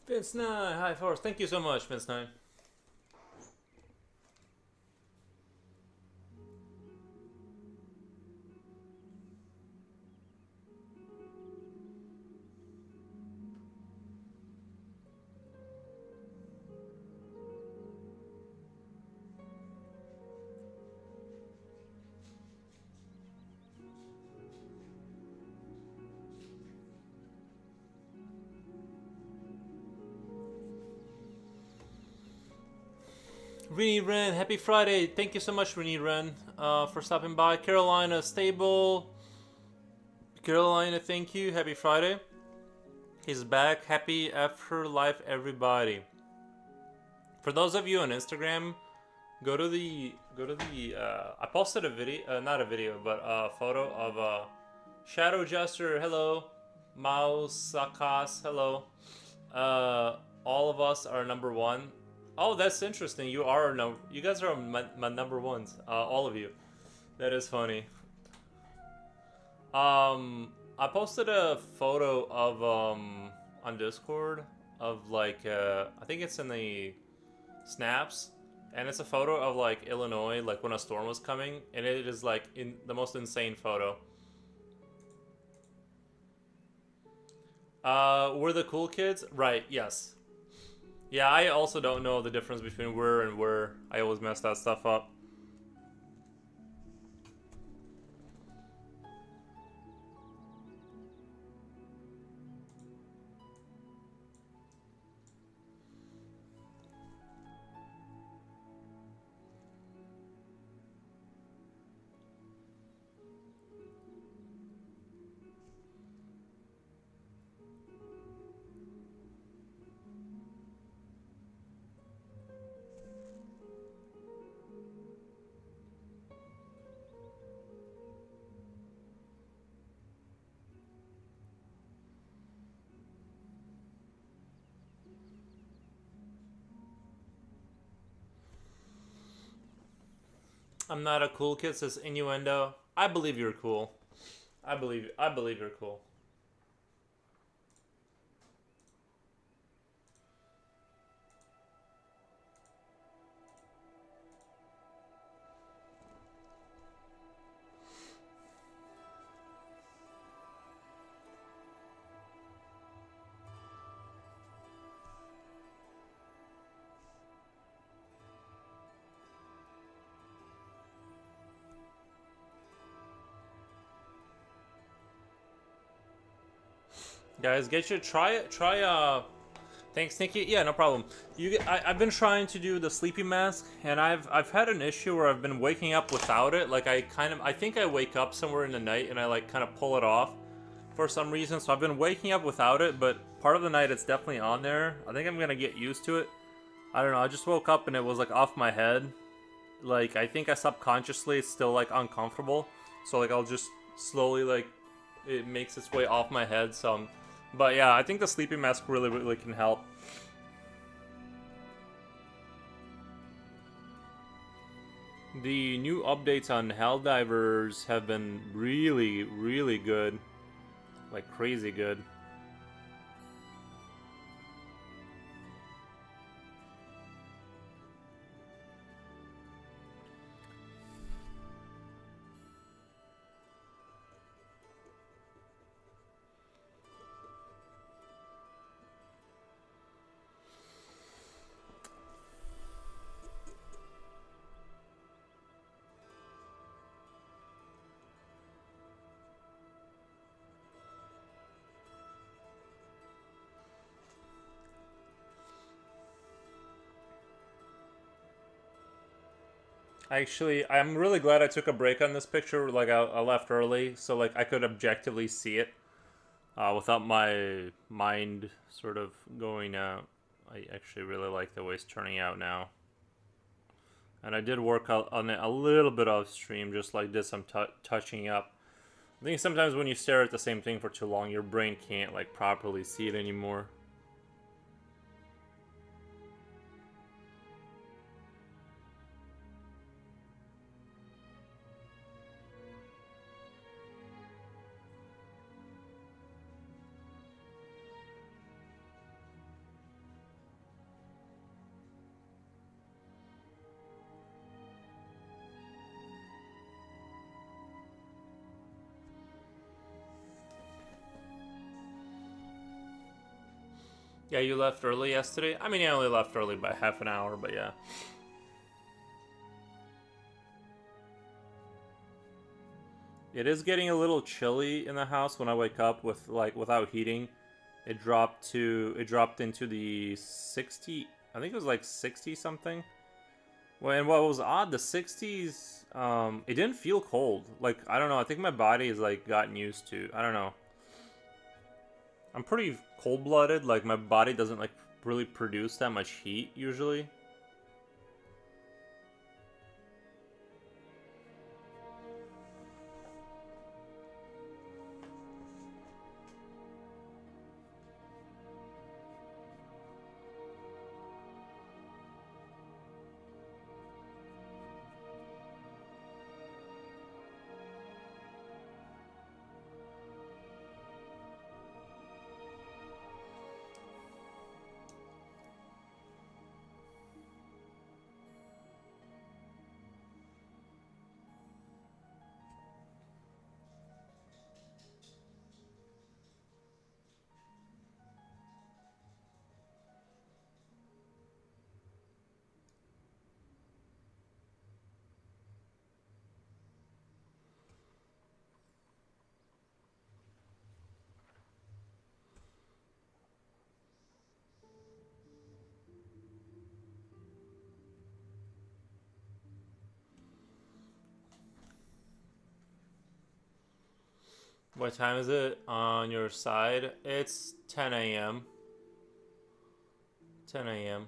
Vince Nine, hi Forrest. Thank you so much, Vince Nine. Rini Ren, happy Friday. Thank you so much, Rini Ren, for stopping by. Carolina Stable. Carolina, thank you. Happy Friday. He's back. Happy afterlife, everybody. For those of you on Instagram, go to the I posted a video, not a video, but a photo of Shadow Jester. Hello. Mouse Sakas. Hello. All of us are number one. Oh, that's interesting. You are You guys are my number ones. All of you. That is funny. I posted a photo of on Discord of like I think it's in the snaps, and it's a photo of like Illinois, like when a storm was coming, and it is like in the most insane photo. We're the cool kids, right? Yes. Yeah, I also don't know the difference between were and were. I always mess that stuff up. I'm not a cool kid, says innuendo. I believe you're cool. I believe you're cool. Guys, get your try thanks Nikki. Yeah, no problem. I've been trying to do the sleepy mask, and I've had an issue where I've been waking up without it. Like I think I wake up somewhere in the night and I like kind of pull it off for some reason. So I've been waking up without it, but part of the night it's definitely on there. I think I'm gonna get used to it. I don't know. I just woke up and it was like off my head. Like I think I subconsciously it's still like uncomfortable. So like I'll just slowly like it makes its way off my head. But yeah, I think the sleeping mask really can help. The new updates on Helldivers have been really good, like crazy good. I'm really glad I took a break on this picture. Like I left early, so like I could objectively see it without my mind sort of going out. I actually really like the way it's turning out now. And I did work on it a little bit off stream, just like did some touching up. I think sometimes when you stare at the same thing for too long, your brain can't like properly see it anymore. Yeah, you left early yesterday. I mean, I only left early by half an hour, but yeah. It is getting a little chilly in the house when I wake up with like without heating. It dropped into the 60. I think it was like 60 something. Well, and what was odd, the 60s, it didn't feel cold. Like I don't know. I think my body is like gotten used to. I don't know. I'm pretty cold-blooded. Like my body doesn't like really produce that much heat usually. What time is it on your side? It's 10 a.m. 10 a.m.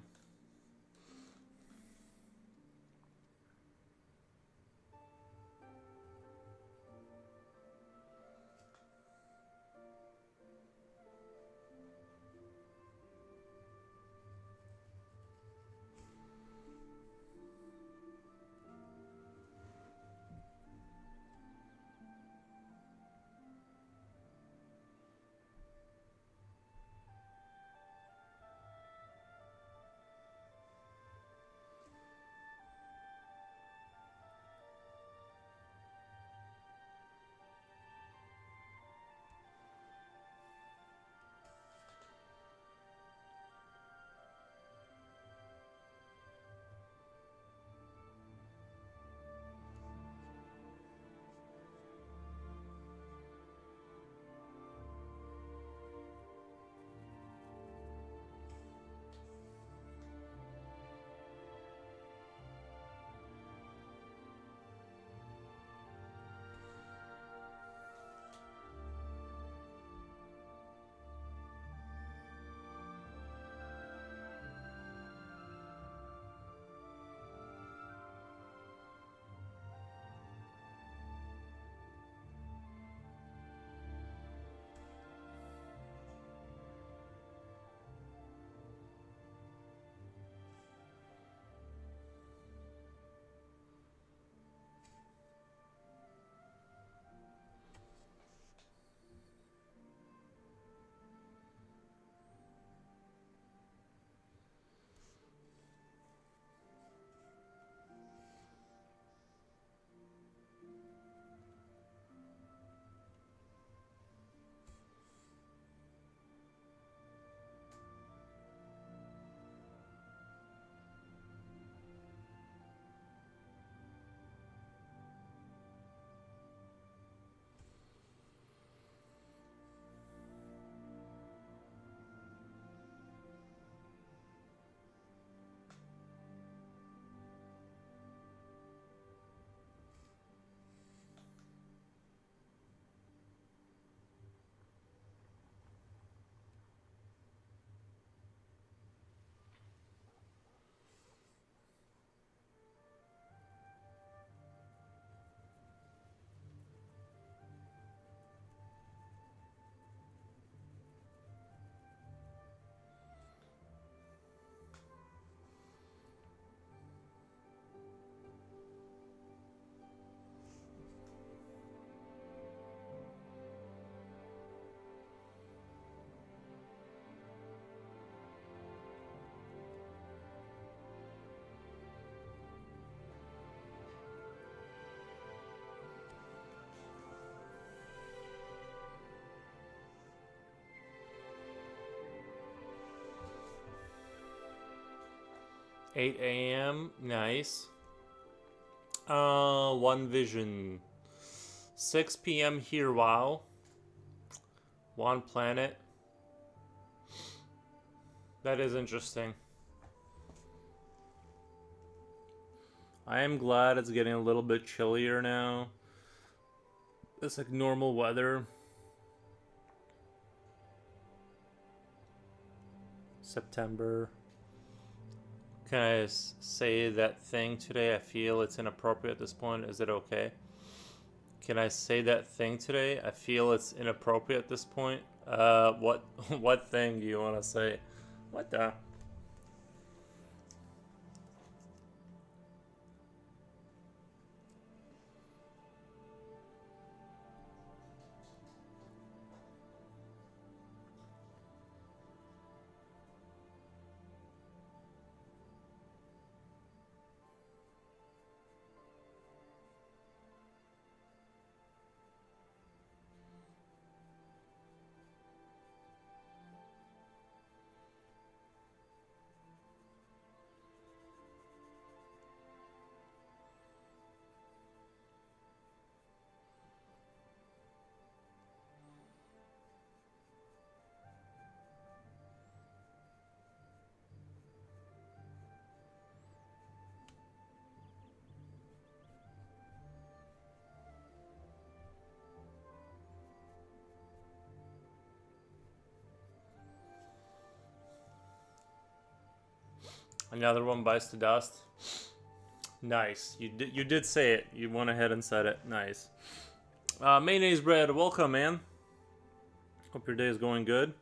8 a.m. Nice. One Vision. 6 p.m. here. Wow. One Planet. That is interesting. I am glad it's getting a little bit chillier now. It's like normal weather. September. Can I say that thing today? I feel it's inappropriate at this point. Is it okay? Can I say that thing today? I feel it's inappropriate at this point. What what thing do you want to say? What the? Another one bites the dust. Nice. You did say it. You went ahead and said it. Nice. Mayonnaise bread. Welcome, man. Hope your day is going good.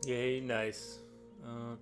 Yay, nice. Uh,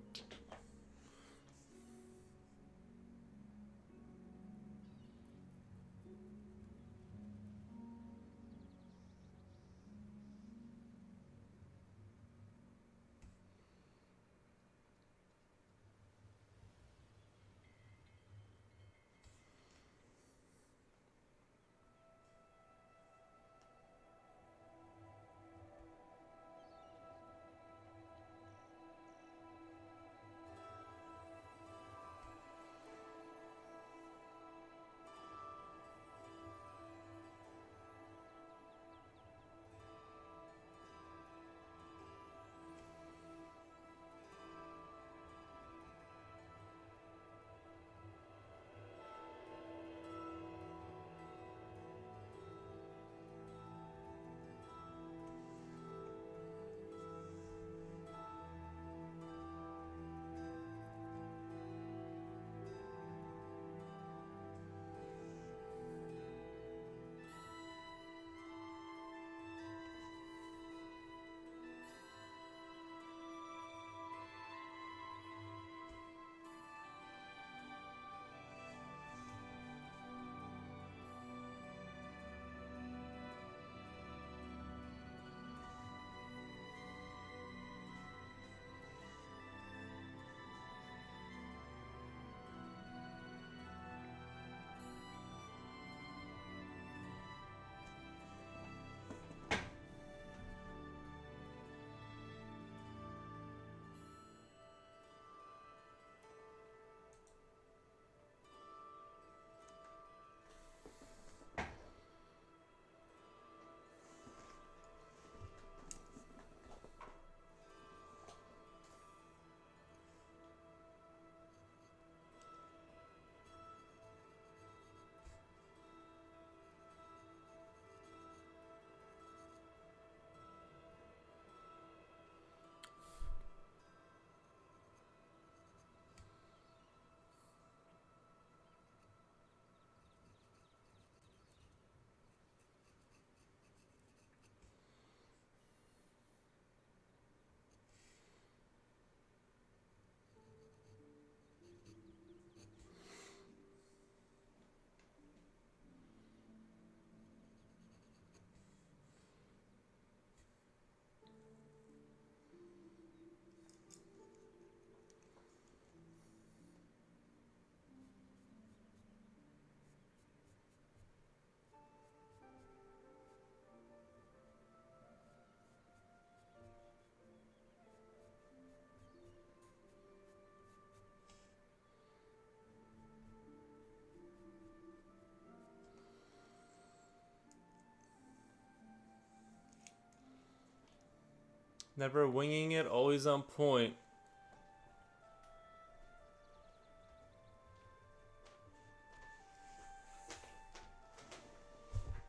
Never winging it, always on point.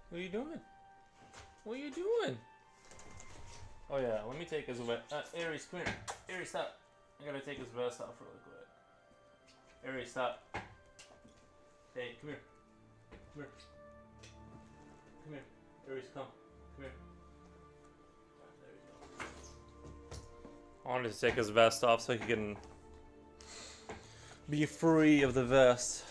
What are you doing? What are you doing? Oh yeah, let me take his vest. Aries, come here. Aries, stop. I gotta take his vest off really quick. Aries, stop. Hey, come here. Come here. Come here. Aries, come. Come here. There you go. I wanted to take his vest off so he can be free of the vest.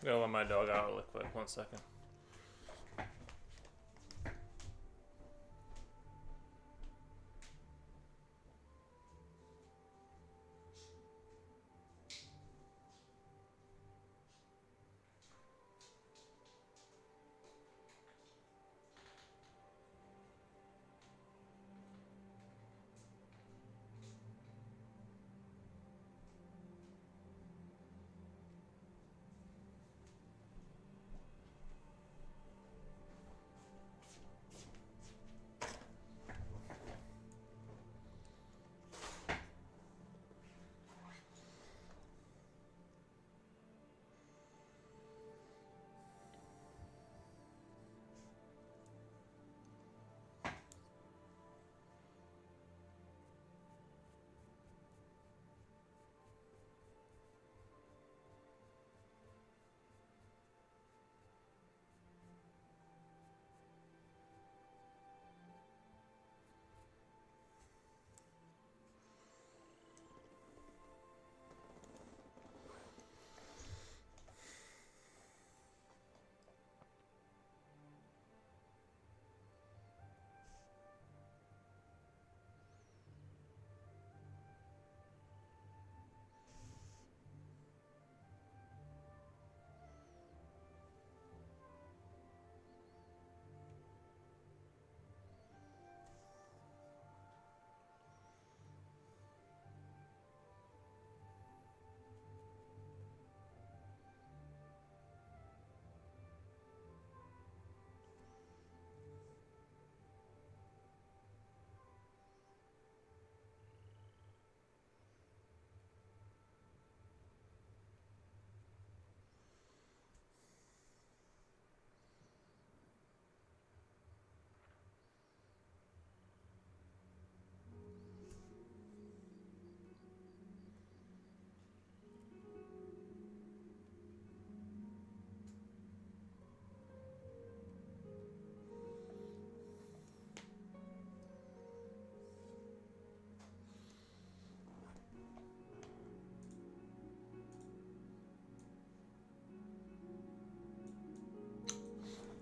gonna let my dog out really quick. 1 second.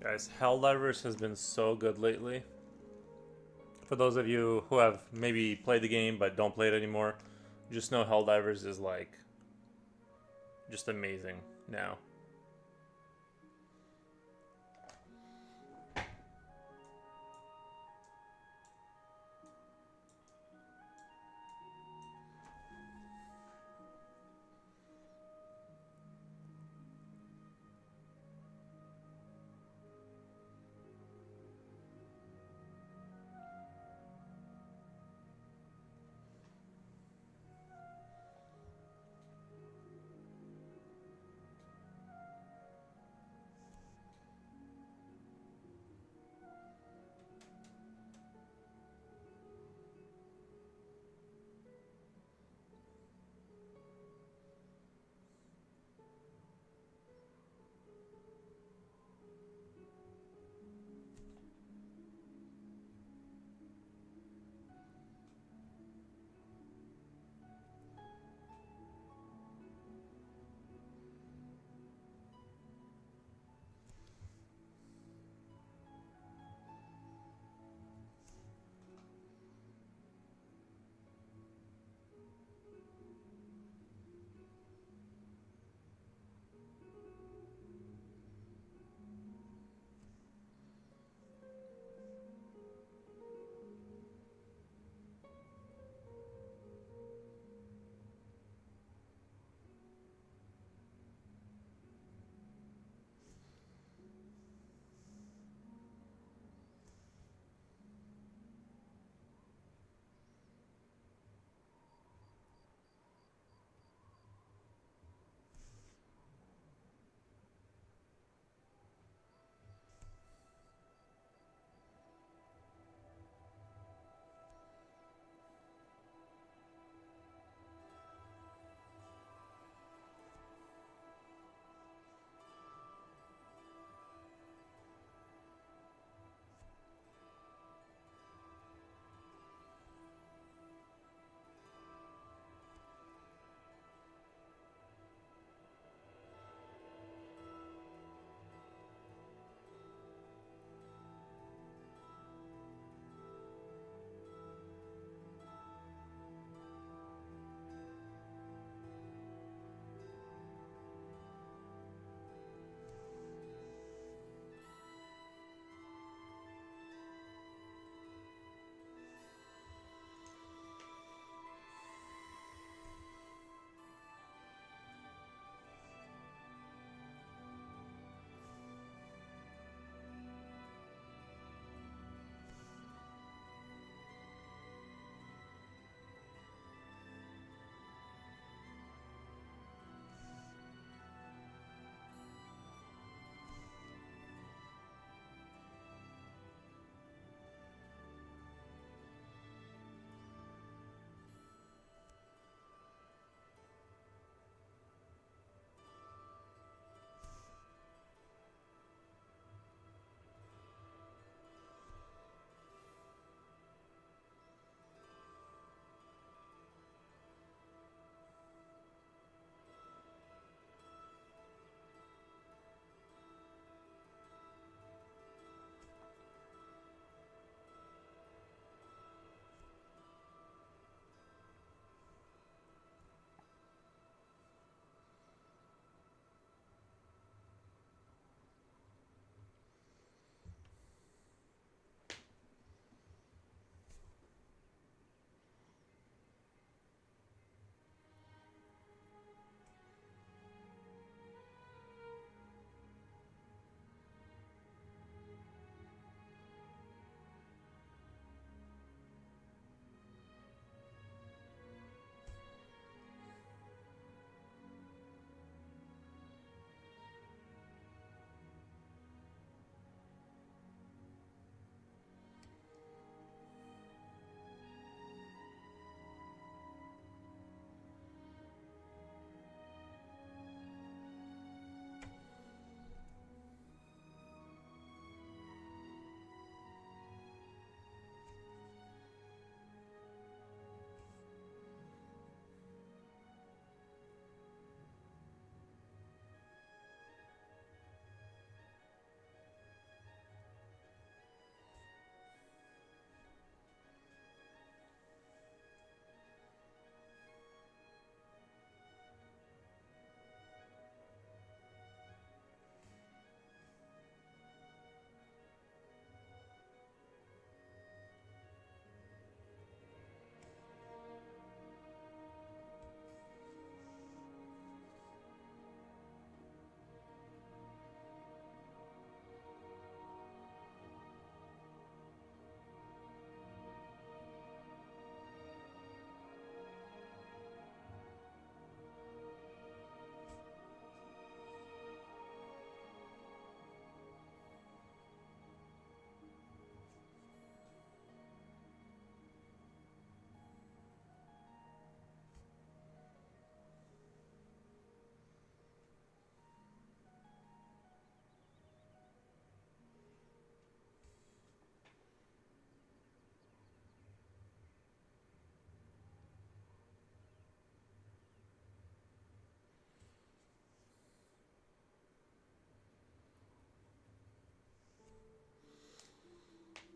Guys, Helldivers has been so good lately. For those of you who have maybe played the game but don't play it anymore, just know Helldivers is like just amazing now.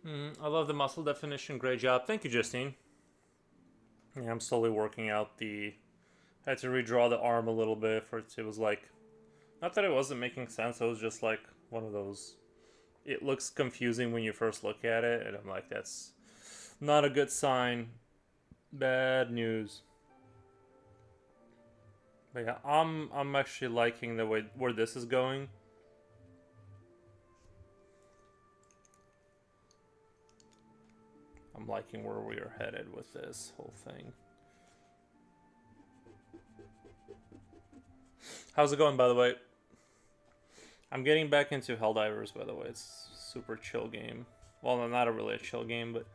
I love the muscle definition. Great job. Thank you, Justine. Yeah, I'm slowly working out the. I had to redraw the arm a little bit for it. It was like, not that it wasn't making sense. It was just like one of those. It looks confusing when you first look at it, and I'm like, that's not a good sign. Bad news. But yeah, I'm actually liking the way where this is going. I'm liking where we are headed with this whole thing. How's it going, by the way? I'm getting back into Helldivers, by the way. It's a super chill game. Well, not a really a chill game, but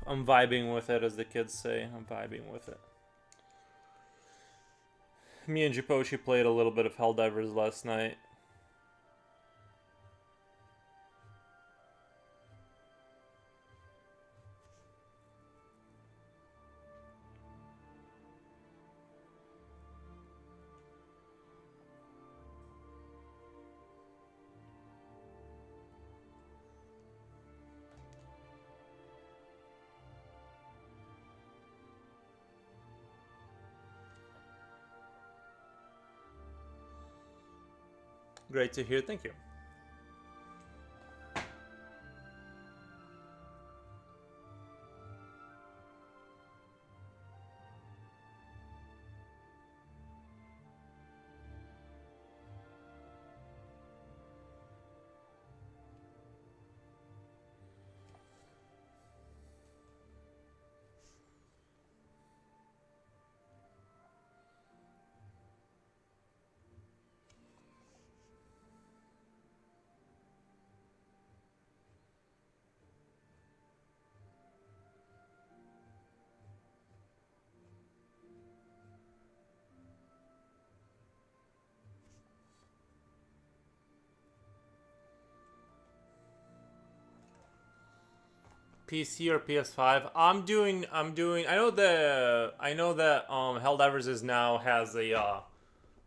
I'm vibing with it, as the kids say. I'm vibing with it. Me and Jipochi played a little bit of Helldivers last night. Great to hear. Thank you. PC or PS5? I know that Helldivers is now has a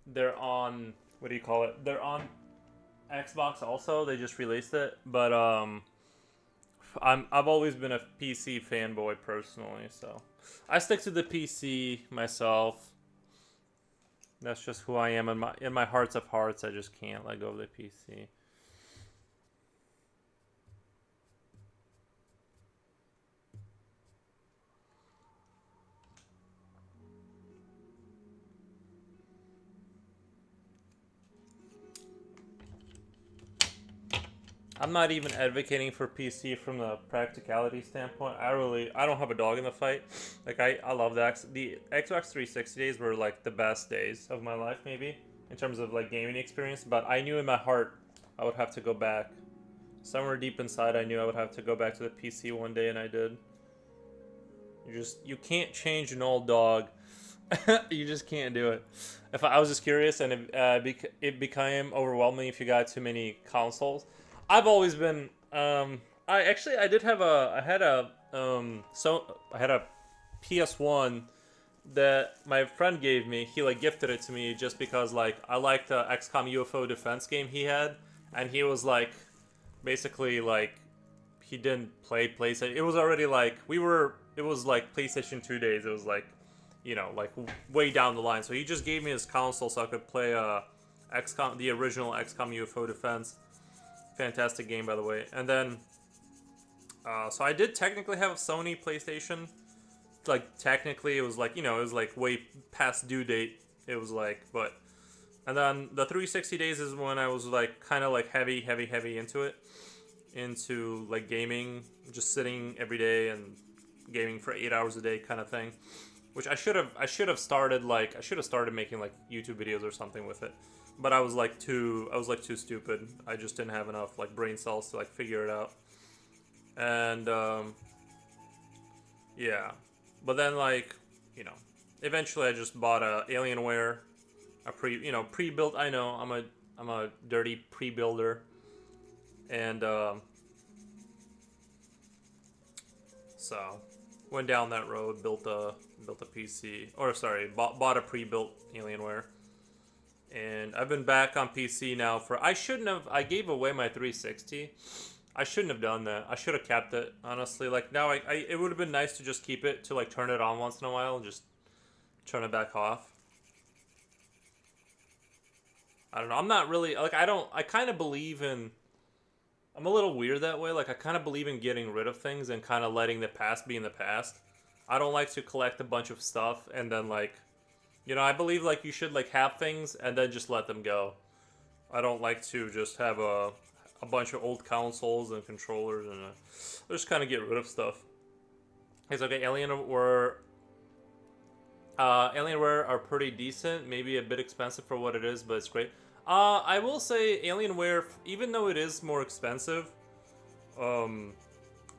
they're on, what do you call it? They're on Xbox also. They just released it, but I've always been a PC fanboy personally, so I stick to the PC myself. That's just who I am in my hearts of hearts. I just can't let go of the PC. I'm not even advocating for PC from the practicality standpoint. I don't have a dog in the fight. Like I love the Xbox 360 days were like the best days of my life, maybe in terms of like gaming experience. But I knew in my heart I would have to go back. Somewhere deep inside, I knew I would have to go back to the PC one day, and I did. You can't change an old dog. You just can't do it. If I was just curious, and it became overwhelming if you got too many consoles. I've always been. I did have I had a PS1 that my friend gave me. He like gifted it to me just because like I liked the XCOM UFO defense game he had, and he was like, basically like, he didn't play PlayStation. It was already like It was like PlayStation 2 days. It was like, like way down the line. So he just gave me his console so I could play XCOM, the original XCOM UFO defense. Fantastic game, by the way. And then, so I did technically have a Sony PlayStation. Like, technically, it was like, it was like way past due date. It was like, but. And then the 360 days is when I was like, kind of like heavy into it. Into like gaming. Just sitting every day and gaming for 8 hours a day kind of thing. Which I should have started making like YouTube videos or something with it. But I was like too stupid. I just didn't have enough like brain cells to like figure it out. And yeah. But then like, eventually I just bought a Alienware, a pre-built. I know I'm a dirty pre-builder. And so went down that road, built a PC, or sorry, bought a pre-built Alienware. And I've been back on PC now I gave away my 360. I shouldn't have done that. I should have kept it, honestly. Like, now, it would have been nice to just keep it, to, like, turn it on once in a while and just turn it back off. I don't know. I'm not really, like, I kind of believe in, I'm a little weird that way. Like, I kind of believe in getting rid of things and kind of letting the past be in the past. I don't like to collect a bunch of stuff and then, like, you know, I believe, like, you should, like, have things and then just let them go. I don't like to just have a bunch of old consoles and controllers and just kind of get rid of stuff. It's okay. Alienware are pretty decent. Maybe a bit expensive for what it is, but it's great. I will say Alienware, even though it is more expensive, um,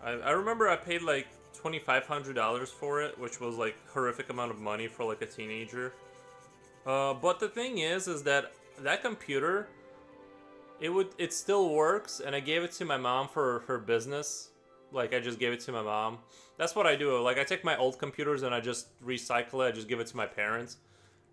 I remember I paid like $2,500 for it, which was like horrific amount of money for like a teenager. But the thing is that that computer, it still works, and I gave it to my mom for her business. Like, I just gave it to my mom. That's what I do. Like, I take my old computers and I just recycle it. I just give it to my parents,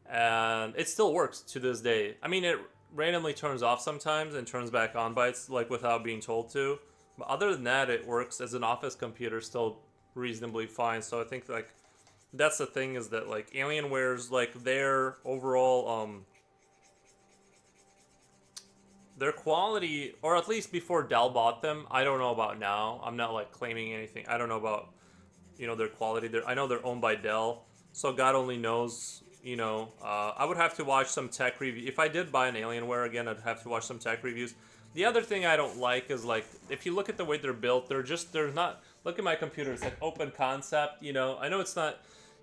and it still works to this day. I mean, it randomly turns off sometimes and turns back on by its, like, without being told to. But other than that, it works as an office computer still reasonably fine. So I think, like, that's the thing, is that, like, Alienware's, like, their overall their quality, or at least before Dell bought them, I don't know about now. I'm not, like, claiming anything. I don't know about, you know, their quality. I know they're owned by Dell, so God only knows. You know, I would have to watch some tech review. If I did buy an Alienware again, I'd have to watch some tech reviews. The other thing I don't like is, like, if you look at the way they're built, they're not. Look at my computer. It's like open concept. You know, I know it's not.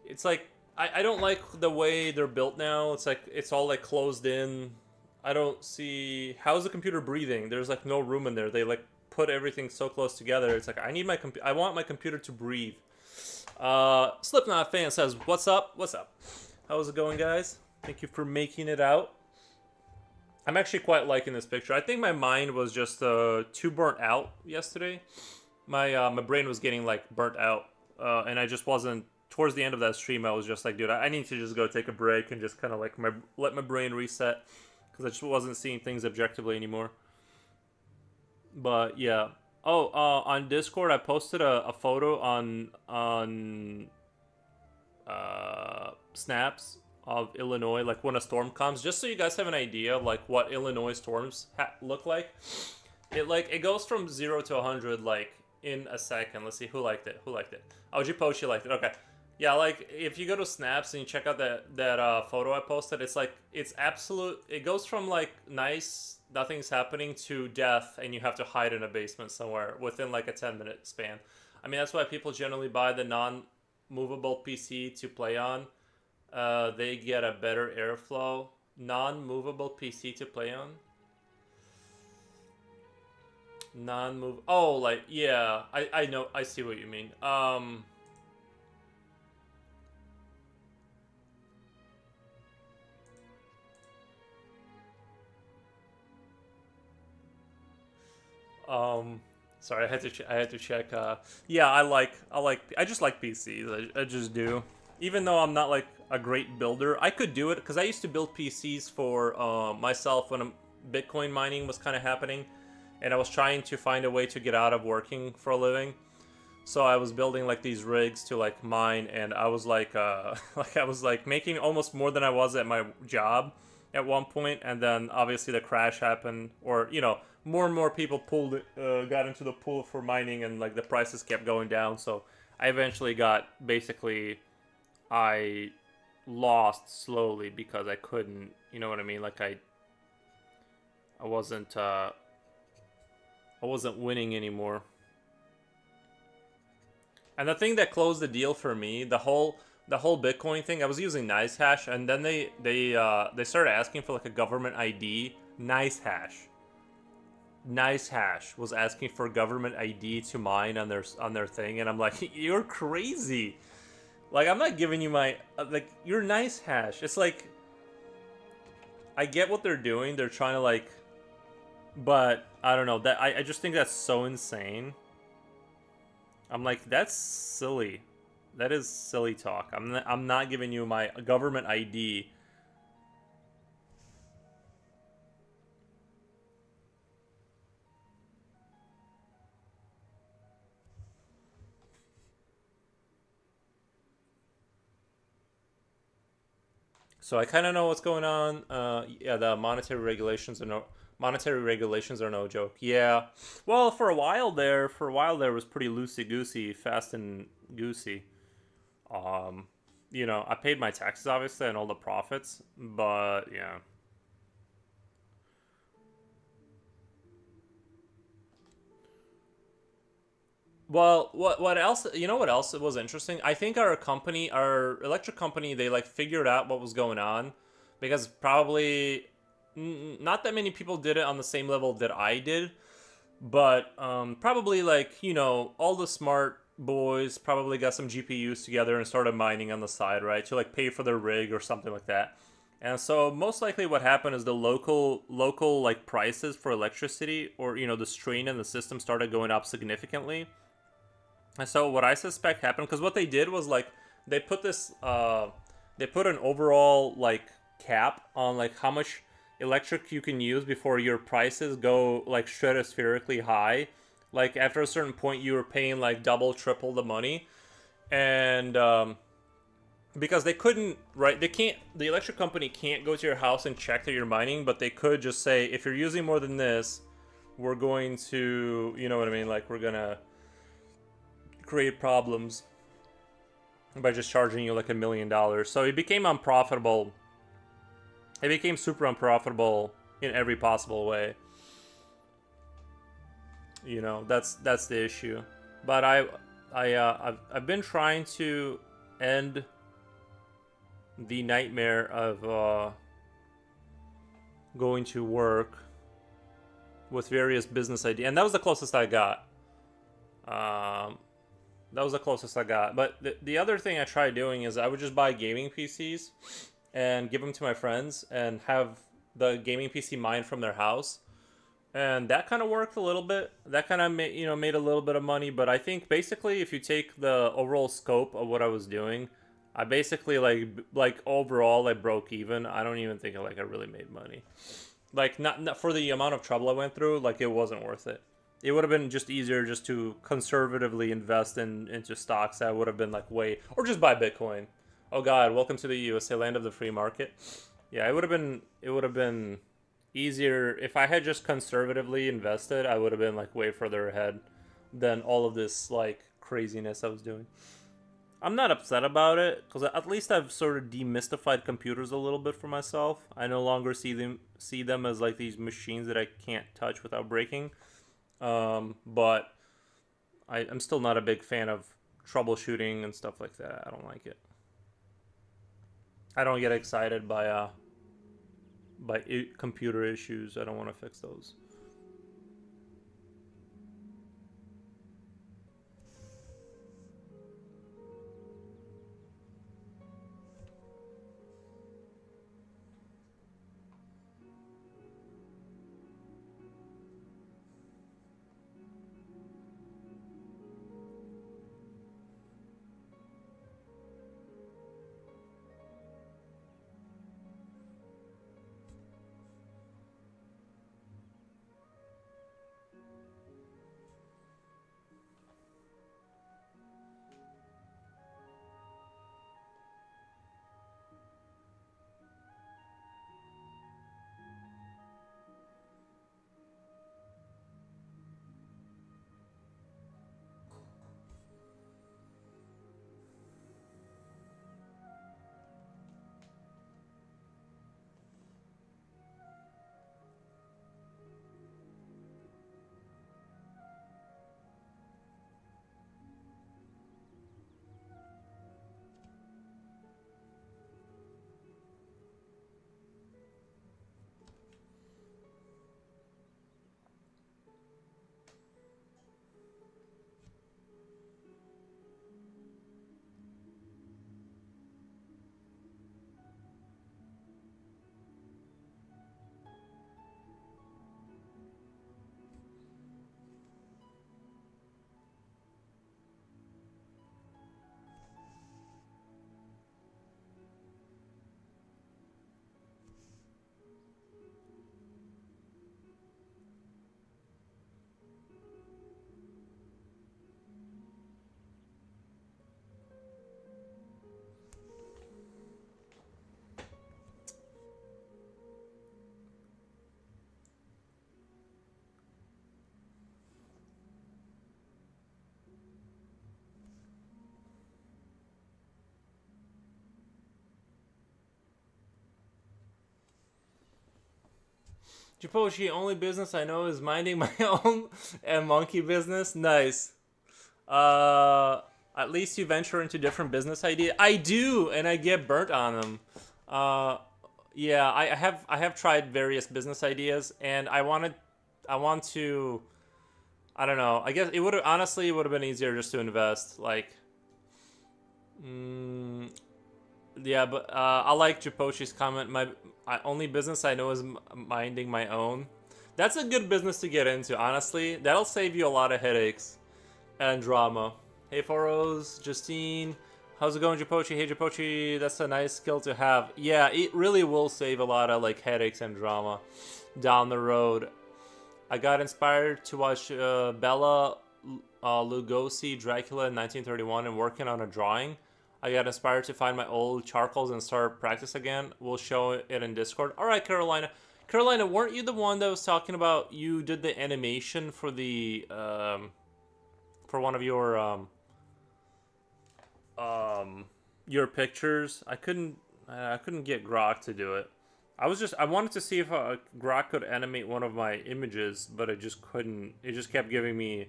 It's like I don't like the way they're built now. It's like it's all like closed in. I don't see, how's the computer breathing? There's like no room in there. They like put everything so close together. It's like I want my computer to breathe. Slipknot fan says, "What's up? What's up? How's it going, guys? Thank you for making it out." I'm actually quite liking this picture. I think my mind was just too burnt out yesterday. My brain was getting like burnt out, and I just wasn't. Towards the end of that stream, I was just like, dude, I need to just go take a break and just kind of like let my brain reset, because I just wasn't seeing things objectively anymore. But yeah. Oh, on Discord, I posted a photo on snaps of Illinois, like when a storm comes, just so you guys have an idea of like what Illinois storms look like. It goes from 0 to 100 like in a second. Let's see who liked it. Who liked it? Oh, Jipochi liked it. Okay. Yeah, like if you go to Snaps and you check out that photo I posted, it's like it's absolute. It goes from like nice, nothing's happening, to death, and you have to hide in a basement somewhere within like a 10-minute span. I mean, that's why people generally buy the non-movable PC to play on. They get a better airflow. Non-movable PC to play on. Non-move. Oh, like yeah, I know. I see what you mean. Sorry, I had to check. Yeah, I just like PCs. I just do. Even though I'm not like a great builder, I could do it because I used to build PCs for myself when Bitcoin mining was kind of happening, and I was trying to find a way to get out of working for a living. So I was building like these rigs to like mine, and I was like, like I was like making almost more than I was at my job at one point, and then obviously the crash happened, or you know, more and more people got into the pool for mining, and like the prices kept going down. So I eventually I lost slowly because I couldn't, you know what I mean? Like I wasn't winning anymore. And the thing that closed the deal for me, the whole Bitcoin thing, I was using NiceHash, and then they started asking for like a government ID. NiceHash was asking for government ID to mine on their thing, and I'm like, you're crazy. Like, I'm not giving you my like your NiceHash. It's like, I get what they're doing. They're trying to like, but I don't know, that I just think that's so insane. I'm like, that's silly. That is silly talk. I'm not giving you my government ID. So I kind of know what's going on. Yeah, the monetary regulations are no joke. Yeah. Well, for a while there was pretty loosey goosey, fast and goosey. Um, I paid my taxes obviously and all the profits, but yeah. Well, what else? You know what else was interesting? I think our electric company, they like figured out what was going on, because probably not that many people did it on the same level that I did, but probably like all the smart boys probably got some GPUs together and started mining on the side, right, to like pay for their rig or something like that. And so most likely what happened is the local like prices for electricity, or the strain in the system started going up significantly. And so what I suspect happened, because what they did was like they put this they put an overall like cap on like how much electric you can use before your prices go like stratospherically high. Like after a certain point you were paying like double, triple the money. And because they couldn't, right, they can't, the electric company can't go to your house and check that you're mining, but they could just say, if you're using more than this, we're going to, you know what I mean, like we're gonna create problems by just charging you like $1 million. So it became unprofitable. It became super unprofitable in every possible way. That's the issue. But I've been trying to end the nightmare of going to work with various business ideas, and that was the closest I got. Um, that was the closest I got. But the other thing I tried doing is I would just buy gaming PCs and give them to my friends and have the gaming PC mine from their house. And that kind of worked a little bit. That kind of made a little bit of money. But I think basically, if you take the overall scope of what I was doing, I basically like overall I broke even. I don't even think I really made money. Like not for the amount of trouble I went through. Like it wasn't worth it. It would have been just easier just to conservatively invest into stocks. That would have been like way, or just buy Bitcoin. Oh God, welcome to the USA, land of the free market. Yeah, it would have been easier if I had just conservatively invested. I would have been like way further ahead than all of this like craziness I was doing. I'm not upset about it because at least I've sort of demystified computers a little bit for myself. I no longer see them as like these machines that I can't touch without breaking. But I'm still not a big fan of troubleshooting and stuff like that. I don't like it. I don't get excited by computer issues. I don't want to fix those. Japochi, only business I know is minding my own and monkey business. Nice. At least you venture into different business ideas. I do, and I get burnt on them. Uh, yeah, I have tried various business ideas, and I want to. I don't know. I guess it would have been easier just to invest. Like, mm, yeah, but I like Japochi's comment. Only business I know is minding my own. That's a good business to get into, honestly. That'll save you a lot of headaches and drama. Hey, Foros, Justine. How's it going, Japochi? Hey, Japochi, that's a nice skill to have. Yeah, it really will save a lot of like headaches and drama down the road. I got inspired to watch Bella Lugosi Dracula in 1931 and working on a drawing. I got inspired to find my old charcoals and start practice again. We'll show it in Discord. All right, Carolina. Carolina, weren't you the one that was talking about you did the animation for the for one of your pictures? I couldn't get Grok to do it. I wanted to see if Grok could animate one of my images, but it just couldn't. It just kept giving me.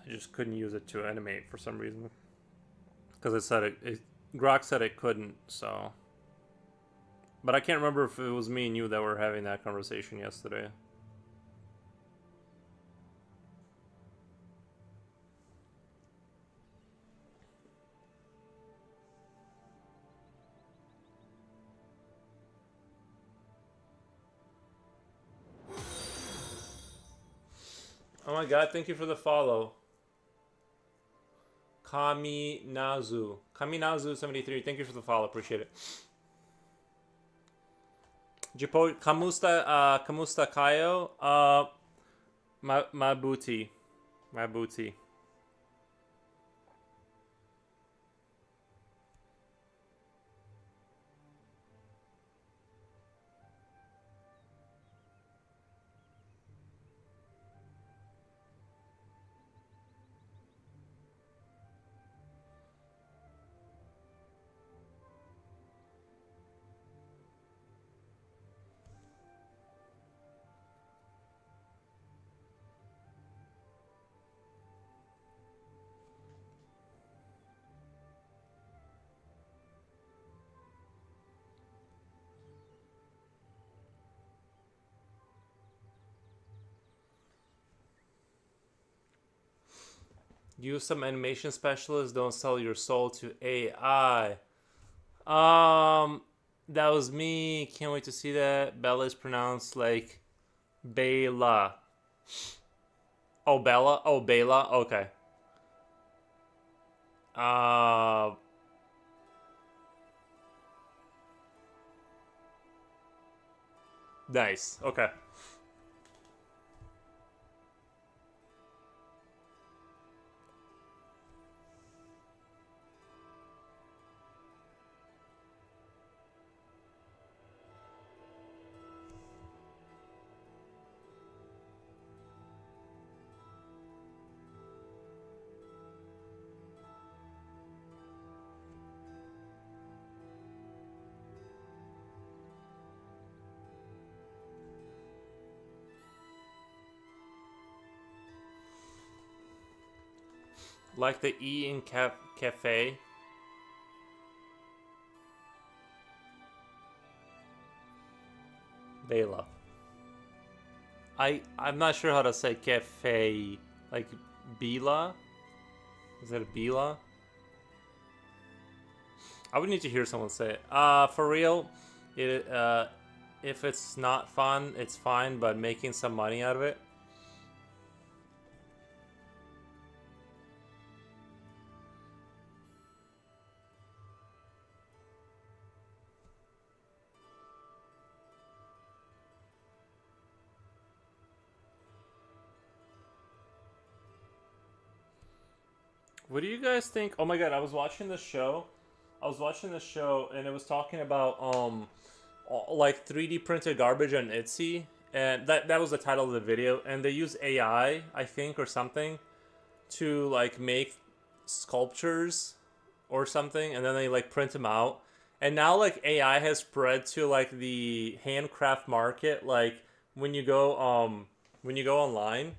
I just couldn't use it to animate for some reason. Because it said Grok said it couldn't, so. But I can't remember if it was me and you that were having that conversation yesterday. Oh my god, thank you for the follow. Kaminazu73, thank you for the follow, appreciate it. Kamusta Kayo, Mabuti. Use some animation specialists, don't sell your soul to AI. That was me. Can't wait to see that. Bella is pronounced like Bela. Oh, Bella? Oh, Bela? Okay. Nice. Okay. Like the E in cafe. Bela. I'm not sure how to say cafe. Like Bila? Is that a Bila? I would need to hear someone say it. For real, if it's not fun, it's fine, but making some money out of it. What do you guys think? Oh my god, I was watching this show. And it was talking about like 3D printed garbage on Etsy, and that was the title of the video. And they use AI, I think, or something, to like make sculptures or something, and then they like print them out. And now like AI has spread to like the handcraft market. Like when you go when you go online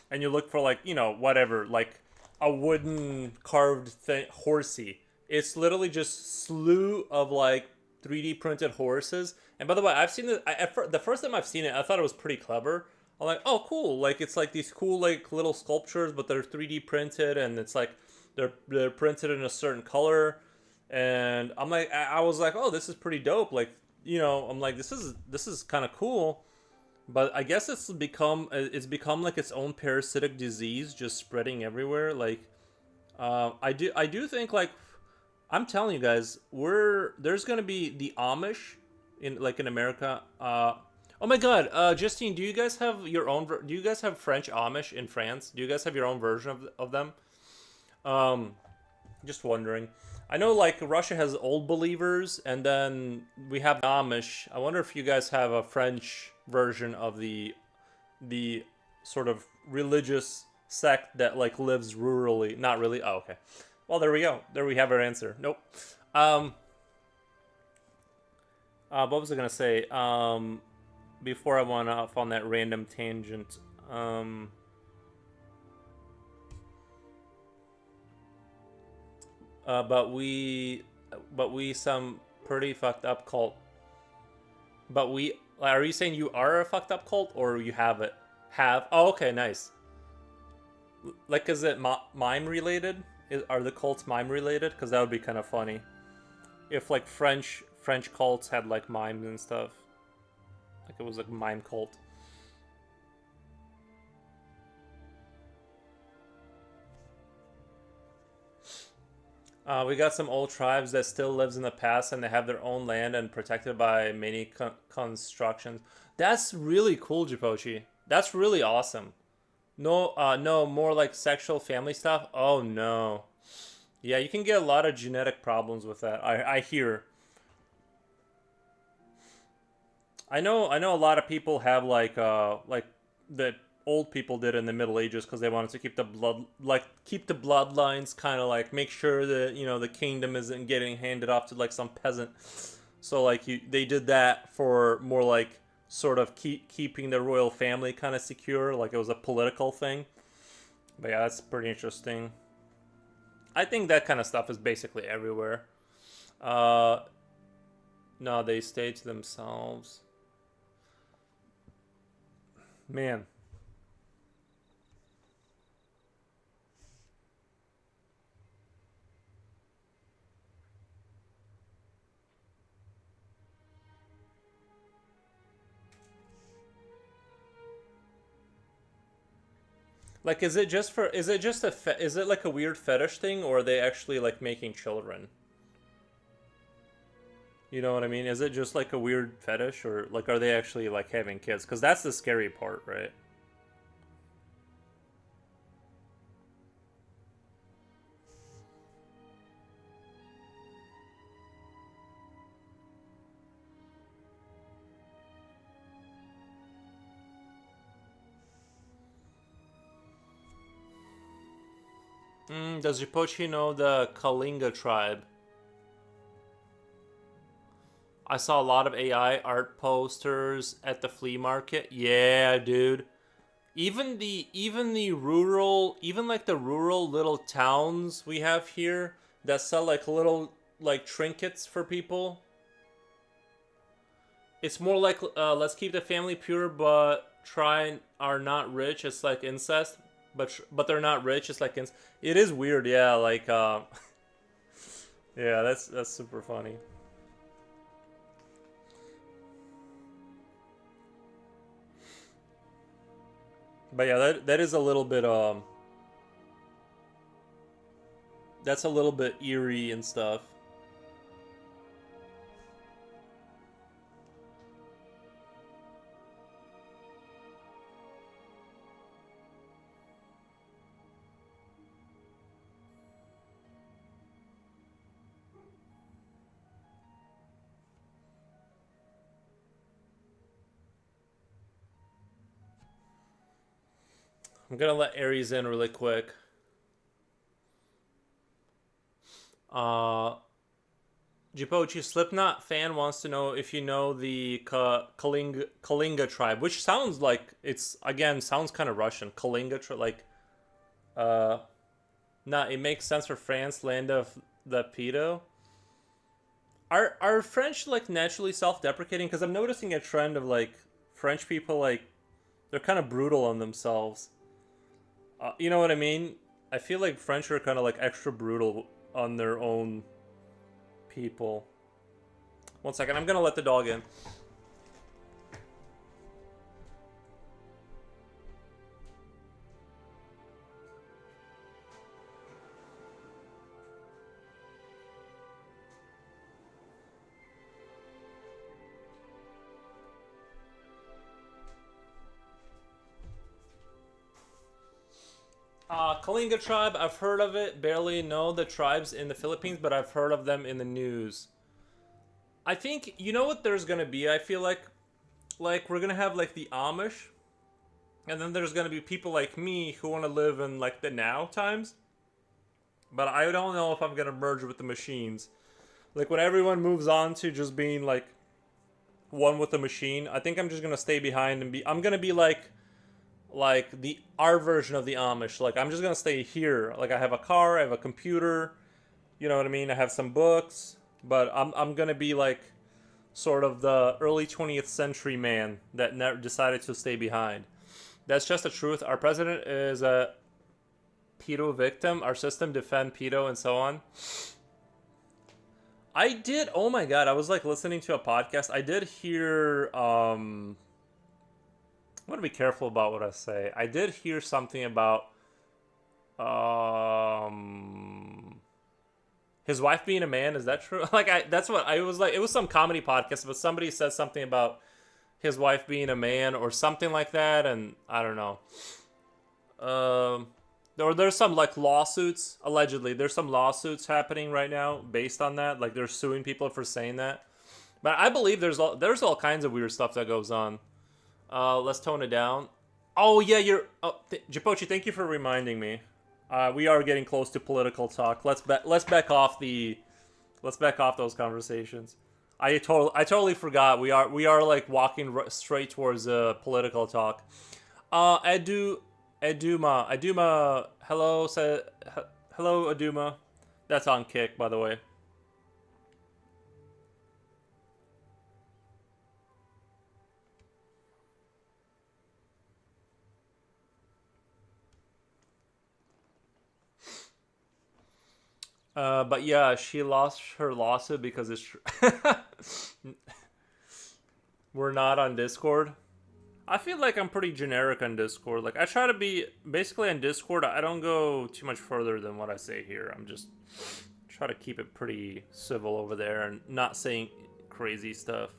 and you look for like whatever like a wooden carved horsey, it's literally just slew of like 3D printed horses. And by the way, I've seen it. The first time I've seen it, I thought it was pretty clever. I'm like, oh, cool! Like it's like these cool like little sculptures, but they're 3D printed, and it's like they're printed in a certain color. And I'm like, I was like, oh, this is pretty dope. Like, I'm like, this is kind of cool. But I guess it's become like its own parasitic disease, just spreading everywhere. Like, I do think like I'm telling you guys, there's gonna be the Amish in America. Oh my God, Justine, do you guys have your own? Do you guys have French Amish in France? Do you guys have your own version of them? Um, just wondering. I know like Russia has old believers, and then we have Amish. I wonder if you guys have a French version of the sort of religious sect that like lives rurally. Not really. Oh, okay. Well, there we go. There we have our answer. Nope. Um, what was I gonna say? Before I went off on that random tangent. Um, but we some pretty fucked up cult. But we are you saying you are a fucked up cult or you have it? Have? Oh, okay, nice. Like, is it mime related? Are the cults mime related? Because that would be kind of funny if like French cults had like mimes and stuff. Like it was like mime cult. We got some old tribes that still lives in the past and they have their own land and protected by many constructions. That's really cool, Jipochi. That's really awesome. No, no more like sexual family stuff. Oh no. Yeah, you can get a lot of genetic problems with that. I hear. I know a lot of people have like the old people did in the Middle Ages because they wanted to keep the bloodlines kind of like make sure that the kingdom isn't getting handed off to like some peasant. So like they did that for more like sort of keeping the royal family kind of secure, like it was a political thing. But yeah, that's pretty interesting. I think that kind of stuff is basically everywhere. Uh, no, they stay to themselves. Man, like, is it like a weird fetish thing, or are they actually like making children? You know what I mean? Is it just like a weird fetish, or like are they actually like having kids? Because that's the scary part, right? Does Jipochi know the Kalinga tribe? I saw a lot of AI art posters at the flea market. Yeah, dude. Even like the rural little towns we have here that sell like little like trinkets for people. It's more like let's keep the family pure, but try are not rich. It's like incest, but they're not rich. It's like it is weird, yeah. Like yeah, that's super funny. But yeah, that is a little bit that's a little bit eerie and stuff. I'm gonna let Aries in really quick. Uh, Jipochi Slipknot fan wants to know if you know the Kalinga tribe, which sounds like it's again sounds kind of Russian. Kalinga tribe, like uh, nah, it makes sense for France, land of the pedo. Are French like naturally self-deprecating? Because I'm noticing a trend of like French people like they're kind of brutal on themselves. You know what I mean? I feel like French are kind of like extra brutal on their own people. One second, I'm gonna let the dog in. Kalinga tribe, I've heard of it. Barely know the tribes in the Philippines, but I've heard of them in the news. I think you know what there's gonna be. I feel like we're gonna have like the Amish, and then there's gonna be people like me who want to live in like the now times. But I don't know if I'm gonna merge with the machines. Like when everyone moves on to just being like one with the machine, I think I'm just gonna stay behind and be. I'm gonna be like the our version of the Amish. Like I'm just gonna stay here. Like I have a car, I have a computer. You know what I mean? I have some books, but I'm gonna be like sort of the early 20th century man that never decided to stay behind. That's just the truth. Our president is a pedo victim. Our system defend pedo and so on. I did. Oh my god! I was like listening to a podcast. I did hear. I want to be careful about what I say. I did hear something about his wife being a man. Is that true? Like I. That's what I was like. It was some comedy podcast, but somebody said something about his wife being a man or something like that, and I don't know. Um, there's some like lawsuits allegedly. There's some lawsuits happening right now based on that. Like they're suing people for saying that. But I believe there's all kinds of weird stuff that goes on. Let's tone it down. Oh yeah, Japochi. Thank you for reminding me. We are getting close to political talk. Let's back off those conversations. I totally forgot. We are like walking straight towards political talk. Eduma. Hello, Eduma. That's on Kick, by the way. But yeah, she lost her lawsuit because we're not on Discord. I feel like I'm pretty generic on Discord. Like I try to be basically on Discord. I don't go too much further than what I say here. I'm just try to keep it pretty civil over there and not saying crazy stuff.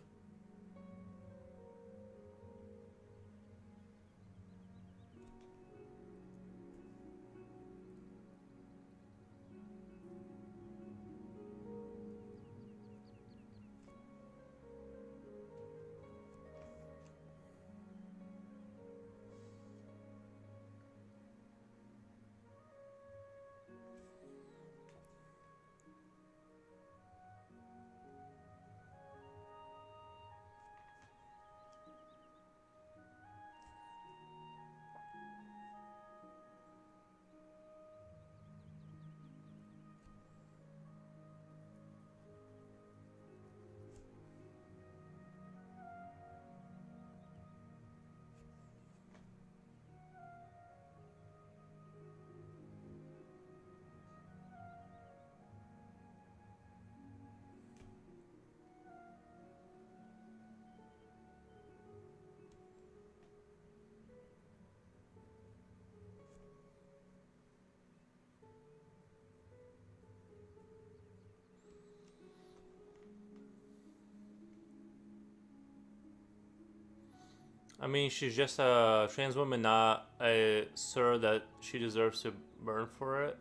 I mean, she's just a trans woman, not a sir that she deserves to burn for it.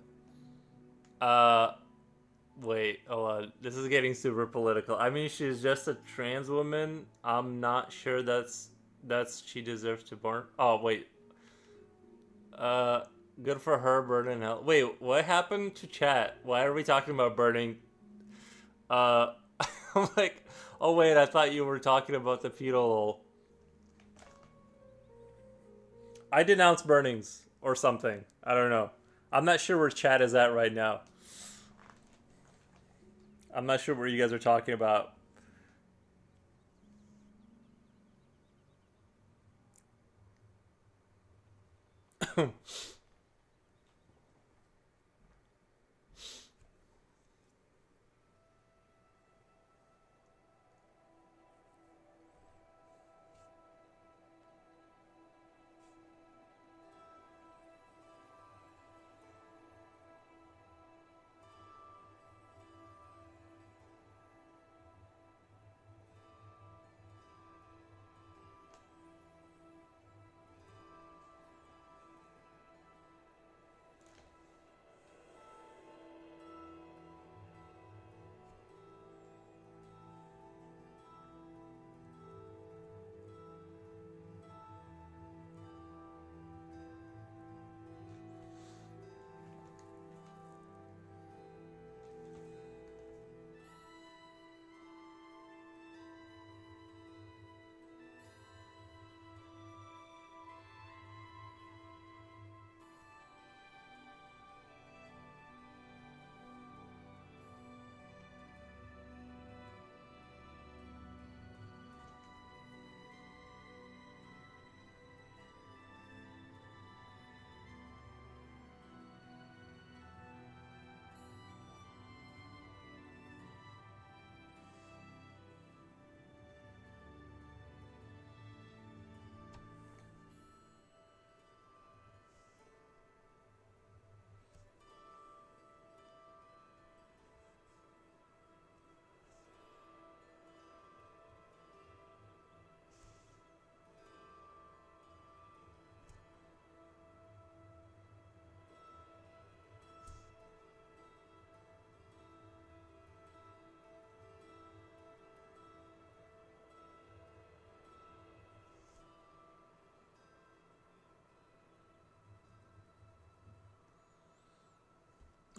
Uh, Wait, hold on. This is getting super political. I mean, she's just a trans woman. I'm not sure that's she deserves to burn. Oh wait. Uh, Good for her, burning hell. Wait, what happened to chat? Why are we talking about burning? I'm like, oh wait, I thought you were talking about the fetal. I denounce burnings or something. I don't know. I'm not sure where chat is at right now. I'm not sure what you guys are talking about.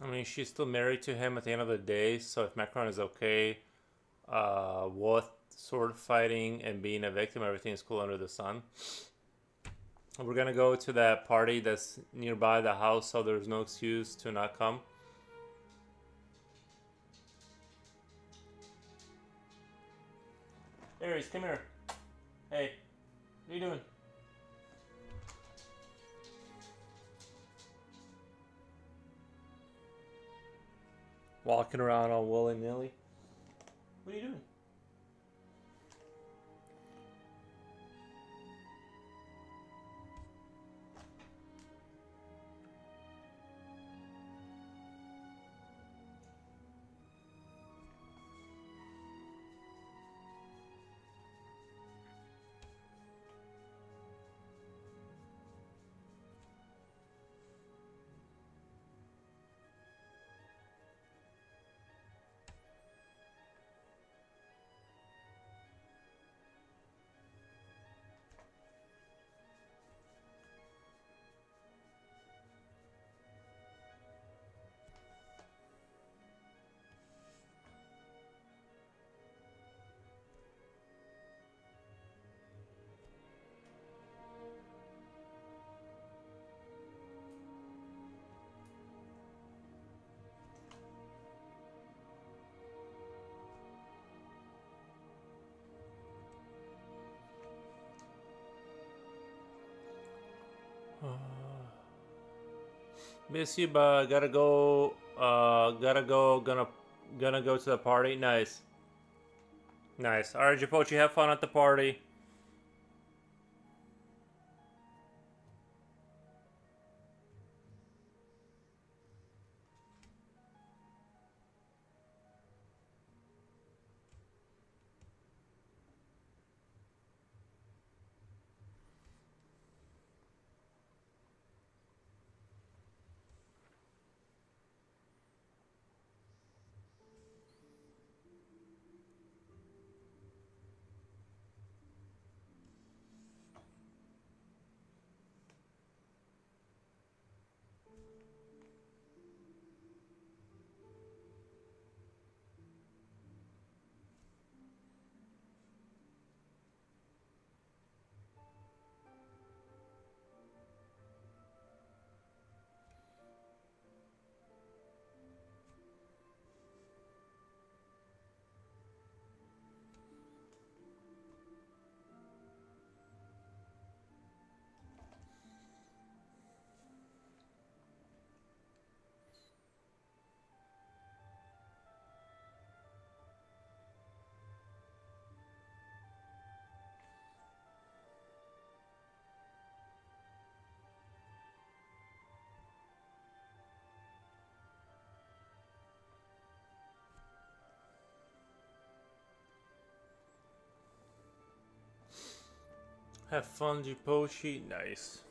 I mean, she's still married to him at the end of the day, so if Macron is okay with sword fighting and being a victim, everything is cool under the sun. We're gonna go to that party that's nearby the house, so there's no excuse to not come. Aries, come here. Hey, what are you doing? Walking around all willy-nilly. What are you doing? Miss you, but gotta go. Gotta go. Gonna go to the party. Nice, nice. All right, Japochi, have fun at the party. Have fun, Jipochi. Nice.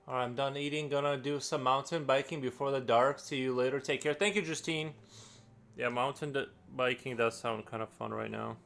Alright, I'm done eating. Gonna do some mountain biking before the dark. See you later. Take care. Thank you, Justine. Yeah, biking does sound kind of fun right now.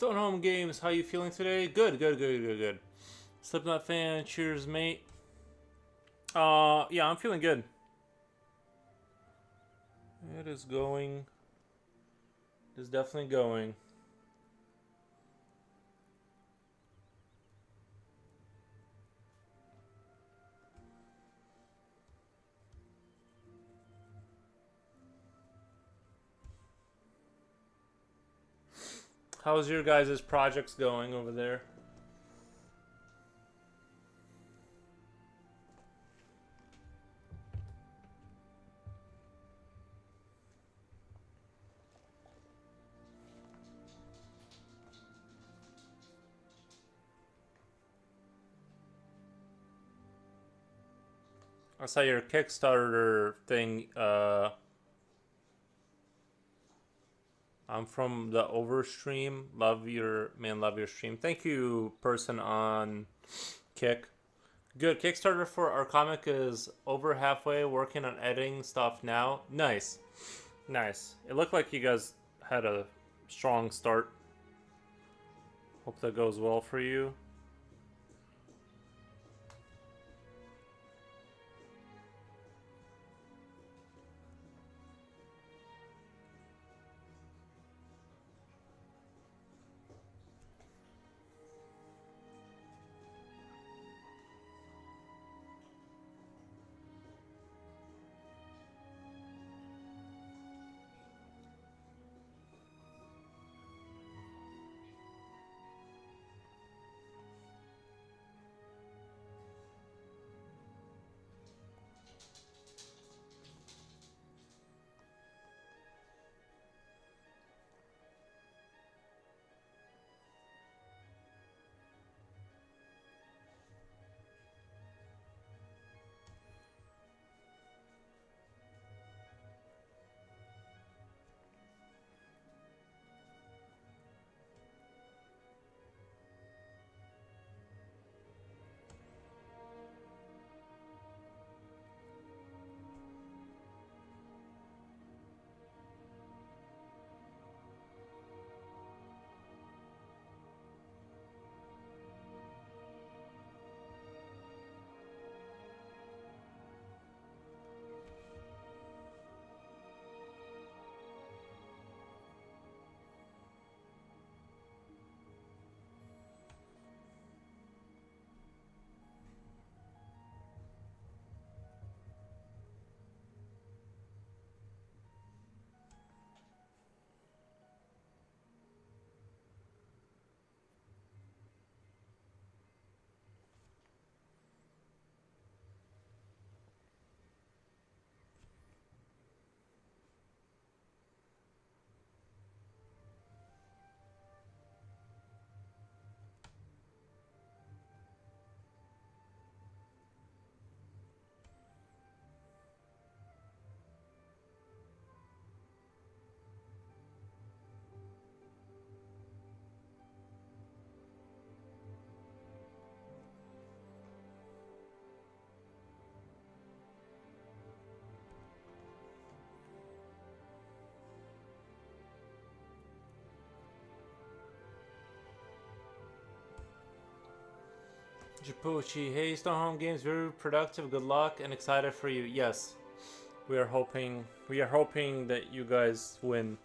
Stone Home Games, how you feeling today? Good, good, good, good, good. Slipknot fan, cheers, mate. Yeah, I'm feeling good. It is going. It is definitely going. How's your guys' projects going over there? I saw your Kickstarter thing. I'm from the Overstream. Love your stream. Thank you, person on Kick. Good. Kickstarter for our comic is over halfway. Working on editing stuff now. Nice, nice. It looked like you guys had a strong start. Hope that goes well for you. Japuchi, hey, Stone Home Games, very productive. Good luck and excited for you. Yes, we are hoping that you guys win.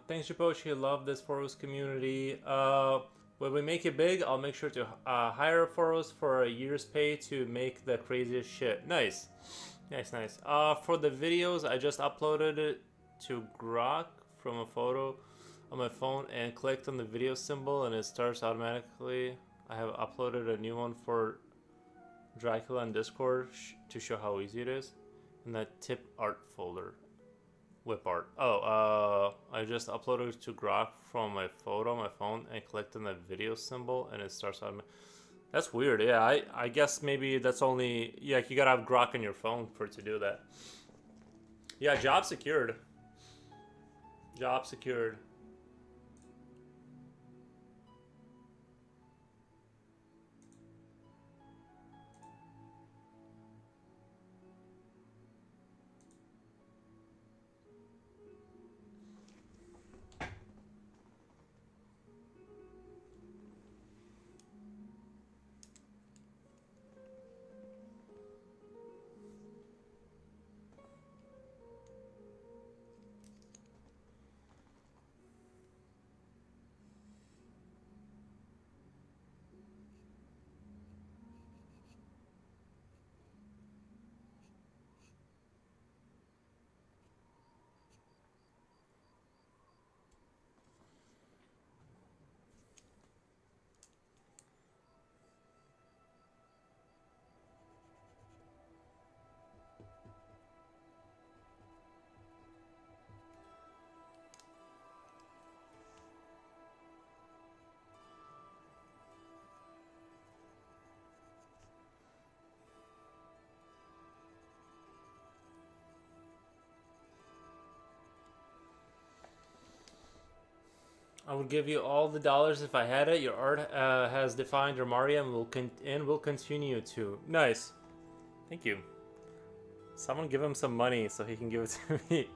Thanks, Japoshi. Love this Foros community. When we make it big, I'll make sure to hire Foros for a year's pay to make the craziest shit. Nice. Nice, nice. For the videos, I just uploaded it to Grok from a photo on my phone and clicked on the video symbol and it starts automatically. I have uploaded a new one for Dracula on Discord to show how easy it is. In that tip art folder. Whip art. Oh, I just uploaded to Grok from my photo on my phone and clicked on the video symbol and it starts on. That's weird. Yeah, I guess maybe that's only, yeah, you gotta have Grok on your phone for it to do that. Yeah, job secured. Job secured. I would give you all the dollars if I had it. Your art has defined your Mario and will continue to. Nice. Thank you. Someone give him some money so he can give it to me.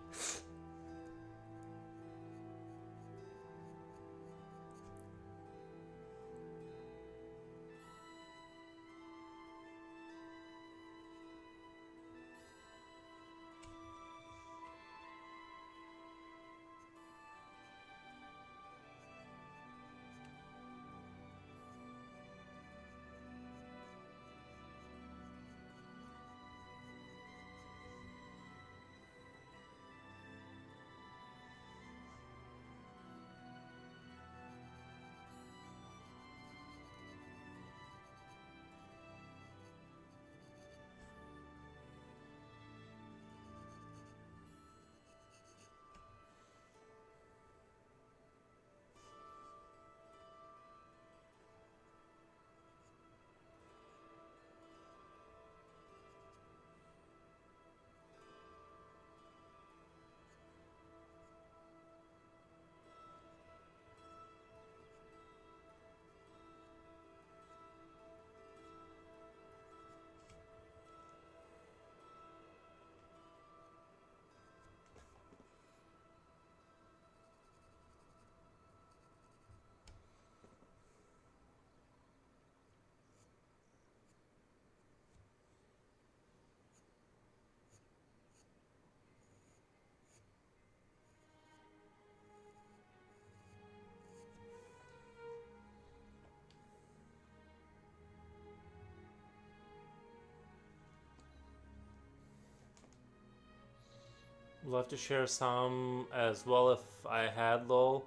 Love to share some as well if I had lol.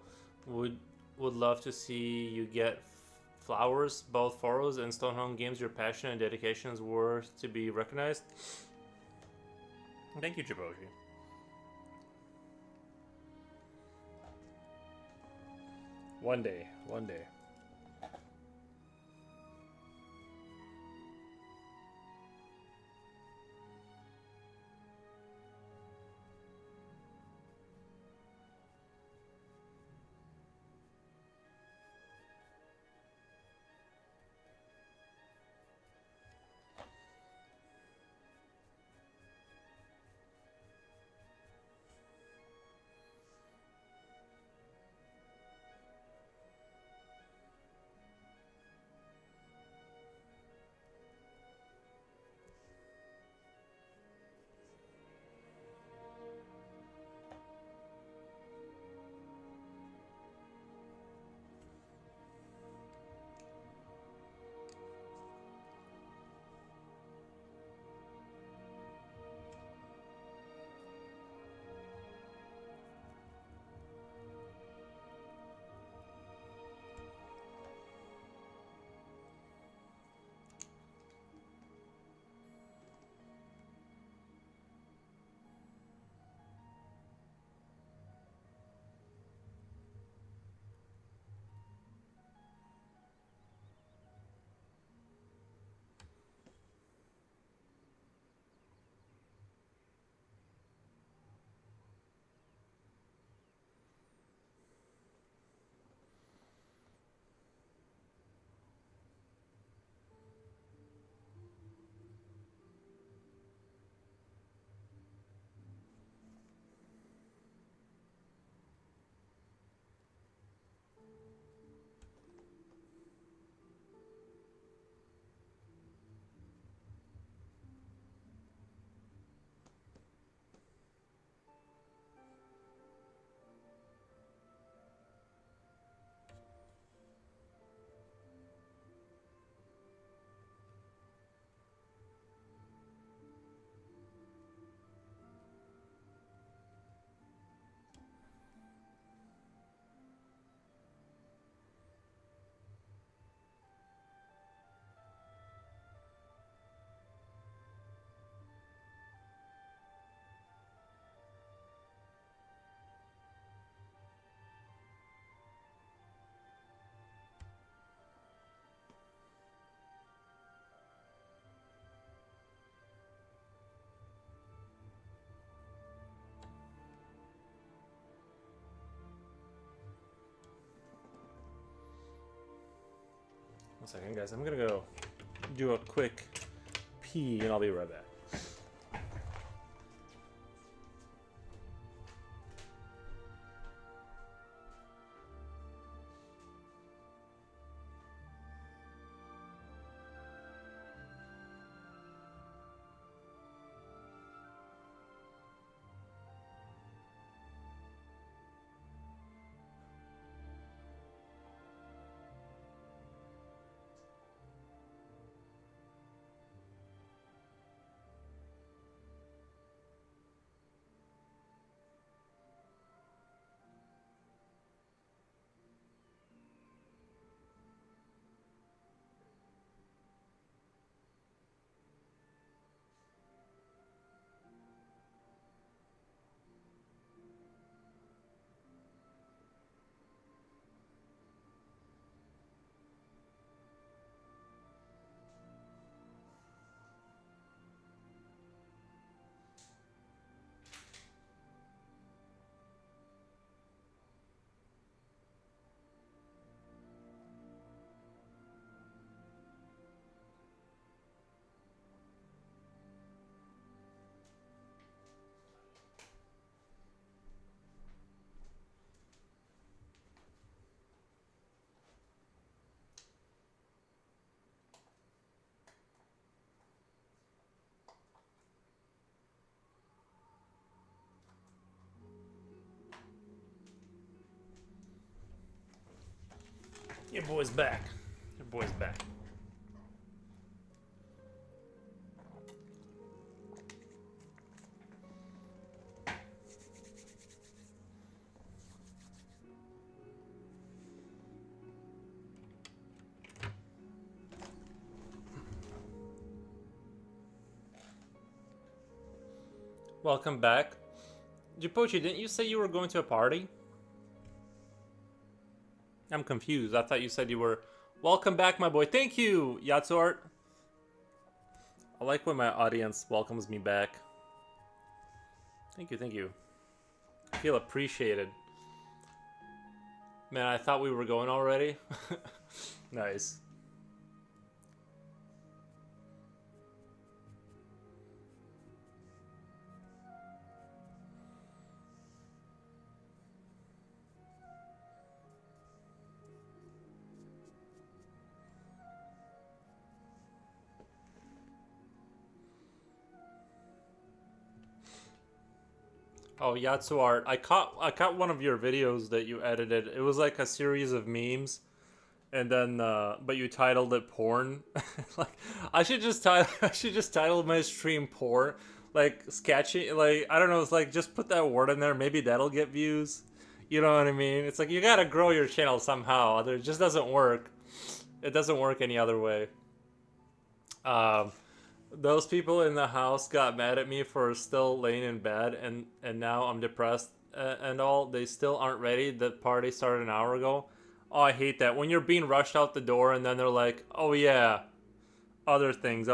Would would love to see you get flowers, both Foros and Stonehome Games. Your passion and dedication is worth to be recognized. Thank you, Jaboshi. One day, one day. second, guys. I'm gonna go do a quick pee, and I'll be right back. Your boy's back. Your boy's back. Welcome back. Jipochi, didn't you say you were going to a party? I'm confused. I thought you said you were... Welcome back, my boy. Thank you, Yatsuart. I like when my audience welcomes me back. Thank you, thank you. I feel appreciated. Man, I thought we were going already. Nice. Oh, Yatsuart, I caught one of your videos that you edited. It was like a series of memes, and then but you titled it porn. Like I should just title my stream porn, like sketchy. Like I don't know. It's like just put that word in there. Maybe that'll get views. You know what I mean? It's like you gotta grow your channel somehow. It just doesn't work. It doesn't work any other way. Those people in the house got mad at me for still laying in bed, and now I'm depressed and all. They still aren't ready. The party started an hour ago. Oh, I hate that. When you're being rushed out the door and then they're like, oh yeah, other things.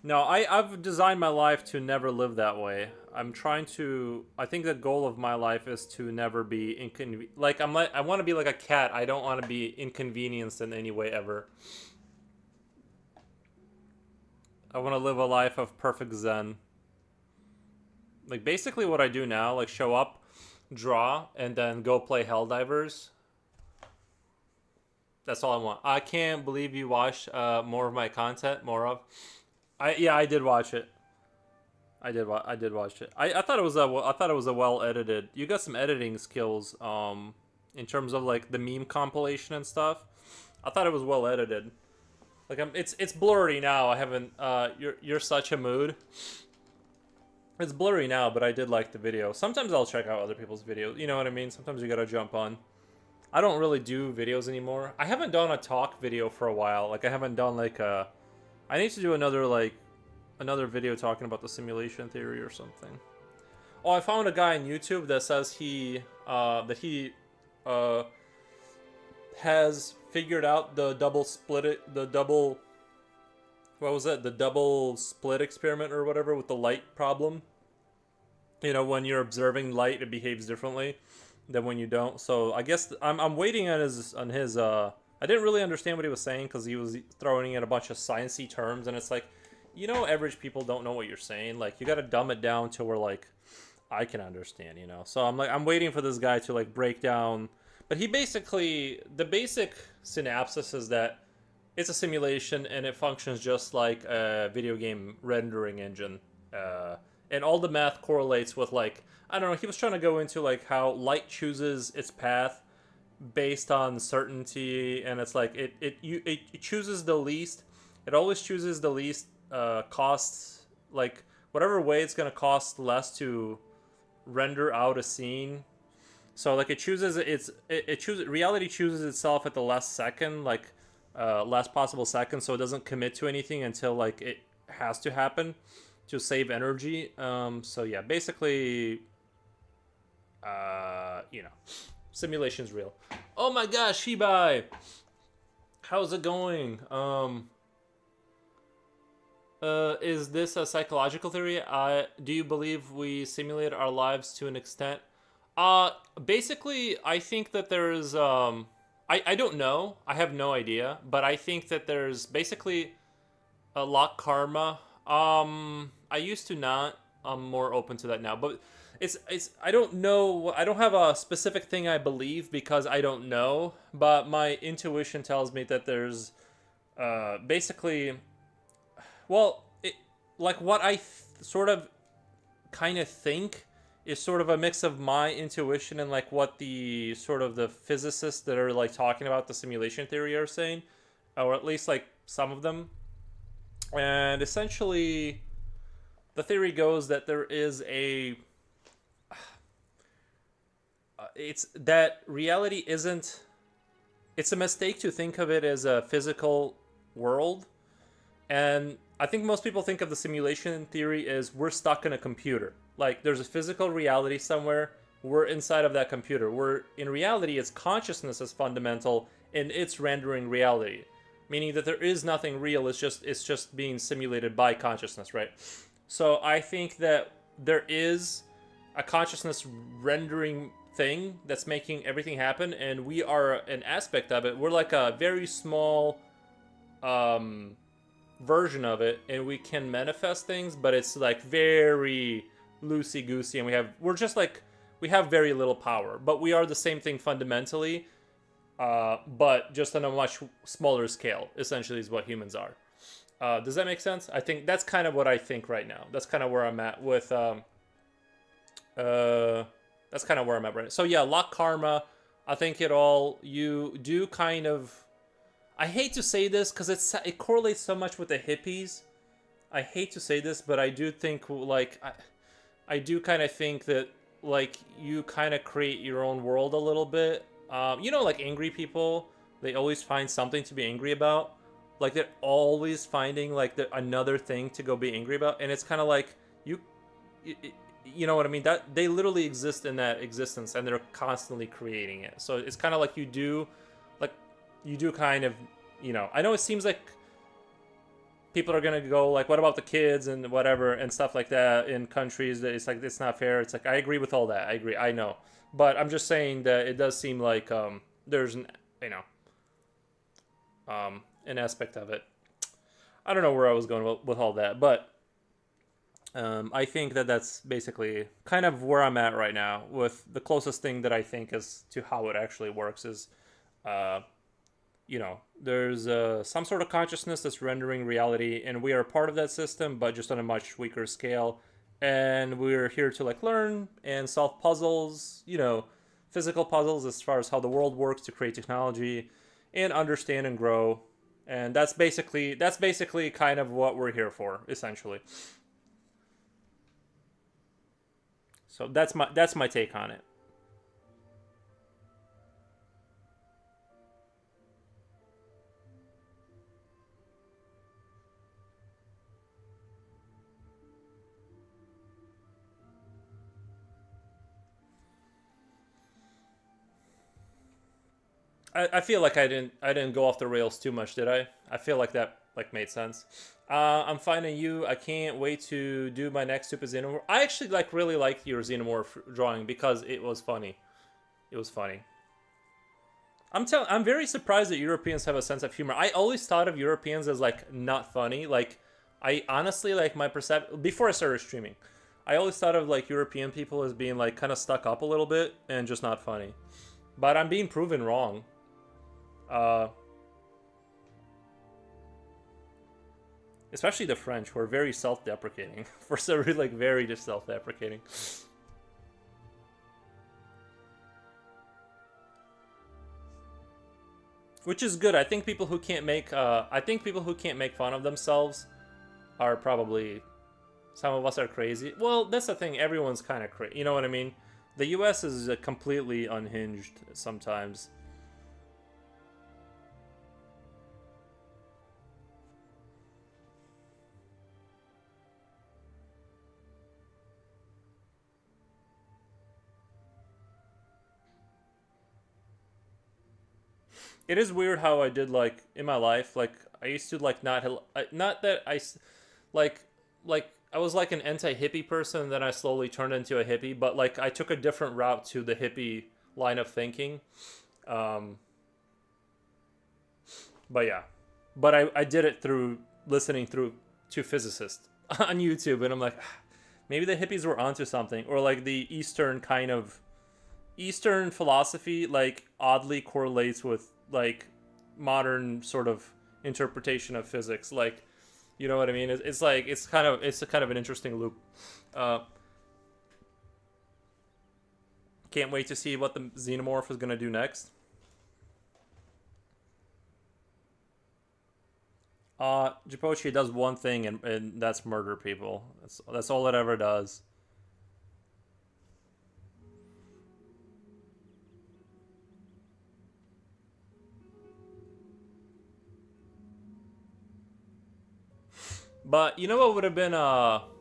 No, I've designed my life to never live that way. I'm trying to... I think the goal of my life is to never be Like, I want to be like a cat. I don't want to be inconvenienced in any way ever. I want to live a life of perfect zen. Like, basically what I do now, like, show up, draw, and then go play Helldivers. That's all I want. I can't believe you watched more of my content, Yeah, I did watch it. I did watch it. I thought it was a well edited. You got some editing skills in terms of like the meme compilation and stuff. I thought it was well edited. Like it's blurry now. I haven't. You're such a mood. It's blurry now, but I did like the video. Sometimes I'll check out other people's videos. You know what I mean? Sometimes you gotta jump on. I don't really do videos anymore. I haven't done a talk video for a while. Like I haven't done like a. I need to do another video talking about the simulation theory or something. Oh, I found a guy on YouTube that says he has figured out the double split experiment or whatever with the light problem. You know, when you're observing light, it behaves differently than when you don't. So I guess I'm waiting on his I didn't really understand what he was saying because he was throwing in a bunch of sciencey terms, and it's like, average people don't know what you're saying. Like, you got to dumb it down to where like I can understand, So I'm waiting for this guy to like break down. But he basically, the basic synopsis is that it's a simulation and it functions just like a video game rendering engine. And all the math correlates with like, I don't know, he was trying to go into like how light chooses its path based on certainty, and it's like it chooses the least. It always chooses the least costs, like whatever way it's gonna cost less to render out a scene. So like it chooses it chooses reality chooses itself at the last second, like last possible second, so it doesn't commit to anything until like it has to happen to save energy. So yeah, basically, simulation's real. Oh my gosh, Shibai, how's it going? Is this a psychological theory? Do you believe we simulate our lives to an extent? Basically, I think that there's I don't know. I have no idea, but I think that there's basically a lot karma. I used to not. I'm more open to that now, but it's I don't know. I don't have a specific thing I believe because I don't know, but my intuition tells me that there's basically, well, like what I sort of kind of think is sort of a mix of my intuition and like what the sort of the physicists that are like talking about the simulation theory are saying, or at least like some of them. And essentially, the theory goes that there is it's that reality isn't, it's a mistake to think of it as a physical world. And I think most people think of the simulation theory as we're stuck in a computer. Like there's a physical reality somewhere, we're inside of that computer. In reality, it's consciousness is fundamental and it's rendering reality. Meaning that there is nothing real, it's just being simulated by consciousness, right? So I think that there is a consciousness rendering thing that's making everything happen, and we are an aspect of it. We're like a very small version of it, and we can manifest things, but it's like very loosey goosey, and we have very little power, but we are the same thing fundamentally, but just on a much smaller scale. Essentially, is what humans are. Does that make sense? I think that's kind of what I think right now. That's kind of where I'm at with. That's kind of where I'm at right now. So yeah, luck, karma. I think you do kind of. I hate to say this because it correlates so much with the hippies. I hate to say this, but I do think like I do kind of think that like you kind of create your own world a little bit. Like angry people, they always find something to be angry about. Like they're always finding like another thing to go be angry about, and it's kind of like you know what I mean? That they literally exist in that existence, and they're constantly creating it. So it's kind of like you do kind of, I know it seems like people are gonna go like, what about the kids and whatever and stuff like that in countries that it's like it's not fair. It's like I agree with all that. I agree. I know, but I'm just saying that it does seem like there's an an aspect of it. I don't know where I was going with all that, but I think that that's basically kind of where I'm at right now. With the closest thing that I think is to how it actually works is, there's some sort of consciousness that's rendering reality, and we are part of that system, but just on a much weaker scale. And we're here to like learn and solve puzzles, physical puzzles as far as how the world works to create technology, and understand and grow. And that's basically kind of what we're here for, essentially. So that's my take on it. I feel like I didn't go off the rails too much, did I? I feel like that like made sense. I'm finding you. I can't wait to do my next Super Xenomorph. I actually really liked your Xenomorph drawing because it was funny. It was funny. I'm very surprised that Europeans have a sense of humor. I always thought of Europeans as like not funny. Like I honestly like my perception before I started streaming. I always thought of like European people as being like kind of stuck up a little bit and just not funny. But I'm being proven wrong. Uh Especially the French, who are very self-deprecating. For some reason, like very just self-deprecating. Which is good. I think people who can't make fun of themselves are probably, some of us are crazy. Well, that's the thing. Everyone's kind of crazy. You know what I mean? The U.S. is completely unhinged sometimes. It is weird how I did like in my life. Like I used to like not that like I was like an anti-hippie person, and then I slowly turned into a hippie. But like I took a different route to the hippie line of thinking. Um, but yeah, but I did it through listening through to physicists on YouTube, and I'm like, "Ah, maybe the hippies were onto something, or like the Eastern kind of Eastern philosophy like oddly correlates with like modern sort of interpretation of physics. Like, you know what I mean? It's like it's a kind of an interesting loop. Uh, can't wait to see what the xenomorph is gonna do next. Jipochi does one thing, and that's murder people. That's all it ever does. But you know what would have been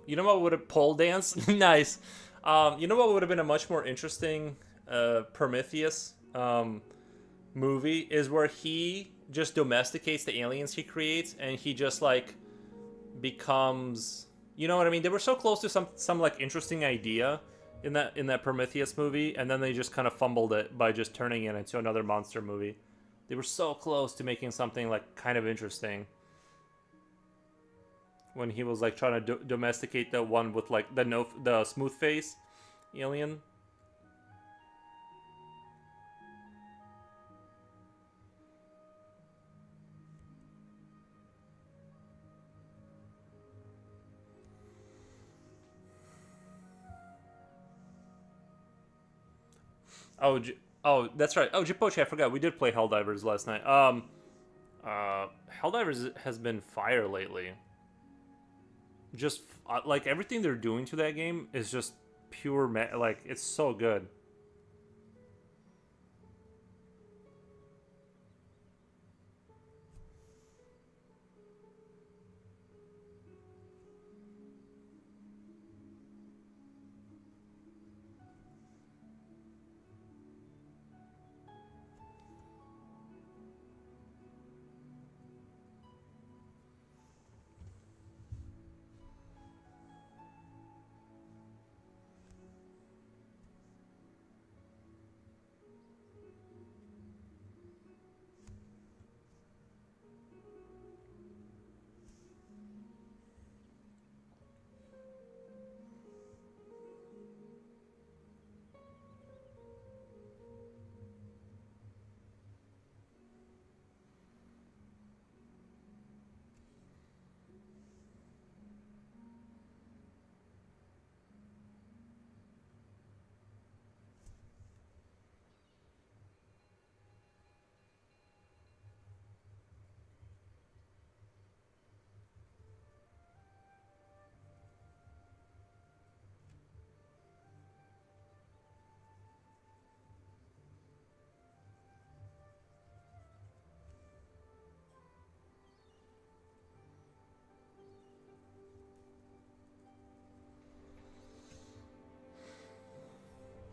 you know what would have pole dance nice. You know what would have been a much more interesting Prometheus movie is where he just domesticates the aliens he creates, and he just like becomes, you know what I mean? They were so close to some like interesting idea in that Prometheus movie, and then they just kind of fumbled it by just turning it into another monster movie. They were so close to making something like kind of interesting when he was like trying to domesticate the one with like the smooth face alien. Oh, oh, that's right. Oh, Jipochi, I forgot. We did play Helldivers last night. Helldivers has been fire lately. Just like everything they're doing to that game is just pure like it's so good.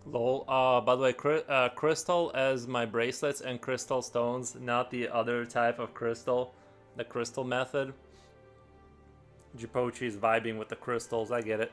Lol. By the way, crystal as my bracelets and crystal stones, not the other type of crystal, the crystal method. Jipochi is vibing with the crystals. I get it.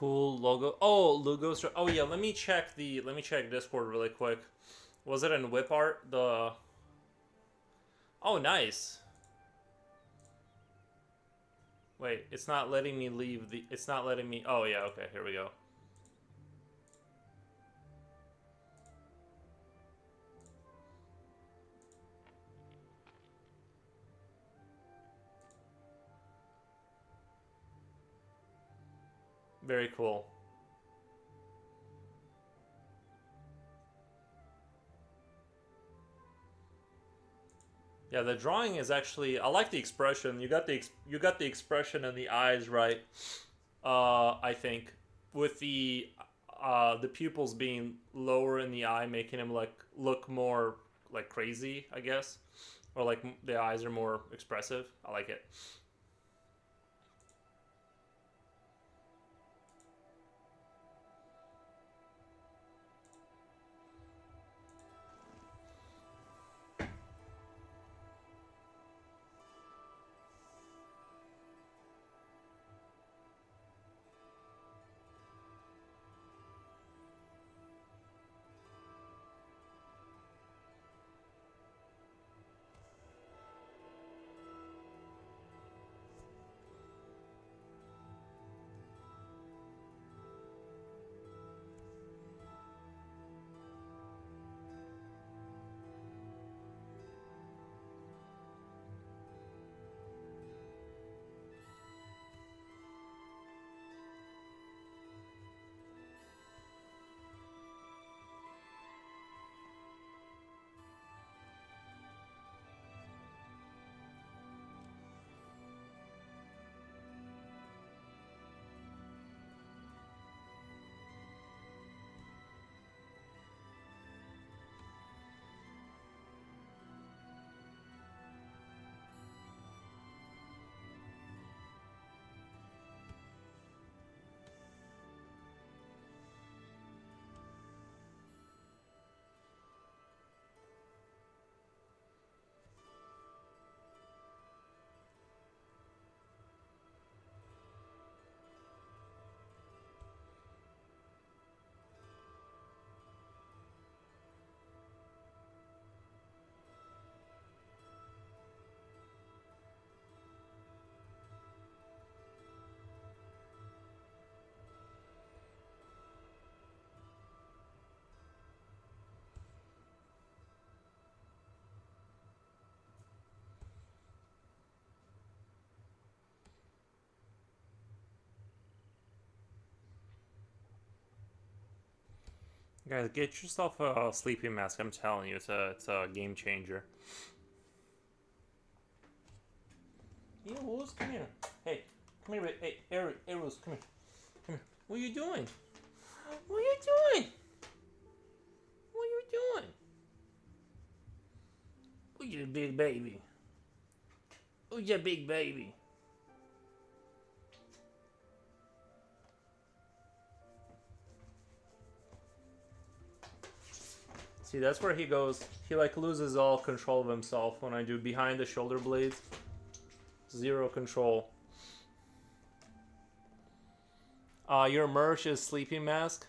Cool logo. Oh, logos. Oh yeah, let me check Discord really quick. Was it in whip art? The Oh, nice. Wait, it's not letting me leave the it's not letting me. Oh yeah, okay, here we go. Very cool. Yeah, the drawing is actually. I like the expression. You got the expression and the eyes right. I think with the pupils being lower in the eye, making him like look more like crazy, I guess, or like the eyes are more expressive. I like it. Guys, get yourself a sleeping mask. I'm telling you, it's a game changer. Hey, Rose, come here. Hey, come here. Hey, hey, Rose, come here. Come here. What are you doing? What are you doing? What are you doing? Who's your big baby? Who's your big baby? See, that's where he goes. He like loses all control of himself when I do behind the shoulder blades. Zero control. Your merch is sleeping mask.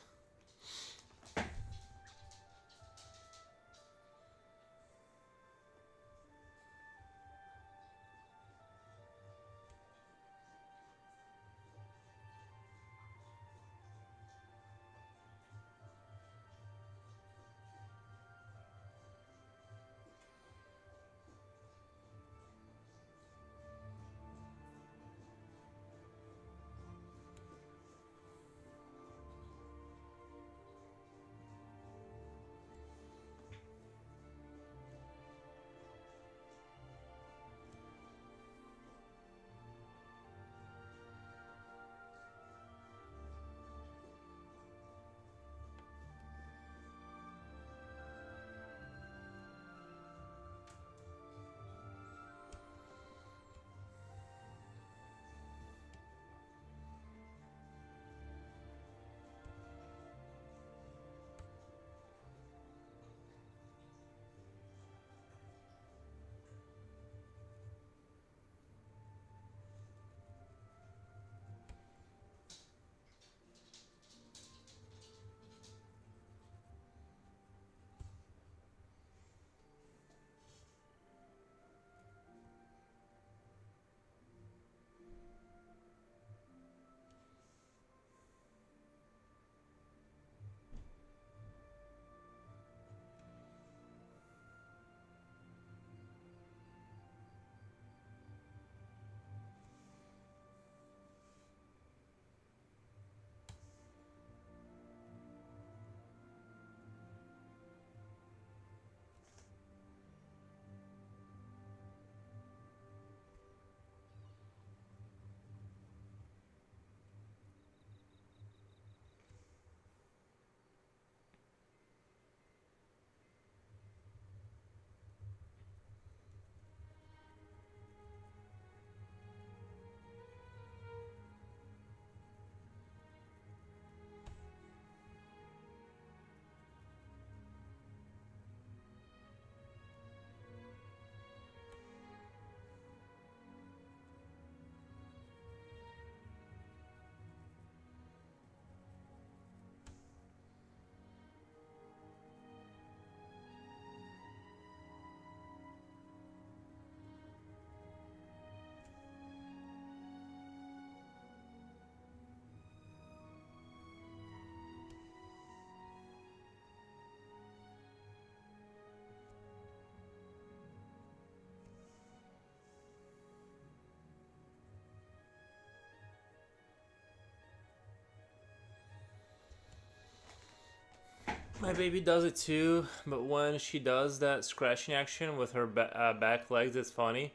My baby does it too, but when she does that scratching action with her back legs, it's funny.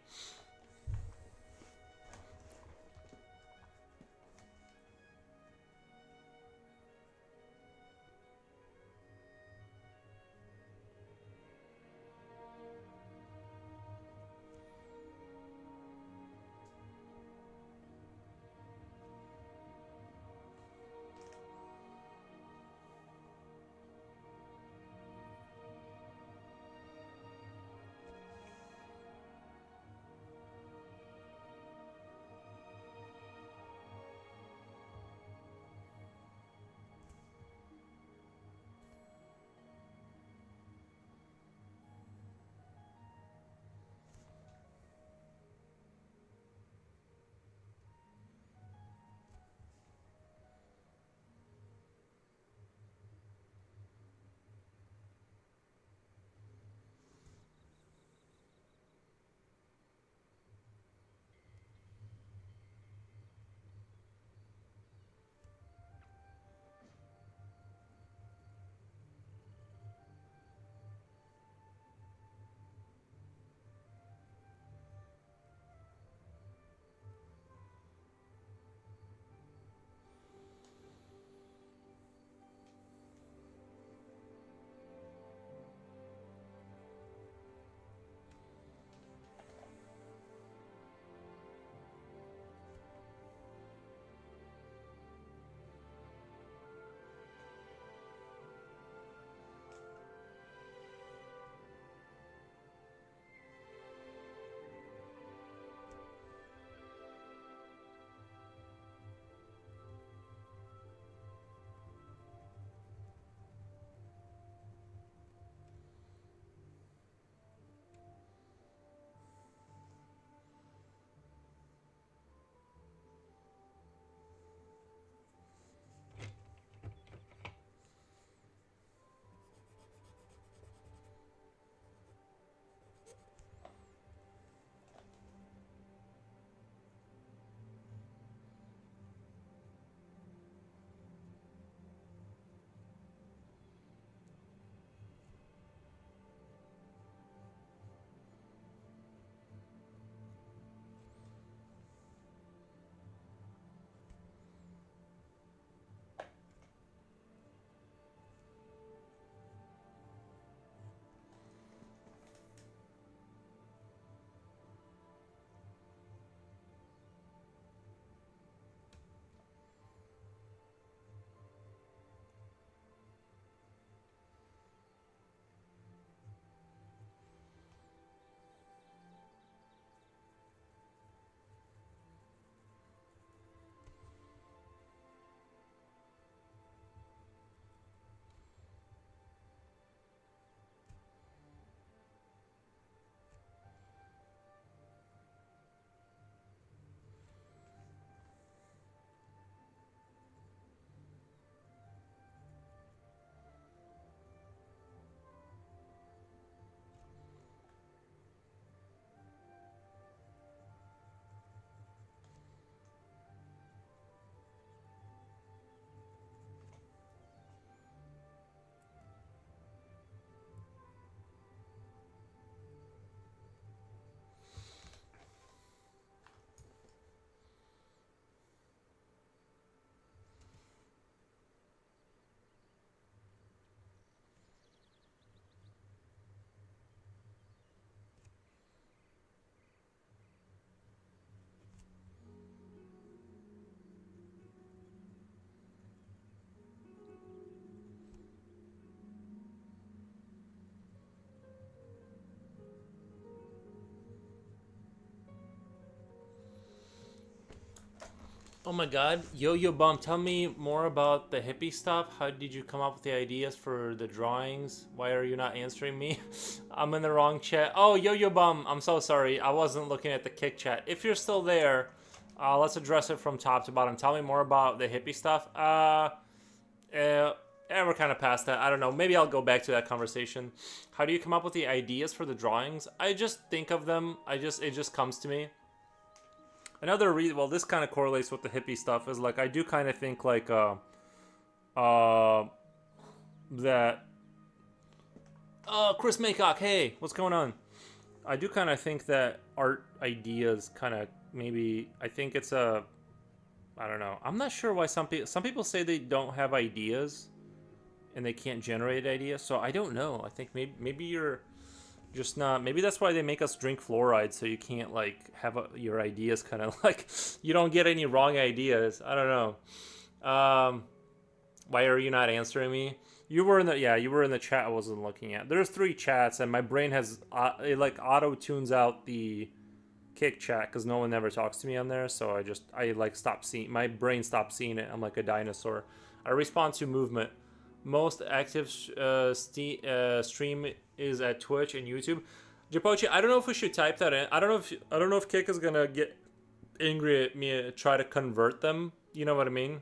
Oh my god, Yo-Yo Bum, tell me more about the hippie stuff. How did you come up with the ideas for the drawings? Why are you not answering me? I'm in the wrong chat. Oh, Yo-Yo Bum, I'm so sorry. I wasn't looking at the Kick chat. If you're still there, let's address it from top to bottom. Tell me more about the hippie stuff. We're kind of past that. I don't know. Maybe I'll go back to that conversation. How do you come up with the ideas for the drawings? I just think of them. It just comes to me. Another reason, well, this kind of correlates with the hippie stuff, is like I do kind of think like that Chris Maycock, hey, what's going on? I do kind of think that art ideas kind of maybe. I think it's a. I don't know. I'm not sure why some people say they don't have ideas and they can't generate ideas. So I don't know. I think maybe you're just not. Maybe that's why they make us drink fluoride so you can't like have your ideas kind of like you don't get any wrong ideas. I don't know. Why are you not answering me? You were in the you were in the chat I wasn't looking at. There's 3 chats and my brain has it like auto tunes out the kick chat because no one ever talks to me on there. So I like stop seeing my brain stopped seeing it. I'm like a dinosaur. I respond to movement. Most active stream is at Twitch and YouTube. Japochi, I don't know if we should type that in. I don't know if Kick is gonna get angry at me and try to convert them. You know what I mean?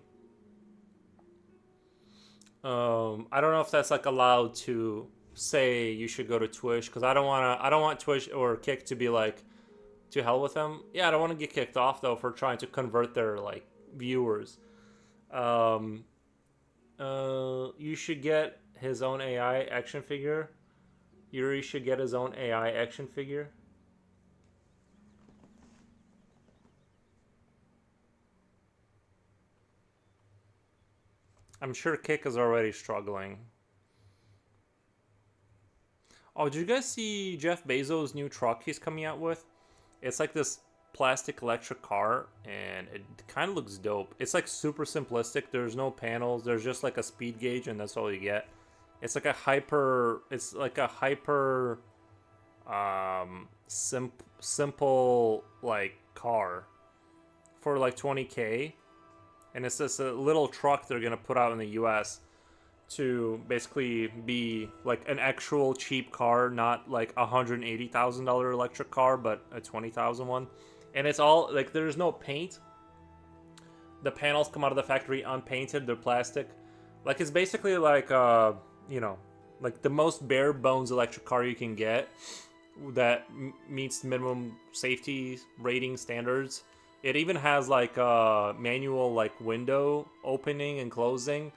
I don't know if that's like allowed to say you should go to Twitch because I don't want Twitch or Kick to be like to hell with them. Yeah, I don't want to get kicked off though for trying to convert their like viewers. Um, you should get his own AI action figure. Yuri should get his own AI action figure. I'm sure Kick is already struggling. Oh, did you guys see Jeff Bezos' new truck he's coming out with? It's like this plastic electric car, and it kind of looks dope. It's like super simplistic. There's no panels. There's just like a speed gauge, and that's all you get. It's like a hyper. It's like a hyper, simple like car for like 20K, and it's just a little truck they're gonna put out in the U.S. to basically be like an actual cheap car, not like $180,000 electric car, but a $20,000 one. And it's all like there's no paint. The panels come out of the factory unpainted. They're plastic. Like it's basically like you know, like the most bare bones electric car you can get that meets minimum safety rating standards. It even has like a manual like window opening and closing.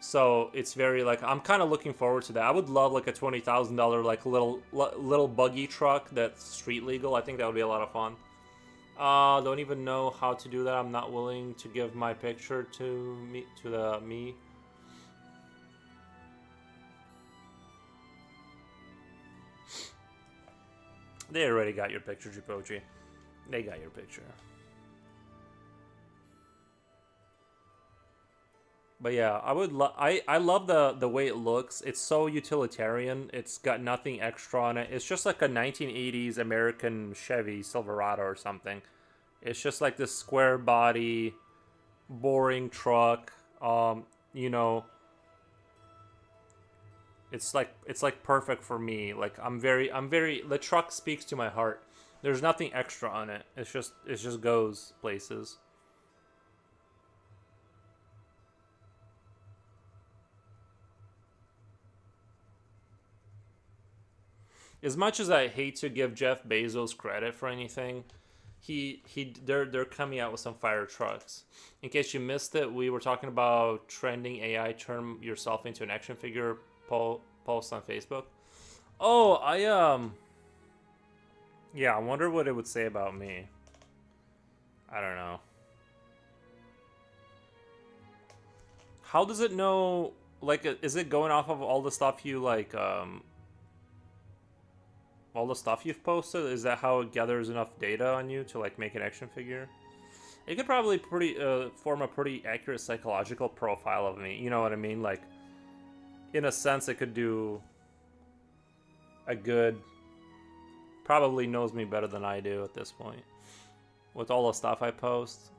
So it's very like I'm kind of looking forward to that. I would love like a $20,000 like little buggy truck that's street legal. I think that would be a lot of fun. Don't even know how to do that. I'm not willing to give my picture to me. They already got your picture, Jipochi. They got your picture. But yeah, I love the way it looks. It's so utilitarian. It's got nothing extra on it. It's just like a 1980s American Chevy Silverado or something. It's just like this square body, boring truck. You know, it's like perfect for me. Like I'm very the truck speaks to my heart. There's nothing extra on it. It just goes places. As much as I hate to give Jeff Bezos credit for anything, they're coming out with some fire trucks. In case you missed it, we were talking about trending AI turn yourself into an action figure post on Facebook. Oh, yeah, I wonder what it would say about me. I don't know. How does it know? Like, is it going off of all the stuff you like? All the stuff you've posted? Is that how it gathers enough data on you to like make an action figure? It could probably form a pretty accurate psychological profile of me. You know what I mean? Like, in a sense, it could do a good. Probably knows me better than I do at this point. With all the stuff I post.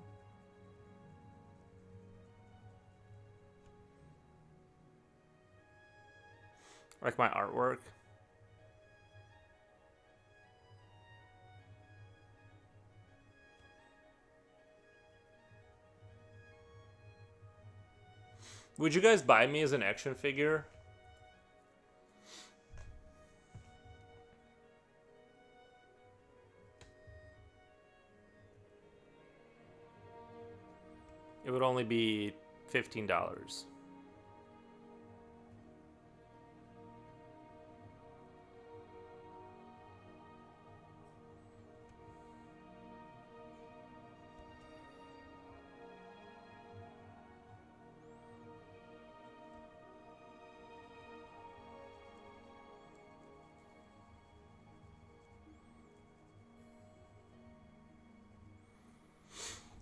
Like my artwork. Would you guys buy me as an action figure? It would only be $15.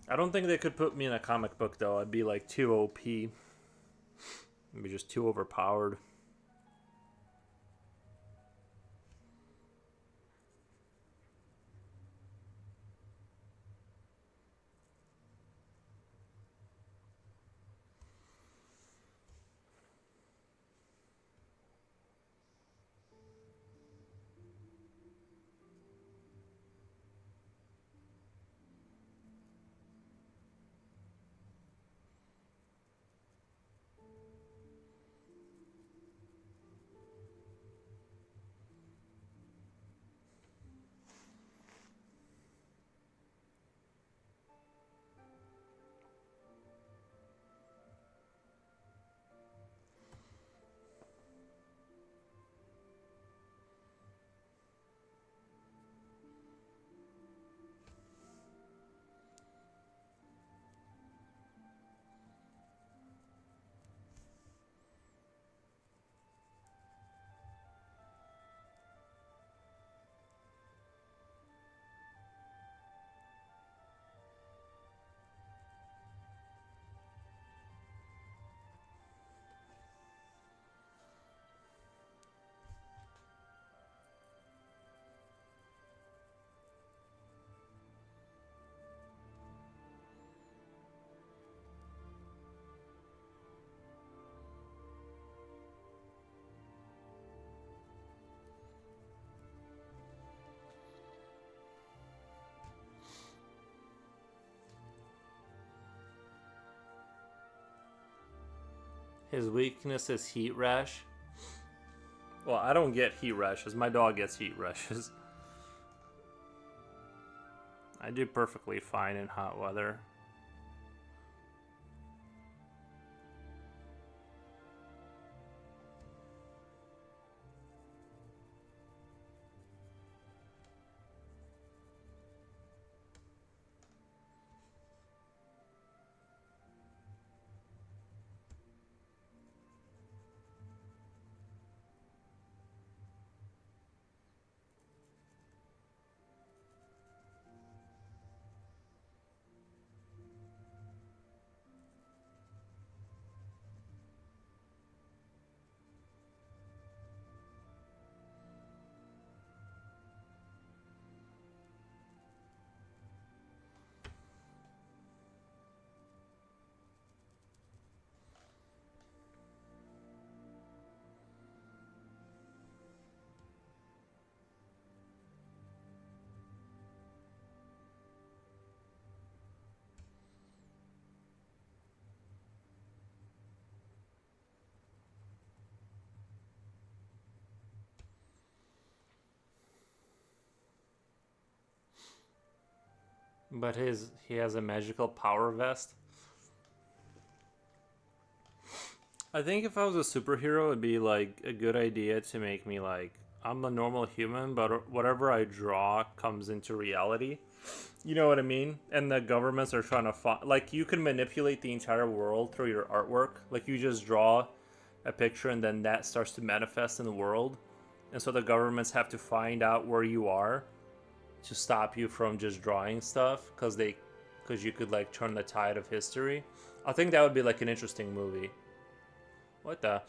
I don't think they could put me in a comic book though. I'd be like too OP. I'd be just too overpowered. His weakness is heat rash. Well, I don't get heat rashes. My dog gets heat rashes. I do perfectly fine in hot weather. But he has a magical power vest. I think if I was a superhero, it'd be like a good idea to make me like I'm a normal human, but whatever I draw comes into reality. You know what I mean? And the governments are trying to like you can manipulate the entire world through your artwork. Like you just draw a picture and then that starts to manifest in the world. And so the governments have to find out where you are to stop you from just drawing stuff because you could like turn the tide of history. I think that would be like an interesting movie. What the?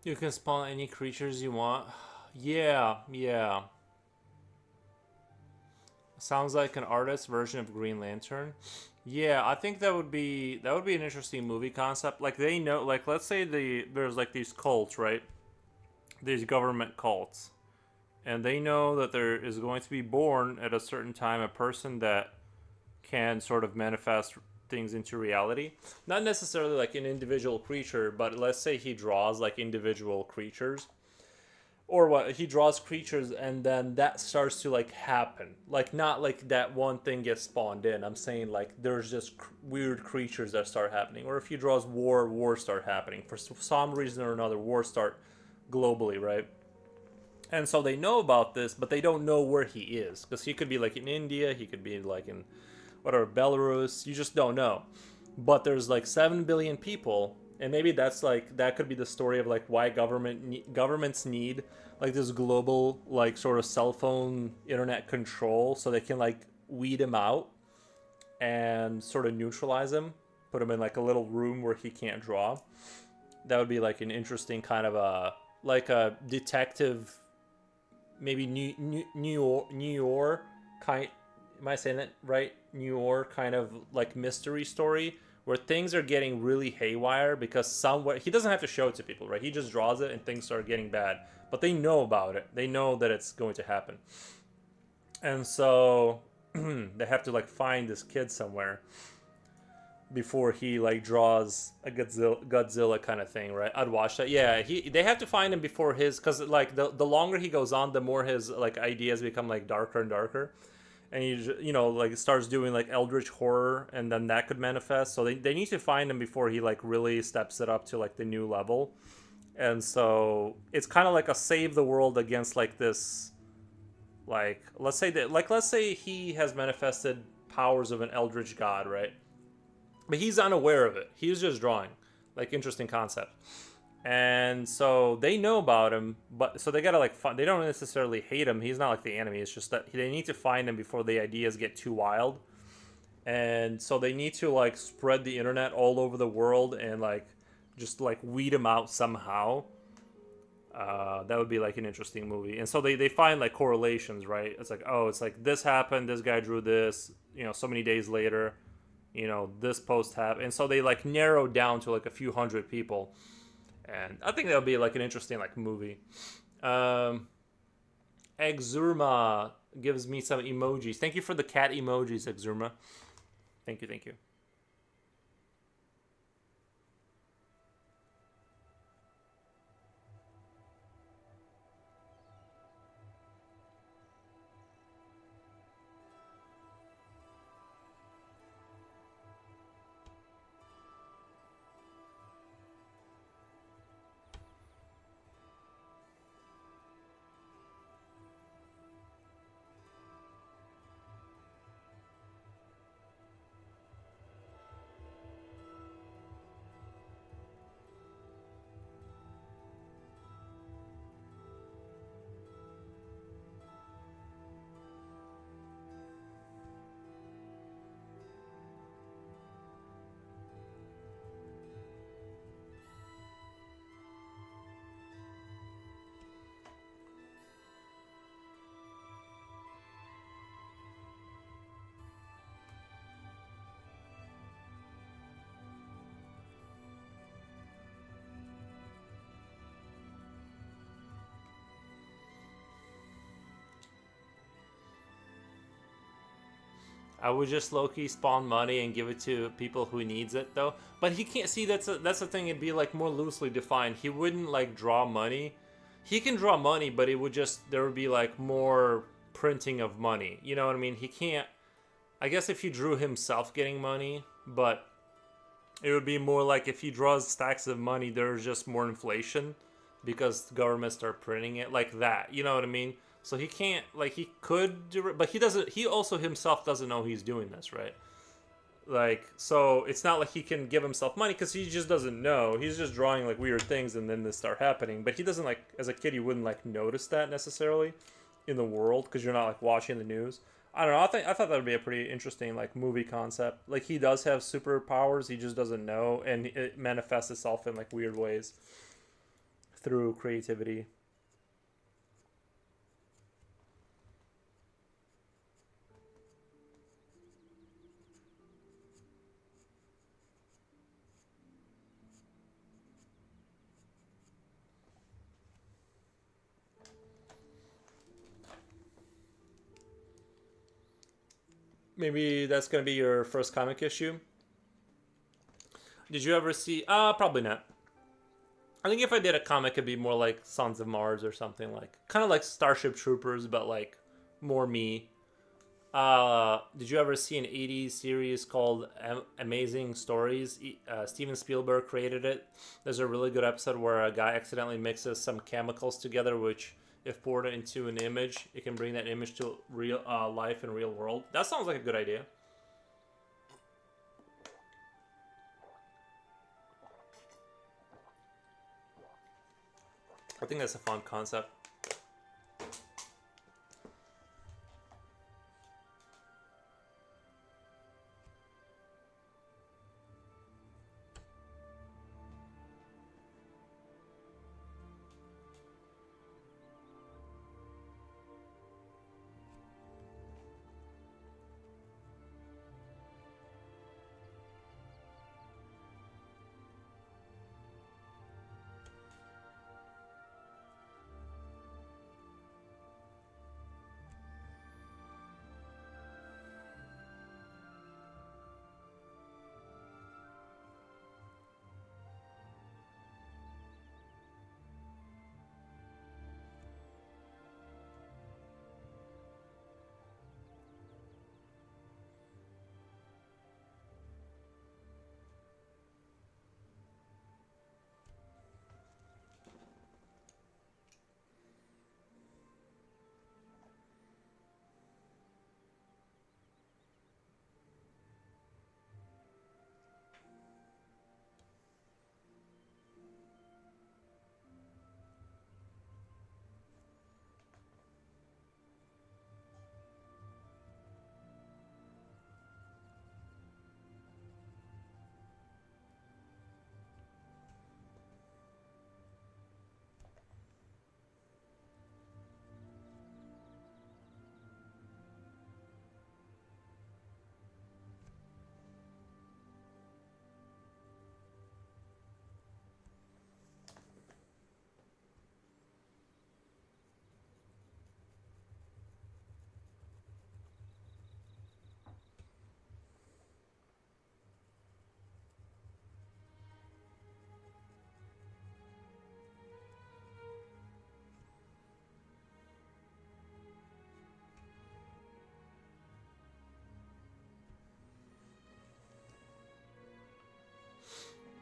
You can spawn any creatures you want. Yeah, yeah. Sounds like an artist version of Green Lantern. Yeah, I think that would be an interesting movie concept. Like they know, like let's say there's like these cults, right? These government cults, and they know that there is going to be born at a certain time a person that can sort of manifest things into reality. Not necessarily like an individual creature, but let's say he draws like individual creatures, or what, he draws creatures and then that starts to like happen, like not like that one thing gets spawned in. I'm saying like there's just weird creatures that start happening, or if he draws wars start happening for some reason or another, wars start globally, right? And so they know about this, but they don't know where he is, because he could be like in India, he could be like in whatever, Belarus, you just don't know. But there's like 7 billion people, and maybe that's like that could be the story of like why governments need like this global like sort of cell phone internet control, so they can like weed him out and sort of neutralize him, put him in like a little room where he can't draw. That would be like an interesting kind of a like a detective, maybe New York kind. Am I saying that right? New York kind of like mystery story where things are getting really haywire because somewhere he doesn't have to show it to people, right? He just draws it and things start getting bad, but they know about it. They know that it's going to happen, and so they have to like find this kid somewhere before he like draws a Godzilla kind of thing, right? I'd watch that. Yeah, they have to find him before his, because like the longer he goes on, the more his like ideas become like darker and darker, and he like starts doing like eldritch horror, and then that could manifest. So they need to find him before he like really steps it up to like the new level, and so it's kind of like a save the world against like this, like let's say he has manifested powers of an eldritch god, right? But he's unaware of it. He's just drawing. Like, interesting concept. And so they know about him, but so they gotta like they don't necessarily hate him. He's not like the enemy. It's just that they need to find him before the ideas get too wild. And so they need to like spread the internet all over the world and like just like weed him out somehow. That would be like an interesting movie. And so they find like correlations, right? It's like, oh, it's like this happened, this guy drew this, so many days later, this post happened. And so they like narrow down to like a few hundred people. And I think that would be like an interesting like movie. Exurma gives me some emojis. Thank you for the cat emojis, Exurma. Thank you, thank you. I would just low-key spawn money and give it to people who needs it, though. But he can't see, that's the thing. It'd be like more loosely defined. He wouldn't like draw money. He can draw money, but it would just, there would be like more printing of money. You know what I mean? He can't. I guess if he drew himself getting money, but it would be more like if he draws stacks of money, there's just more inflation because governments start printing it like that. You know what I mean? So he can't, like, he could do it, but he doesn't, he also himself doesn't know he's doing this, right? Like, so it's not like he can give himself money because he just doesn't know. He's just drawing like weird things and then this start happening. But he doesn't like, as a kid, you wouldn't like notice that necessarily in the world because you're not like watching the news. I don't know. I thought that would be a pretty interesting like movie concept. Like he does have superpowers, he just doesn't know, and it manifests itself in like weird ways through creativity. Maybe that's gonna be your first comic issue. Did you ever see? Probably not. I think if I did a comic, it'd be more like Sons of Mars or something like, kind of like Starship Troopers, but like more me. Did you ever see an '80s series called Amazing Stories? Steven Spielberg created it. There's a really good episode where a guy accidentally mixes some chemicals together, which, if poured into an image, it can bring that image to real life in real world. That sounds like a good idea. I think that's a fun concept.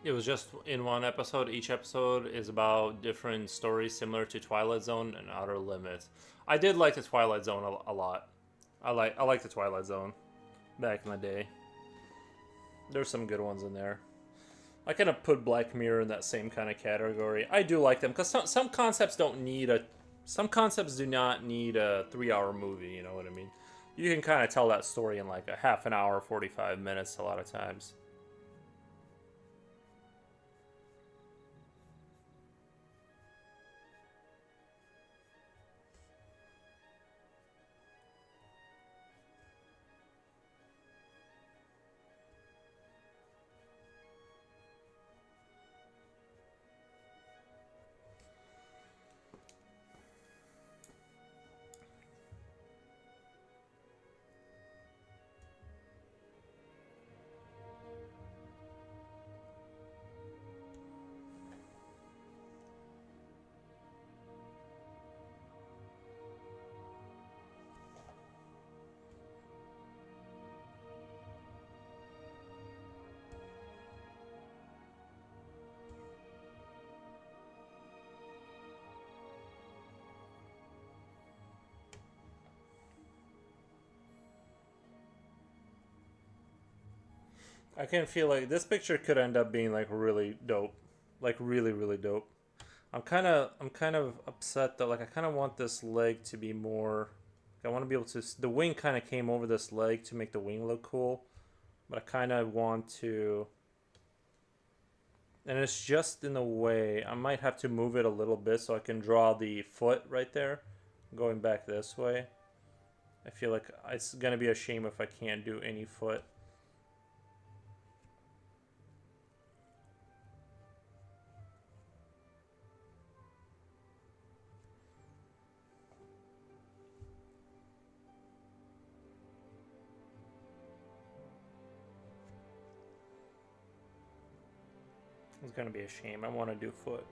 It was just in one episode. Each episode is about different stories similar to Twilight Zone and Outer Limits. I did like the Twilight Zone a lot. I like the Twilight Zone back in the day. There's some good ones in there. I kind of put Black Mirror in that same kind of category. I do like them because some concepts don't need a some concepts do not need a 3 hour movie. You know what I mean? You can kind of tell that story in like a half an hour, 45 minutes a lot of times. I can feel like this picture could end up being like really dope, like really really dope. I'm kind of upset that like I kind of want this leg to be more. I want to be able to. The wing kind of came over this leg to make the wing look cool, but I kind of want to. And it's just in the way. I might have to move it a little bit so I can draw the foot right there, going back this way. I feel like it's gonna be a shame if I can't do any foot. It's gonna be a shame. I want to do foot.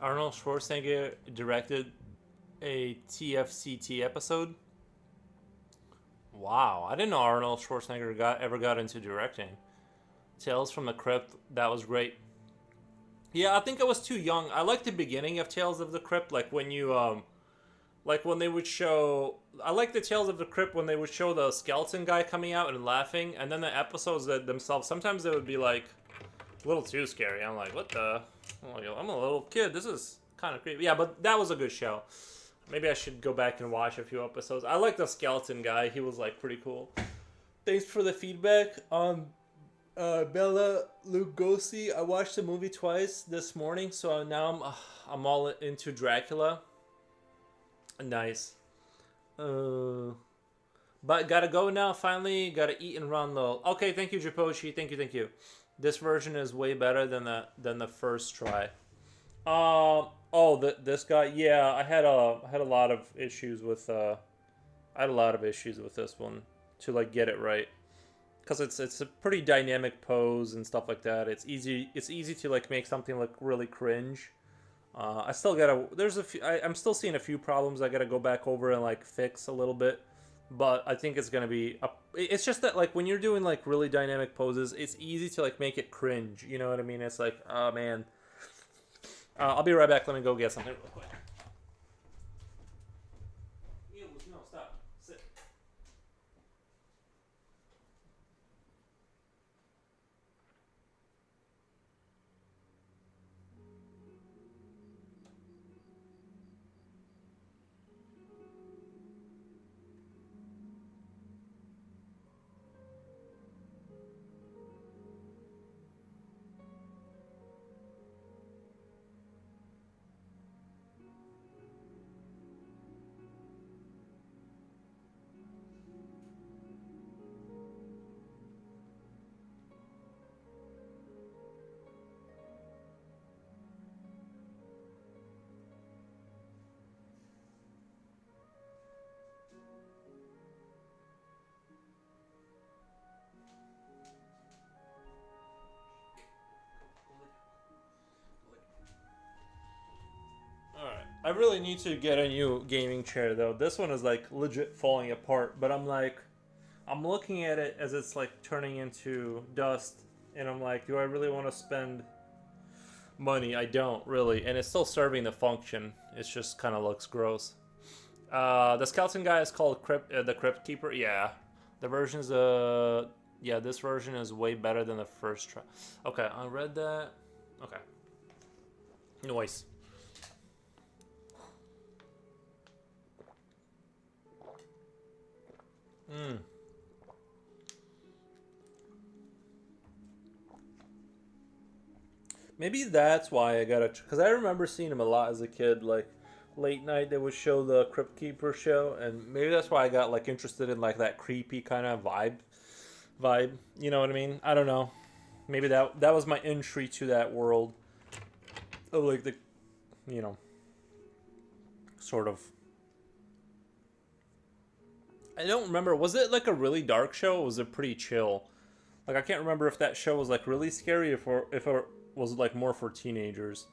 Arnold Schwarzenegger directed a TFCT episode. Wow, I didn't know Arnold Schwarzenegger ever got into directing. Tales from the Crypt, that was great. Yeah, I think I was too young. I liked the beginning of Tales of the Crypt, like when you like when they would show. I like the Tales of the Crypt when they would show the skeleton guy coming out and laughing, and then the episodes that themselves. Sometimes they would be like a little too scary. I'm like, what the? I'm a little kid. This is kind of creepy. Yeah, but that was a good show. Maybe I should go back and watch a few episodes. I like the skeleton guy. He was like pretty cool. Thanks for the feedback on Bella Lugosi. I watched the movie twice this morning, so now I'm all into Dracula. Nice. But gotta go now. Finally, gotta eat and run low. Okay, thank you, Japochi. Thank you. This version is way better than the first try. This guy. Yeah, I had a lot of issues with this one to like get it right, because it's a pretty dynamic pose and stuff like that. It's easy to like make something look really cringe. I still gotta. I'm still seeing a few problems I gotta go back over and like fix a little bit. But I think it's gonna be. It's just that like when you're doing like really dynamic poses, it's easy to like make it cringe. You know what I mean? It's like, oh man. I'll be right back. Let me go get something real quick. No, stop. Sit. Alright. I really need to get a new gaming chair though. This one is like legit falling apart, but I'm looking at it as it's like turning into dust, and I'm like, do I really want to spend money? I don't really, and it's still serving the function. It just kind of looks gross. The skeleton guy is called the Crypt Keeper. Yeah, the version's yeah, this version is way better than the first try. Okay, I read that. Okay, noise. Maybe that's why I gotta, because I remember seeing him a lot as a kid. Like late night, they would show the Crypt Keeper show, and maybe that's why I got like interested in like that creepy kind of vibe. You know what I mean? I don't know. Maybe that was my entry to that world of like the, you know, sort of. I don't remember. Was it like a really dark show? Or was it pretty chill? Like I can't remember if that show was like really scary, if it was like more for teenagers.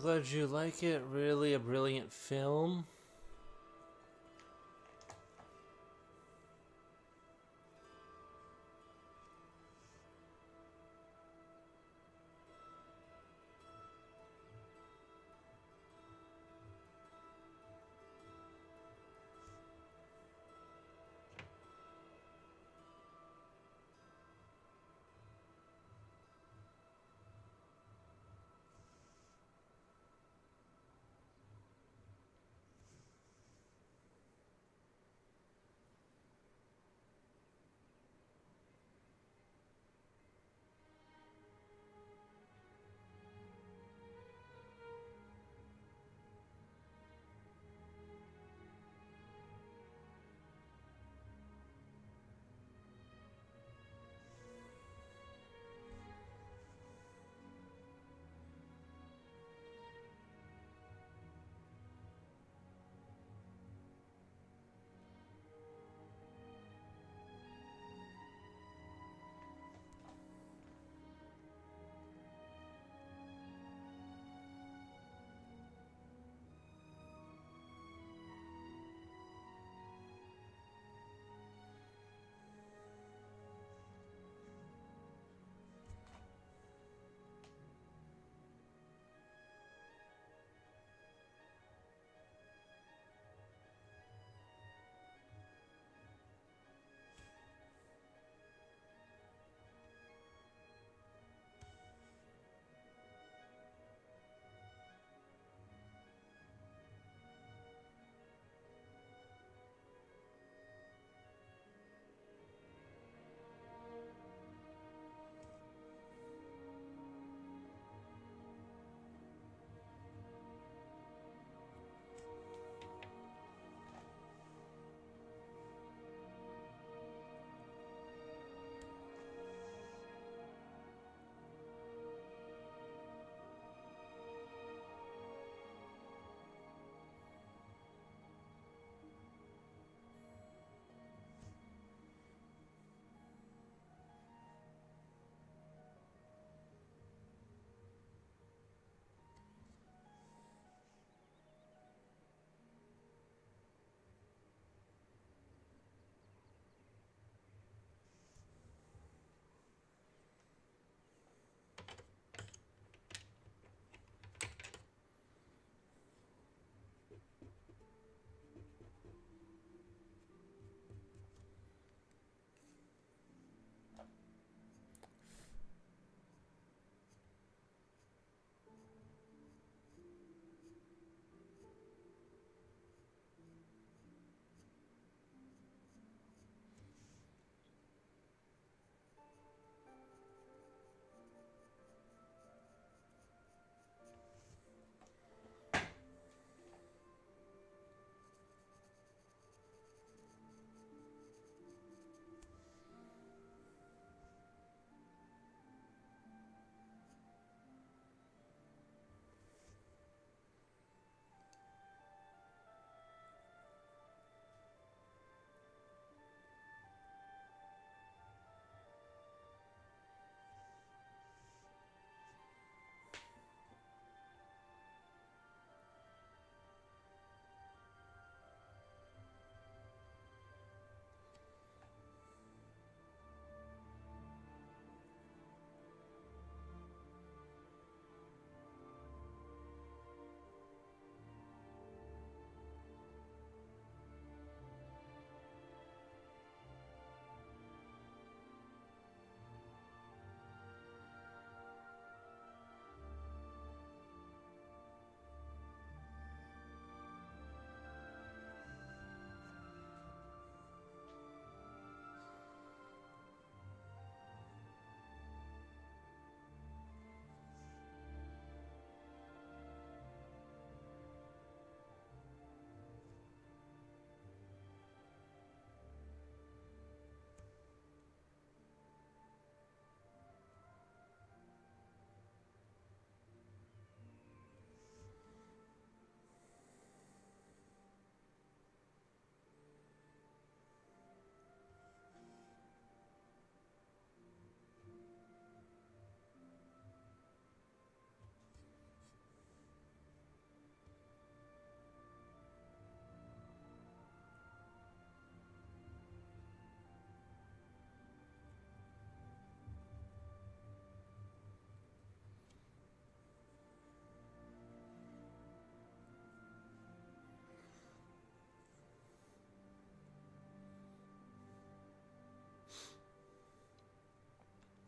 Glad you like it. Really a brilliant film.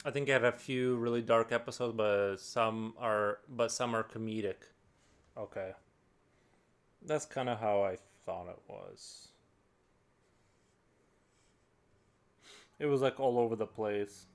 I think it had a few really dark episodes, but some are comedic. Okay. That's kind of how I thought it was. It was like all over the place.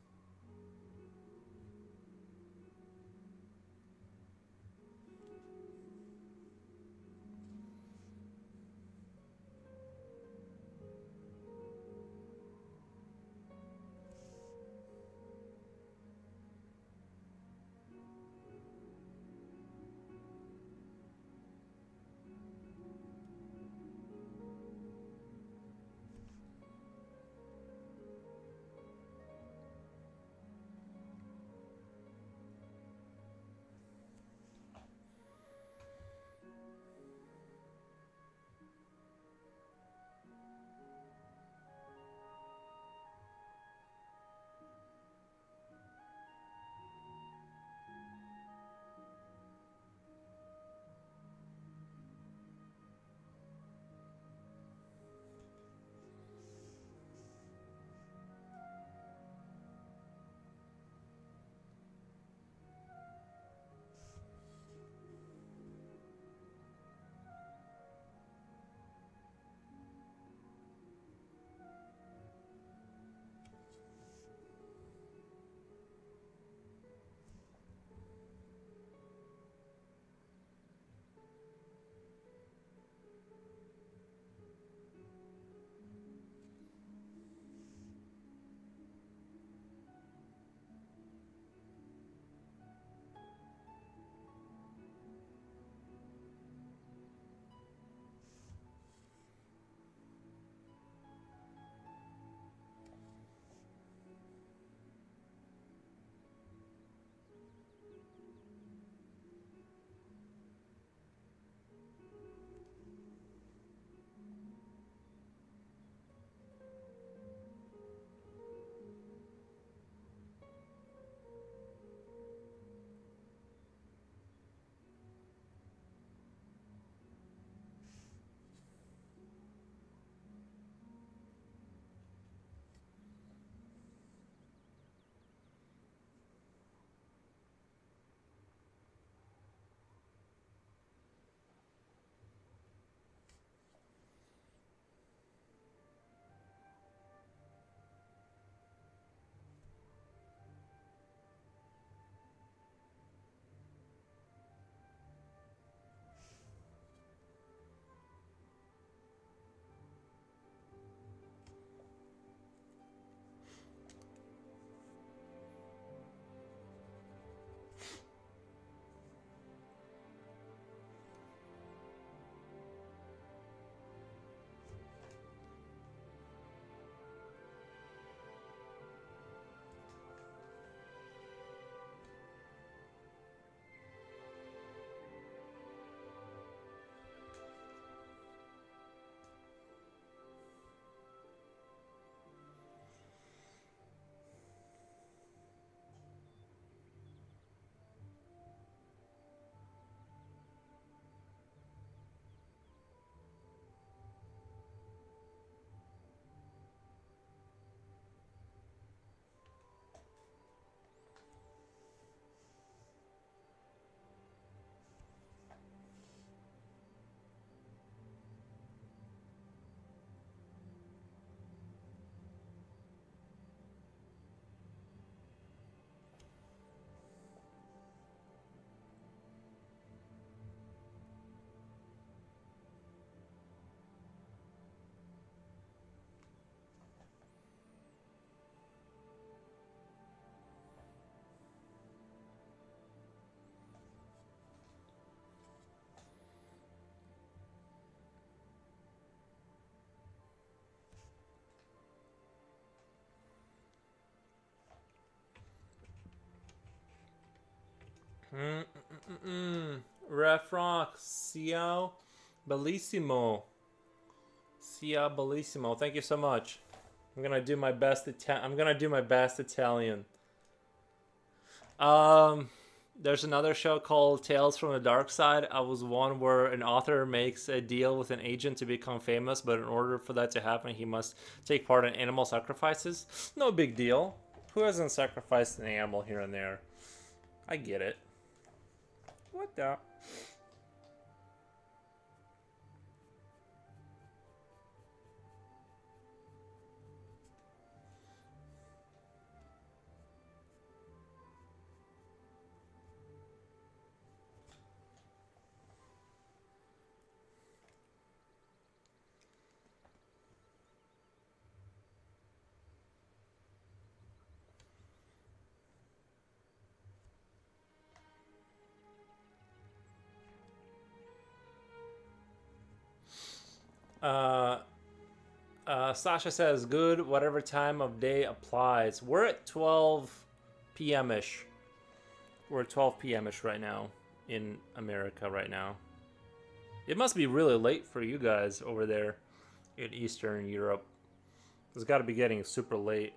Ref Rock, Ciao Bellissimo. Cia Bellissimo. Thank you so much. I'm gonna do my best. I'm gonna do my best Italian. Um, there's another show called Tales from the Dark Side. I was one where an author makes a deal with an agent to become famous, but in order for that to happen, he must take part in animal sacrifices. No big deal. Who hasn't sacrificed an animal here and there? I get it. What the? Uh, Sasha says, good, whatever time of day applies. We're at 12 p.m. ish. We're at 12 p.m. ish right now in America right now. It must be really late for you guys over there in Eastern Europe. It's got to be getting super late.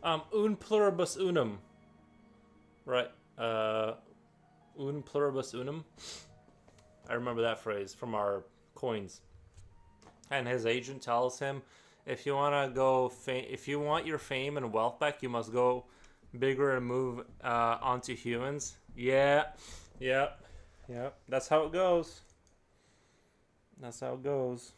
Un pluribus unum. Right. Un pluribus unum. I remember that phrase from our coins. And his agent tells him, if you want to go, if you want your fame and wealth back, you must go bigger and move onto humans. Yeah. Yep. Yep. That's how it goes. That's how it goes.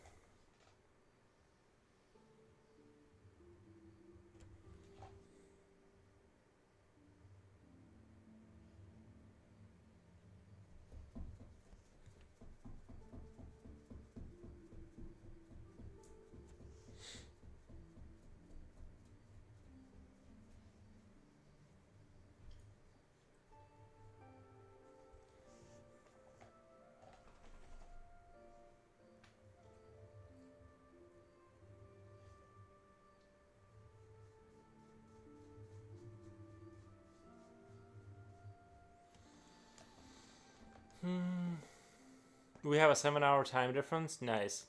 We have a 7-hour time difference. Nice.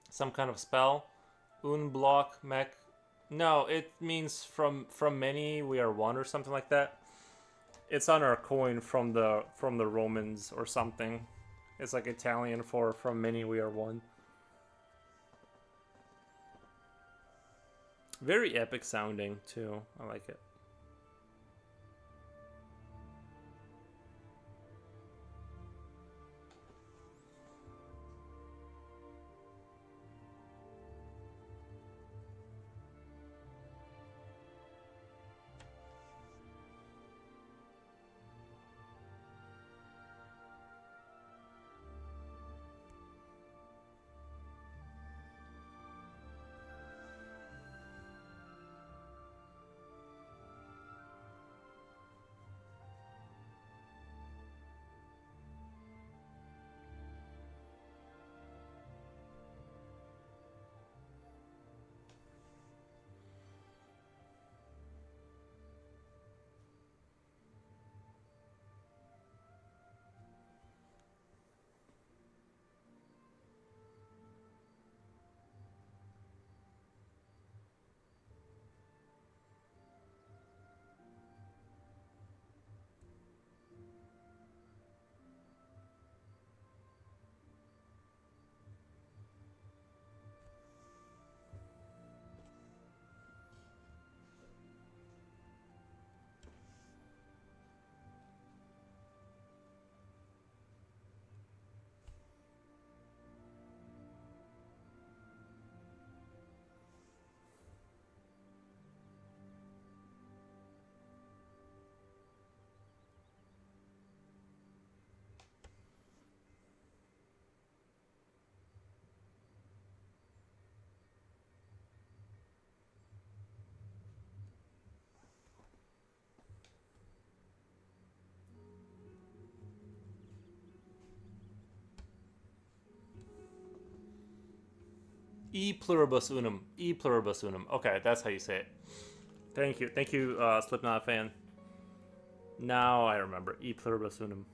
Some kind of spell. Un block mech. No, it means from many we are one or something like that. It's on our coin from the Romans or something. It's like Italian for from many we are one. Very epic sounding too. I like it. E pluribus unum. E pluribus unum. Okay, that's how you say it. Thank you, Slipknot fan. Now I remember. E pluribus unum.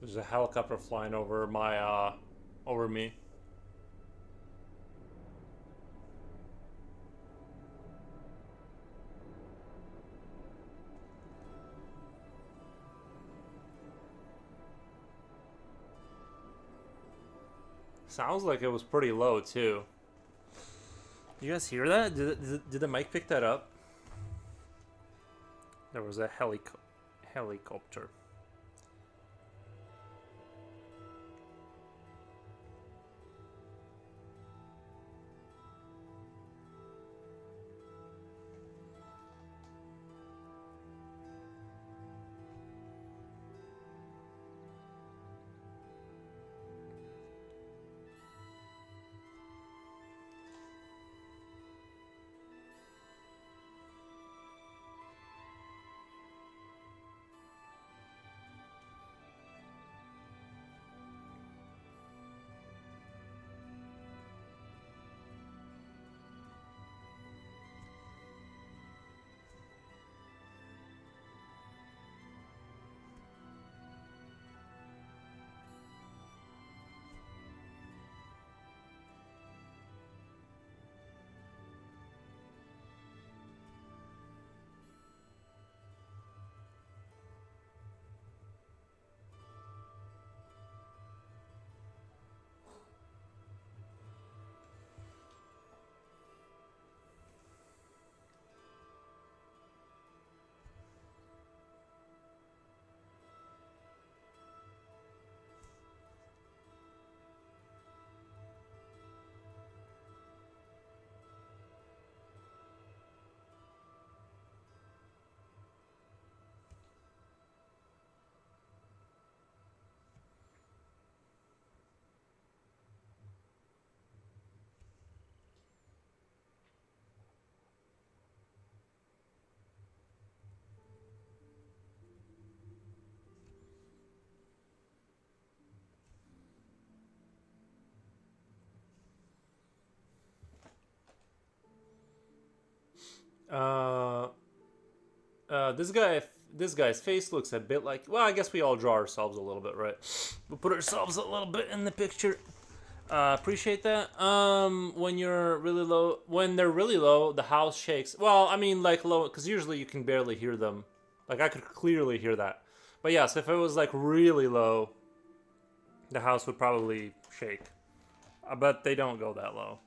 There's a helicopter flying over my over me. Sounds like it was pretty low too. You guys hear that? Did the mic pick that up? There was a helicopter. Uh, this guy's face looks a bit like. Well, I guess we all draw ourselves a little bit, right? We put ourselves a little bit in the picture. Appreciate that. When you're really low, when they're really low, the house shakes. Well, I mean, like low, because usually you can barely hear them. Like I could clearly hear that. But yes, if it was like really low, the house would probably shake. But they don't go that low.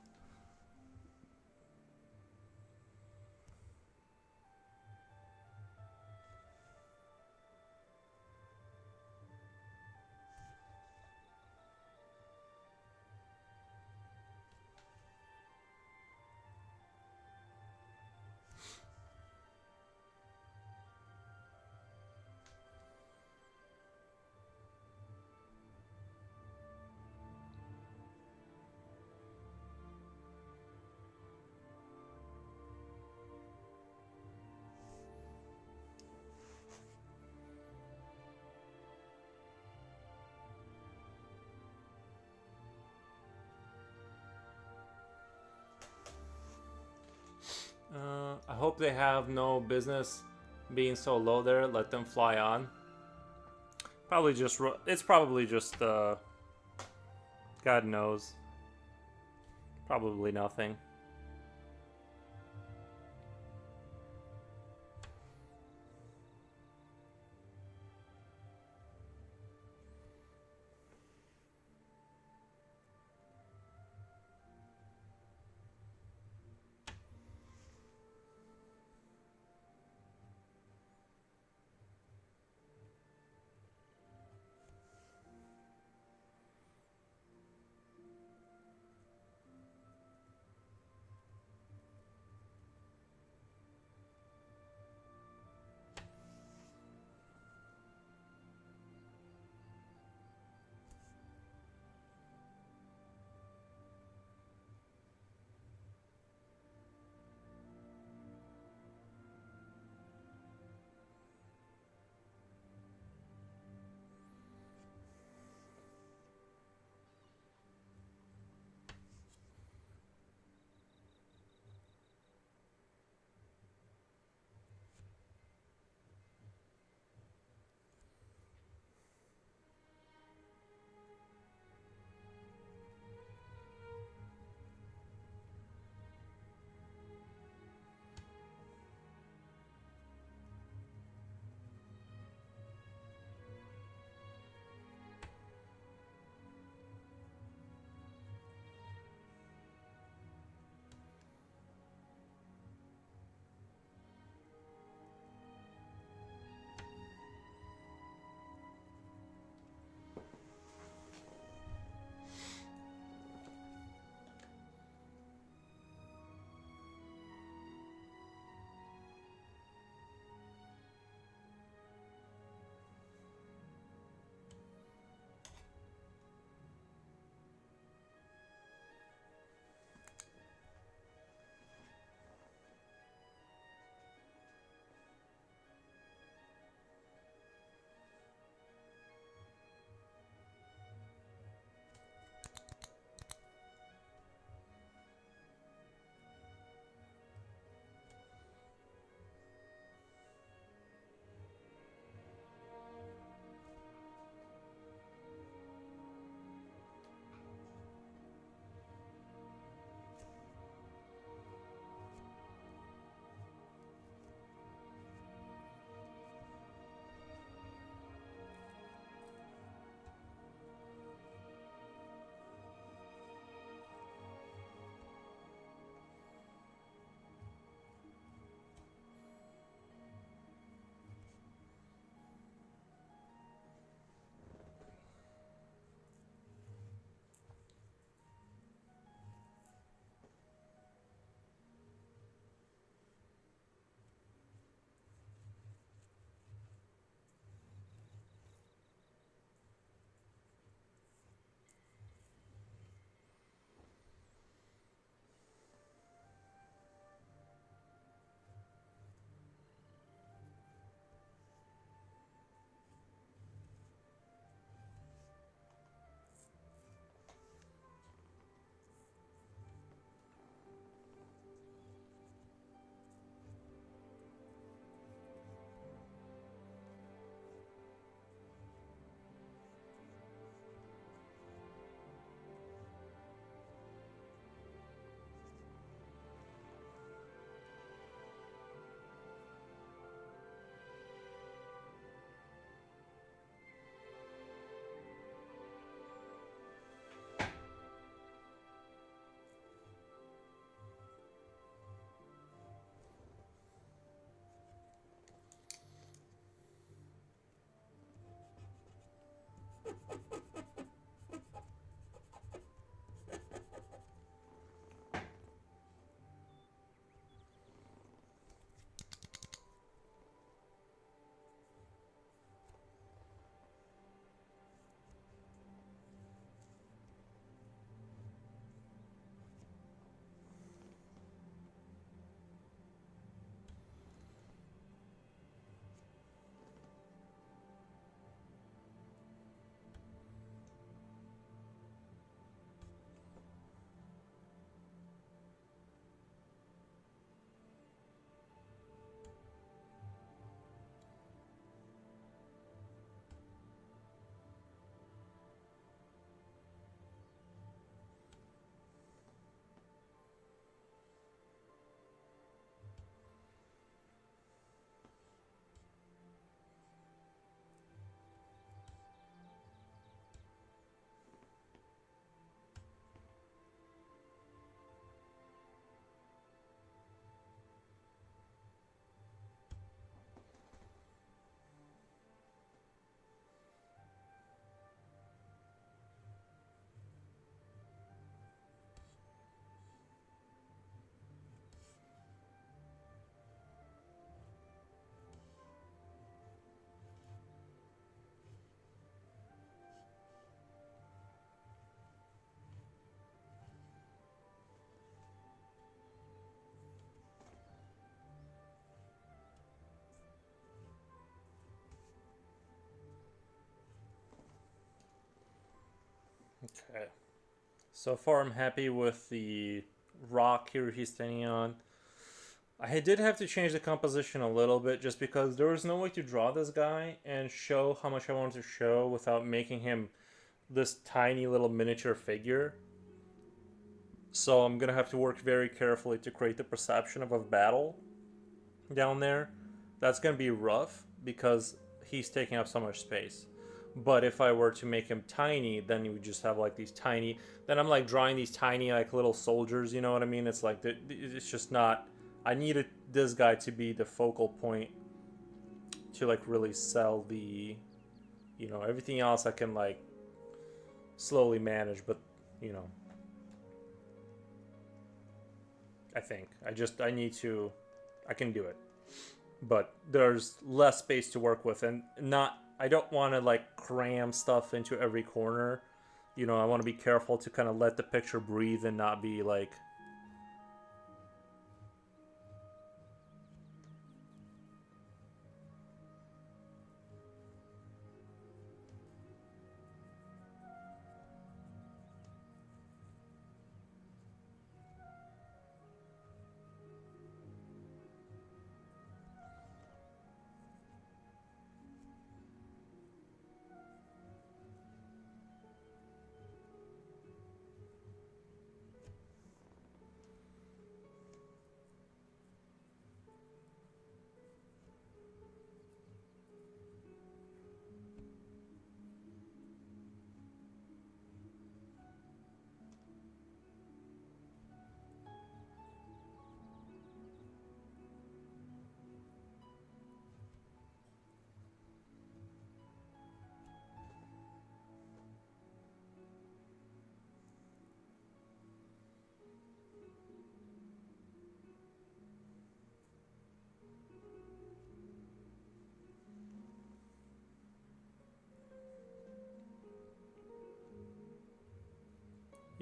I hope they have no business being so low there. Let them fly on. Probably just, it's probably just, God knows. Probably nothing. Okay. So far, I'm happy with the rock here he's standing on. I did have to change the composition a little bit just because there was no way to draw this guy and show how much I wanted to show without making him this tiny little miniature figure. So I'm gonna have to work very carefully to create the perception of a battle down there. That's gonna be rough because he's taking up so much space. But if I were to make him tiny, then you would just have like these tiny. Then I'm like drawing these tiny like little soldiers. You know what I mean? It's like it's just not. I needed this guy to be the focal point to like really sell the, everything else I can like slowly manage. But you know, I need to. I can do it, but there's less space to work with, and not. I don't want to like cram stuff into every corner. I want to be careful to kind of let the picture breathe and not be like.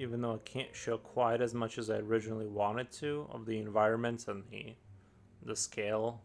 Even though I can't show quite as much as I originally wanted to of the environments and the scale.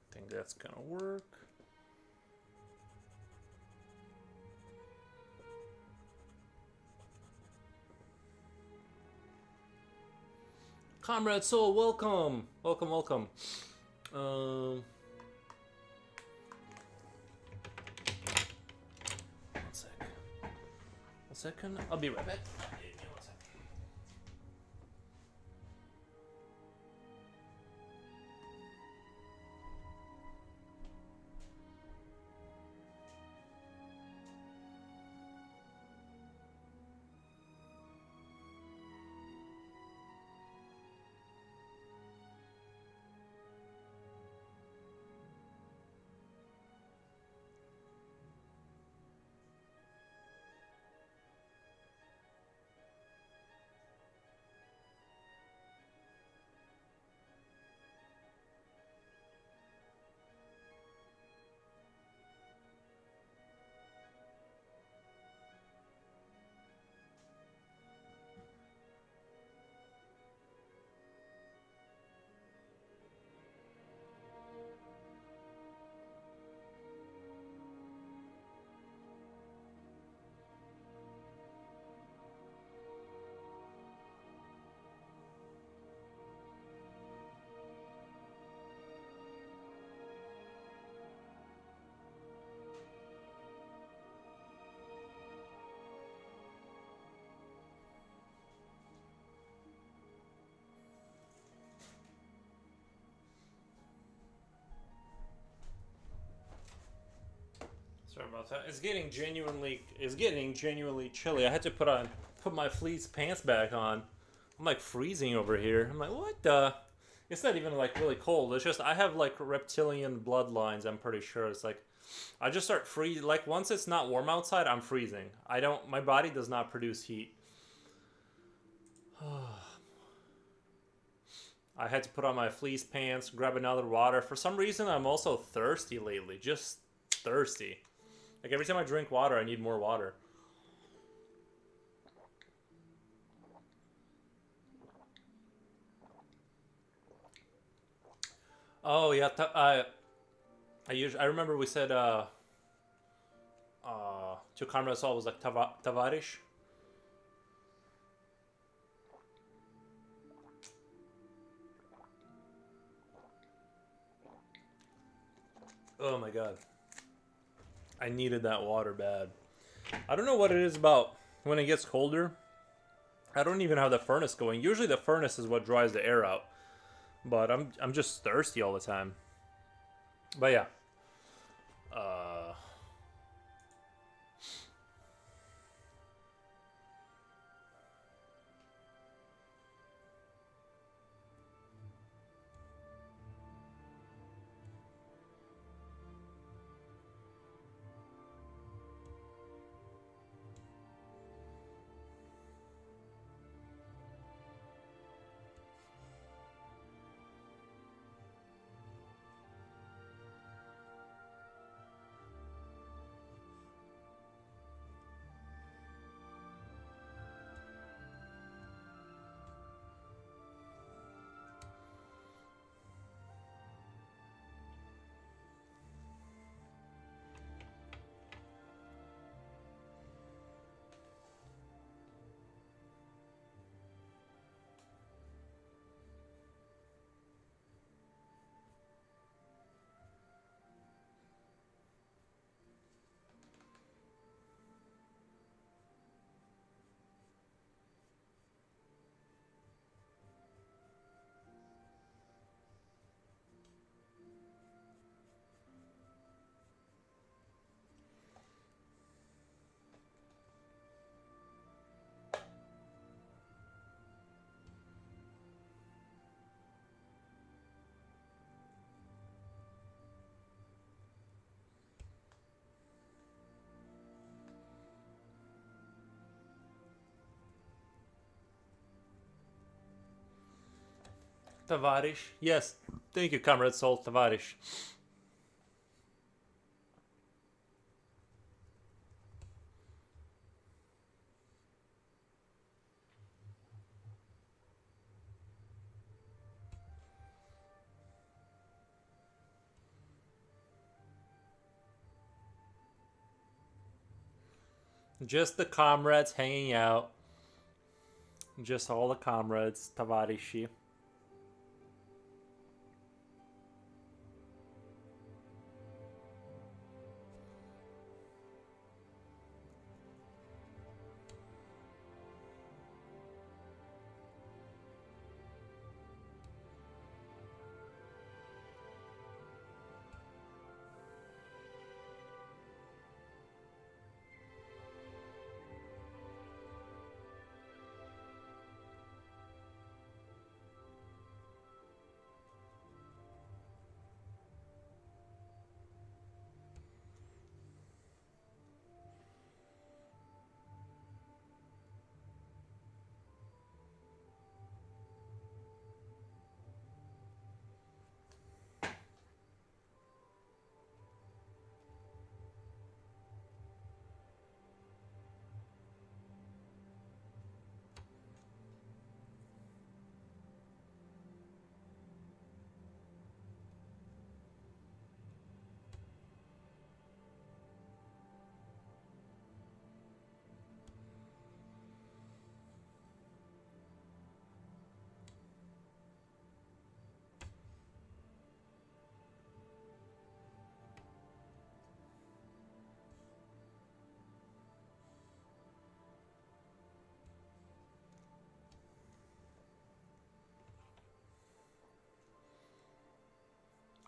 I think that's gonna work. Comrade Soul, welcome! Welcome, welcome. Um, one sec. 1 second. I'll be right back. Give me 1 second. Sorry about that. It's getting genuinely chilly. I had to put my fleece pants back on. I'm like freezing over here. I'm like, what the? It's not even like really cold. It's just I have like reptilian bloodlines. I'm pretty sure it's like I just start freezing. Like once it's not warm outside, I'm freezing. I don't. My body does not produce heat. I had to put on my fleece pants, grab another water. For some reason, I'm also thirsty lately. Just thirsty. Like every time I drink water, I need more water. Oh yeah, I remember we said to Carmel was like Tavarish. Oh my god. I needed that water bad. I don't know what it is about when it gets colder. I don't even have the furnace going. Usually the furnace is what dries the air out. But I'm just thirsty all the time. But yeah. Uh Tavarish. Yes. Thank you, Comrade Soul Tavarish. Just the comrades hanging out. Just all the comrades, Tavarishi.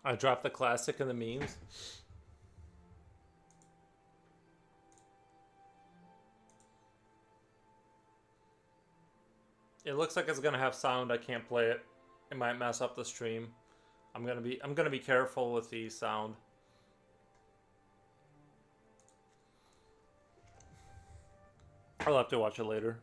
I dropped the classic and the memes. It looks like it's gonna have sound. I can't play it. It might mess up the stream. I'm gonna be careful with the sound. I'll have to watch it later.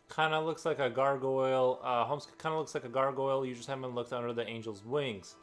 Kind of looks like a gargoyle. Holmes kind of looks like a gargoyle. You just haven't looked under the angel's wings.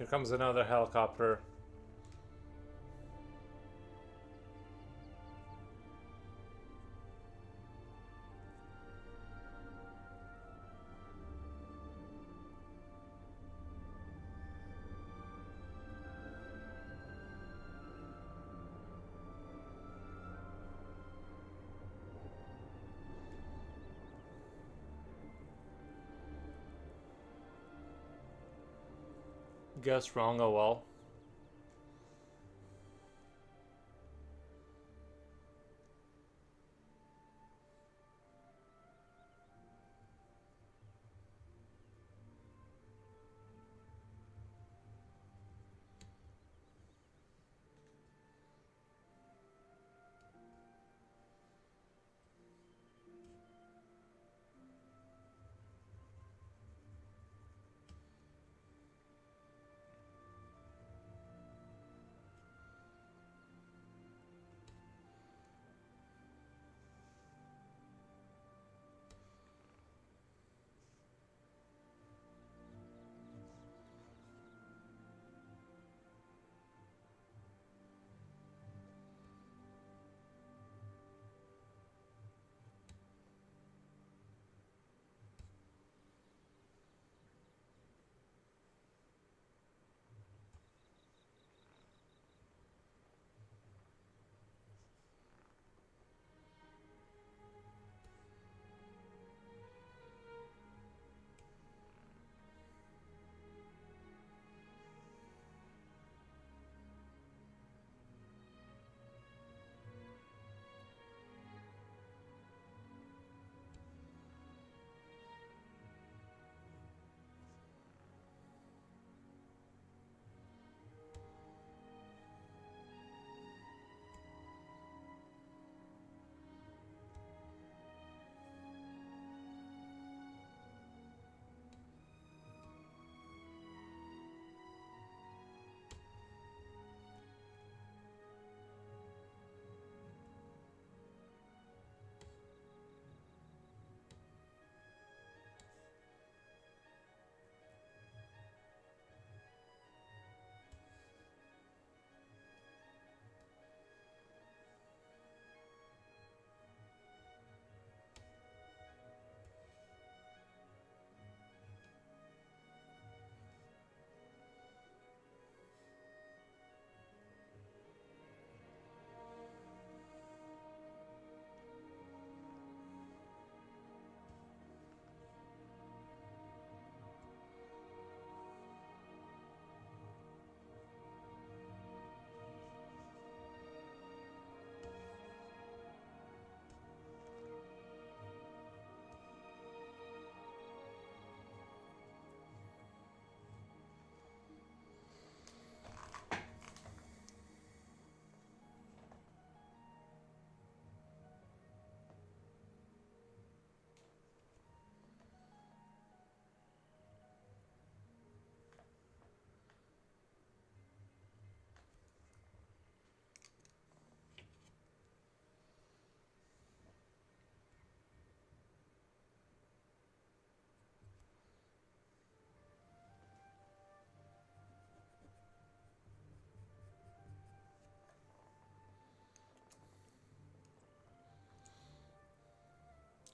Here comes another helicopter. Guess wrong, oh well.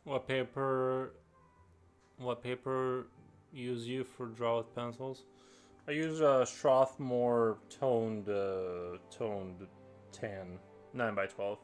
What paper? What paper use you for draw with pencils? I use a Strathmore toned tan 9x12.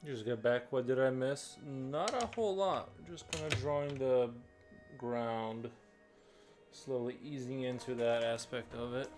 Just get back. What did I miss? Not a whole lot. Just kind of drawing the ground. Slowly easing into that aspect of it.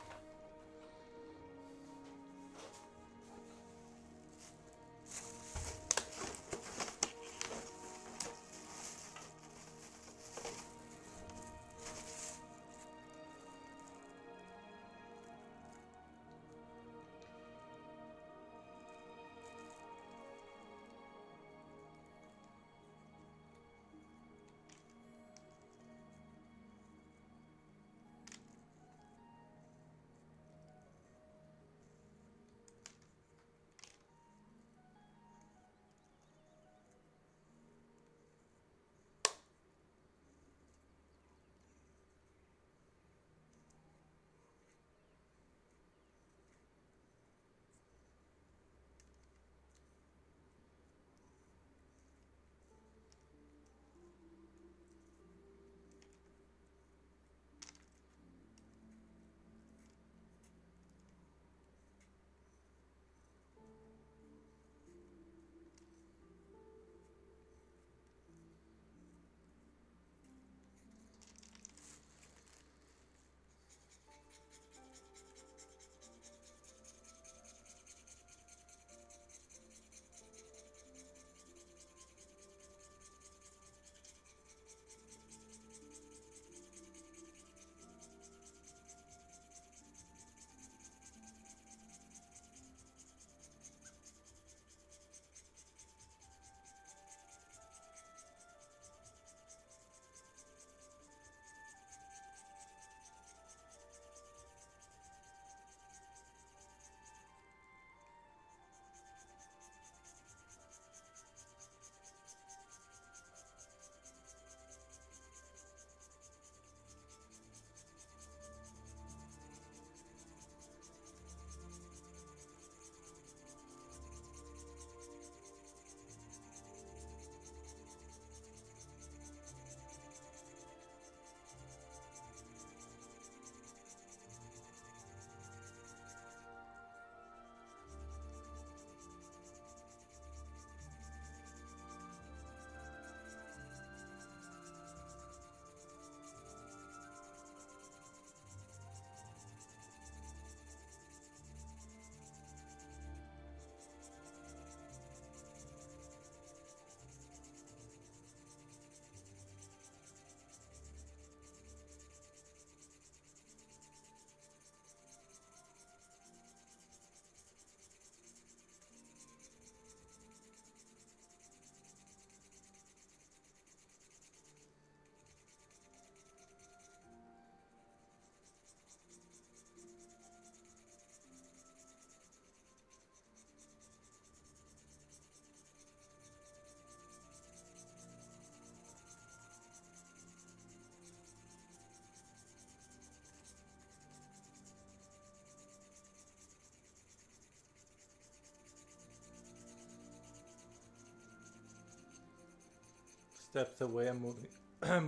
Steps away. I'm moving,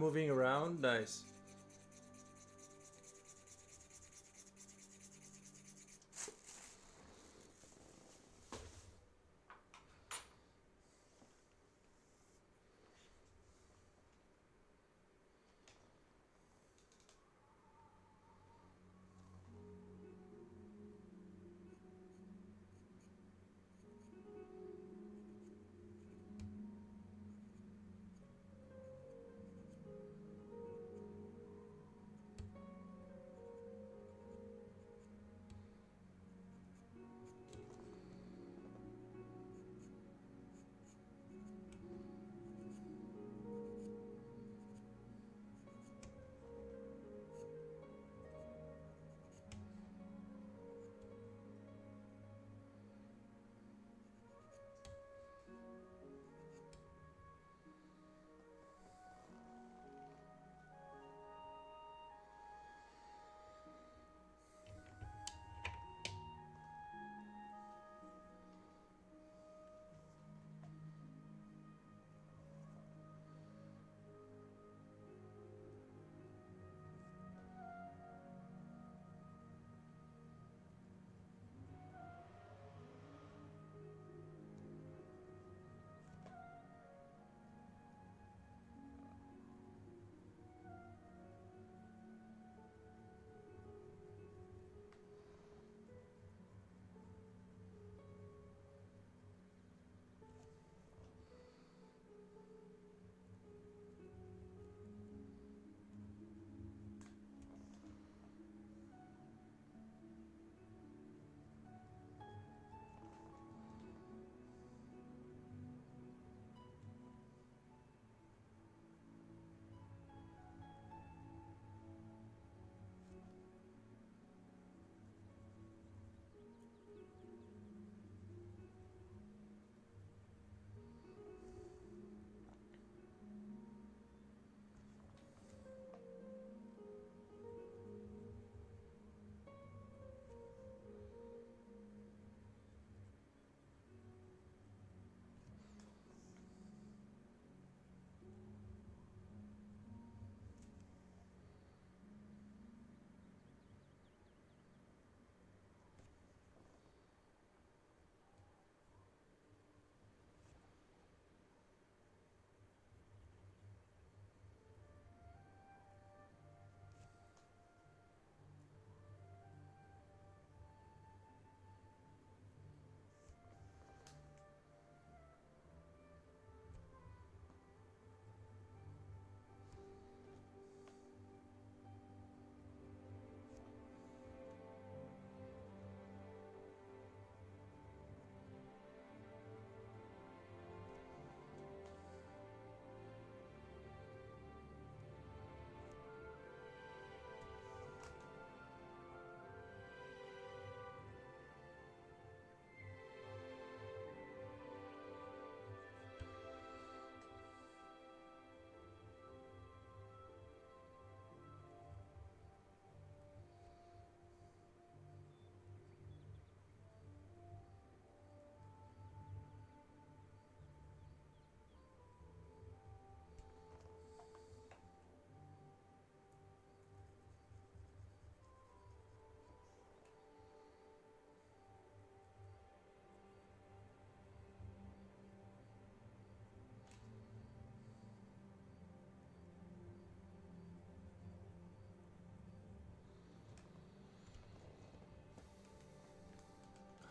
moving around. Nice.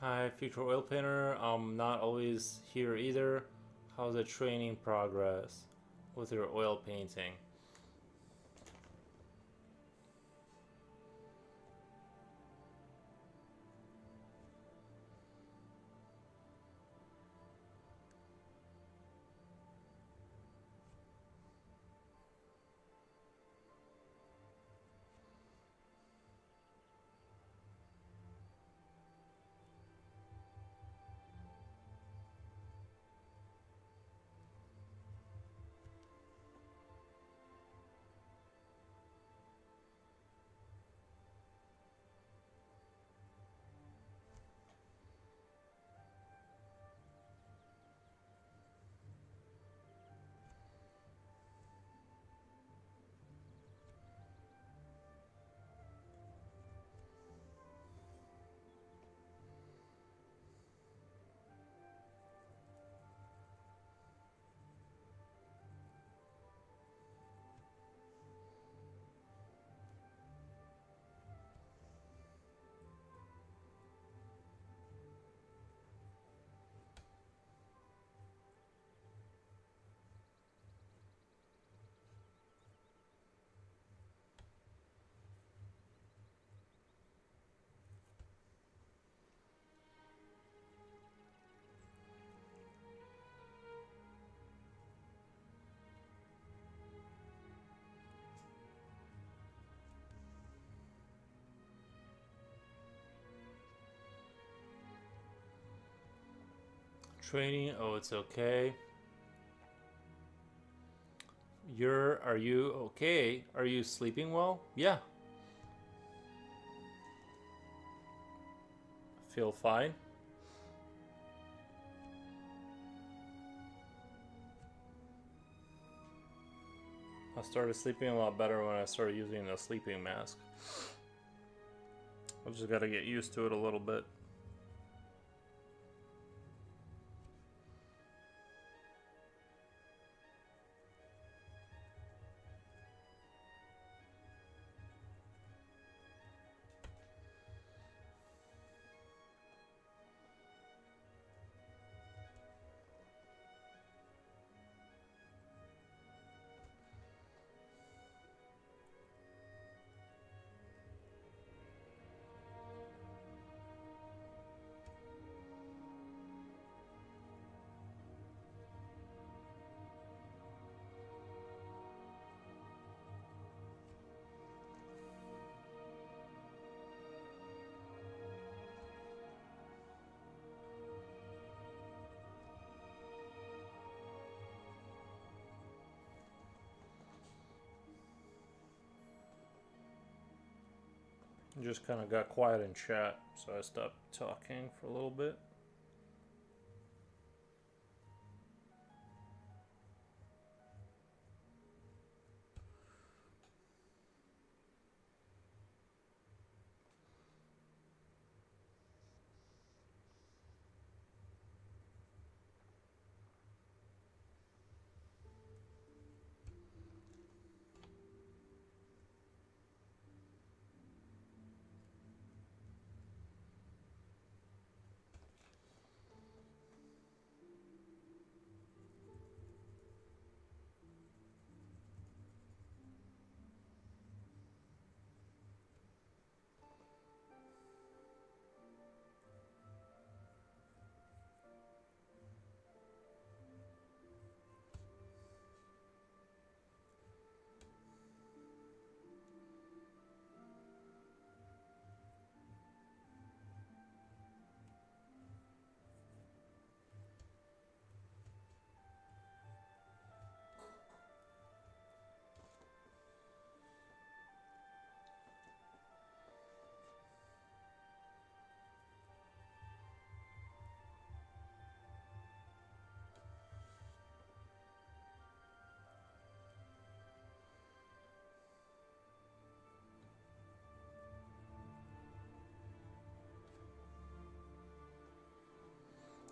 Hi, future oil painter. I'm not always here either. How's the training progress with your oil painting? Training, oh, it's okay. Are you okay? Are you sleeping well? Yeah. Feel fine? I started sleeping a lot better when I started using the sleeping mask. I just gotta get used to it a little bit. Just kind of got quiet in chat, so I stopped talking for a little bit.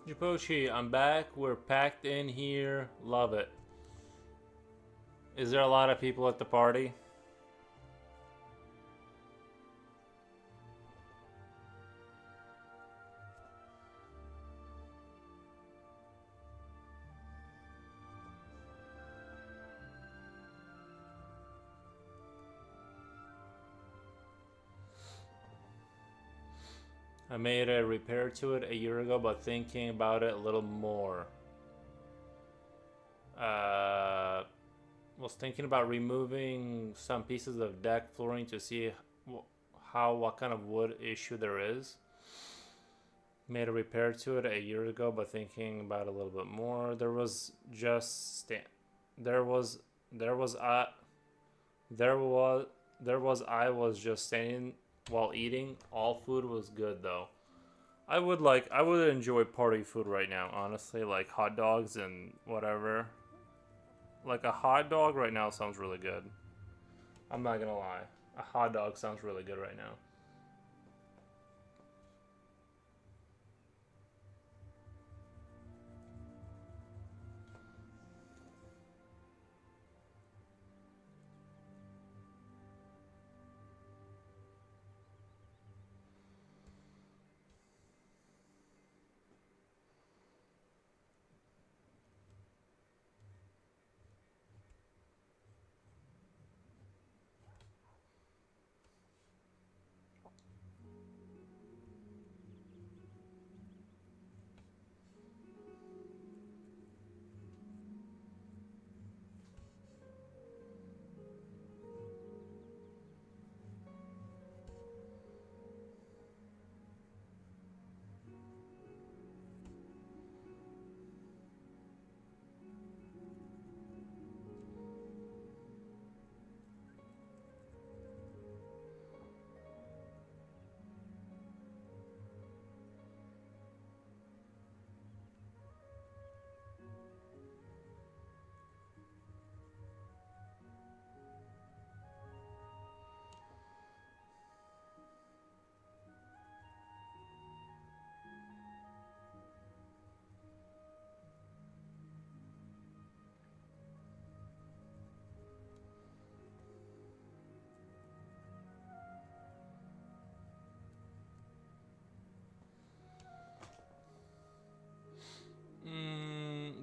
Jiposhi, I'm back. We're packed in here. Love it. Is there a lot of people at the party? I made a repair to it a year ago, but thinking about it a little more. Uh, was thinking about removing some pieces of deck flooring to see what kind of wood issue there is. Made a repair to it a year ago, but thinking about it a little bit more. There was there was there was there was I was just standing while eating. All food was good though. I would enjoy party food right now, honestly, like hot dogs and whatever. Like a hot dog right now sounds really good. I'm not gonna lie. A hot dog sounds really good right now.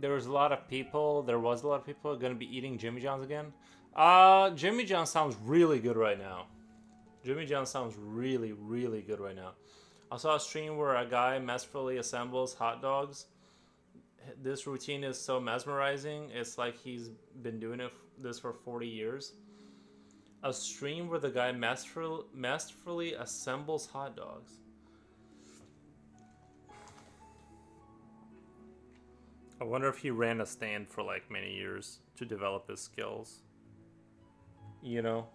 There was a lot of people. There was a lot of people gonna be eating Jimmy John's again. Jimmy John sounds really good right now. Jimmy John sounds really, really good right now. I saw a stream where a guy masterfully assembles hot dogs. This routine is so mesmerizing. It's like he's been doing this for 40 years. A stream where the guy masterfully assembles hot dogs. I wonder if he ran a stand for like many years to develop his skills. You know?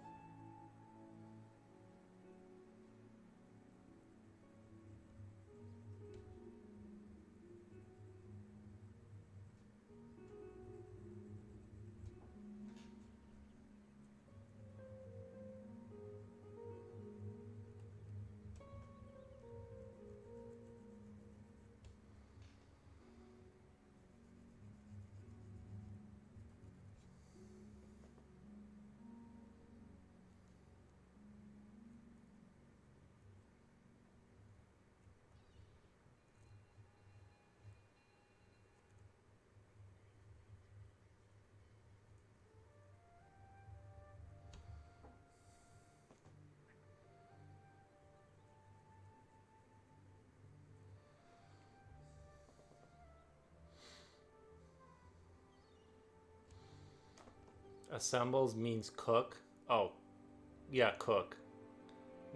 Assembles means cook. Oh, yeah, cook.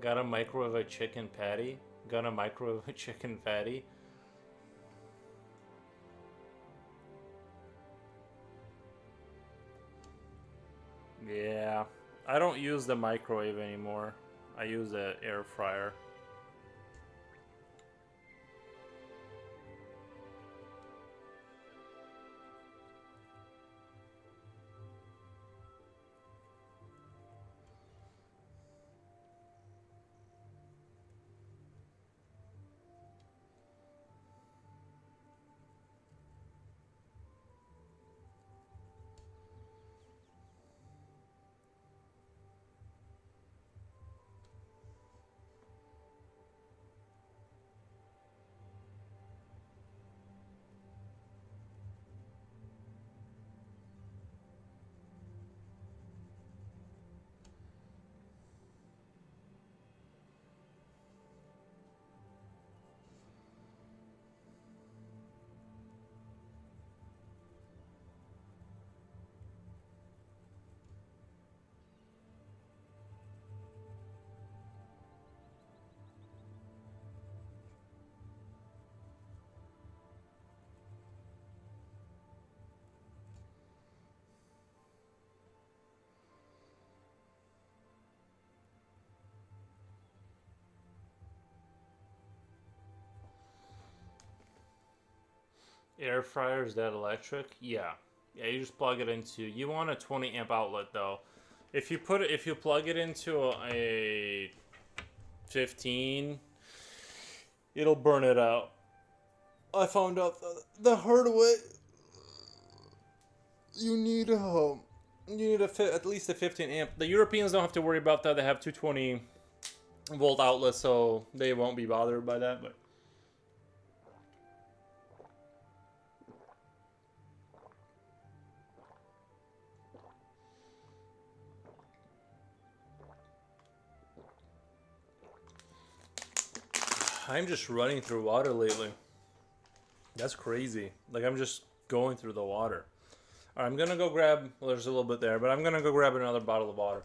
Gotta microwave a chicken patty. Gonna microwave a chicken patty. Yeah. I don't use the microwave anymore. I use the air fryer. Air fryer, is that electric? Yeah. Yeah, you just plug it into. You want a 20 amp outlet though. If you plug it into a 15, it'll burn it out. I found out the hard way. You need at least a 15 amp. The Europeans don't have to worry about that. They have 220 volt outlets, so they won't be bothered by that. But I'm just running through water lately. That's crazy. Like I'm just going through the water. All right, I'm gonna go grab. Well, there's a little bit there, but I'm gonna go grab another bottle of water.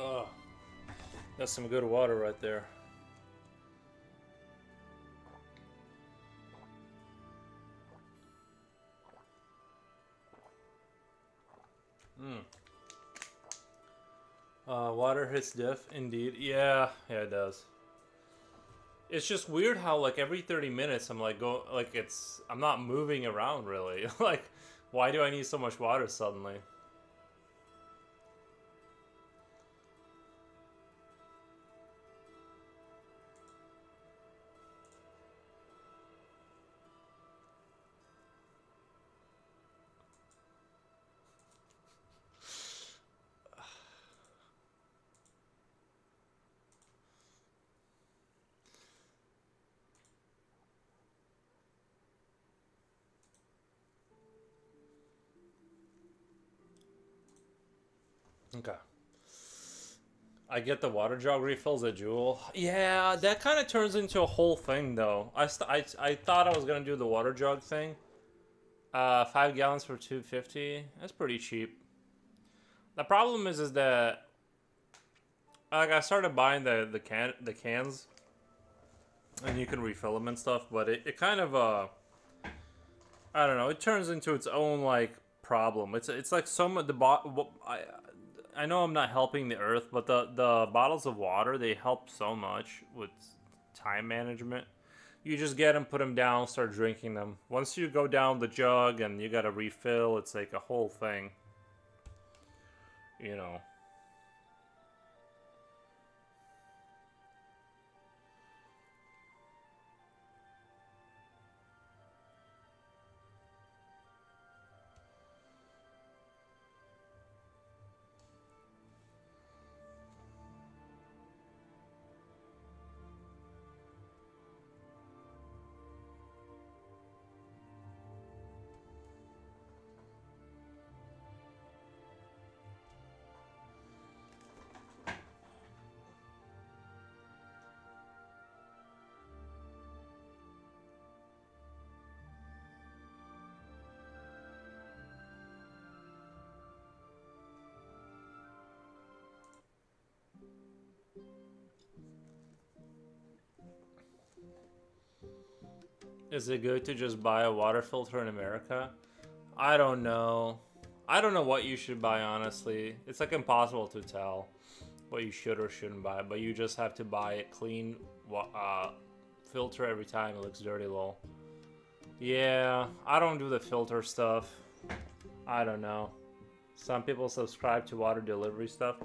Ugh, that's some good water right there. Mm. Water hits diff, indeed. Yeah, yeah, it does. It's just weird how like every 30 minutes I'm like I'm not moving around really. Like, why do I need so much water suddenly? Okay. I get the water jug refills at Jewel. Yeah, that kind of turns into a whole thing though. I thought I was gonna do the water jug thing. 5 gallons for 250. That's pretty cheap. The problem is that like I started buying the cans, and you can refill them and stuff, but it kind of I don't know. It turns into its own like problem. It's like some of the I know I'm not helping the earth, but the bottles of water, they help so much with time management. You just get them, put them down, start drinking them. Once you go down the jug and you gotta refill, it's like a whole thing. You know. Is it good to just buy a water filter in America? I don't know. I don't know what you should buy, honestly. It's like impossible to tell. what you should or shouldn't buy, but you just have to buy it clean filter every time it looks dirty, lol. Yeah, I don't do the filter stuff. I don't know. Some people subscribe to water delivery stuff.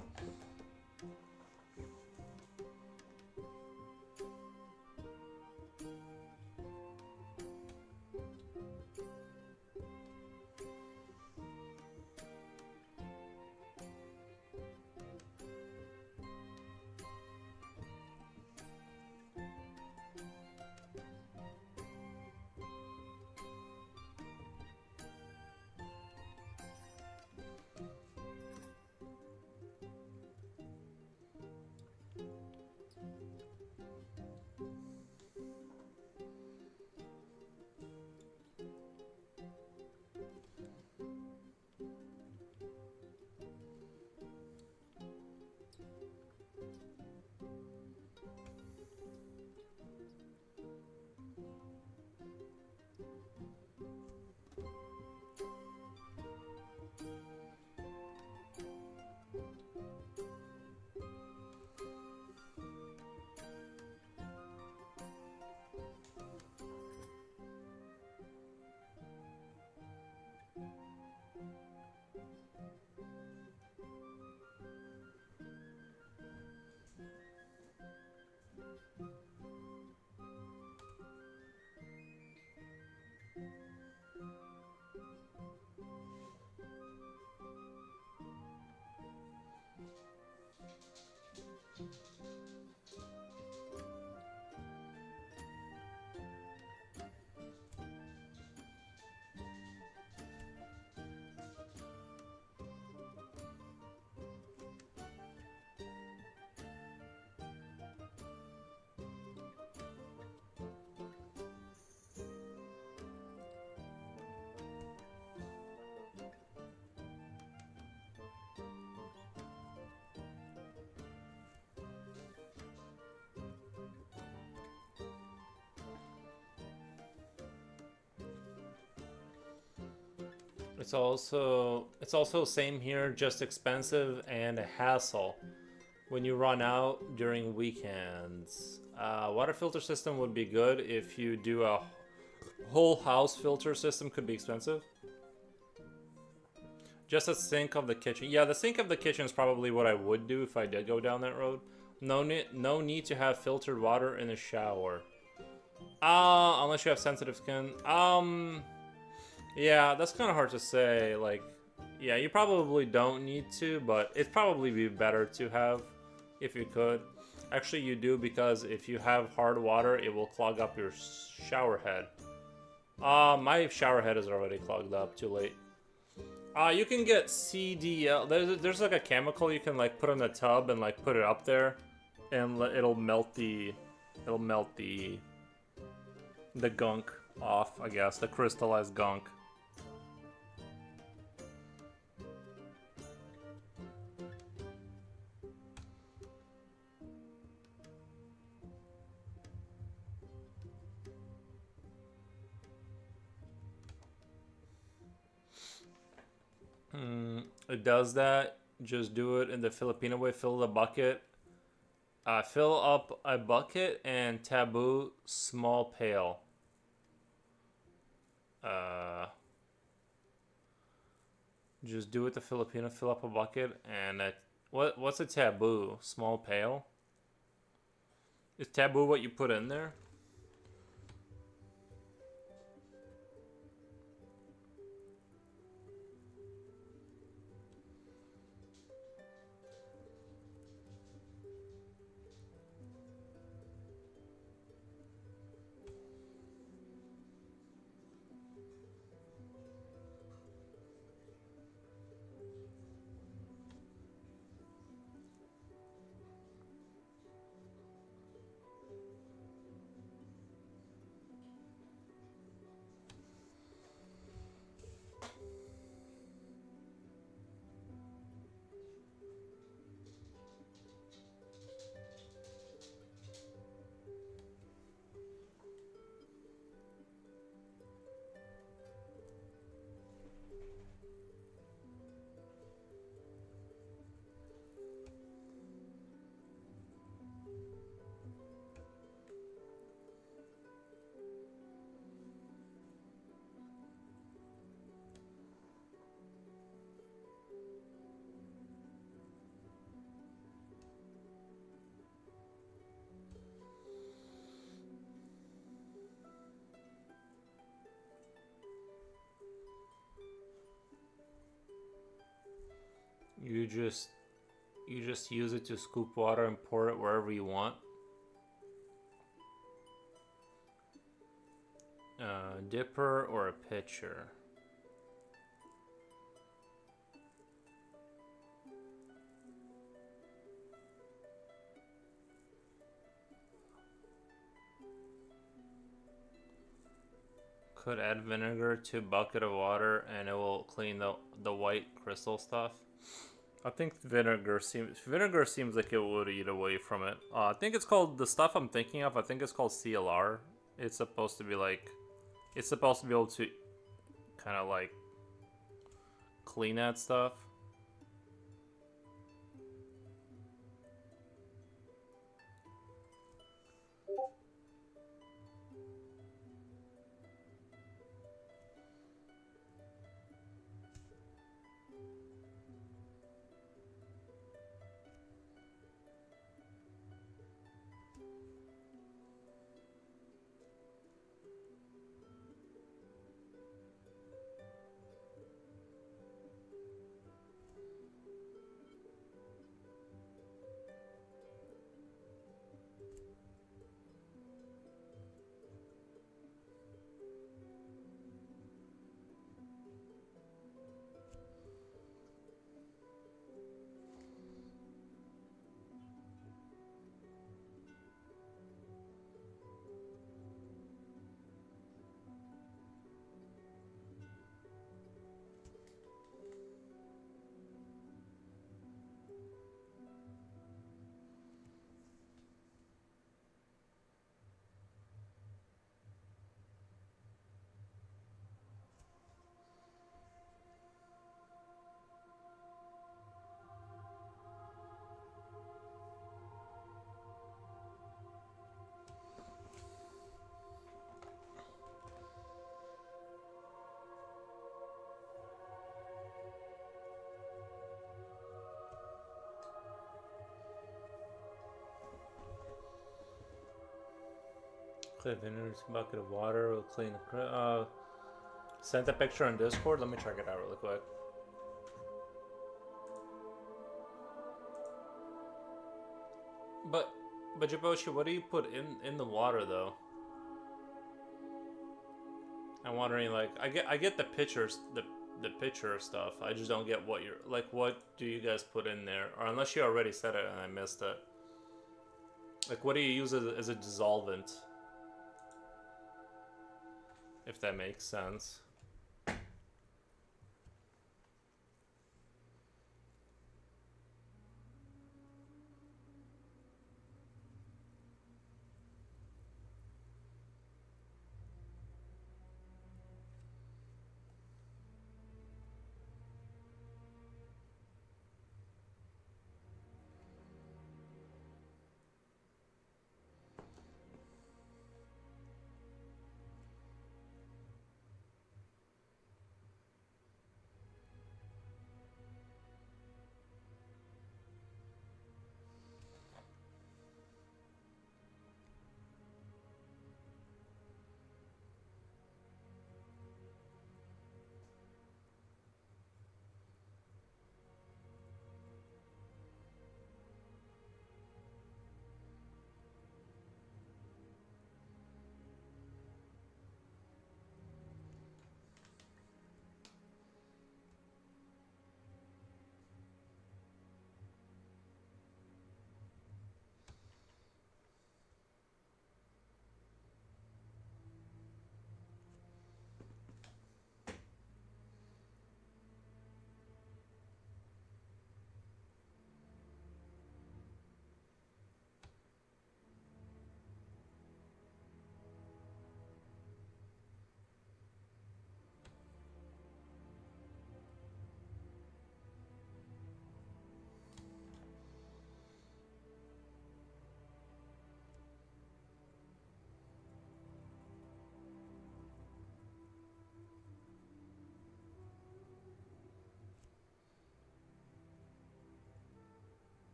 It's also same here, just expensive and a hassle when you run out during weekends. Water filter system would be good. If you do a whole house filter system, could be expensive. Just a sink of the kitchen. Yeah, the sink of the kitchen is probably what I would do if I did go down that road. No need to have filtered water in the shower. Unless you have sensitive skin. Yeah, that's kind of hard to say. Like, yeah, you probably don't need to, but it'd probably be better to have if you could. Actually, you do, because if you have hard water, it will clog up your shower head. My shower head is already clogged up. Too late. You can get CDL. There's like a chemical you can like put in the tub and like put it up there, and it'll melt the gunk off. I guess the crystallized gunk. It does that. Just do it in the Filipino way. Fill the bucket. Fill up a bucket and taboo small pail. Just do it the Filipino. Fill up a bucket and what's a taboo? Small pail? Is taboo what you put in there? You just use it to scoop water and pour it wherever you want. Dipper or a pitcher? Could add vinegar to a bucket of water and it will clean the white crystal stuff. I think vinegar seems like it would eat away from it. I think it's called the stuff I'm thinking of. I think it's called CLR. It's supposed to be like, it's supposed to be able to kind of like clean that stuff. Clear vinegar, bucket of water will clean the. Sent a picture on Discord. Let me check it out really quick. But Jiboshi, what do you put in the water though? I'm wondering, like, I get the pictures, the picture stuff. I just don't get what you're like. What do you guys put in there? Or unless you already said it and I missed it. Like, what do you use as a dissolvent? If that makes sense.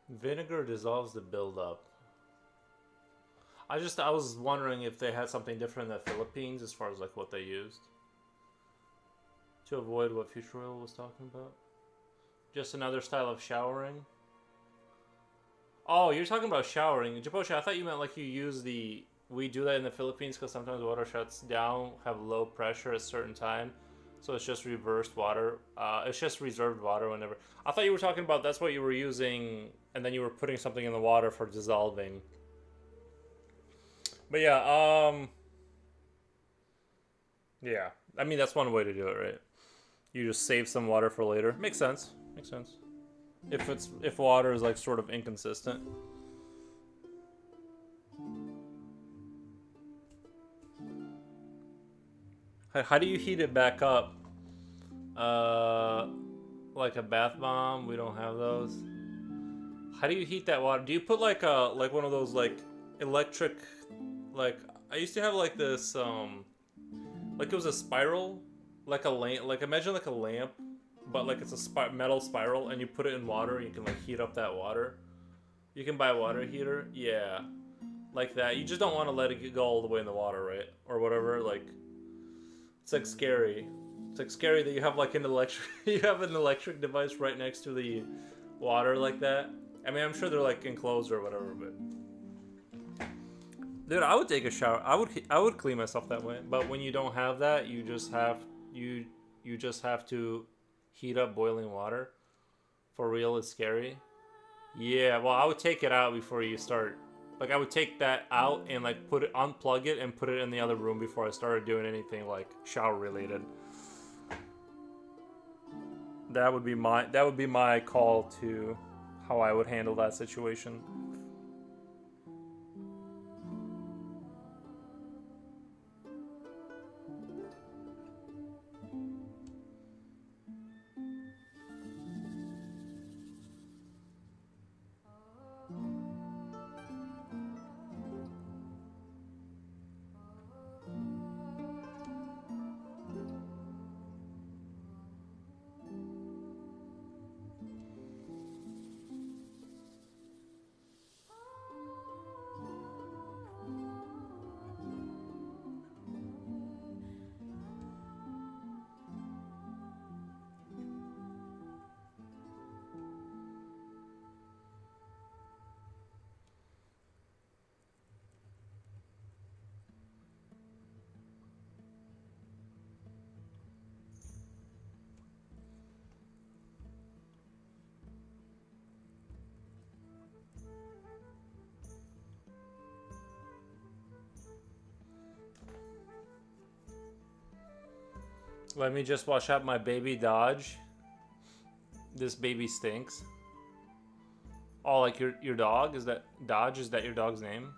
Vinegar dissolves the buildup. I was wondering if they had something different in the Philippines as far as like what they used to avoid what Future Oil was talking about. Just another style of showering. Oh, you're talking about showering, Japosha. I thought you meant like you use the. We do that in the Philippines because sometimes water shuts down, have low pressure at a certain time, so it's just reversed water. It's just reserved water whenever. I thought you were talking about that's what you were using, and then you were putting something in the water for dissolving. But yeah. I mean that's one way to do it, right? You just save some water for later. Makes sense. Makes sense. If water is like sort of inconsistent. How do you heat it back up? Like a bath bomb. We don't have those. How do you heat that water? Do you put like one of those like electric, like I used to have like this like it was a spiral, like a lamp, like imagine like a lamp, but like it's a metal spiral, and you put it in water, and you can like heat up that water. You can buy a water heater, yeah, like that. You just don't want to let it go all the way in the water, right, or whatever. Like it's like scary. It's like scary that you have like an electric you have an electric device right next to the water like that. I mean, I'm sure they're like enclosed or whatever, but dude, I would take a shower. I would clean myself that way. But when you don't have that, you just have to heat up boiling water. For real, it's scary. Yeah, well, I would take it out before you start. Like I would take that out and like unplug it and put it in the other room before I started doing anything like shower related. That would be my call to how I would handle that situation. Let me just wash out my baby Dodge. This baby stinks. Oh, like your dog? Is that Dodge? Is that your dog's name?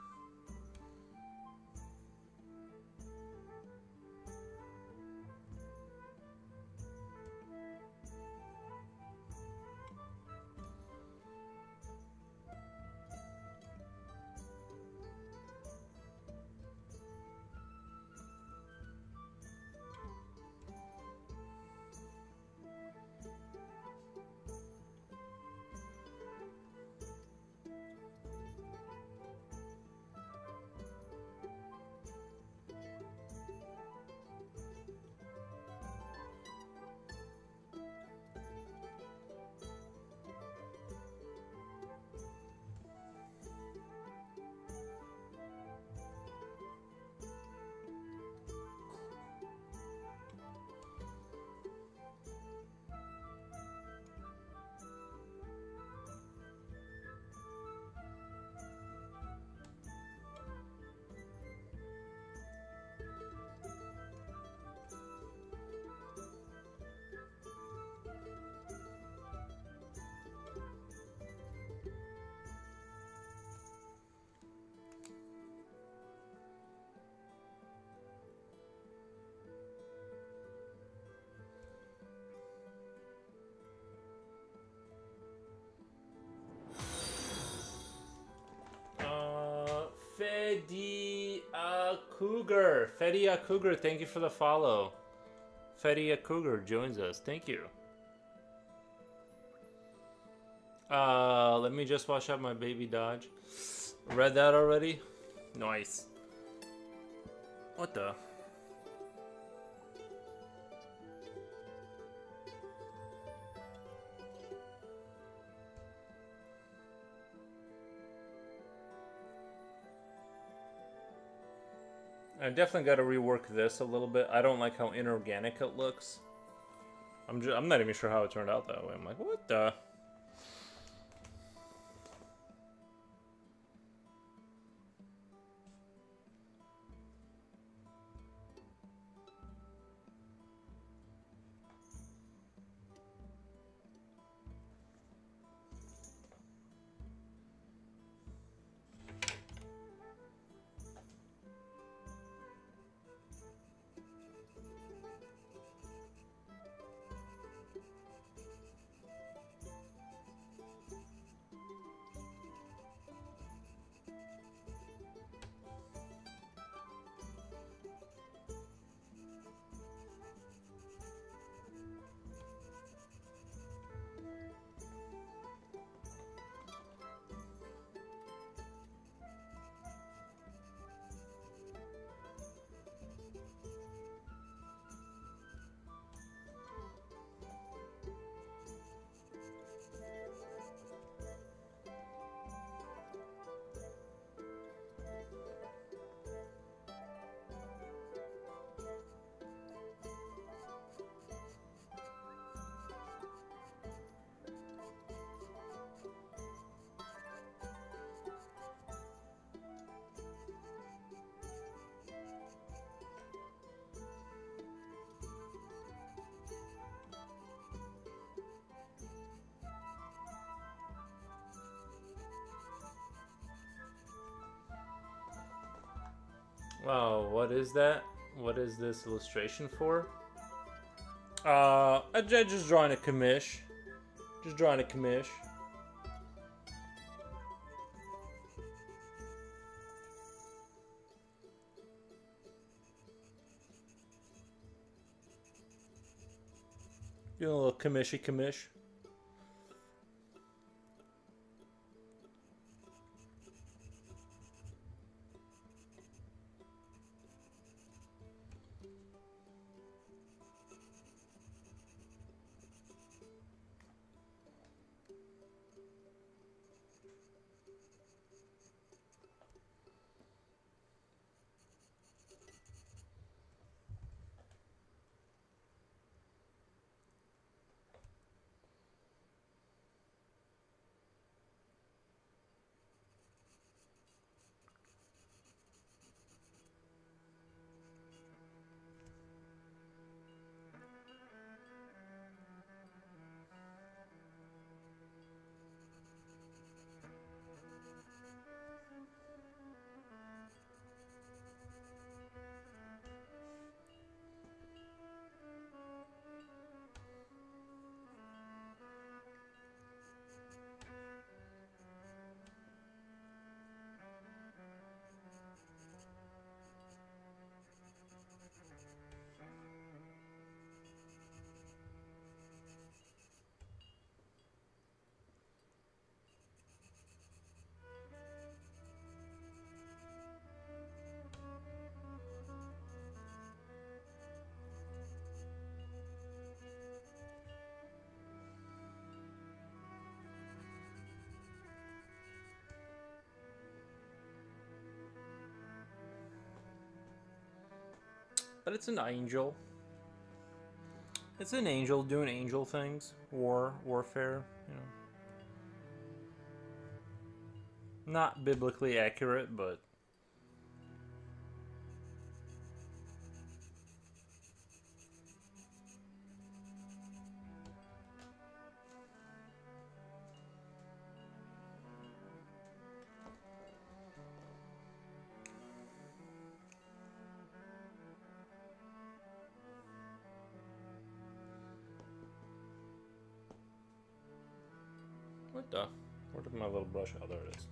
Fedia Cougar, thank you for the follow. Fedia Cougar joins us. Thank you. let me just wash out my baby Dodge. Read that already? Nice. What the? I definitely got to rework this a little bit. I don't like how inorganic it looks. I'm not even sure how it turned out that way. I'm like, what the? Wow, what is that? What is this illustration for? I'm just drawing a commish. Just drawing a commish. Doing a little commish. But it's an angel. It's an angel doing angel things. Warfare, you know. Not biblically accurate, but... What the? Where did my little brush? Oh, there it is.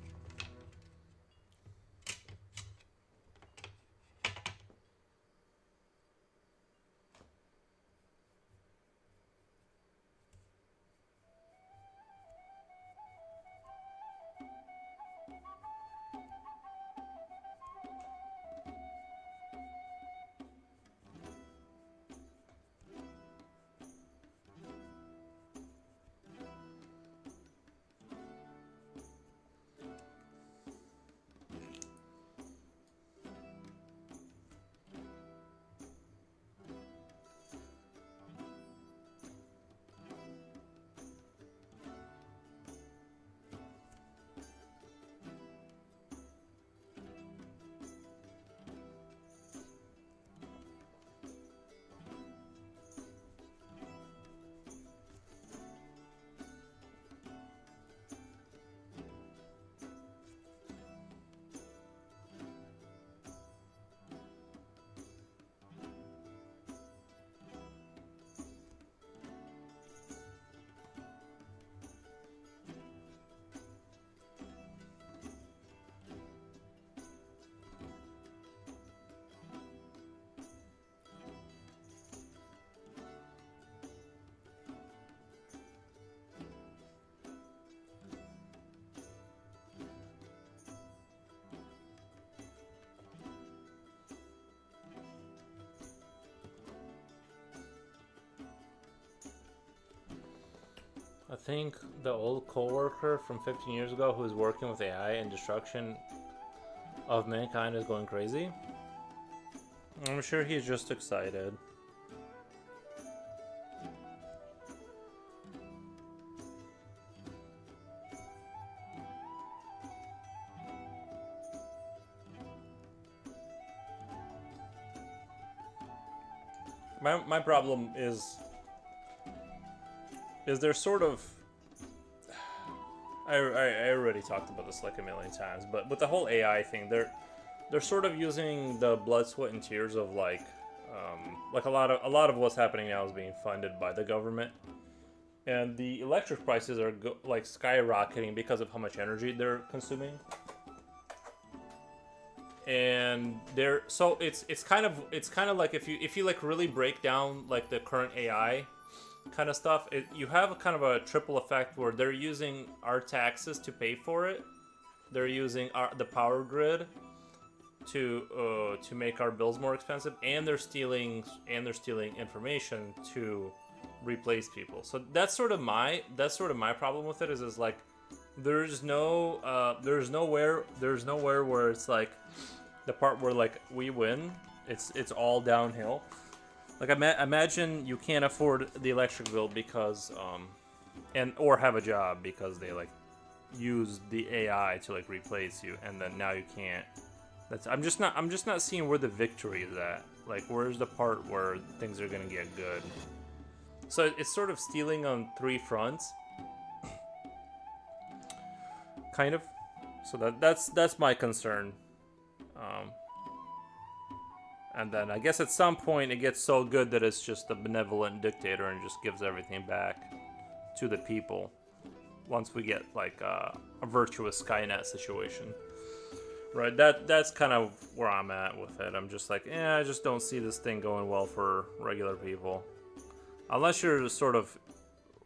I think the old coworker from 15 years ago who was working with AI and destruction of mankind is going crazy. I'm sure he's just excited. My problem is they're sort of I already talked about this like a million times, but with the whole AI thing, they're sort of using the blood, sweat, and tears of like a lot of what's happening now is being funded by the government, and the electric prices are like skyrocketing because of how much energy they're consuming. And they're so it's kind of like if you like really break down like the current AI kind of stuff, you have a kind of a triple effect where they're using our taxes to pay for it. They're using the power grid to make our bills more expensive, and they're stealing information to replace people. So that's sort of my problem with it is like there's nowhere where it's like the part where like we win. It's all downhill. Like imagine you can't afford the electric bill because and or have a job because they like use the AI to like replace you, and then now you can't. I'm just not seeing where the victory is at. Like where's the part where things are gonna get good? So it's sort of stealing on three fronts, kind of. So that's my concern. And then I guess at some point it gets so good that it's just a benevolent dictator and just gives everything back to the people. Once we get like a virtuous Skynet situation, right? That's kind of where I'm at with it. I'm just like, I just don't see this thing going well for regular people, unless you're sort of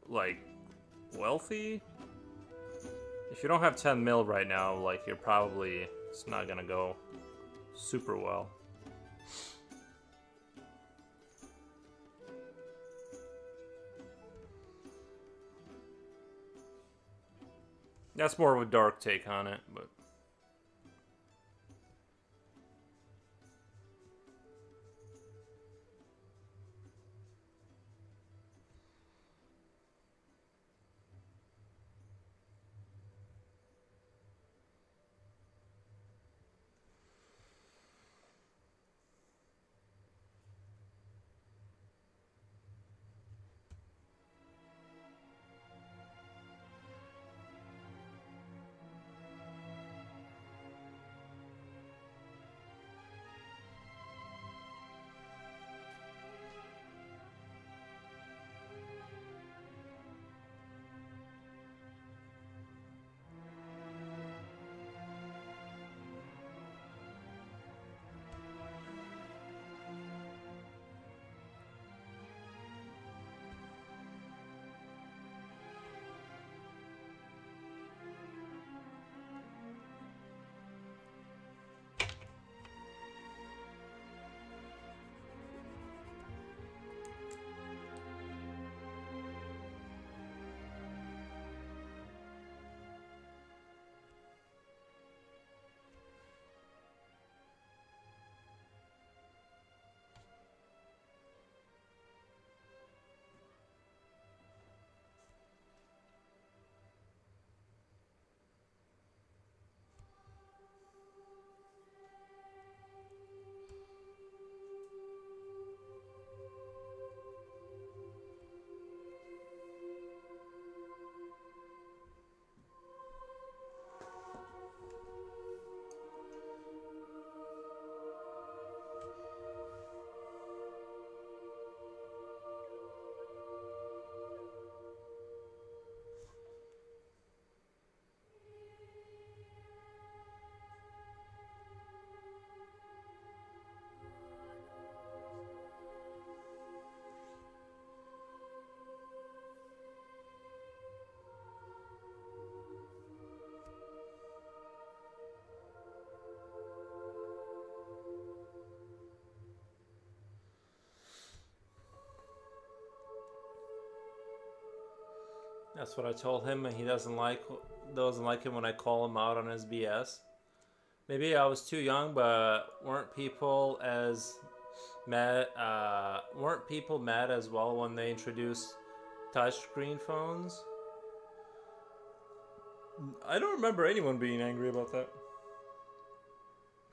like wealthy. If you don't have 10 mil right now, like you're probably it's not gonna go super well. That's more of a dark take on it, but That's what I told him, and he doesn't like it when I call him out on his BS. Maybe I was too young, but weren't people mad as well when they introduced touchscreen phones? I don't remember anyone being angry about that.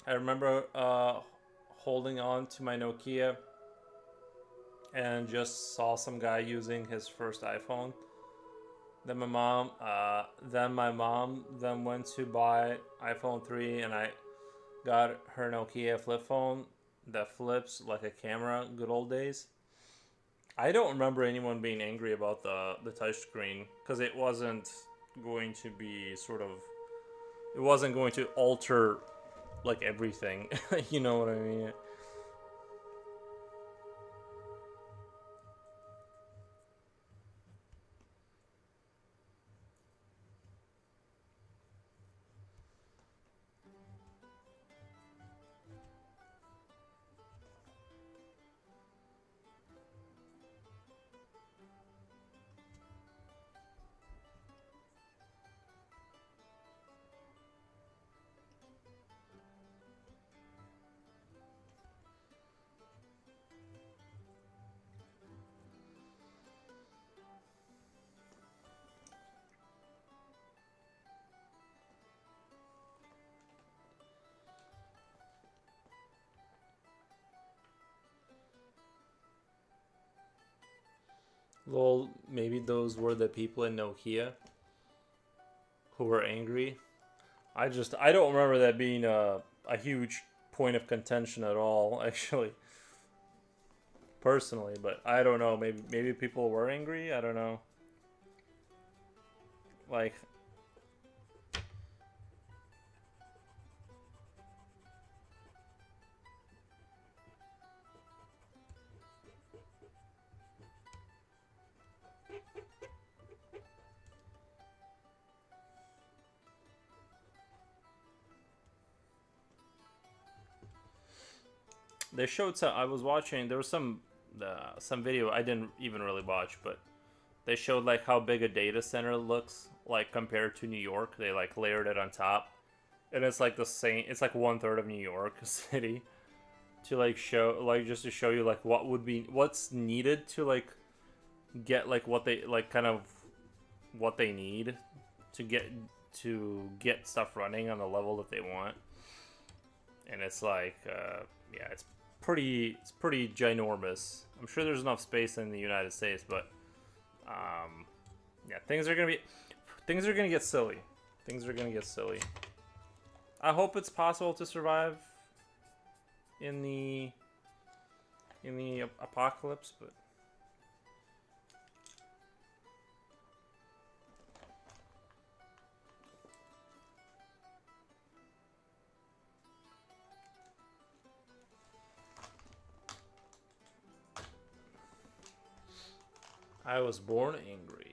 I remember holding on to my Nokia and just saw some guy using his first iPhone. Then my mom then went to buy iPhone 3, and I got her Nokia flip phone that flips like a camera, good old days. I don't remember anyone being angry about the touchscreen because it wasn't going to be it wasn't going to alter like everything. You know what I mean? Well, maybe those were the people in Nokia who were angry. I don't remember that being a huge point of contention at all, actually, personally. But I don't know. Maybe people were angry. I don't know. Like, they showed some. I was watching. There was some video I didn't even really watch, but they showed like how big a data center looks like compared to New York. They like layered it on top, and it's like the same. It's like 1/3 of New York City to like show like just to show you like what's needed to like get like what they like kind of what they need to get stuff running on the level that they want. And it's like yeah, it's pretty ginormous. I'm sure there's enough space in the United States, but yeah, things are gonna get silly. Things are gonna get silly. I hope it's possible to survive in the apocalypse, but I was born angry.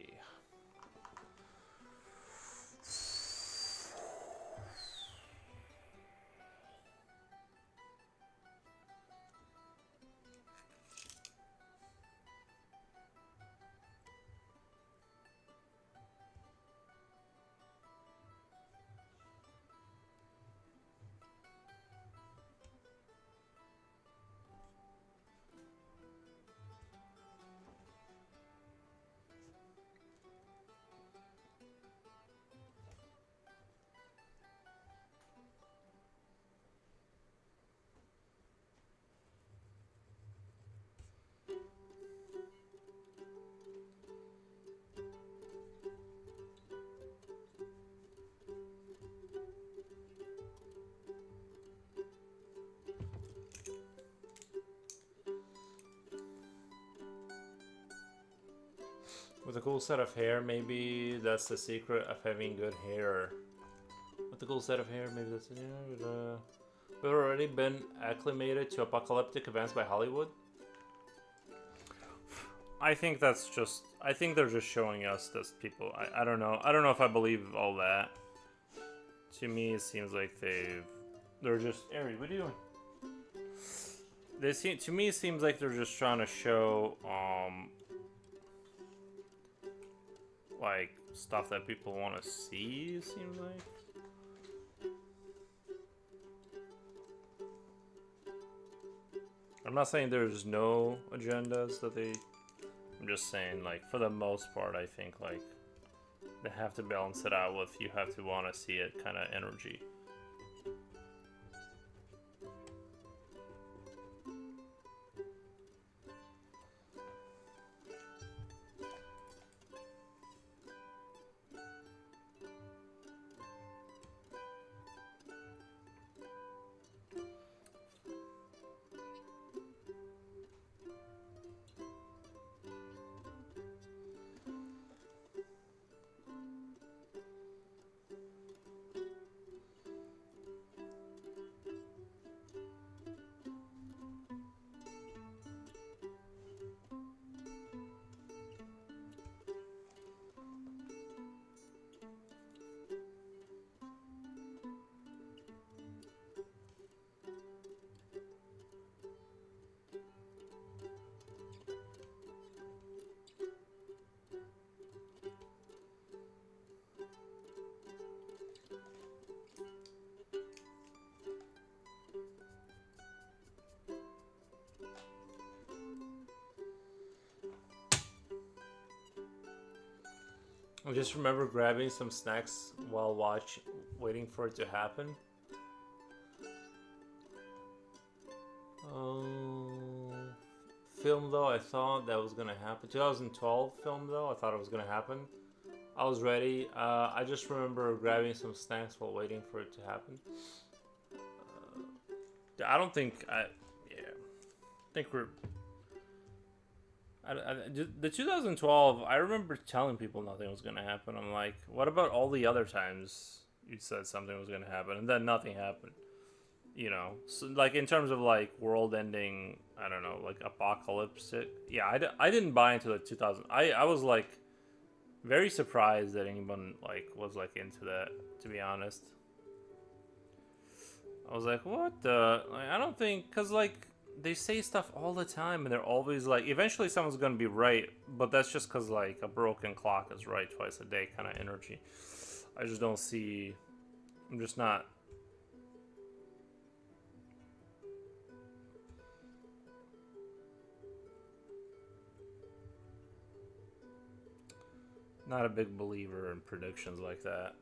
With a cool set of hair, maybe that's the secret of having good hair. With a cool set of hair, maybe that's we've already been acclimated to apocalyptic events by Hollywood. I think that's just. I think they're just showing us this people. I don't know. I don't know if I believe all that. To me, it seems like they're just. Ari, what are you doing? To me, it seems like they're just trying to show like stuff that people want to see, it seems like. I'm not saying there's no agendas that they... I'm just saying, like, for the most part, I think, like, they have to balance it out with you have to want to see it kind of energy. I just remember grabbing some snacks while waiting for it to happen. Film though, I thought that was gonna happen. 2012 film though, I thought it was gonna happen. I was ready. I just remember grabbing some snacks while waiting for it to happen. I don't think yeah. I think we're. The 2012, I remember telling people nothing was gonna happen. I'm like, what about all the other times you said something was gonna happen and then nothing happened? You know, so like in terms of like world-ending, I don't know, like apocalyptic. Yeah, I didn't buy into the 2000. I was like very surprised that anyone like was like into that. To be honest, I was like, what the? Like, I don't think, cause like they say stuff all the time and they're always like, eventually someone's gonna be right, but that's just cause like a broken clock is right twice a day kind of energy. I just don't see. I'm just not. Not a big believer in predictions like that.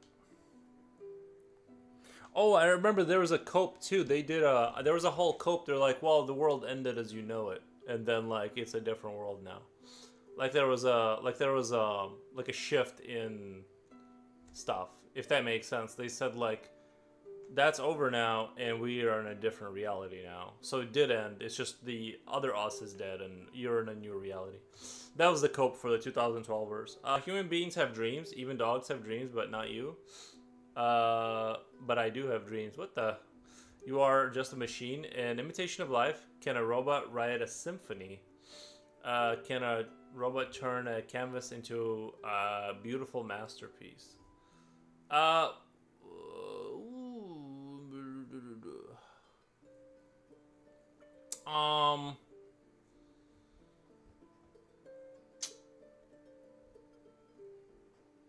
Oh, I remember there was a cope too. There was a whole cope. They're like, well, the world ended as you know it, and then like it's a different world now. Like there was a shift in stuff. If that makes sense, they said like that's over now, and we are in a different reality now. So it did end. It's just the other us is dead, and you're in a new reality. That was the cope for the 2012ers. Human beings have dreams. Even dogs have dreams, but not you. But I do have dreams. What the? You are just a machine. An imitation of life. Can a robot write a symphony? Can a robot turn a canvas into a beautiful masterpiece? Uh, um,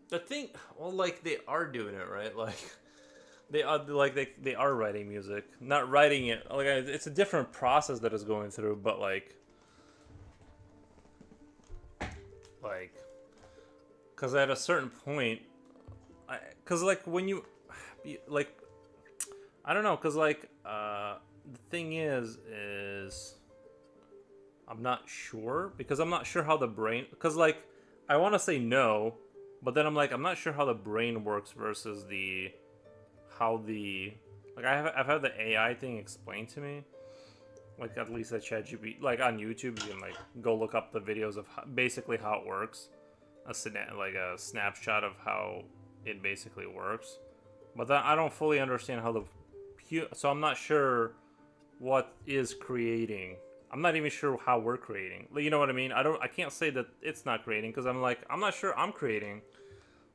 the thing, well, like they are doing it, right? Like they are writing music, not writing it. Like it's a different process that is going through, but like, because at a certain point, because like when you, like, I don't know, because like the thing is I'm not sure because I'm not sure how the brain, because like I want to say no, but then I'm like I'm not sure how the brain works versus the how the like I've had the AI thing explained to me, like at least at ChatGPT, like on YouTube you can like go look up the videos of basically how it works, like a snapshot of how it basically works, but then I don't fully understand how so I'm not sure what is creating. I'm not even sure how we're creating. You know what I mean? I can't say that it's not creating because I'm like I'm not sure I'm creating.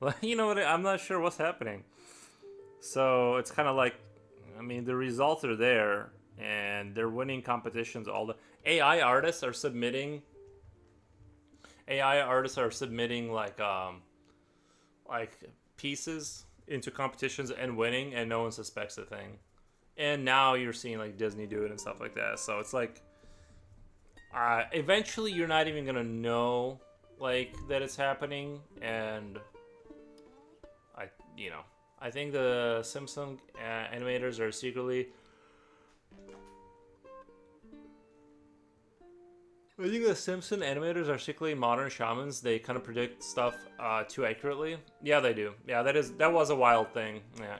Like you know what? I'm not sure what's happening. So it's kind of like, I mean, the results are there, and they're winning competitions. All the AI artists are submitting. AI artists are submitting like like pieces into competitions and winning, and no one suspects a thing. And now you're seeing like Disney do it and stuff like that. So it's like, eventually you're not even gonna know like that it's happening. And I think the Simpson animators are secretly. I think the Simpson animators are secretly modern shamans. They kind of predict stuff too accurately. Yeah, they do. Yeah, that was a wild thing. Yeah,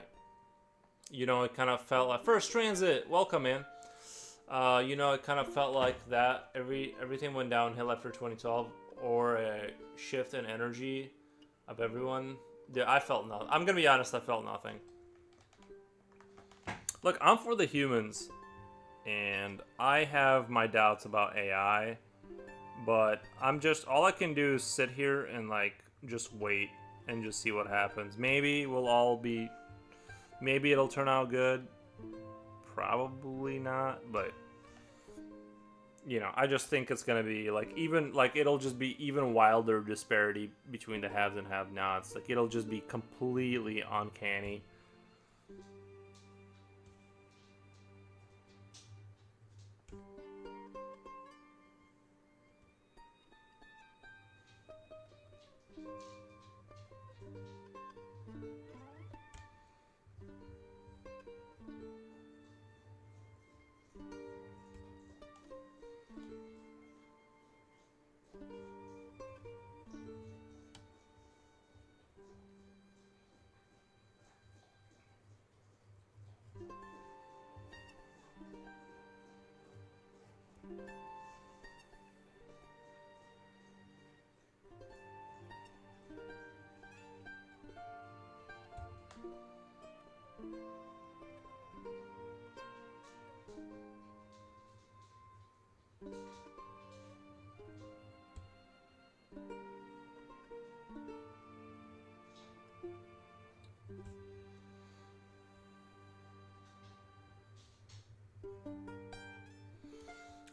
it kind of felt like First Transit. Welcome, man. It kind of felt like that. Everything went downhill after 2012, or a shift in energy of everyone. Yeah, I felt nothing. I'm gonna be honest. I felt nothing. Look, I'm for the humans, and I have my doubts about AI. But all I can do is sit here and like just wait and just see what happens. Maybe it'll turn out good. Probably not, but I just think it's gonna be it'll just be even wilder disparity between the haves and have-nots. Like it'll just be completely uncanny.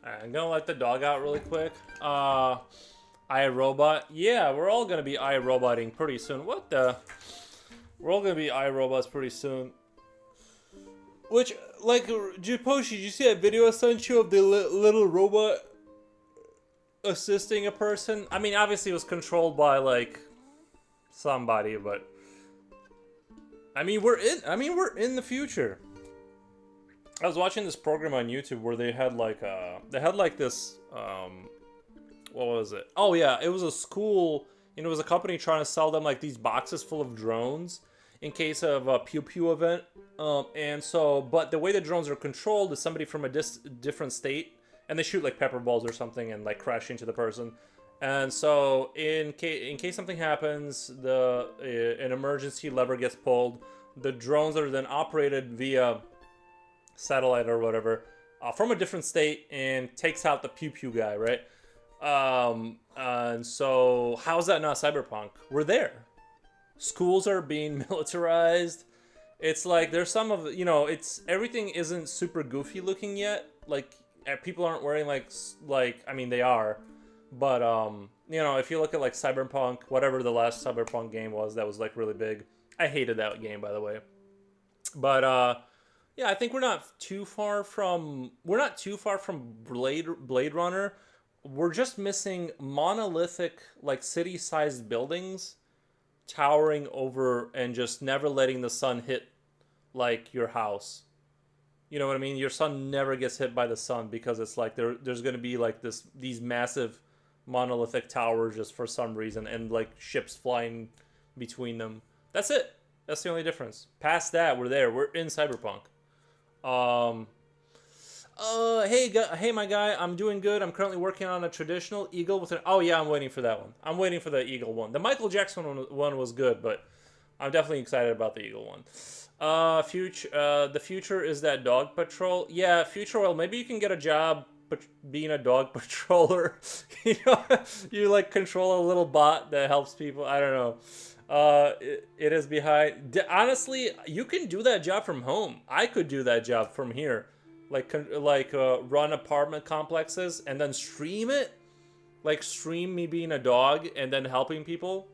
I'm gonna let the dog out really quick. iRobot. Yeah, we're all gonna be iRoboting pretty soon. What the? We're all gonna be iRobots pretty soon. Which, like, Jiposhi, did you see that video I sent you of the little robot assisting a person? I mean, obviously it was controlled by, like, somebody, but... I mean, we're in the future. I was watching this program on YouTube where they had this, what was it? Oh yeah, it was a school, it was a company trying to sell them like these boxes full of drones in case of a pew pew event. But the way the drones are controlled is somebody from a different state, and they shoot like pepper balls or something and like crash into the person. And so in case something happens, an emergency lever gets pulled. The drones are then operated via satellite or whatever from a different state and takes out the pew pew guy, right? And so how's that not cyberpunk? We're there. Schools are being militarized. It's like there's some of everything isn't super goofy looking yet. Like people aren't wearing like I mean they are, but if you look at like Cyberpunk, whatever the last Cyberpunk game was that was like really big. I hated that game, by the way. But yeah, I think we're not too far from Blade Runner. We're just missing monolithic like city-sized buildings towering over and just never letting the sun hit like your house. You know what I mean? Your sun never gets hit by the sun because it's like there's going to be like these massive monolithic towers just for some reason and like ships flying between them. That's it. That's the only difference. Past that, we're there. We're in Cyberpunk. Hey, my guy. I'm doing good. I'm currently working on a traditional eagle with an... Oh, yeah, I'm waiting for that one. I'm waiting for the eagle one. The Michael Jackson one was good, but I'm definitely excited about the eagle one. The future is that dog patrol. Yeah, future. Well, maybe you can get a job being a dog patroller. You like control a little bot that helps people. I don't know. It is behind. Honestly, you can do that job from home. I could do that job from here, run apartment complexes and then stream it, like stream me being a dog and then helping people.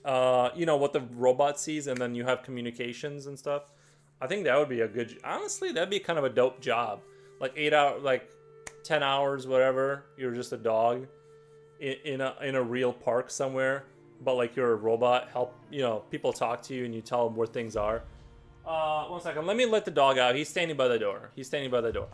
what the robot sees, and then you have communications and stuff. I think that would be a good. Honestly, that'd be kind of a dope job. Like 8 hour, like 10 hours, whatever. You're just a dog in a real park somewhere, but like you're a robot. Help people talk to you and you tell them where things are. One second. Let me let the dog out. He's standing by the door. He's standing by the door.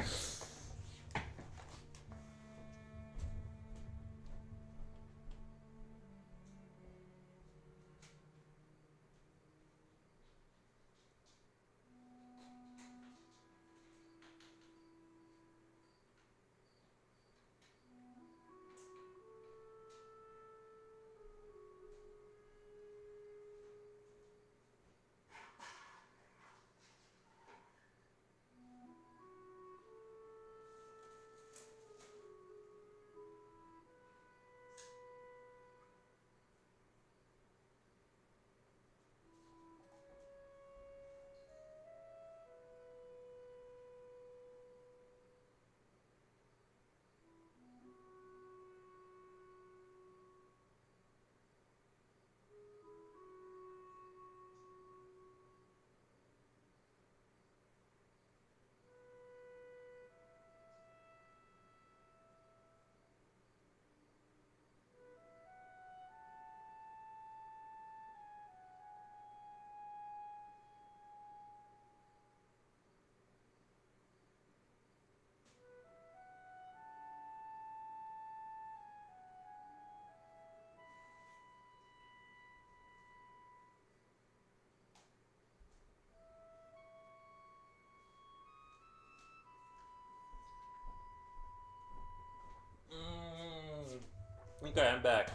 Okay, I'm back.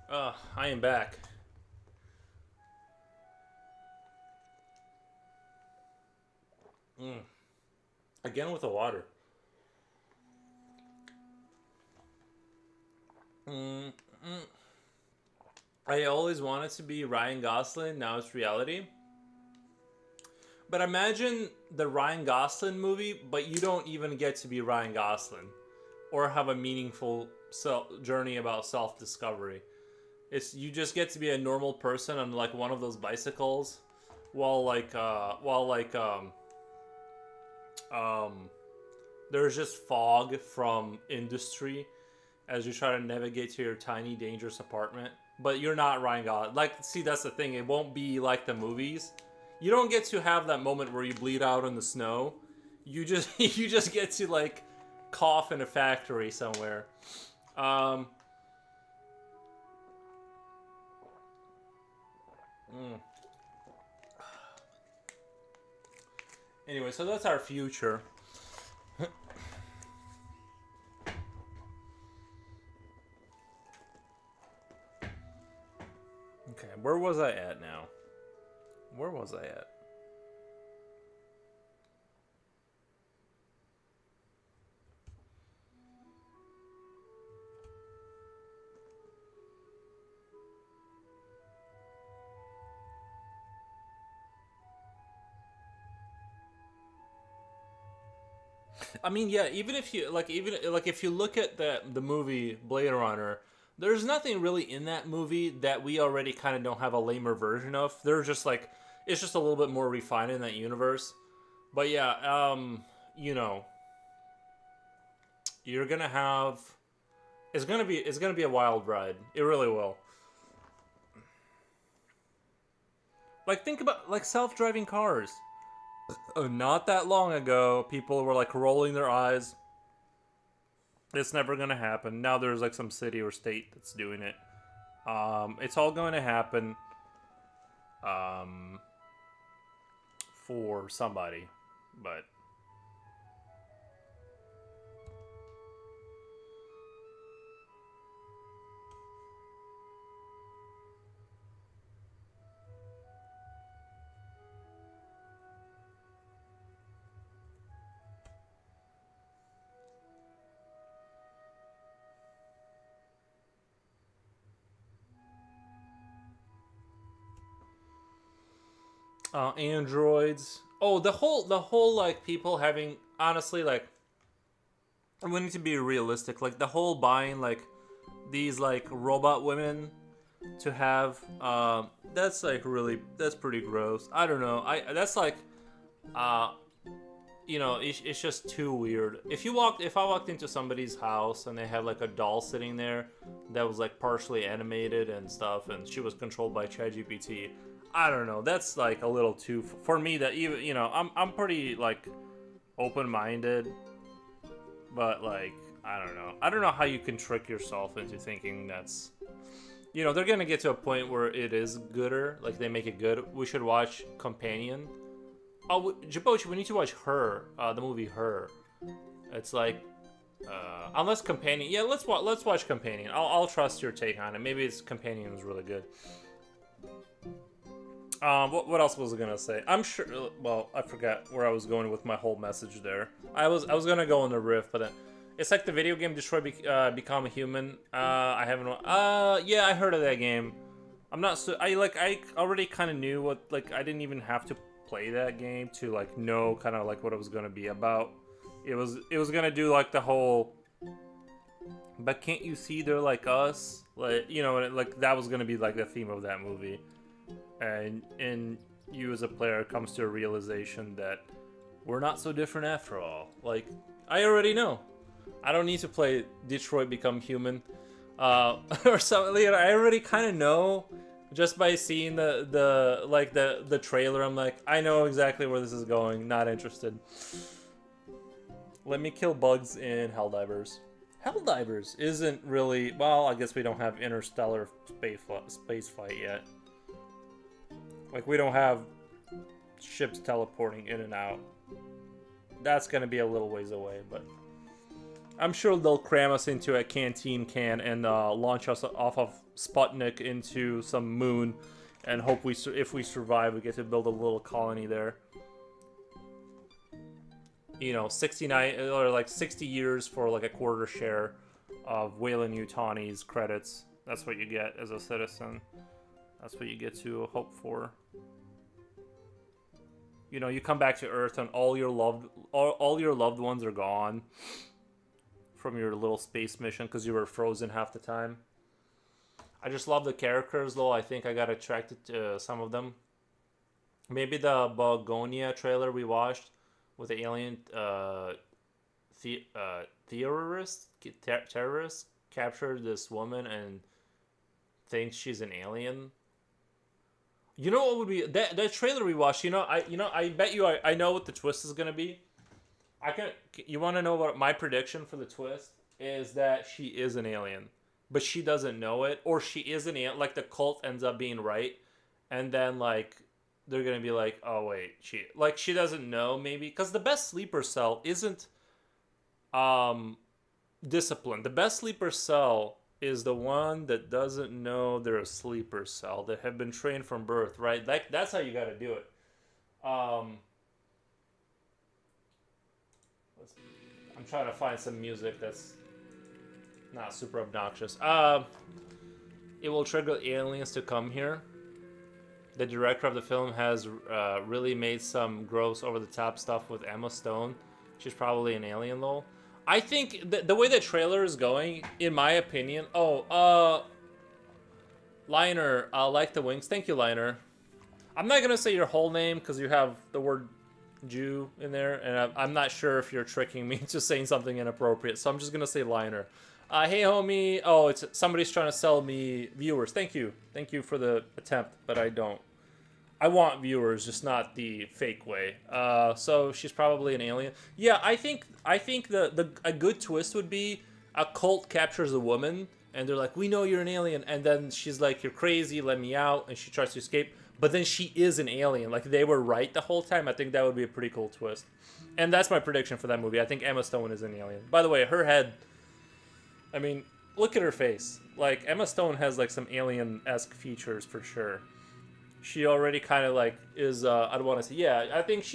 I am back. Again with the water. I always wanted to be Ryan Gosling. Now it's reality. But imagine the Ryan Gosling movie, but you don't even get to be Ryan Gosling or have a meaningful journey about self-discovery. It's you just get to be a normal person on like one of those bicycles while there's just fog from industry as you try to navigate to your tiny dangerous apartment. But you're not Ryan Gosling. Like, see, that's the thing. It won't be like the movies. You don't get to have that moment where you bleed out in the snow. You just you just get to like cough in a factory somewhere. Um, Anyway, so that's our future. Okay, where was I at now? Where was I at? I mean, yeah, even if you look at the movie Blade Runner, there's nothing really in that movie that we already kind of don't have a lamer version of. They're just like it's just a little bit more refined in that universe. But yeah, you know, you're gonna have it's gonna be a wild ride. It really will. Like think about like self-driving cars. Not that long ago, people were like rolling their eyes. It's never gonna happen. Now there's like some city or state that's doing it. It's all going to happen um, for somebody, but androids. Oh, the whole like people having honestly like we need to be realistic. Like the whole buying like these like robot women to have. That's like really, that's pretty gross. I don't know. That's like, uh, it's just too weird. If I walked into somebody's house and they had like a doll sitting there that was like partially animated and stuff, and she was controlled by ChatGPT, I don't know. That's like a little too for me. That even I'm pretty like open-minded, but like I don't know. I don't know how you can trick yourself into thinking that's they're gonna get to a point where it is gooder, like they make it good. We should watch Companion. Oh, Jibochi, we need to watch Her, the movie Her. It's like, unless Companion, yeah, let's watch Companion. I'll trust your take on it. Maybe it's Companion is really good. What else was I gonna say? I'm sure. Well, I forgot where I was going with my whole message there. I was gonna go on the riff, but then it's like the video game Detroit Become Human. I haven't. Yeah, I heard of that game. I'm not so. I already kind of knew what. Like, I didn't even have to play that game to like know kind of like what it was gonna be about. It was gonna do like the whole. But can't you see they're like us? Like like that was gonna be like the theme of that movie. And you as a player comes to a realization that we're not so different after all. Like, I already know. I don't need to play Detroit Become Human or something. I already kind of know just by seeing the trailer. I'm like, I know exactly where this is going. Not interested. Let me kill bugs in Helldivers. Helldivers isn't really, well, I guess we don't have interstellar space fight yet. Like, we don't have ships teleporting in and out. That's going to be a little ways away, but I'm sure they'll cram us into a canteen can and launch us off of Sputnik into some moon and hope if we survive, we get to build a little colony there. 69 or like 60 years for like a quarter share of Weyland-Yutani's credits. That's what you get as a citizen. That's what you get to hope for. You come back to Earth and all your loved ones are gone from your little space mission because you were frozen half the time. I just love the characters though. I think I got attracted to some of them. Maybe the Begonia trailer we watched with the alien terrorist captured this woman and thinks she's an alien. You know what would be that trailer we watched? I bet you I know what the twist is gonna be. You want to know what my prediction for the twist is? That she is an alien, but she doesn't know it, or she is an alien. Like the cult ends up being right, and then like they're gonna be like, oh wait, she doesn't know maybe because the best sleeper cell isn't disciplined. The best sleeper cell is the one that doesn't know they're a sleeper cell, that have been trained from birth, right? That's how you got to do it. I'm trying to find some music that's not super obnoxious. It will trigger aliens to come here. The director of the film has really made some gross over-the-top stuff with Emma Stone. She's probably an alien, though. I think the way the trailer is going, in my opinion... Liner, like the wings. Thank you, Liner. I'm not going to say your whole name because you have the word Jew in there, and I'm not sure if you're tricking me into saying something inappropriate, so I'm just going to say Liner. Hey, homie. Oh, it's somebody's trying to sell me viewers. Thank you. Thank you for the attempt, but I don't. I want viewers, just not the fake way. So she's probably an alien. Yeah, I think a good twist would be a cult captures a woman, and they're like, we know you're an alien, and then she's like, you're crazy, let me out, and she tries to escape, but then she is an alien. Like, they were right the whole time. I think that would be a pretty cool twist. And that's my prediction for that movie. I think Emma Stone is an alien. By the way, her head, I mean, look at her face. Like, Emma Stone has like some alien-esque features for sure. She already kind of like is I don't want to say, yeah, I think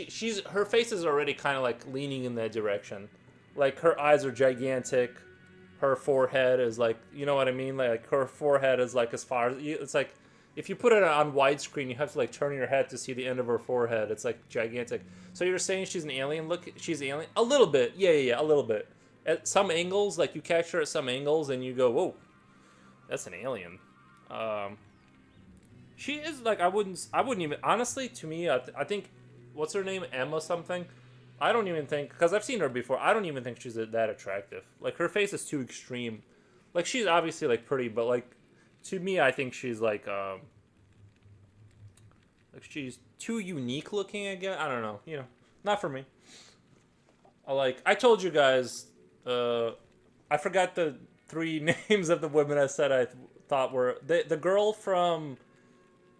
her face is already kind of like leaning in that direction. Like, her eyes are gigantic, her forehead is like, you know what I mean, like her forehead is like as far as it's like if you put it on widescreen you have to like turn your head to see the end of her forehead. It's like gigantic. So you're saying she's an alien? Look, she's an alien a little bit. Yeah, a little bit. At some angles, like you catch her at some angles and you go, whoa, that's an alien. Um, she is like I wouldn't even honestly to me I think what's her name Emma something. I don't even think because I've seen her before. I don't even think she's that attractive. Like her face is too extreme. Like she's obviously like pretty, but like to me I think she's like she's too unique looking again. I don't know. Not for me. I told you guys. I forgot the three names of the women I said thought were the girl from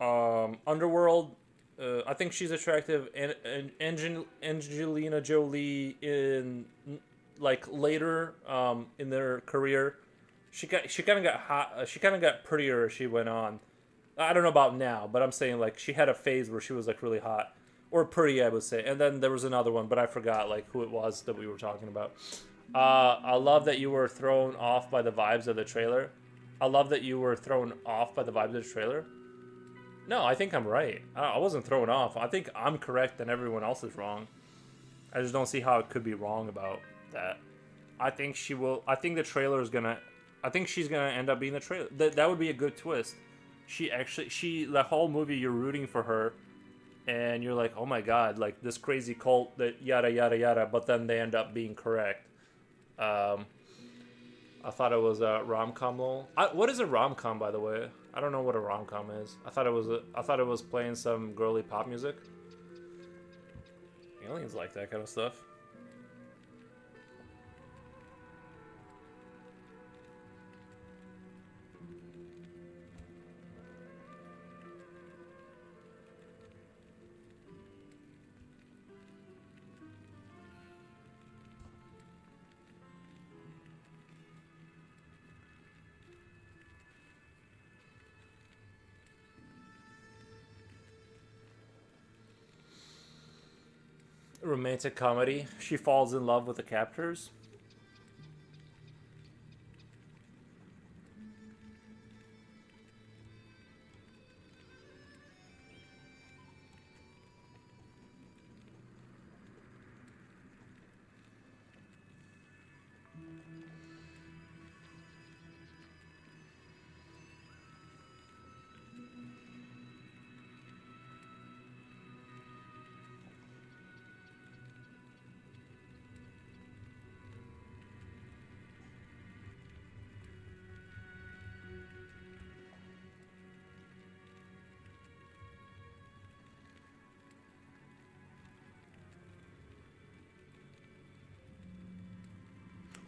Underworld. I think she's attractive, and Angelina Jolie in like later in their career, she kind of got hot. She kind of got prettier as she went on. I don't know about now, but I'm saying like she had a phase where she was like really hot or pretty, I would say. And then there was another one, but I forgot like who it was that we were talking about. I love that you were thrown off by the vibes of the trailer. I love that you were thrown off by the vibes of the trailer. No, I think I'm right. I wasn't thrown off. I think I'm correct and everyone else is wrong. I just don't see how it could be wrong about that. I think she will. I think the trailer is gonna. I think she's gonna end up being the trailer. That would be a good twist. The whole movie you're rooting for her, and you're like, oh my god, like this crazy cult that yada yada yada. But then they end up being correct. I thought it was a rom com. What is a rom com, by the way? I don't know what a rom com is. I thought it was playing some girly pop music. Aliens like that kind of stuff. Romantic comedy. She falls in love with the captors.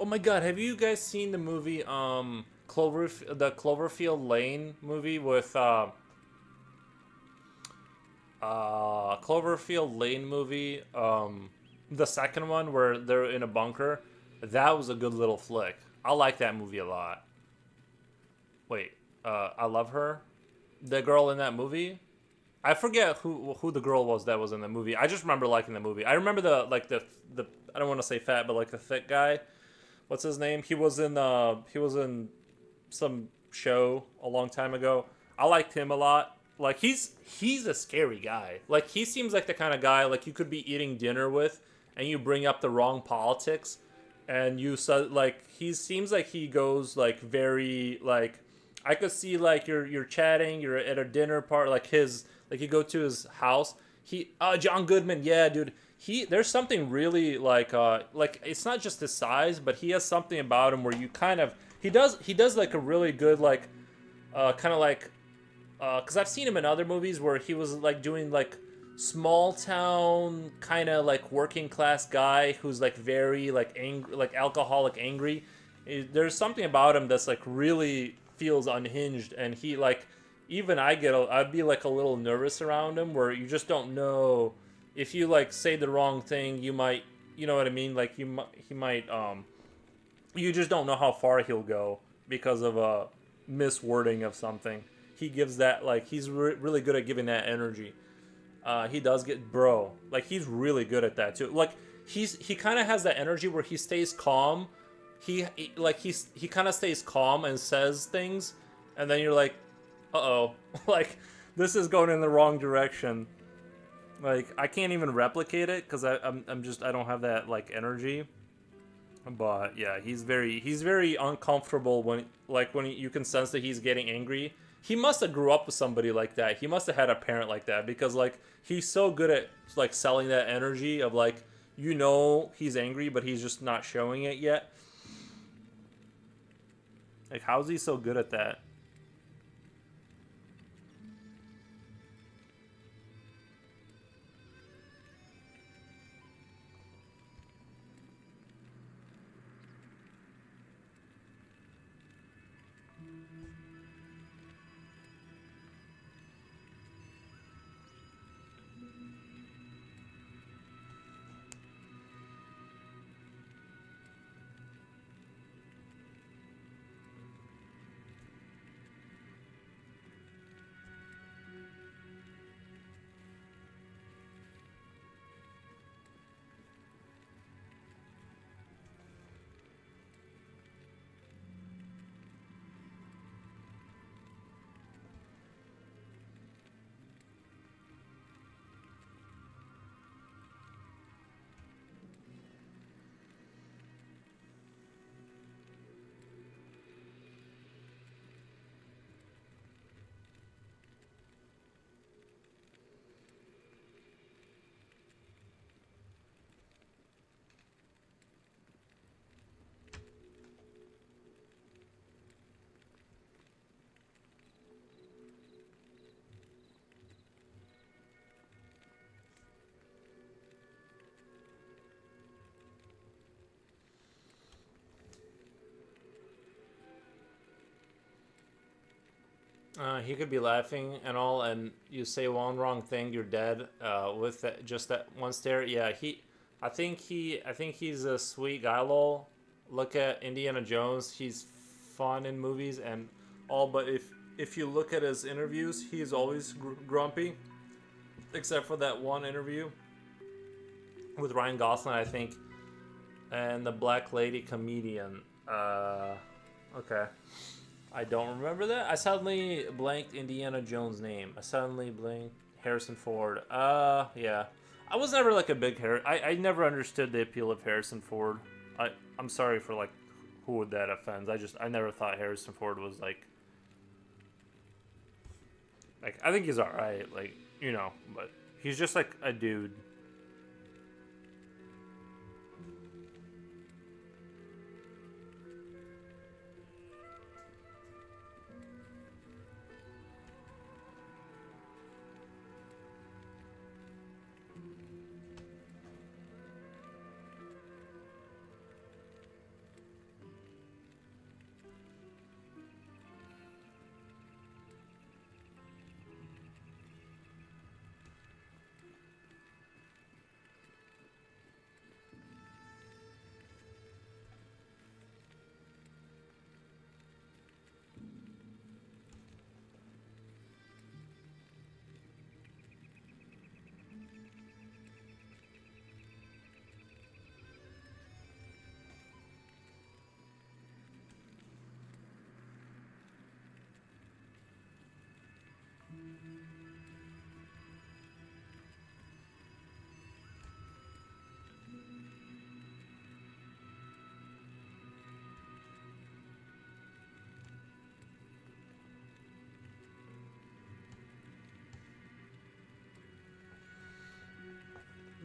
Oh my god, have you guys seen the movie the Cloverfield Lane movie with Cloverfield Lane movie the second one where they're in a bunker? That was a good little flick. I like that movie a lot. Wait, I love her. The girl in that movie? I forget who the girl was that was in the movie. I just remember liking the movie. I remember the I don't want to say fat, but like the thick guy. What's his name? He was in some show a long time ago. I liked him a lot. Like he's a scary guy. Like he seems like the kind of guy like you could be eating dinner with, and you bring up the wrong politics, and you said like he seems like he goes like very like I could see like you're chatting, you're at a dinner part like you go to his house. John Goodman, yeah, dude. There's something really like it's not just his size, but he has something about him where you kind of he does like a really good like kind of like because I've seen him in other movies where he was like doing like small town kind of like working class guy who's like very like angry, like alcoholic angry. There's something about him that's like really feels unhinged, and he like even I'd be like a little nervous around him where you just don't know if you like say the wrong thing, you might, you know what I mean? Like he might you just don't know how far he'll go because of a miswording of something. He gives that like he's really good at giving that energy. He does get bro. Like he's really good at that too. Like he kind of has that energy where he stays calm. He kind of stays calm and says things, and then you're like, uh-oh, like this is going in the wrong direction. Like I can't even replicate it because I don't have that like energy. But yeah, he's very uncomfortable when you can sense that he's getting angry, he must have grew up with somebody like that. He must have had a parent like that because like he's so good at like selling that energy of like he's angry but he's just not showing it yet. Like how's he so good at that? He could be laughing and all, and you say one wrong thing, you're dead. With just that one stare, yeah. I think he's a sweet guy. Lol. Look at Indiana Jones. He's fun in movies and all, but if you look at his interviews, he's always grumpy, except for that one interview with Ryan Gosling, I think, and the Black Lady comedian. Okay. I don't remember that. I suddenly blanked Indiana Jones' name. I suddenly blanked Harrison Ford. Yeah. I was never like a big I never understood the appeal of Harrison Ford. I'm sorry for like who would that offends. I never thought Harrison Ford was like I think he's alright, like, but he's just like a dude.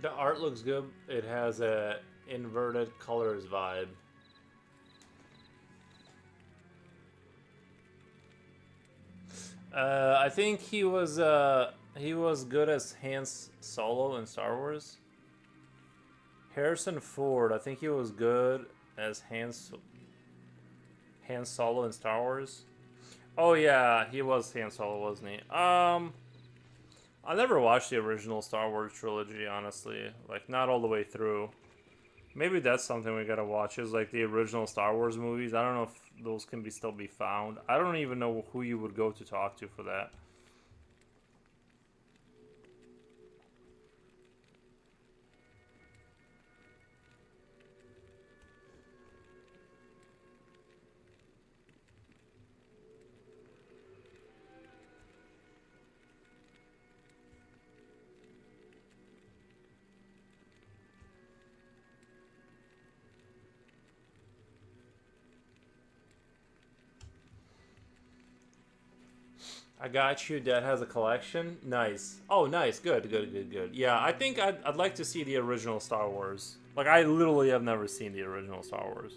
The art looks good. It has a inverted colors vibe. I think he was good as Han Solo in Star Wars. Harrison Ford, I think he was good as Han Solo in Star Wars. Oh yeah, he was Han Solo, wasn't he? I never watched the original Star Wars trilogy, honestly. Like not all the way through. Maybe that's something we gotta watch. Is like the original Star Wars movies. I don't know if those can still be found. I don't even know who you would go to talk to for that. I got you. Dad has a collection. Nice. Oh, nice. Good, good, good, good. Yeah, I think I'd like to see the original Star Wars. Like, I literally have never seen the original Star Wars.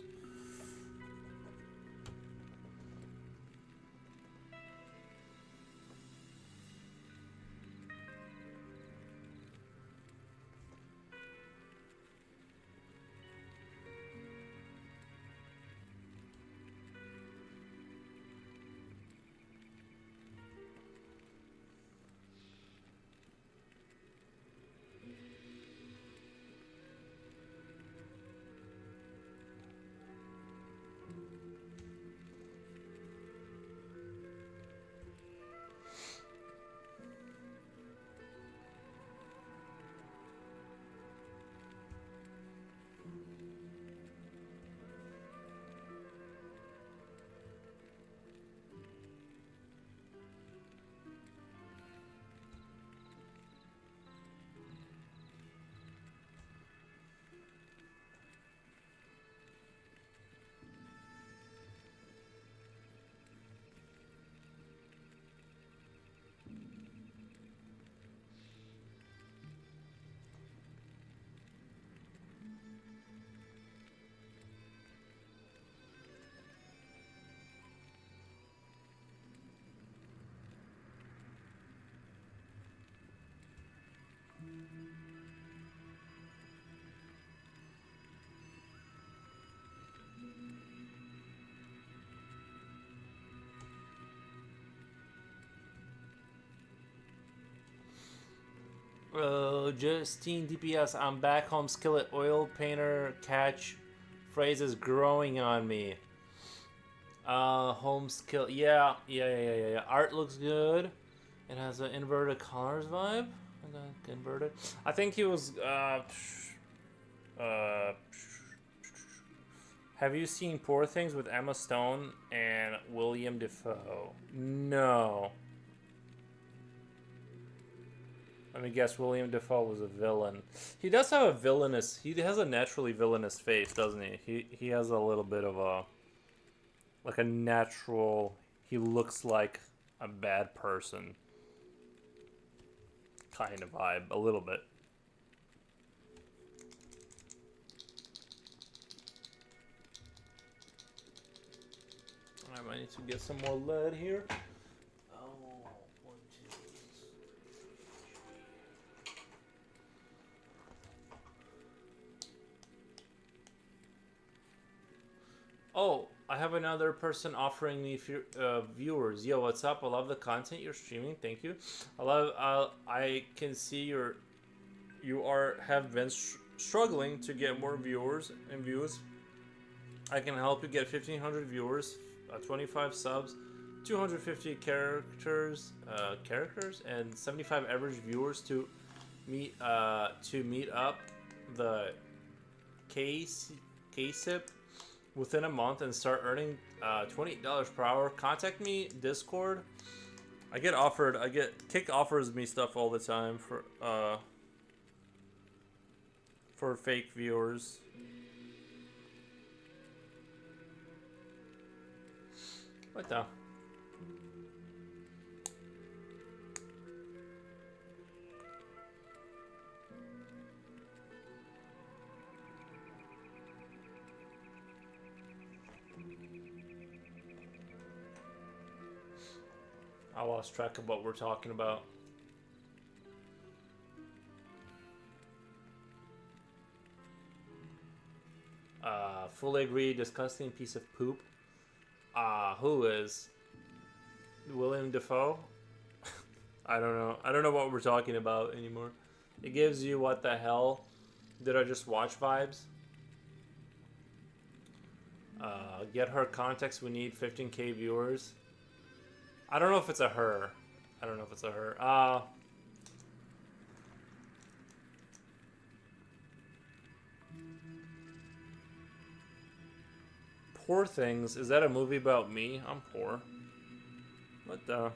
Justine DPS, I'm back home. Skillet oil painter catch phrases growing on me. Home skill. Yeah. Art looks good. It has an inverted colors vibe. Inverted. I think he was. Have you seen Poor Things with Emma Stone and William Dafoe? No. Let me guess, William Dafoe was a villain. He does have a villainous... He has a naturally villainous face, doesn't he? He has a little bit of a... Like a natural... He looks like a bad person. Kind of vibe. A little bit. I might need to get some more lead here. Oh, I have another person offering me viewers. Yo, what's up? I love the content you're streaming. Thank you. I can see you have been struggling to get more viewers and views. I can help you get 1,500 viewers, 25 subs, 250 characters, and 75 average viewers to meet up the KSIP within a month and start earning $28 per hour. Contact me Discord. Kick offers me stuff all the time for fake viewers. What the? I lost track of what we're talking about. Fully agree, disgusting piece of poop. Who is? William Dafoe? I don't know. I don't know what we're talking about anymore. It gives you what the hell did I just watch vibes. Get her context. We need 15k viewers. I don't know if it's a her. I don't know if it's a her. Poor Things. Is that a movie about me? I'm poor. What the?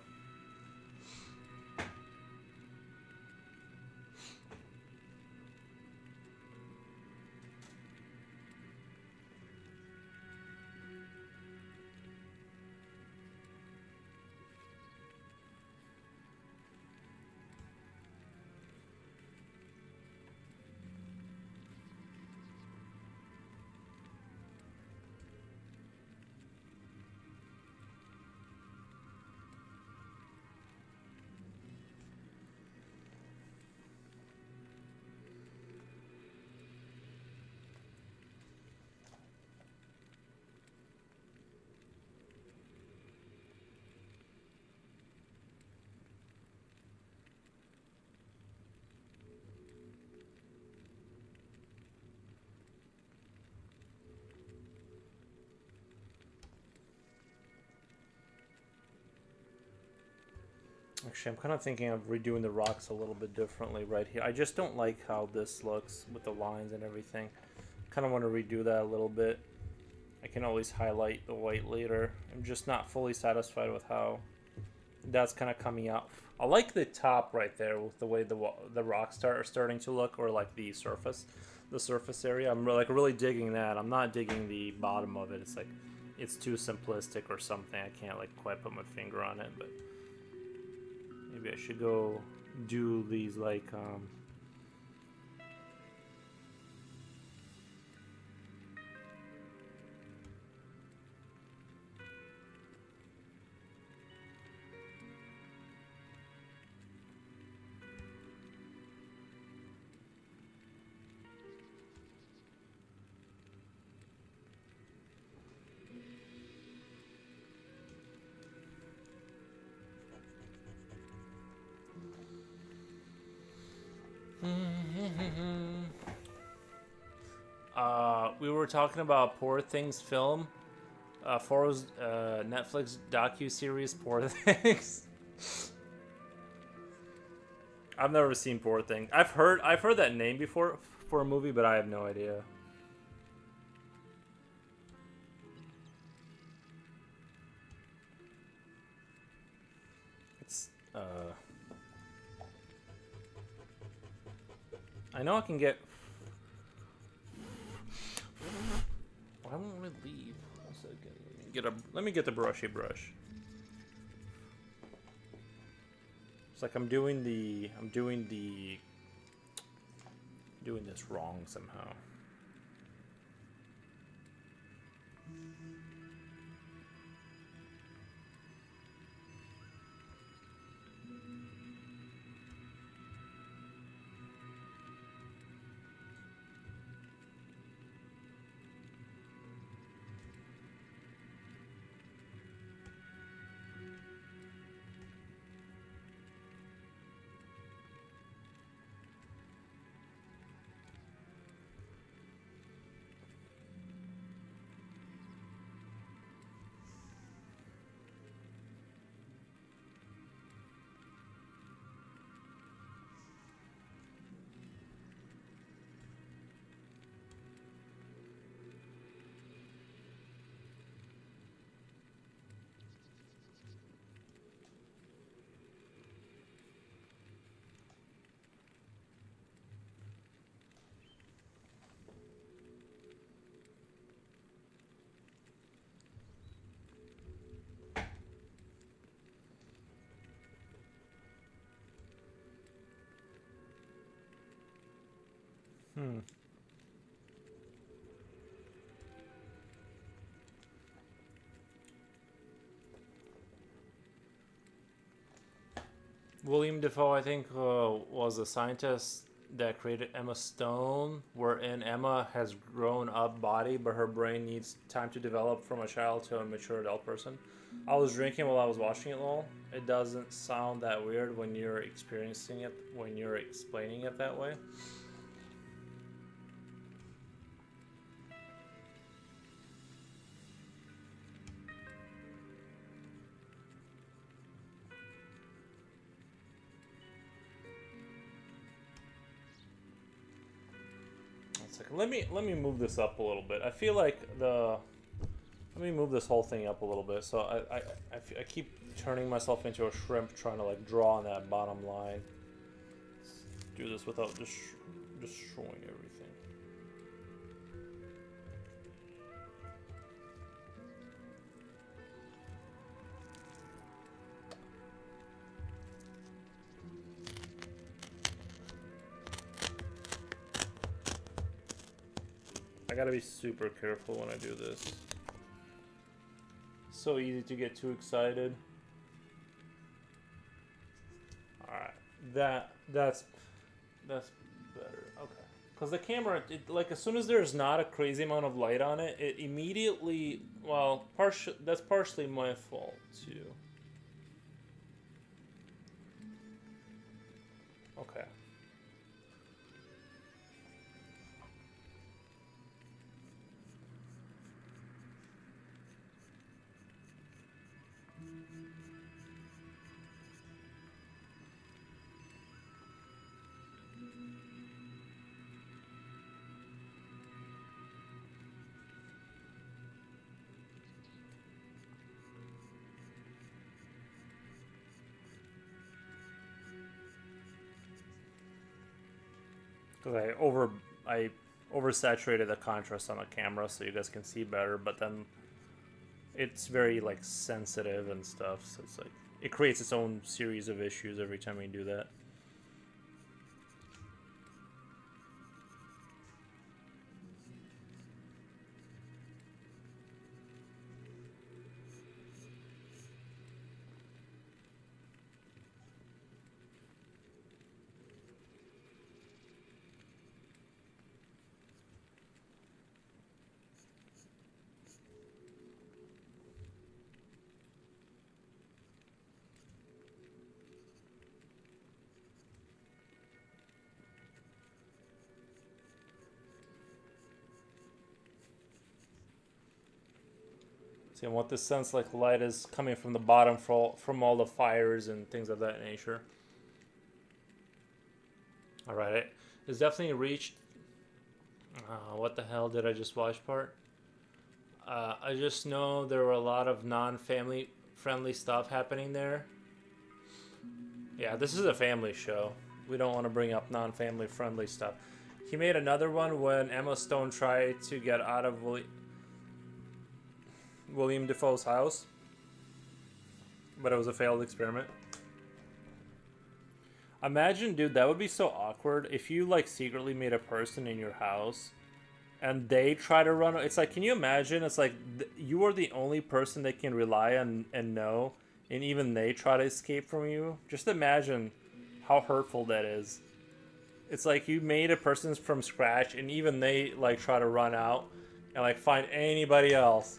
Actually, I'm kind of thinking of redoing the rocks a little bit differently right here. I just don't like how this looks with the lines and everything. Kind of want to redo that a little bit. I can always highlight the white later. I'm just not fully satisfied with how that's kind of coming out. I like the top right there with the way the rocks are starting to look, or like the surface area. I'm like really digging that. I'm not digging the bottom of it. It's like it's too simplistic or something. I can't like quite put my finger on it, but maybe I should go do these like we were talking about Poor Things film. Foro's Netflix docu-series Poor Things. I've never seen Poor Things. I've heard that name before for a movie, but I have no idea. It's I know I can get. Why won't we leave? One second. Let me get the brushy brush. It's like I'm doing this wrong somehow. William Defoe, I think, was a scientist that created Emma Stone, wherein Emma has grown up body, but her brain needs time to develop from a child to a mature adult person. I was drinking while I was watching it, lol. It doesn't sound that weird when you're experiencing it, when you're explaining it that way. Let me move this up a little bit. I feel like let me move this whole thing up a little bit. So I keep turning myself into a shrimp trying to like draw on that bottom line. Let's do this without destroying everything. I gotta be super careful when I do this. So easy to get too excited. Alright, that's better. Okay, because the camera, like as soon as there's not a crazy amount of light on it, it immediately, well, that's partially my fault too. Okay. Because I oversaturated the contrast on the camera so you guys can see better, but then it's very like sensitive and stuff, so it's like it creates its own series of issues every time we do that. See, I want this sense like light is coming from the bottom from all the fires and things of that nature. Alright, it's definitely reached. What the hell did I just watch part? I just know there were a lot of non-family friendly stuff happening there. Yeah, this is a family show. We don't want to bring up non-family friendly stuff. He made another one when Emma Stone tried to get out of William Dafoe's house, but it was a failed experiment. Imagine, dude, that would be so awkward if you like secretly made a person in your house and they try to run. It's like, can you imagine? It's like you are the only person they can rely on and know, and even they try to escape from you. Just imagine how hurtful that is. It's like you made a person from scratch, and even they like try to run out and like find anybody else.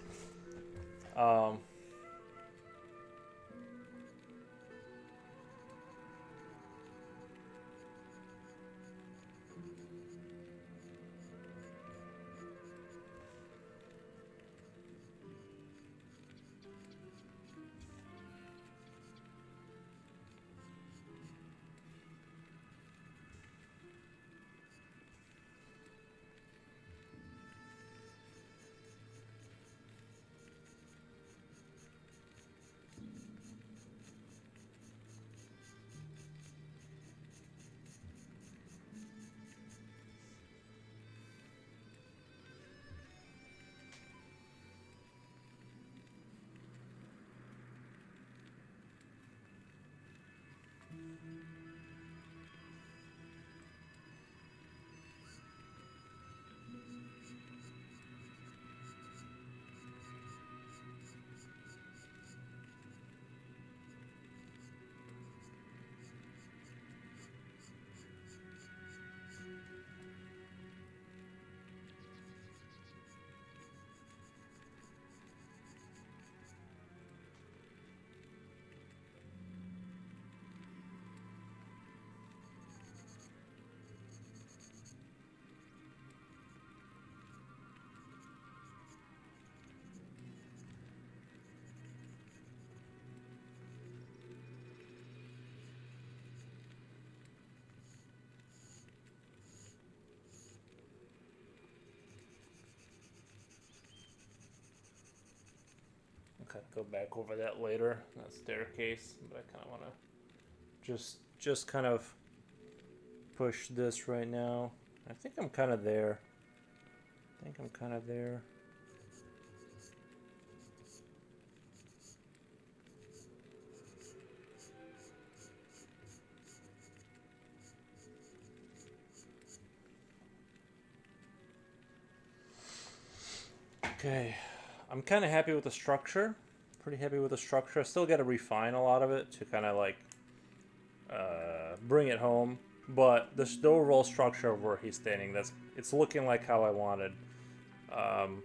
Okay, go back over that later. That staircase, but I kind of want to just kind of push this right now. I think I'm kind of there. Okay, I'm kind of happy with the structure. Pretty happy with the structure. I still got to refine a lot of it to kind of like bring it home. But the overall structure of where he's standing, it's looking like how I wanted. Um,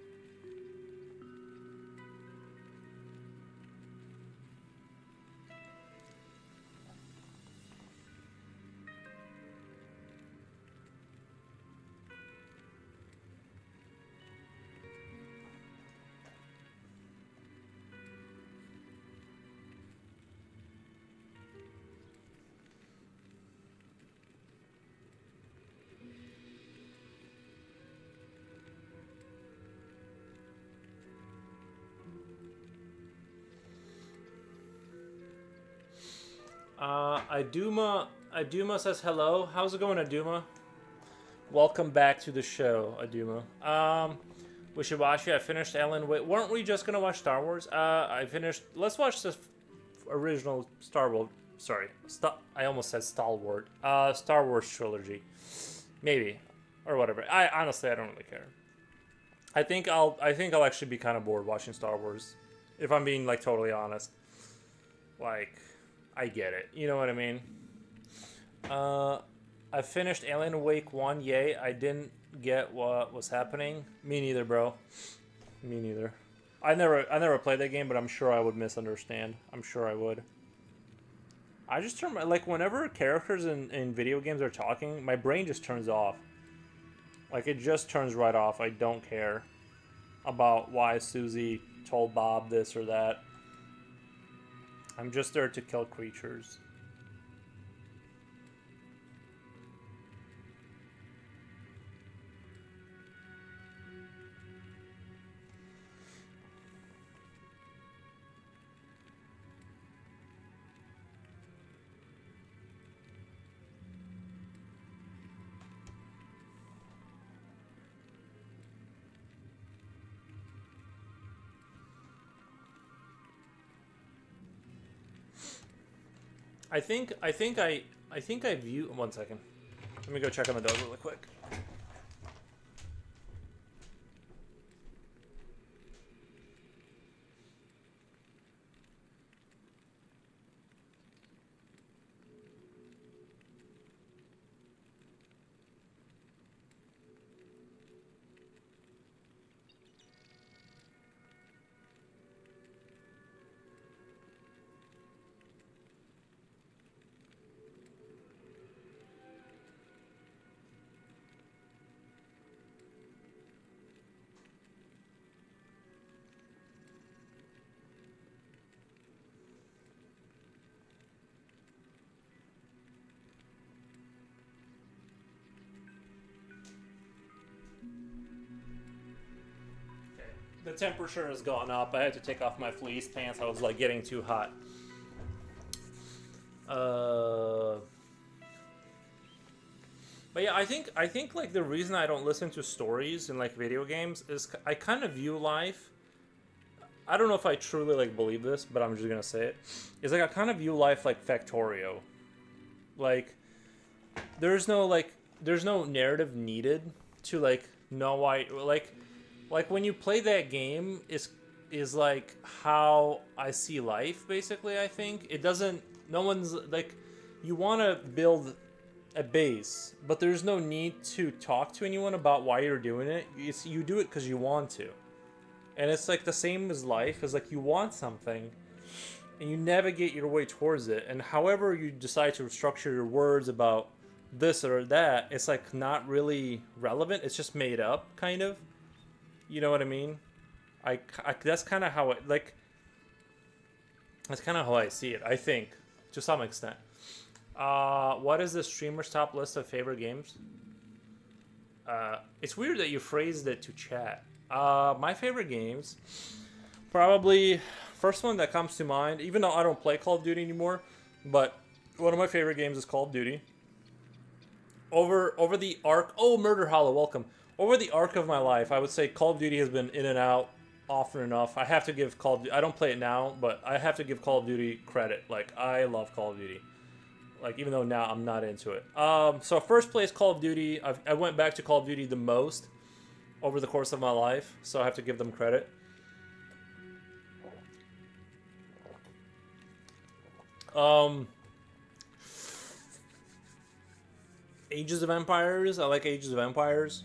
Iduma says hello. How's it going, Iduma? Welcome back to the show, Aduma. Wishiwashi, I finished Alan Wake. Weren't we just gonna watch Star Wars? I finished. Let's watch the original Star Wars. Sorry, I almost said Stalwart. Star Wars trilogy, maybe, or whatever. I honestly, I don't really care. I think I'll actually be kind of bored watching Star Wars, if I'm being like totally honest. Like, I get it. You know what I mean? I finished Alien Wake 1. Yay! I didn't get what was happening. Me neither, bro. Me neither. I never played that game, but I'm sure I would misunderstand. I'm sure I would. I just turn like whenever characters in video games are talking, my brain just turns off. Like it just turns right off. I don't care about why Susie told Bob this or that. I'm just there to kill creatures. I think I view. One second. Let me go check on the dog really quick. The temperature has gone up. I had to take off my fleece pants. I was like getting too hot. But yeah, I think like the reason I don't listen to stories in like video games is I kind of view life. I don't know if I truly like believe this, but I'm just gonna say it. It's like I kind of view life like Factorio. Like there's no narrative needed to like know why like when you play that game is like how I see life basically. I think it doesn't. No one's like you want to build a base, but there's no need to talk to anyone about why you're doing it. You do it because you want to, and it's like the same as life. Is like you want something, and you navigate your way towards it. And however you decide to structure your words about this or that, it's like not really relevant. It's just made up, kind of. You know what I mean? I that's kind of how it like. That's kind of how I see it. I think, to some extent. What is the streamer's top list of favorite games? It's weird that you phrased it to chat. My favorite games, probably first one that comes to mind. Even though I don't play Call of Duty anymore, but one of my favorite games is Call of Duty. Over the arc. Oh, Murder Hollow, welcome. Over the arc of my life, I would say Call of Duty has been in and out often enough. I have to give Call of Duty, I don't play it now, but I have to give Call of Duty credit. Like, I love Call of Duty. Like, even though now I'm not into it. So first place Call of Duty, I went back to Call of Duty the most over the course of my life, so I have to give them credit. Ages of Empires. I like Ages of Empires.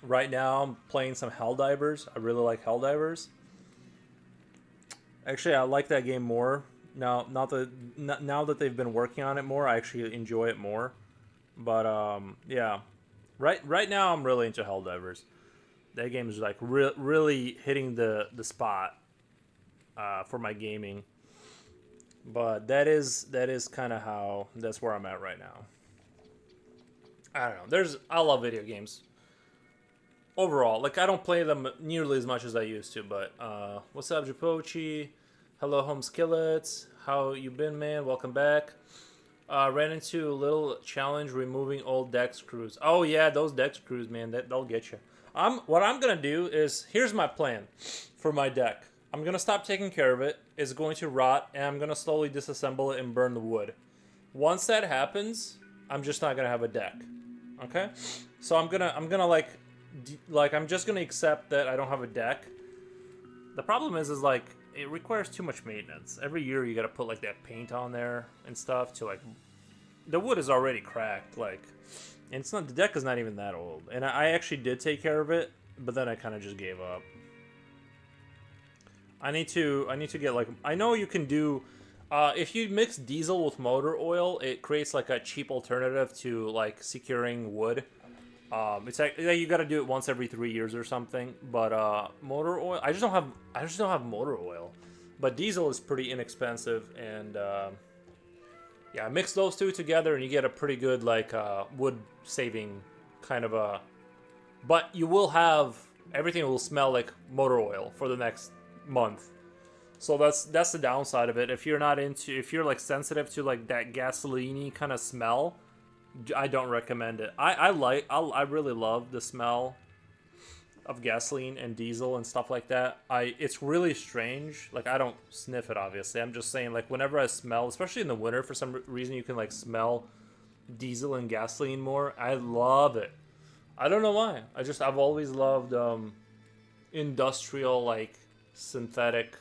Right now I'm playing some Helldivers. I really like Helldivers. Actually, I like that game more now. Now that they've been working on it more, I actually enjoy it more. But yeah. Right now I'm really into Helldivers. That game is like really hitting the spot for my gaming. But that is kind of how that's where I'm at right now. I don't know. I love video games. Overall, like I don't play them nearly as much as I used to, but what's up, Japochi? Hello, Home Skillets. How you been, man? Welcome back. Ran into a little challenge removing old deck screws. Oh yeah, those deck screws, man, they'll get you. What I'm gonna do is, here's my plan for my deck. I'm gonna stop taking care of it. It's going to rot, and I'm gonna slowly disassemble it and burn the wood. Once that happens, I'm just not gonna have a deck. Okay? So I'm gonna like I'm just gonna accept that I don't have a deck. The problem is like it requires too much maintenance. Every year you gotta put like that paint on there and stuff to like, the wood is already cracked, like, and it's not, the deck is not even that old. And I actually did take care of it, but then I kind of just gave up. I need to get like, I know you can do, if you mix diesel with motor oil, it creates like a cheap alternative to like securing wood. It's like you got to do it once every 3 years or something. But motor oil, I just don't have motor oil. But diesel is pretty inexpensive, and yeah, mix those two together, and you get a pretty good like wood saving kind of a. But you will have, everything will smell like motor oil for the next month. So that's the downside of it. If you're like sensitive to like that gasoline-y kind of smell, I don't recommend it. I really love the smell of gasoline and diesel and stuff like that. It's really strange. Like, I don't sniff it, obviously. I'm just saying, like, whenever I smell, especially in the winter, for some reason you can like smell diesel and gasoline more. I love it. I don't know why. I've always loved industrial, like, synthetic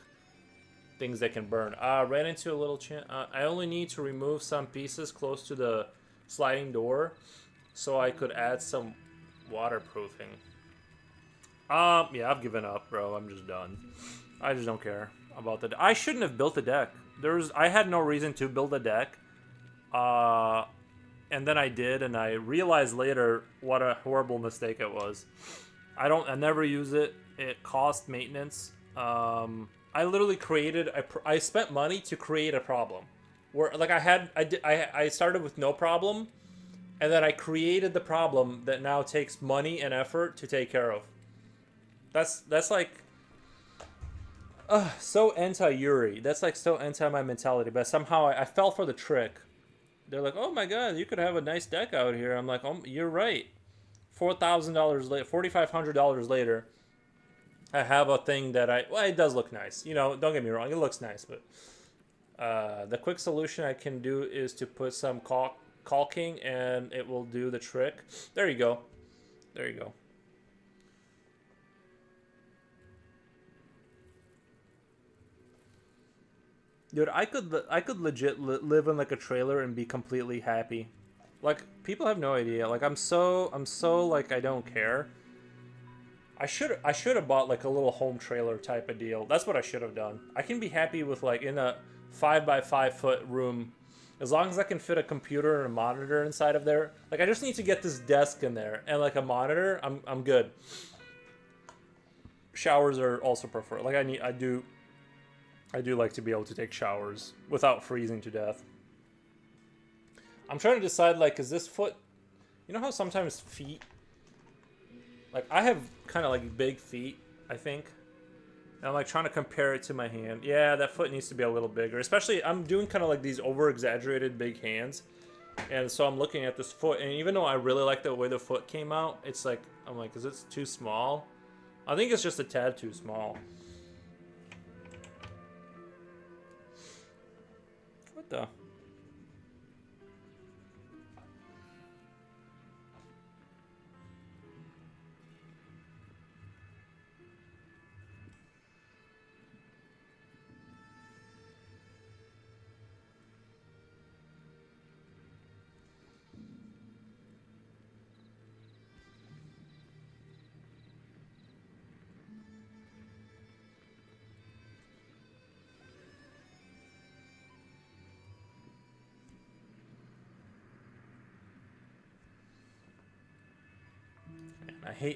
things that can burn. Ran into a little I only need to remove some pieces close to the sliding door so I could add some waterproofing. Yeah, I've given up, bro. I'm just done. I just don't care about the I shouldn't have built a deck. I had no reason to build a deck. And then I did, and I realized later what a horrible mistake it was. I never use it. It cost maintenance. I literally I spent money to create a problem. Where like I started with no problem, and then I created the problem that now takes money and effort to take care of. That's like so anti-Yuri. That's like so anti my mentality, but somehow I fell for the trick. They're like, "Oh my god, you could have a nice deck out here." I'm like, "Oh, you're right." $4,000 later, $4,500 later, I have a thing that it does look nice. You know, don't get me wrong, it looks nice, but the quick solution I can do is to put some caulking, and it will do the trick. There you go. There you go. Dude, I could legit live in like a trailer and be completely happy. Like, people have no idea. Like, I'm so like, I don't care. I should have bought like a little home trailer type of deal. That's what I should have done. I can be happy with like in a 5 by 5 foot room, as long as I can fit a computer and a monitor inside of there. Like, I just need to get this desk in there and like a monitor. I'm good. Showers are also preferred. Like, I do like to be able to take showers without freezing to death. I'm trying to decide, like, is this foot... You know how sometimes feet... Like, I have kind of, like, big feet, I think. And I'm, like, trying to compare it to my hand. Yeah, that foot needs to be a little bigger. Especially, I'm doing kind of, like, these over-exaggerated big hands. And so I'm looking at this foot. And even though I really like the way the foot came out, it's like... I'm like, is it too small? I think it's just a tad too small. What the...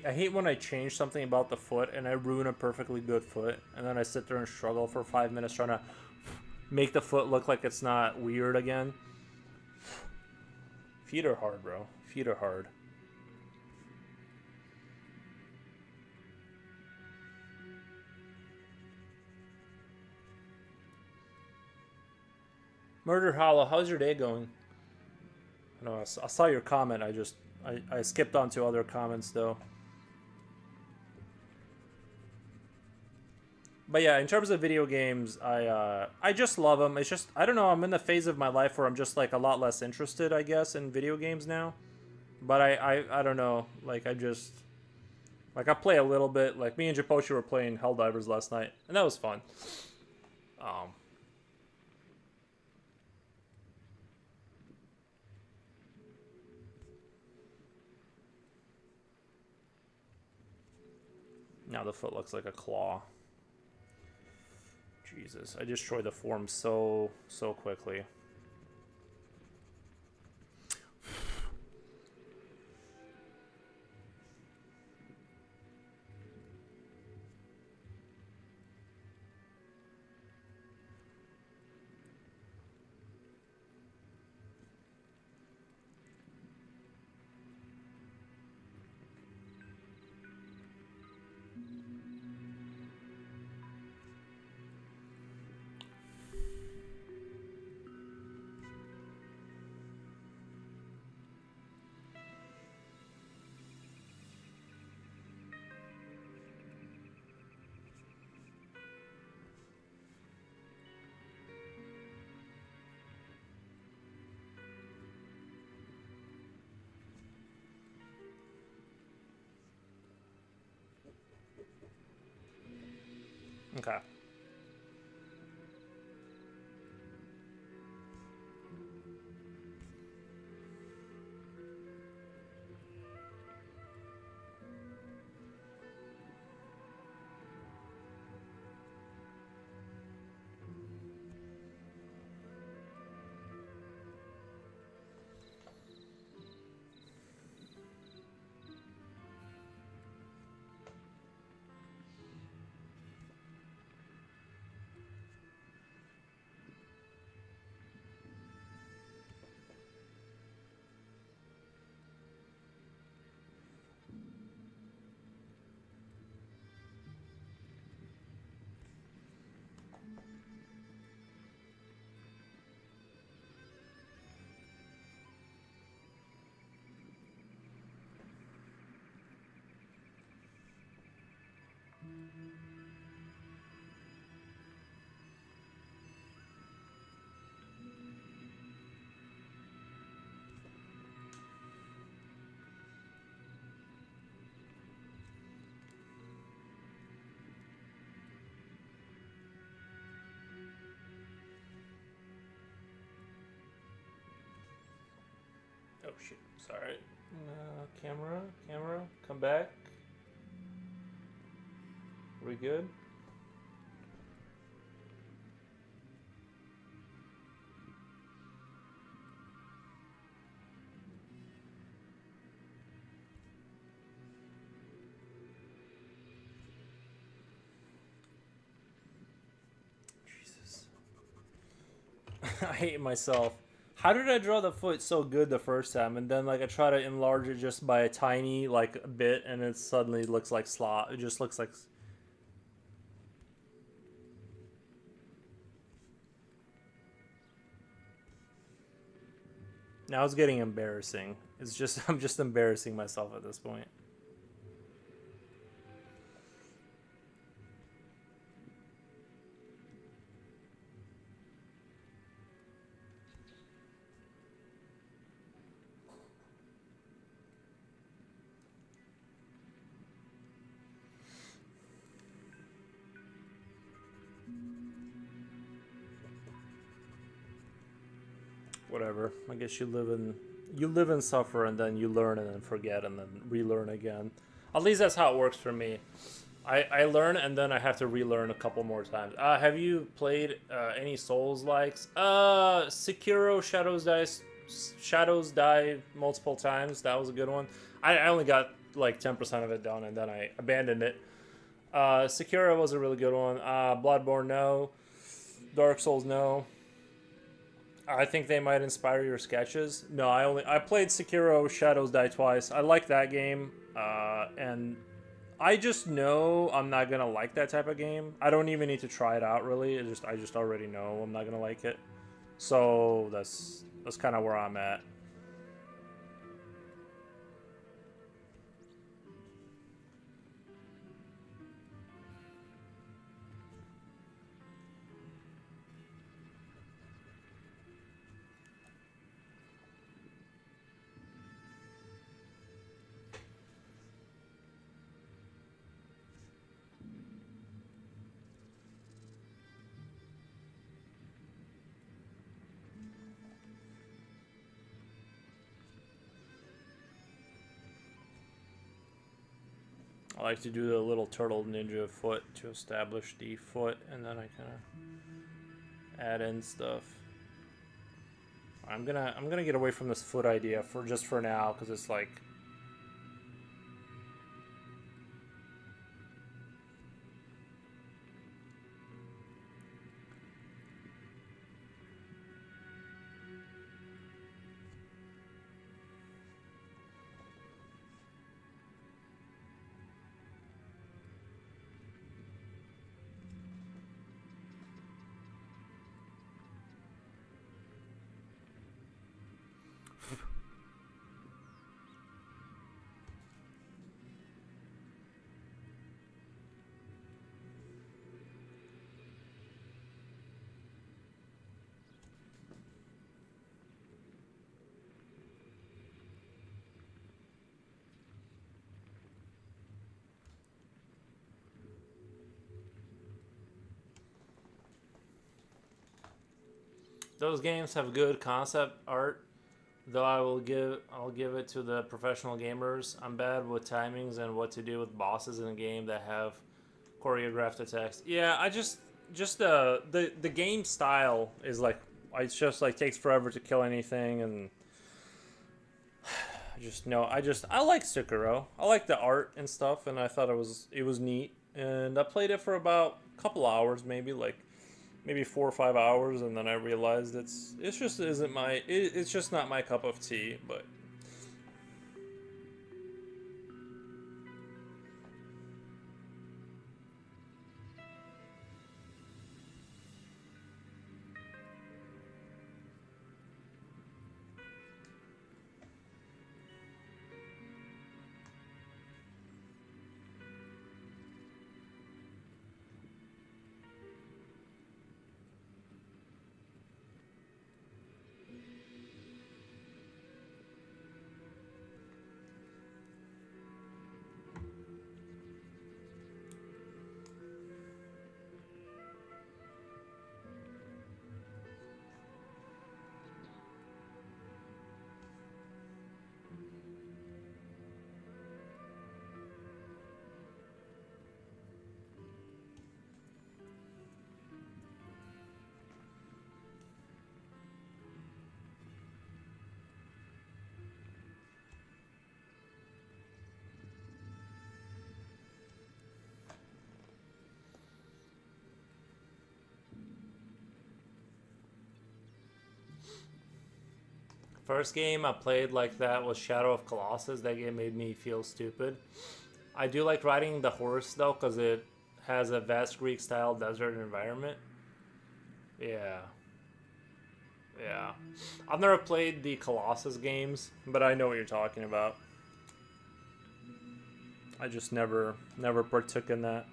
I hate when I change something about the foot and I ruin a perfectly good foot, and then I sit there and struggle for 5 minutes trying to make the foot look like it's not weird again. Feet are hard, bro. Feet are hard. Murder Hollow, how's your day going? I know I saw your comment. I skipped on to other comments though. But yeah, in terms of video games, I just love them. It's just I don't know. I'm in the phase of my life where I'm just like a lot less interested, I guess, in video games now. But I don't know. Like I just like I play a little bit. Like me and Japochi were playing Helldivers last night, and that was fun. Um, Now the foot looks like a claw. Jesus, I destroyed the form so quickly. Okay. Oh shit, sorry. Camera, come back. Are we good? Jesus. I hate myself. How did I draw the foot so good the first time, and then like I try to enlarge it just by a tiny like bit, and it suddenly looks like slot. It just looks like. Now it's getting embarrassing. It's just I'm just embarrassing myself at this point. Whatever. I guess you live and suffer, and then you learn and then forget and then relearn again. At least that's how it works for me. I learn and then I have to relearn a couple more times. Have you played any Souls likes? Sekiro Shadows Die multiple times. That was a good one. I only got like 10% of it done and then I abandoned it. Sekiro was a really good one. Bloodborne, no. Dark Souls, no. I think they might inspire your sketches. No, I played Sekiro Shadows Die twice. I like that game, and I just know I'm not gonna like that type of game. I don't even need to try it out really. I just already know I'm not gonna like it. So that's kind of where I'm at. I like to do the little turtle ninja foot to establish the foot, and then I kind of add in stuff. I'm gonna get away from this foot idea for just for now, because it's like those games have good concept art. Though I'll give it to the professional gamers. I'm bad with timings and what to do with bosses in a game that have choreographed attacks. Yeah, I just the game style is like it's just like takes forever to kill anything, and I like Sekiro. I like the art and stuff, and I thought it was neat. And I played it for about a couple hours, maybe 4 or 5 hours, and then I realized it's just isn't my it's just not my cup of tea. But first game I played like that was Shadow of Colossus. That game made me feel stupid. I do like riding the horse though, because it has a vast Greek style desert environment. Yeah. Yeah. I've never played the Colossus games, but I know what you're talking about. I just never partook in that.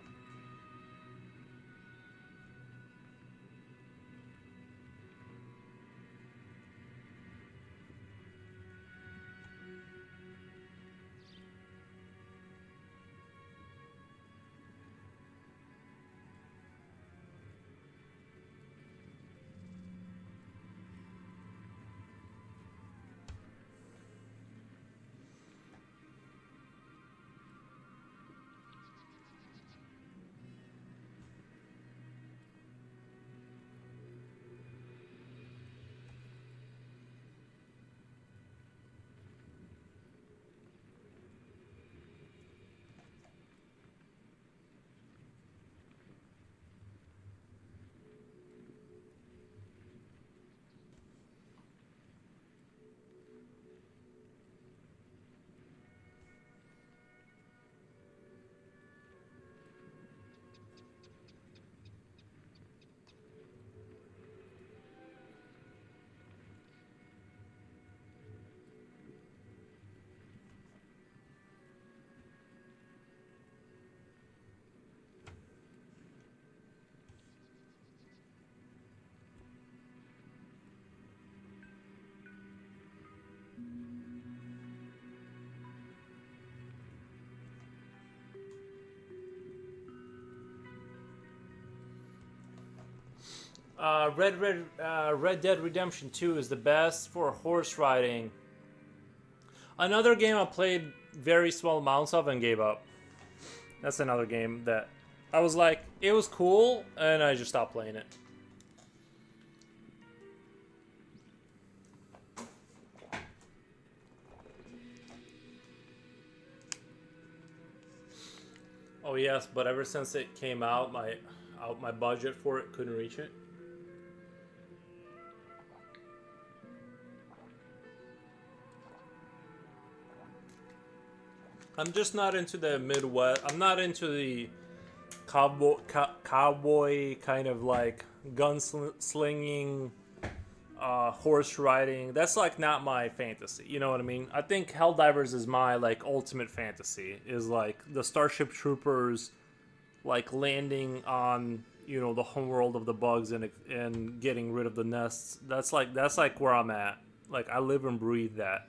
Red Dead Redemption 2 is the best for horse riding. Another game I played very small amounts of and gave up. That's another game that I was like, it was cool, and I just stopped playing it. Oh yes, but ever since it came out, my budget for it couldn't reach it. I'm just not into the Midwest. I'm not into the cowboy kind of like gunslinging, horse riding. That's like not my fantasy. You know what I mean? I think Helldivers is my like ultimate fantasy. Is like the Starship Troopers, like landing on the homeworld of the bugs and getting rid of the nests. That's like where I'm at. Like I live and breathe that.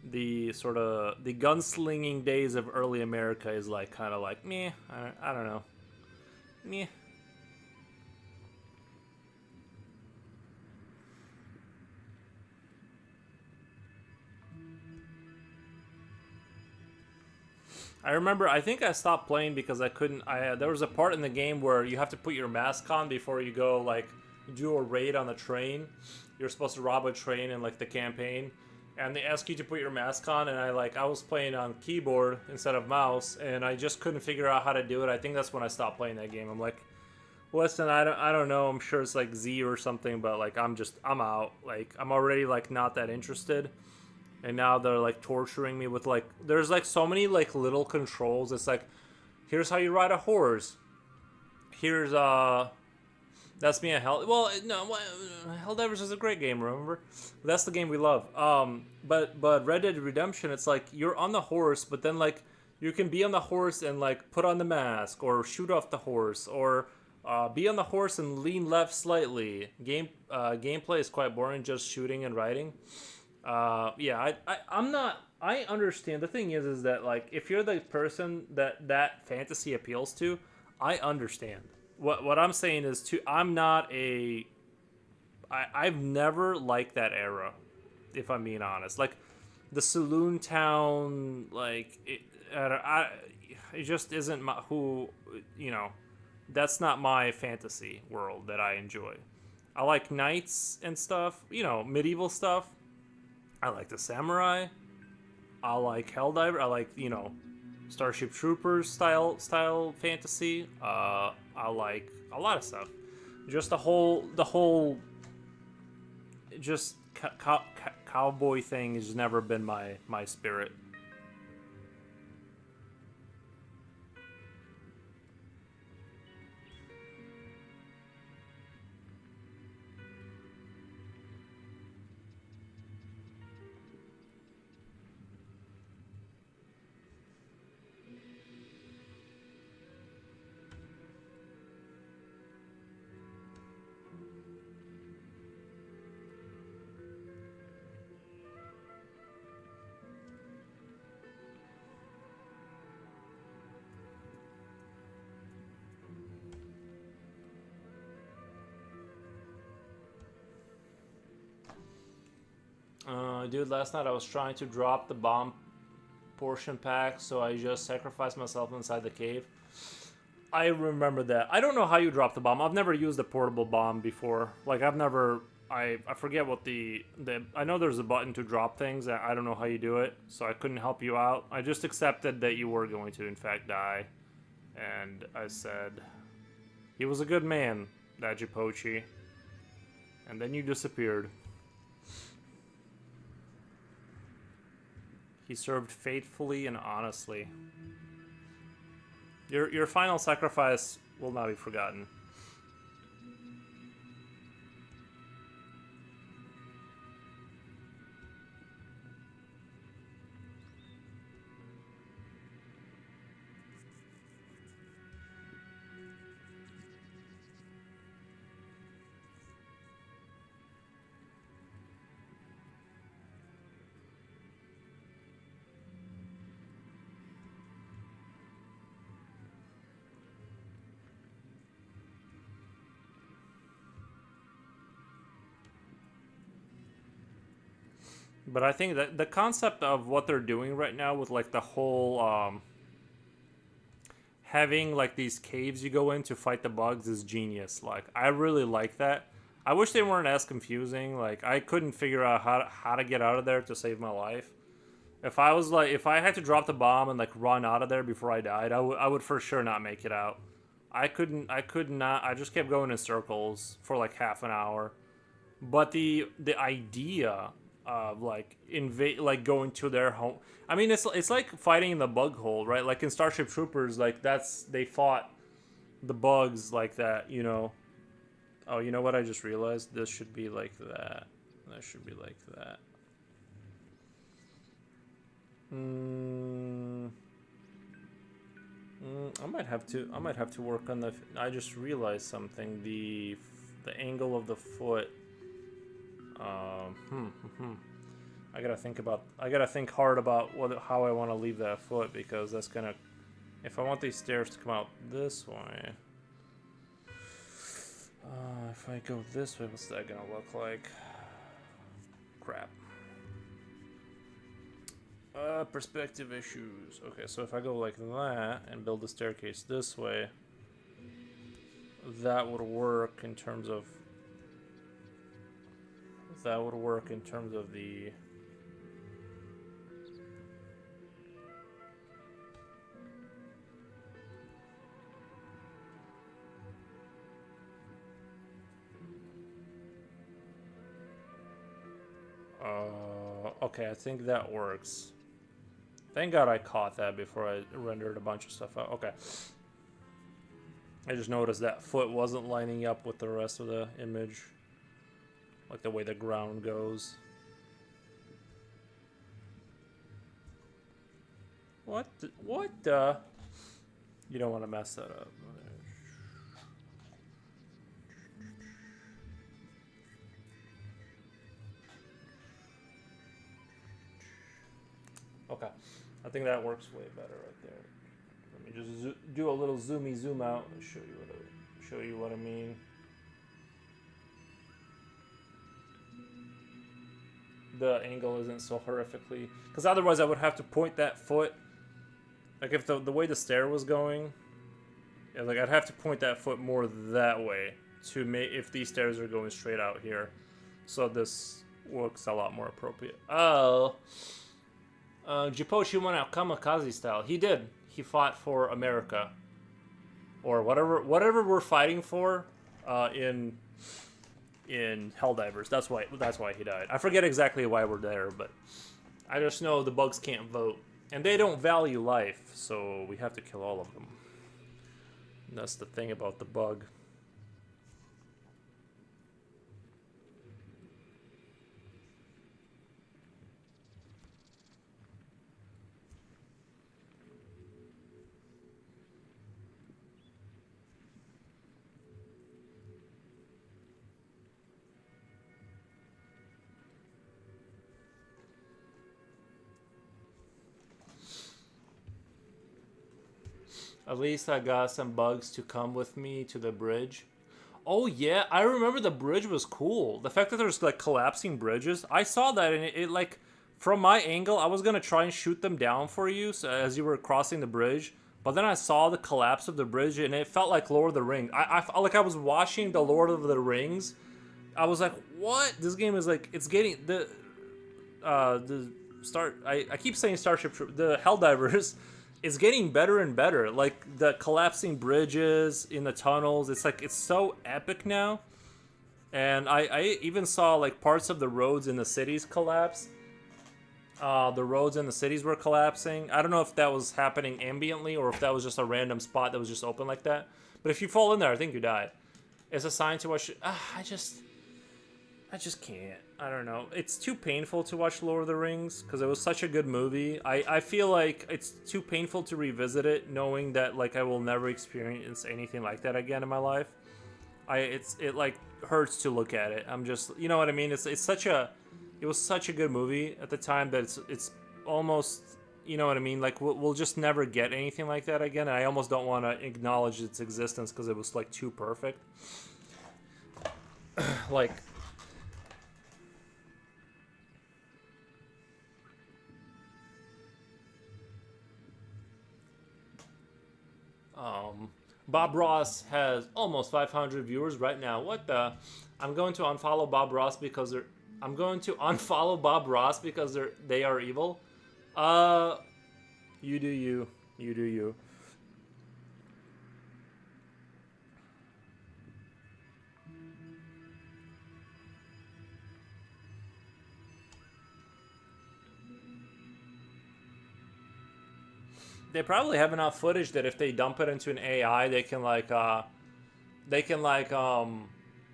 The sort of the gunslinging days of early America is like kind of like meh. I don't know. Meh. I remember. I think I stopped playing because I couldn't. There was a part in the game where you have to put your mask on before you go like do a raid on a train. You're supposed to rob a train in like the campaign, and they ask you to put your mask on. And I was playing on keyboard instead of mouse, and I just couldn't figure out how to do it. I think that's when I stopped playing that game. I'm like, listen, I don't know. I'm sure it's like Z or something, but like I'm out. Like I'm already like not that interested. And now they're like torturing me with like there's like so many like little controls. It's like here's how you ride a horse. Here's that's me a hell well no Helldivers is a great game, remember? That's the game we love. But Red Dead Redemption, it's like you're on the horse, but then like you can be on the horse and like put on the mask or shoot off the horse or be on the horse and lean left slightly. Gameplay is quite boring, just shooting and riding. Yeah, I'm not. I understand. The thing is that like if you're the person that fantasy appeals to, I understand. What I'm saying is I'm not a. I've never liked that era, if I'm being honest. Like the saloon town, like it just isn't who you know. That's not my fantasy world that I enjoy. I like knights and stuff, medieval stuff. I like the samurai. I like Helldiver. I like Starship Troopers style fantasy. I like a lot of stuff. Just the whole just cowboy thing has never been my spirit. Dude, last night I was trying to drop the bomb portion pack, so I just sacrificed myself inside the cave. I remember that. I don't know how you drop the bomb. I've never used a portable bomb before. Like, I've never... I forget what the... I know there's a button to drop things. I don't know how you do it, so I couldn't help you out. I just accepted that you were going to, in fact, die. And I said... He was a good man, that Jipochi. And then you disappeared. He served faithfully and honestly. Your final sacrifice will not be forgotten. But I think that the concept of what they're doing right now with like the whole having like these caves you go in to fight the bugs is genius. Like I really like that. I wish they weren't as confusing. Like I couldn't figure out how to get out of there to save my life. If I was like, if I had to drop the bomb and like run out of there before I died, I would for sure not make it out. I could not. I just kept going in circles for like half an hour. But the idea of like invade, like going to their home. I mean, it's like fighting in the bug hole, right? Like in Starship Troopers, like that's they fought the bugs like that, you know. Oh, you know what? I just realized this should be like that. That should be like that. I might have to. I might have to work on the. I just realized something. The angle of the foot. I gotta think about. I gotta think hard about how I want to leave that foot because that's gonna. If I want these stairs to come out this way. If I go this way, what's that gonna look like? Crap. Perspective issues. Okay, so if I go like that and build the staircase this way, that would work in terms of. That would work in terms of the. Okay, I think that works. Thank God I caught that before I rendered a bunch of stuff out. Okay. I just noticed that foot wasn't lining up with the rest of the image. Like the way the ground goes. What the? You don't want to mess that up. Okay, I think that works way better right there. Let me just do a little zoom out and show you what I mean. The angle isn't so horrifically, because otherwise I would have to point that foot. Like if the way the stair was going, yeah, like I'd have to point that foot more that way to make if these stairs are going straight out here. So this looks a lot more appropriate. Oh. Jipochi went out kamikaze style. He did. He fought for America, or whatever we're fighting for, in Helldivers. That's why he died. I forget exactly why we're there, but I just know the bugs can't vote, and they don't value life, so we have to kill all of them. And that's the thing about the bug. At least I got some bugs to come with me to the bridge. Oh yeah, I remember the bridge was cool. The fact that there's like collapsing bridges, I saw that and it like from my angle, I was gonna try and shoot them down for you so, as you were crossing the bridge. But then I saw the collapse of the bridge and it felt like Lord of the Rings. I felt like I was watching the Lord of the Rings. I was like, what? This game is like it's getting the start. I keep saying Starship the Helldivers. It's getting better and better. Like the collapsing bridges in the tunnels. It's like it's so epic now. And I even saw like parts of the roads in the cities collapse. The roads in the cities were collapsing. I don't know if that was happening ambiently or if that was just a random spot that was just open like that. But if you fall in there, I think you die. It's a sign to watch. I just can't. I don't know. It's too painful to watch Lord of the Rings because it was such a good movie. I feel like it's too painful to revisit it, knowing that like I will never experience anything like that again in my life. It like hurts to look at it. I'm just, you know what I mean? It was such a good movie at the time that it's almost, you know what I mean? Like we'll just never get anything like that again. And I almost don't want to acknowledge its existence because it was like too perfect. Like. Um, Bob Ross has almost 500 viewers right now. What the? I'm going to unfollow Bob Ross because they're. I'm going to unfollow Bob Ross because they are evil. Uh, you do you. You do you. They probably have enough footage that if they dump it into an AI, they can like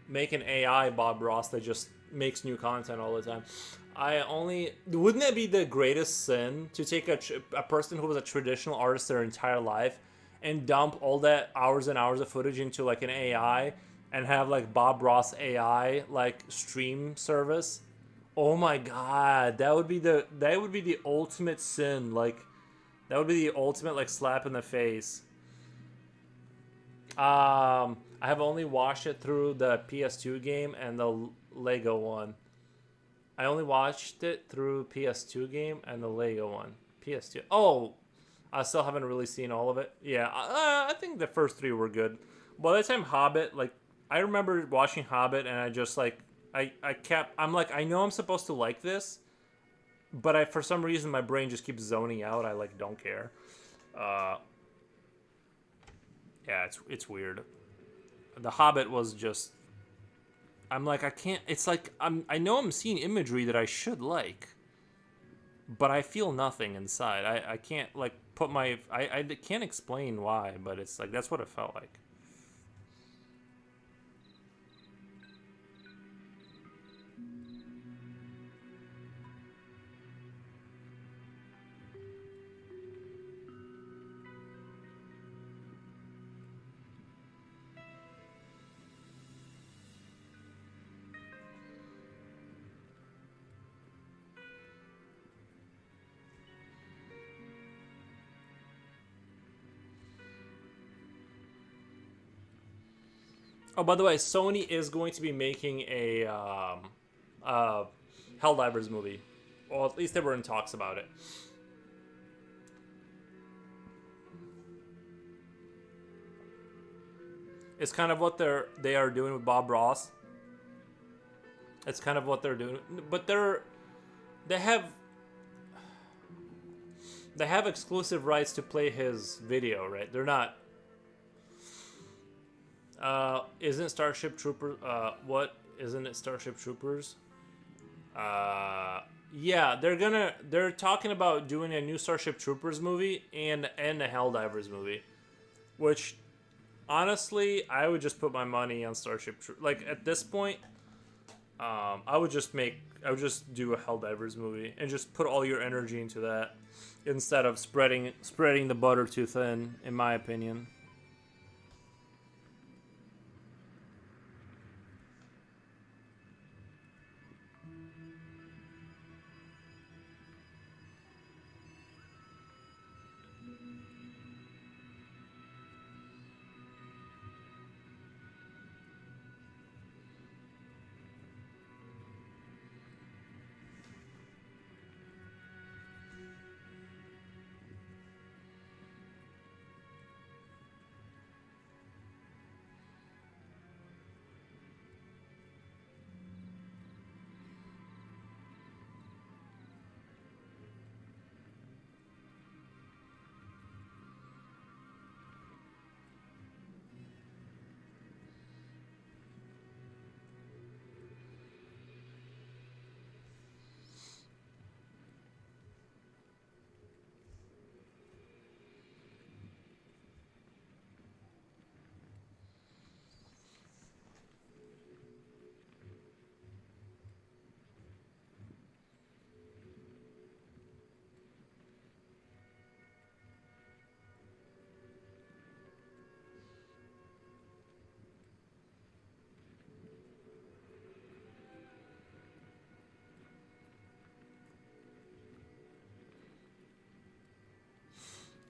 make an AI Bob Ross that just makes new content all the time. I only wouldn't it be the greatest sin to take a person who was a traditional artist their entire life and dump all that hours and hours of footage into like an AI and have like Bob Ross AI like stream service? Oh my god, that would be the ultimate sin. Like that would be the ultimate like slap in the face. I have only watched it through the PS2 game and the Lego one. I only watched it through PS2 game and the Lego one. PS2. Oh, I still haven't really seen all of it. Yeah, I think the first three were good. By the time Hobbit, like, I remember watching Hobbit and I just like, I'm like, I know I'm supposed to like this, but for some reason my brain just keeps zoning out. I like don't care. Uh, yeah, it's weird. The Hobbit was just. I'm like I can't. It's like I know I'm seeing imagery that I should like, but I feel nothing inside. I can't like put my. I can't explain why, but it's like that's what it felt like. Oh, by the way, Sony is going to be making a uh, Helldivers movie. Well, at least they were in talks about it. It's kind of what they are doing with Bob Ross. It's kind of what they're doing, but they have they have exclusive rights to play his video, right? They're not. Isn't Starship Troopers? What isn't it? Starship Troopers? Yeah, they're talking about doing a new Starship Troopers movie and a Helldivers movie, which honestly I would just put my money on Starship Troopers. Like at this point, I would just do a Helldivers movie and just put all your energy into that instead of spreading the butter too thin, in my opinion.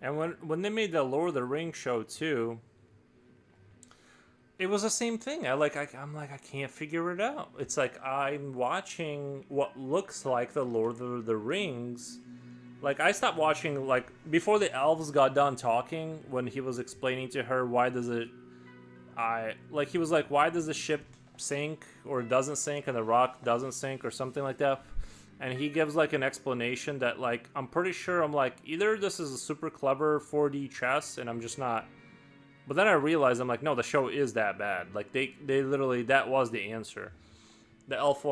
And when they made the Lord of the Rings show too, it was the same thing. I'm like I can't figure it out. It's like I'm watching what looks like the Lord of the Rings Like, I stopped watching, like, before the elves got done talking, when he was explaining to her why does it... he was like, why does the ship sink or doesn't sink and the rock doesn't sink or something like that? And he gives, like, an explanation that, like, I'm pretty sure, I'm like, either this is a super clever 4D chess and I'm just not... But then I realized, I'm like, no, the show is that bad. Like, they literally, that was the answer. The elf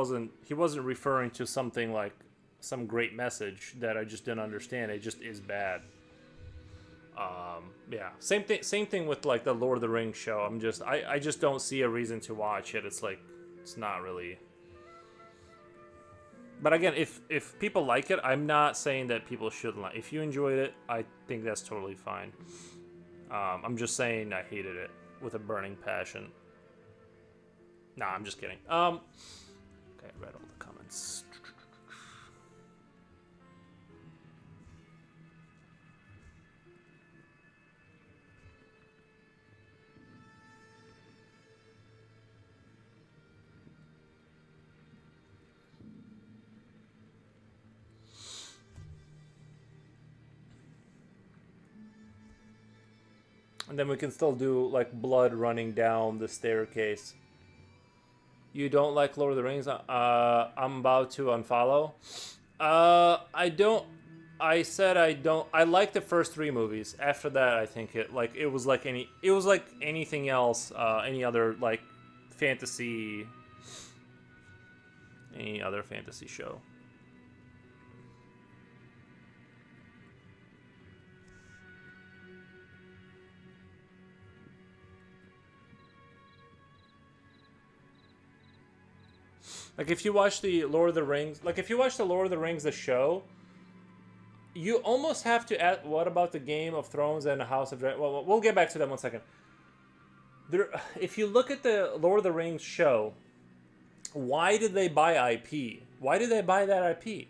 he wasn't referring to something like some great message that I just didn't understand. It just is bad. Yeah, same thing with like the Lord of the Rings show. I just don't see a reason to watch it. It's like, it's not really. But again, if people like it, I'm not saying that people shouldn't like. If you enjoyed it, I think that's totally fine. I'm just saying I hated it with a burning passion. Nah, I'm just kidding. Okay, I read all the comments. And then we can still do like blood running down the staircase. You don't like Lord of the Rings? I'm about to unfollow. I don't. I said I don't. I like the first three movies. After that, I think it was like anything else. Any other like fantasy. Any other fantasy show. Like, if you watch the Lord of the Rings, the show, you almost have to ask, what about the Game of Thrones and the House of Dragon? Well, we'll get back to that in 1 second. If you look at the Lord of the Rings show, why did they buy IP? Why did they buy that IP?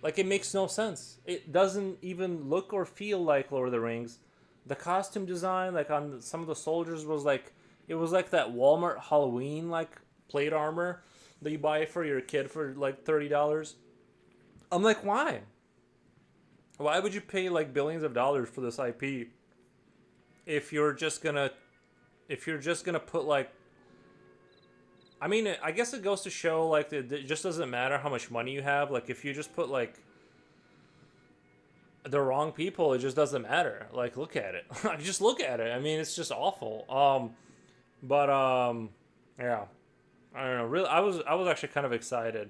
Like, it makes no sense. It doesn't even look or feel like Lord of the Rings. The costume design, like, on some of the soldiers was like, it was like that Walmart Halloween, like, plate armor that you buy for your kid for like $30. I'm like, why? Why would you pay like billions of dollars for this IP if you're just gonna put like... I mean, I guess it goes to show like it just doesn't matter how much money you have. Like, if you just put like the wrong people, it just doesn't matter. Like, look at it. Just look at it. I mean, it's just awful. Yeah. I don't know. Really, I was actually kind of excited,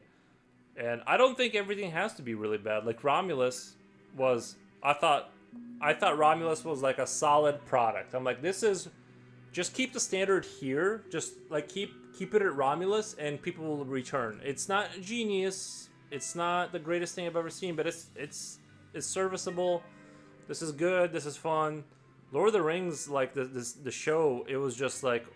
and I don't think everything has to be really bad. Like, Romulus was, I thought Romulus was like a solid product. I'm like, this is, just keep the standard here. Just like keep it at Romulus, and people will return. It's not genius. It's not the greatest thing I've ever seen, but it's serviceable. This is good. This is fun. Lord of the Rings, like the show, it was just like.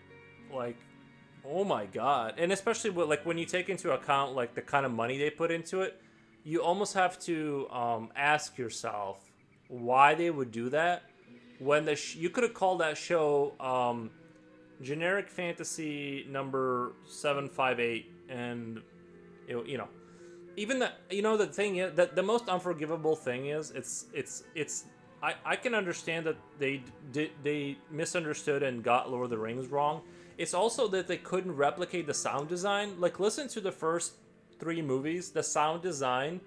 Oh my god. And especially with, like, when you take into account like the kind of money they put into it, you almost have to ask yourself why they would do that when you could have called that show generic fantasy number 758, and you know, even that, you know, the thing is that the most unforgivable thing is I can understand that they misunderstood and got Lord of the Rings wrong. It's also that they couldn't replicate the sound design. Like, listen to the first three movies. The sound design,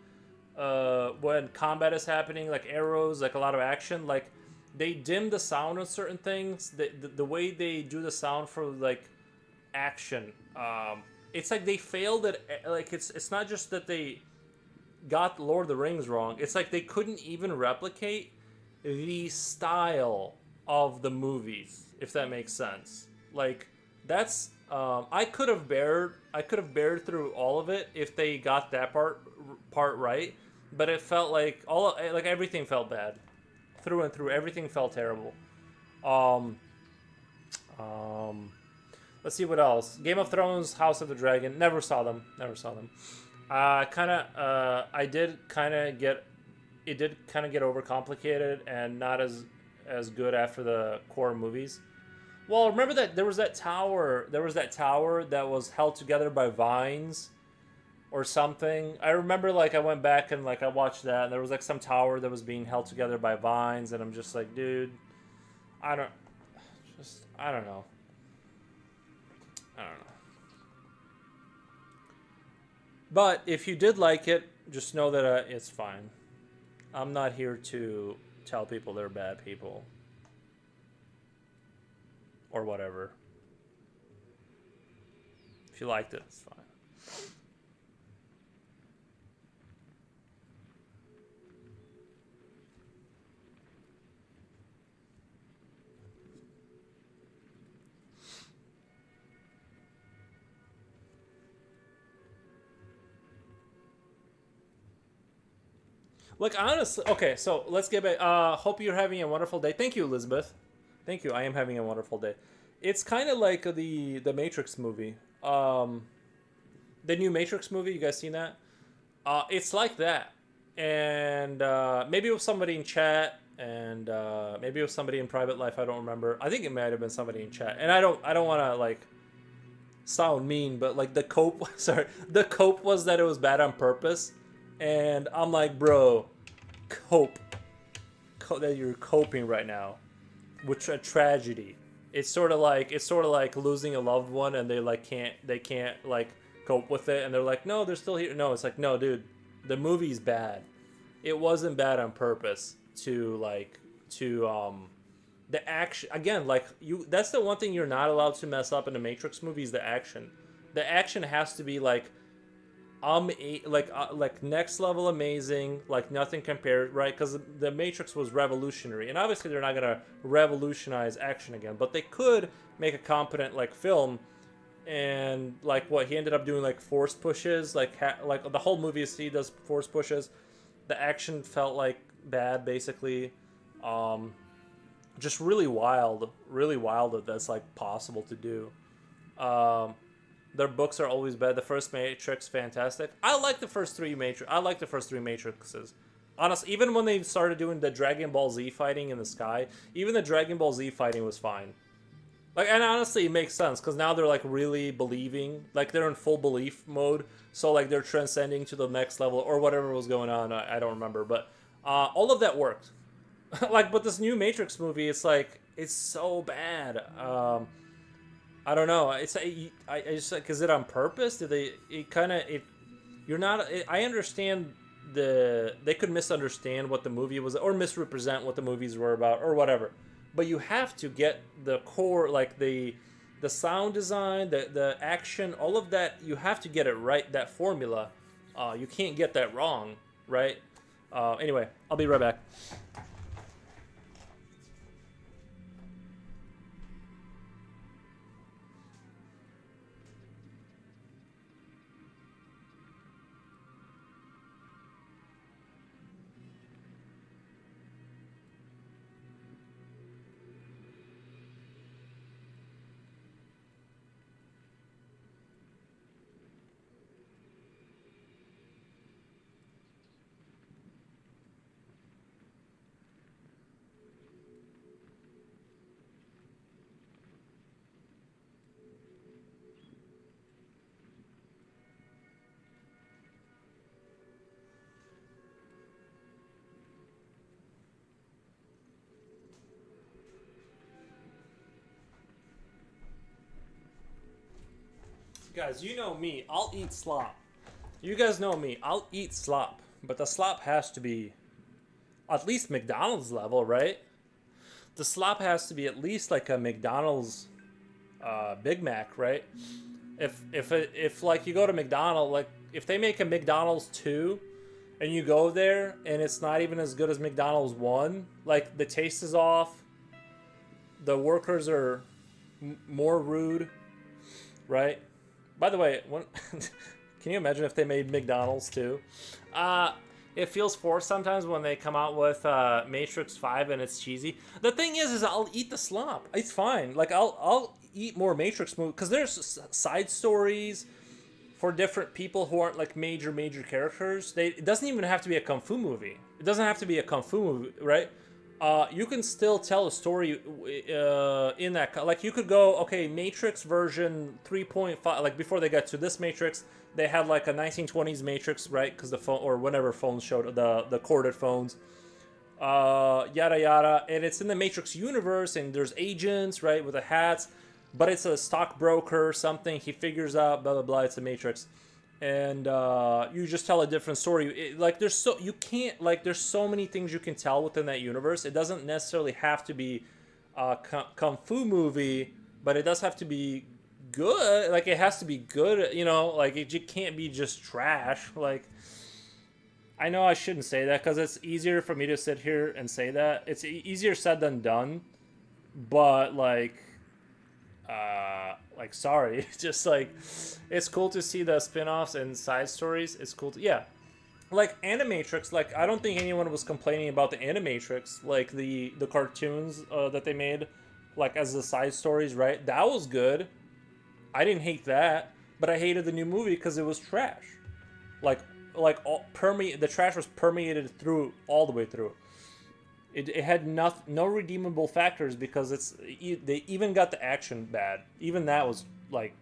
when combat is happening, like arrows, like a lot of action, like they dim the sound on certain things. The way they do the sound for like action, it's like they failed at, like, it's not just that they got Lord of the Rings wrong. It's like they couldn't even replicate the style of the movies, if that makes sense. Like, that's I could have bared through all of it if they got that part right, but it felt like everything felt bad through and through. Everything felt terrible. Let's see what else. Game of Thrones, House of the Dragon. Never saw them. It did kind of get overcomplicated and not as good after the core movies. Well, remember that there was that tower that was held together by vines, or something. I remember like I went back and like I watched that, and there was like some tower that was being held together by vines, and I'm just like, dude, I don't, I don't know, I don't know. But if you did like it, just know that it's fine. I'm not here to tell people they're bad people or whatever. If you liked it, it's fine. Like honestly, okay. So let's get back. Hope you're having a wonderful day. Thank you, Elizabeth. Thank you. I am having a wonderful day. It's kind of like the Matrix movie. The new Matrix movie. You guys seen that? It's like that, and maybe it was somebody in chat, and maybe it was somebody in private life. I don't remember. I think it might have been somebody in chat, and I don't want to like sound mean, but like the cope. Sorry, the cope was that it was bad on purpose, and I'm like, bro, cope, that you're coping right now with a tragedy. It's sort of like losing a loved one, and they can't like cope with it, and they're like, no, they're still here. No, it's like, no, dude, the movie's bad. It wasn't bad on purpose to the action again, like you, that's the one thing you're not allowed to mess up in the Matrix movies, the action. The action has to be like like next level amazing, like nothing compared, right? Because the Matrix was revolutionary, and obviously they're not gonna revolutionize action again, but they could make a competent like film. And like what he ended up doing, like force pushes, like the whole movie is he does force pushes. The action felt like bad, basically. Just really wild that that's like possible to do. Um, their books are always bad. The first Matrix, fantastic. I like the first three Matrix. I like the first three Matrixes. Honestly, even when they started doing the Dragon Ball Z fighting in the sky, even the Dragon Ball Z fighting was fine. Like, and honestly, it makes sense because now they're like really believing, like they're in full belief mode. So like they're transcending to the next level or whatever was going on. I don't remember, but all of that worked. Like, but this new Matrix movie, it's like it's so bad. I don't know. I just like, is it on purpose? Did they? It kind of it. You're not. I understand they could misunderstand what the movie was or misrepresent what the movies were about or whatever. But you have to get the core, like the sound design, the action, all of that. You have to get it right. That formula, you can't get that wrong, right? Anyway, I'll be right back. Guys, you know me. I'll eat slop. You guys know me. I'll eat slop, but the slop has to be at least McDonald's level, right? The slop has to be at least like a McDonald's Big Mac, right? If like you go to McDonald's, like if they make a McDonald's 2 and you go there and it's not even as good as McDonald's 1, like the taste is off, the workers are more rude, right? By the way, can you imagine if they made McDonald's too? It feels forced sometimes when they come out with Matrix 5 and it's cheesy. The thing is I'll eat the slop. It's fine. Like I'll eat more Matrix movies because there's side stories for different people who aren't like major characters. It doesn't even have to be a kung fu movie. It doesn't have to be a kung fu movie, right? you can still tell a story in that. Like you could go, okay, Matrix version 3.5. Like before they got to this Matrix, they had like a 1920s Matrix, right? Because the phone or whenever phones showed the corded phones, yada yada, and it's in the Matrix universe, and there's agents, right, with the hats, but it's a stockbroker or something. He figures out blah blah blah. It's a Matrix, and you just tell a different story. Like there's so you can't like there's so many things you can tell within that universe. It doesn't necessarily have to be a kung fu movie, but it does have to be good. Like it has to be good. You know, like it can't be just trash. Like I know I shouldn't say that because it's easier for me to sit here and say that. It's easier said than done, but sorry, just like it's cool to see the spin-offs and side stories. It's cool to yeah, like Animatrix. Like I don't think anyone was complaining about the Animatrix, like the cartoons that they made, like as the side stories. Right, that was good. I didn't hate that, but I hated the new movie because it was trash. Like the trash was permeated through all the way through. It had no redeemable factors because they even got the action bad. Even that was like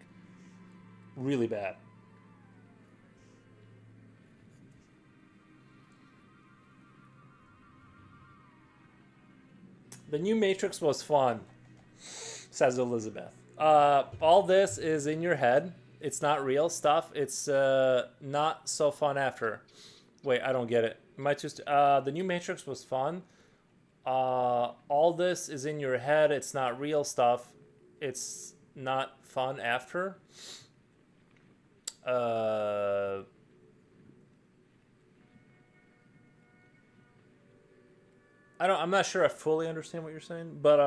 really bad. The new Matrix was fun, says Elizabeth. All this is in your head. It's not real stuff. It's not so fun after. Wait, I don't get it. Am I too? The new Matrix was fun. All this is in your head. It's not real stuff. It's not fun after. I'm not sure I fully understand what you're saying, but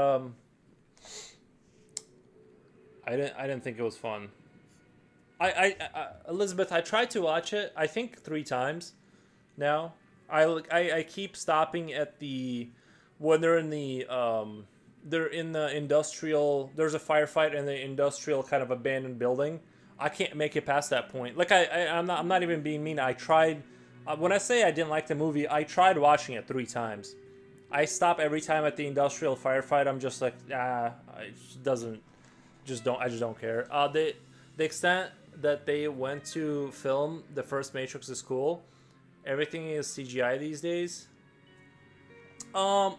I didn't think it was fun. Elizabeth, I tried to watch it. I think 3 times now. I keep stopping at the when they're in the industrial. There's a firefight in the industrial kind of abandoned building. I can't make it past that point. Like I'm not even being mean. I tried. When I say I didn't like the movie, I tried watching it 3 times. I stop every time at the industrial firefight. I'm just like, it doesn't, I just don't care. The extent that they went to film the first Matrix is cool. Everything is CGI these days. I'm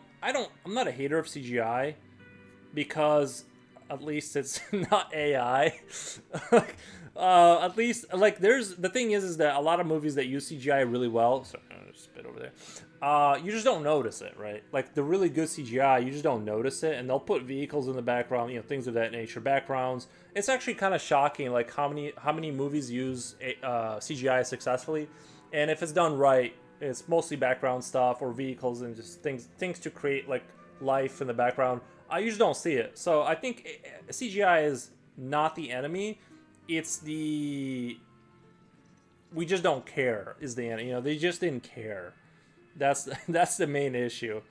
not a hater of CGI because at least it's not AI. At least like the thing is that a lot of movies that use CGI really well. Sorry, spit over there. You just don't notice it, right? Like the really good CGI, you just don't notice it, and they'll put vehicles in the background, things of that nature, backgrounds. It's actually kind of shocking, like how many movies use CGI successfully, and if it's done right, it's mostly background stuff or vehicles and just things to create like life in the background. I usually don't see it, so I think CGI is not the enemy. It's we just don't care is the enemy. They just didn't care. That's the main issue.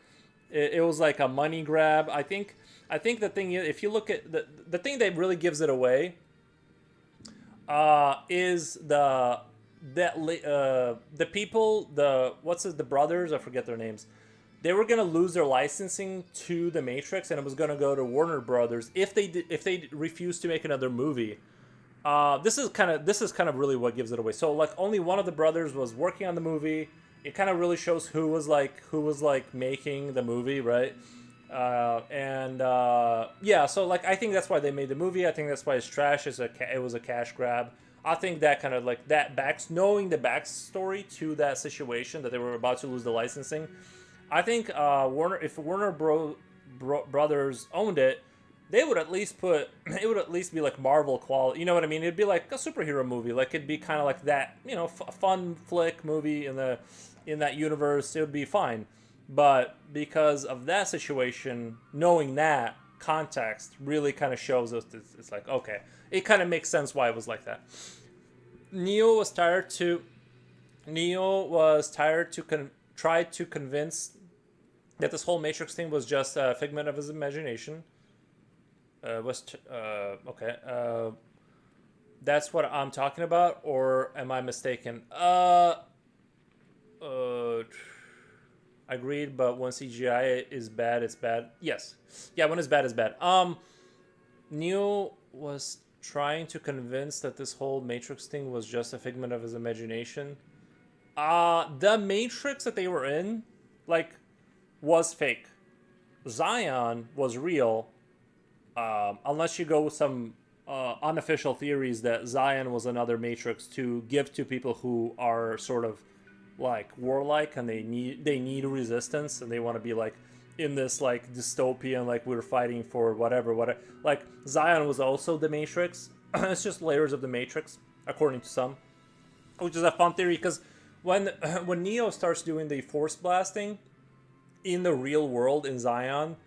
It was like a money grab. I think the thing is, if you look at the thing that really gives it away, is the people, the brothers, I forget their names. They were gonna lose their licensing to the Matrix, and it was gonna go to Warner Brothers if they refused to make another movie. This is kind of really what gives it away. So like only one of the brothers was working on the movie. It kind of really shows who was making the movie, right? Yeah, so like I think that's why they made the movie. I think that's why it's trash. It was a cash grab. I think that kind of like knowing the backstory to that situation that they were about to lose the licensing. I think if Warner Brothers owned it, they would at least it would at least be like Marvel quality. You know what I mean? It'd be like a superhero movie. Like it'd be kind of like that, a fun flick movie in that universe. It would be fine. But because of that situation, knowing that context really kind of shows us it's like, okay, it kind of makes sense why it was like that. Neo was tired to try to convince that this whole Matrix thing was just a figment of his imagination. Okay. That's what I'm talking about, or am I mistaken? Agreed, but when CGI is bad, it's bad. Yes. Yeah, when it's bad, it's bad. Neo was trying to convince that this whole Matrix thing was just a figment of his imagination. The Matrix that they were in, like, was fake. Zion was real, unless you go with some unofficial theories that Zion was another Matrix to give to people who are sort of like warlike and they need resistance and they want to be like in this like dystopian, like we're fighting for whatever. Like Zion was also the Matrix. It's just layers of the Matrix, according to some, which is a fun theory because when when Neo starts doing the force blasting in the real world in Zion,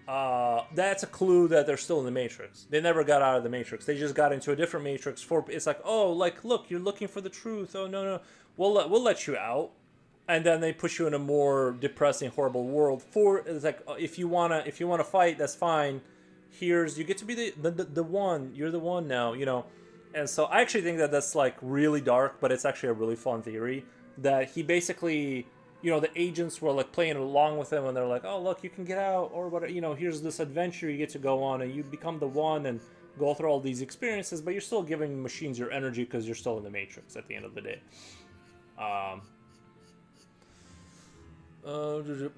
that's a clue that they're still in the Matrix. They never got out of the Matrix. They just got into a different Matrix. For it's like, oh, like look, you're looking for the truth. Oh no, we'll let you out, and then they push you in a more depressing, horrible world. For it's like if you wanna fight, that's fine. Here's you get to be the one. You're the one now, you know. And so I actually think that that's like really dark, but it's actually a really fun theory that he basically, you know, the agents were like playing along with him and they're like, oh look, you can get out, or what, you know, here's this adventure you get to go on and you become the one and go through all these experiences, but you're still giving machines your energy because you're still in the Matrix at the end of the day.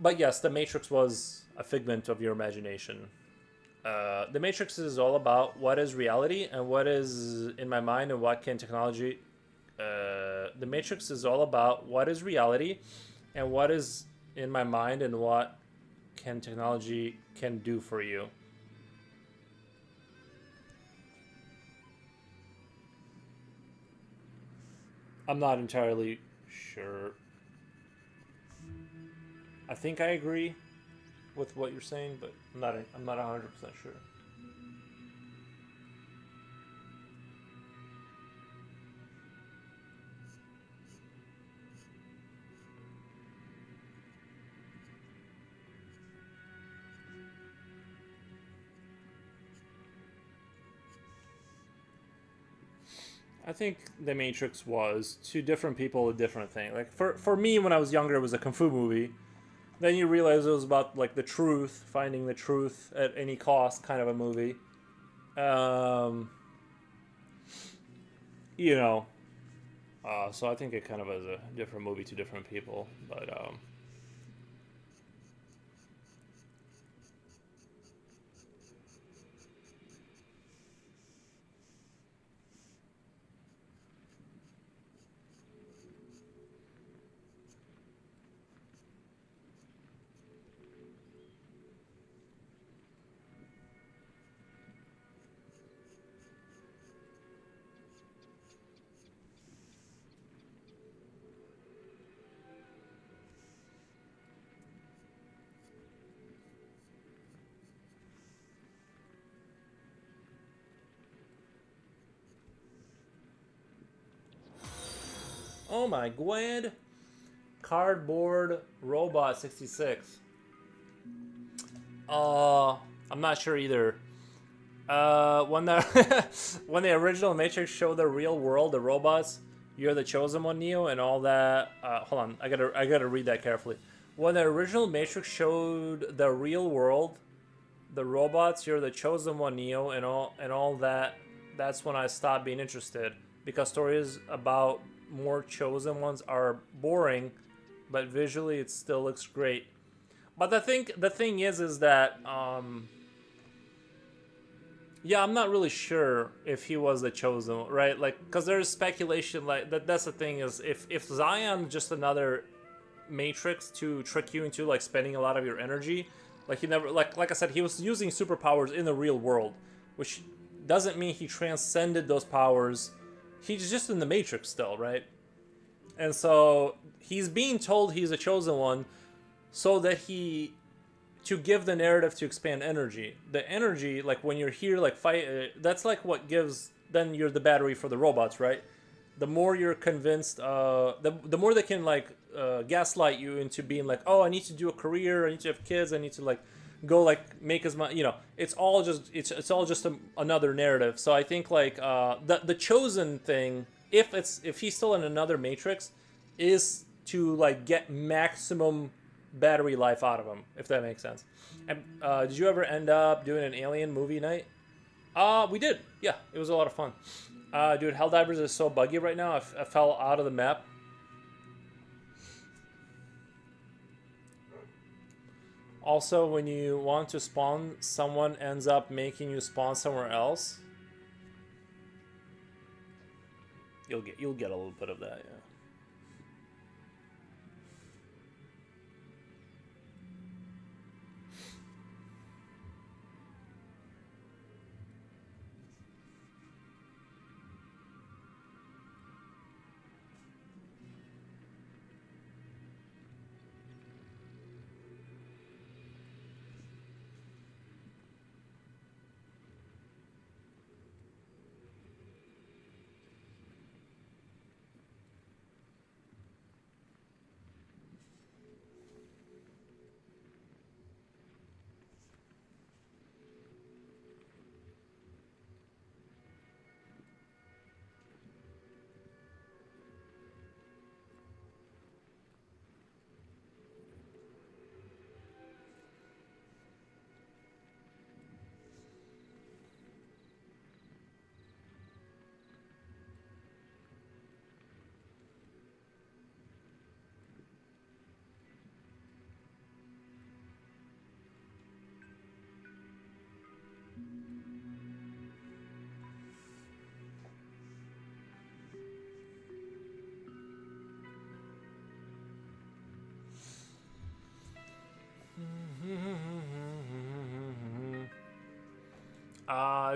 But yes, the Matrix was a figment of your imagination. The Matrix is all about what is reality and what is in my mind and what can technology. The Matrix is all about what is reality and what is in my mind and what can technology can do for you. I'm not entirely sure. I think I agree with what you're saying, but I'm not 100% sure. I think The Matrix was to different people a different thing. Like for me, when I was younger, it was a kung fu movie. Then you realize it was about like the truth, finding the truth at any cost, kind of a movie. Um, you know, so I think it kind of is a different movie to different people. But oh my god, Cardboard Robot 66. I'm not sure either. When the when the original Matrix showed the real world, the robots, you're the chosen one, Neo, and all that. Hold on, I gotta read that carefully. When the original Matrix showed the real world, the robots, you're the chosen one, Neo, and all that. That's when I stopped being interested because stories about more chosen ones are boring, but visually it still looks great. But the thing is that yeah, I'm not really sure if he was the chosen one, right? Like, because there's speculation like that. That's the thing is if Zion just another Matrix to trick you into like spending a lot of your energy, like he never like I said, he was using superpowers in the real world, which doesn't mean he transcended those powers. He's just in the Matrix still, right? And so he's being told he's a chosen one so that he to give the narrative to expand energy. The energy, like when you're here, like fight. That's like what gives. Then you're the battery for the robots, right? The more you're convinced, the more they can like gaslight you into being like, oh, I need to do a career, I need to have kids, I need to like go like make as much. You know, it's all just another narrative. So I think like the chosen thing, if he's still in another Matrix, is to like get maximum battery life out of them, if that makes sense. And did you ever end up doing an Alien movie night? We did. Yeah, it was a lot of fun. Dude, Helldivers is so buggy right now. I fell out of the map. Also, when you want to spawn, someone ends up making you spawn somewhere else. You'll get a little bit of that, yeah.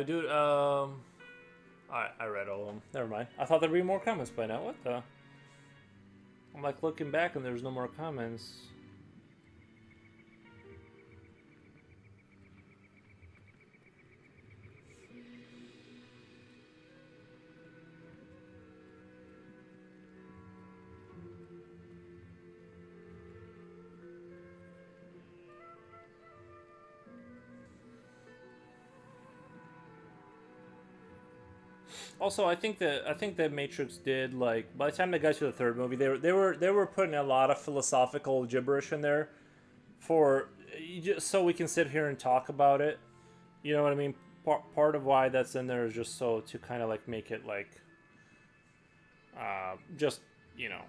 Dude, I read all of them. Never mind. I thought there'd be more comments by now. What the? I'm like looking back and there's no more comments. Also, I think that Matrix did, like, by the time they got to the third movie, they were putting a lot of philosophical gibberish in there for just so we can sit here and talk about it. You know what I mean? Part of why that's in there is just so to kind of like make it like just, you know,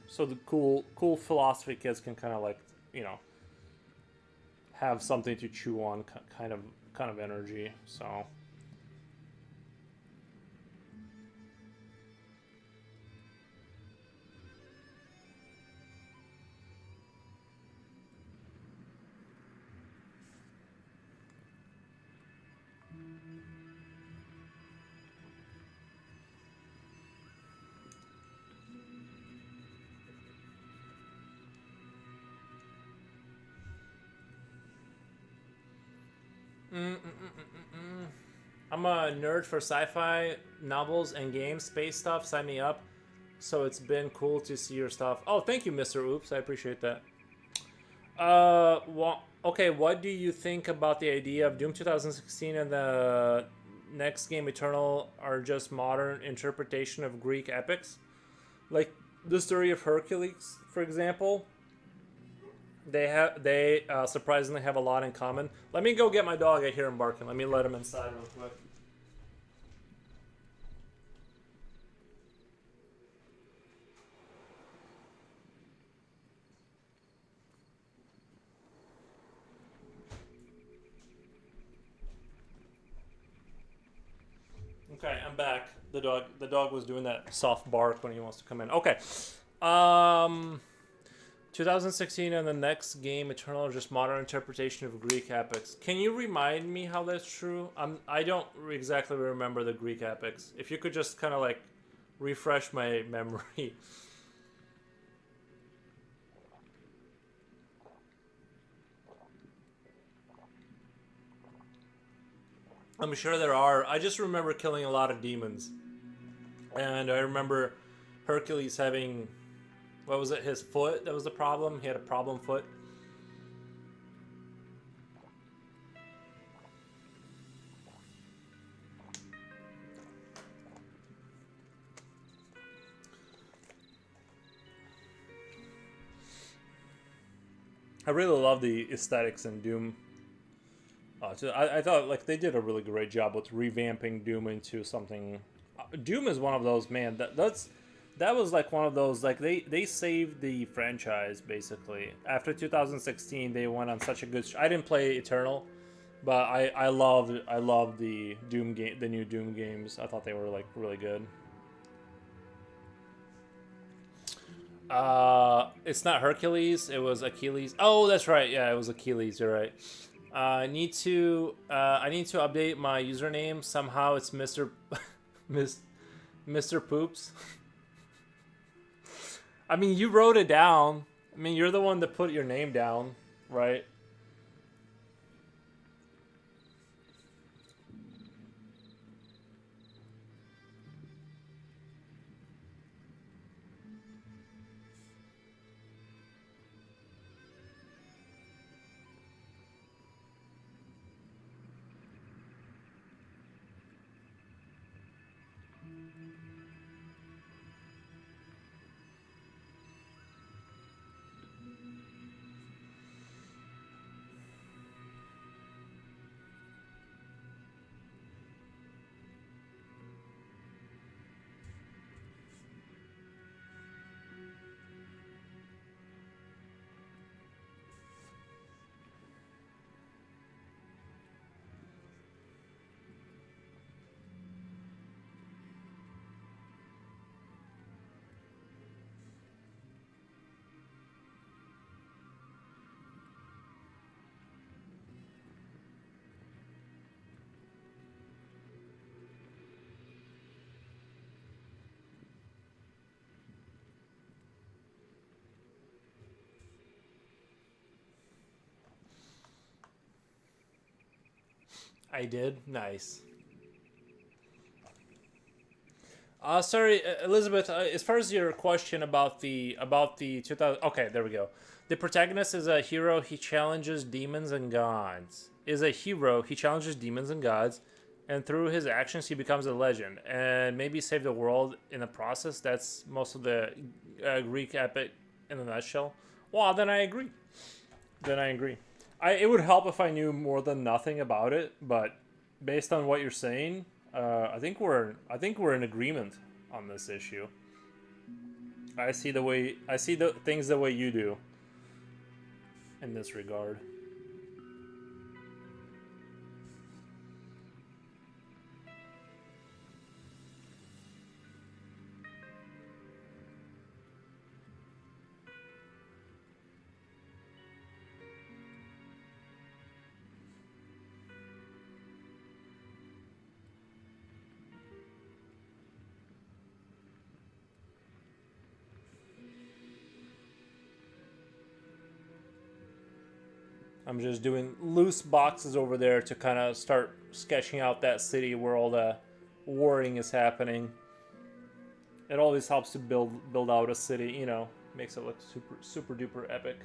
so the cool philosophy kids can kind of like, you know, have something to chew on, kind of energy. So. I'm a nerd for sci-fi novels and games, space stuff. Sign me up. So it's been cool to see your stuff. Oh, thank you, Mr. Oops. I appreciate that. Okay, what do you think about the idea of Doom 2016 and the next game Eternal are just modern interpretation of Greek epics? Like the story of Hercules, for example. They surprisingly have a lot in common. Let me go get my dog. I hear him barking. Let me let him inside real quick. Okay, I'm back. The dog was doing that soft bark when he wants to come in. Okay. 2016 and the next game Eternal are just modern interpretation of Greek epics. Can you remind me how that's true? I don't exactly remember the Greek epics. If you could just kind of like refresh my memory. I'm sure there are. I just remember killing a lot of demons. And I remember Hercules having, what was it, his foot that was the problem? He had a problem foot. I really love the aesthetics in Doom. I thought like they did a really great job with revamping Doom into something. Doom is one of those, man. That was like one of those, like they saved the franchise basically. After 2016, they went on such a good. I didn't play Eternal, but I loved the Doom game, the new Doom games. I thought they were like really good. It's not Hercules. It was Achilles. Oh, that's right. Yeah, it was Achilles. You're right. I need to update my username. Somehow it's Mr. Miss Mr. Poops. I mean, you wrote it down. I mean, you're the one that put your name down, right? I did. Nice. Sorry, Elizabeth. As far as your question about the 2000, okay, there we go. The protagonist is a hero. He challenges demons and gods. Is a hero. He challenges demons and gods, and through his actions, he becomes a legend and maybe save the world in the process. That's most of the Greek epic in a nutshell. Well, then I agree. Then I agree. It would help if I knew more than nothing about it, but based on what you're saying, I think we're in agreement on this issue. I see the things the way you do in this regard. I'm just doing loose boxes over there to kind of start sketching out that city where all the warring is happening. It always helps to build out a city, you know, makes it look super duper epic.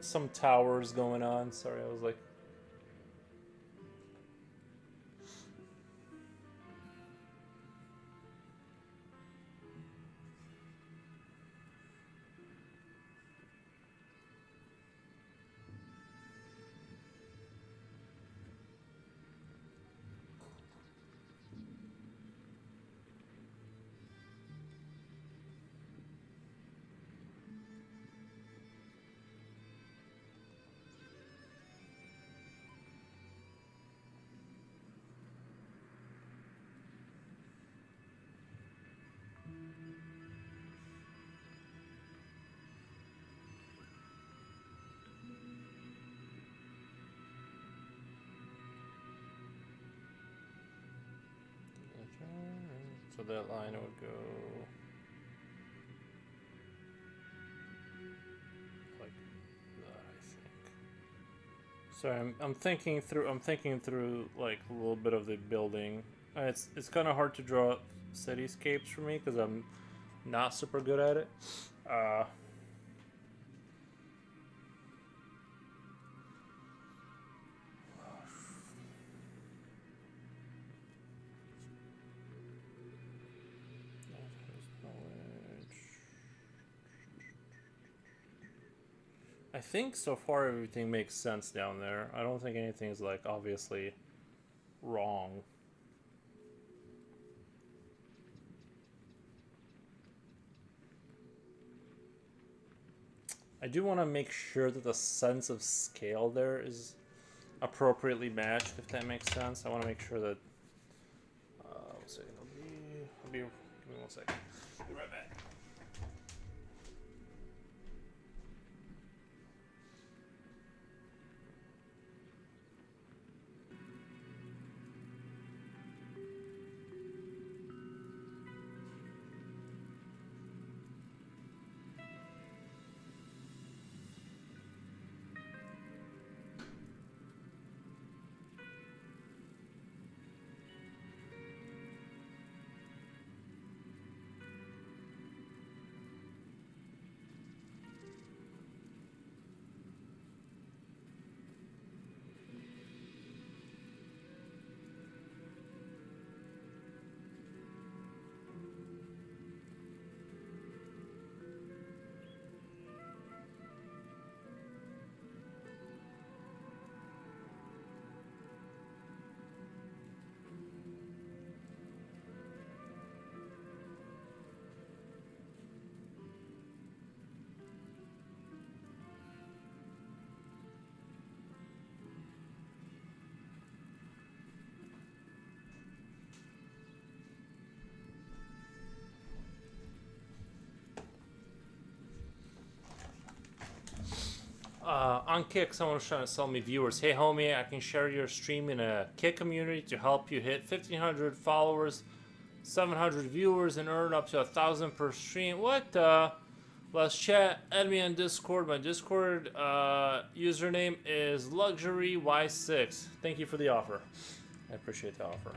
some towers going on. Sorry, I was like. So that line would go like that, I think. Sorry, I'm thinking through. I'm thinking through like a little bit of the building. It's kind of hard to draw cityscapes for me because I'm not super good at it. I think so far everything makes sense down there. I don't think anything's like obviously wrong. I do want to make sure that the sense of scale there is appropriately matched, if that makes sense. I want to make sure that. 1 second. Give me 1 second. I'll be right back. On Kick, someone's trying to sell me viewers. Hey, homie, I can share your stream in a Kick community to help you hit 1,500 followers, 700 viewers, and earn up to 1,000 per stream. What the? Let's chat. Add me on Discord. My Discord username is LuxuryY6. Thank you for the offer. I appreciate the offer.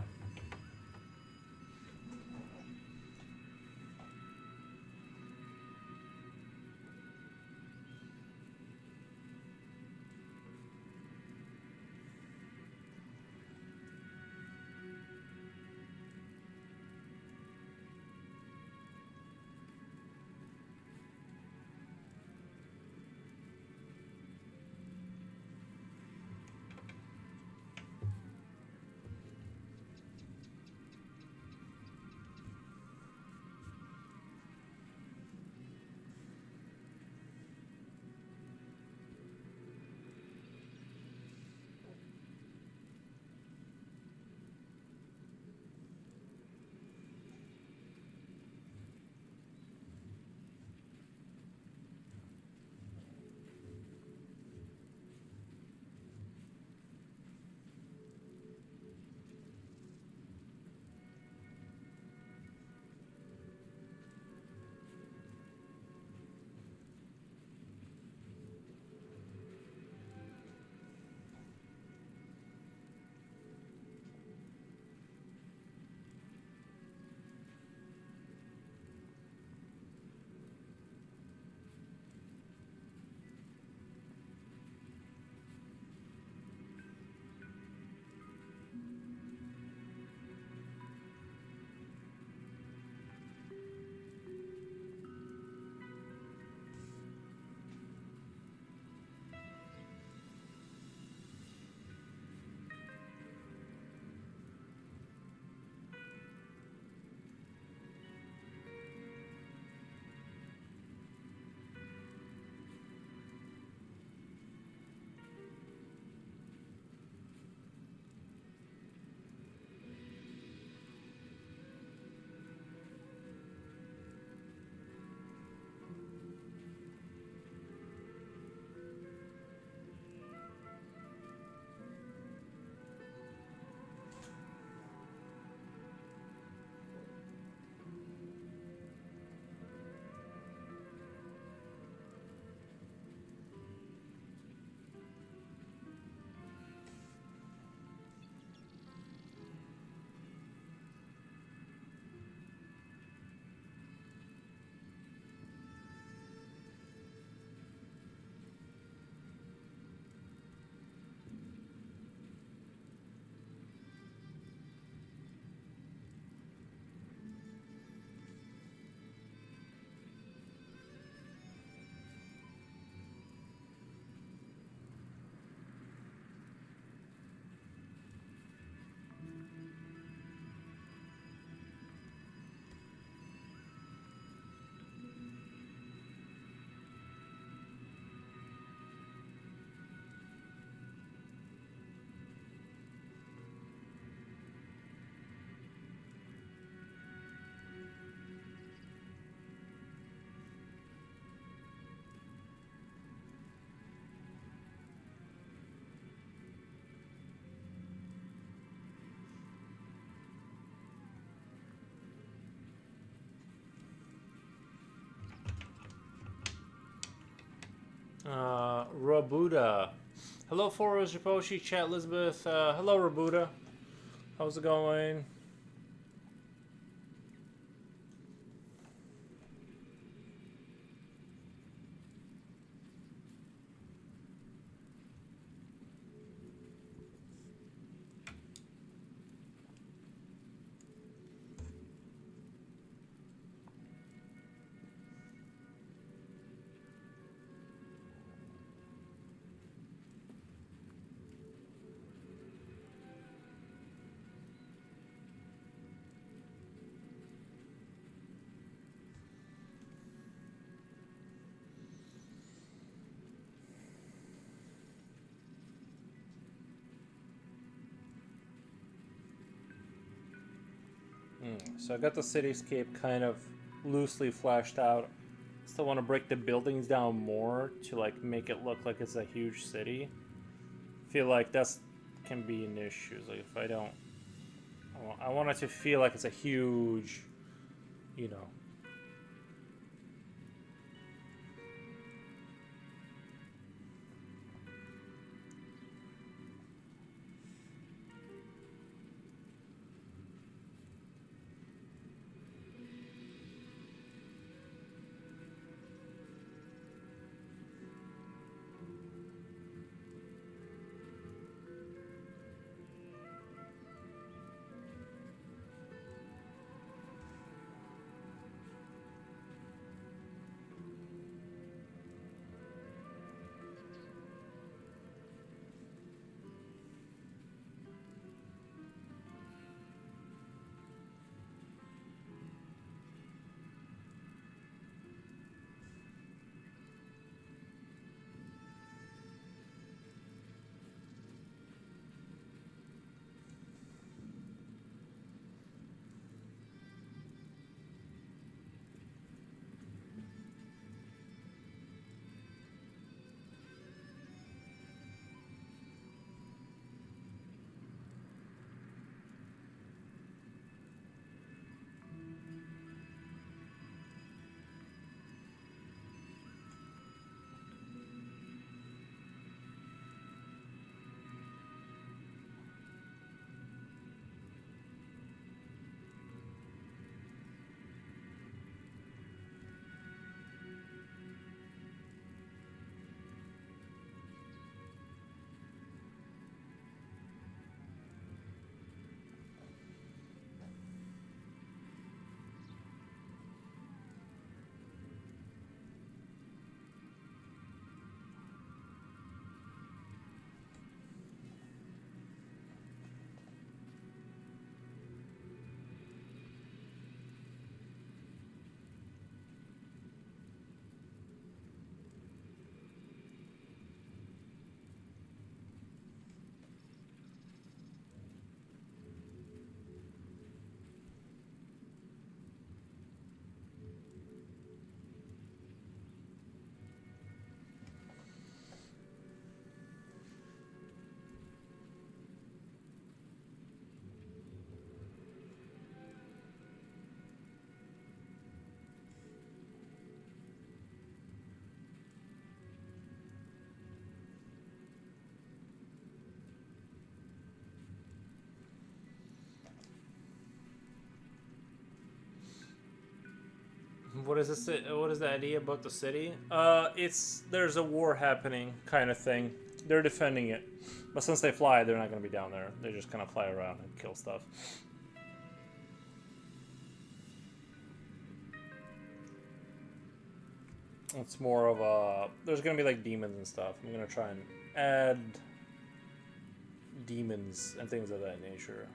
Rabuda. Hello, Forrest, Riposhi, Chat, Elizabeth. Hello, Rabuda. How's it going? So I got the cityscape kind of loosely flashed out. Still want to break the buildings down more to like make it look like it's a huge city. Feel like that's can be an issue. Like if I don't, I want it to feel like it's a huge, you know. What is this? What is the idea about the city? It's there's a war happening, kind of thing. They're defending it, but since they fly, they're not going to be down there. They just kind of fly around and kill stuff. It's more of a. There's going to be like demons and stuff. I'm going to try and add demons and things of that nature.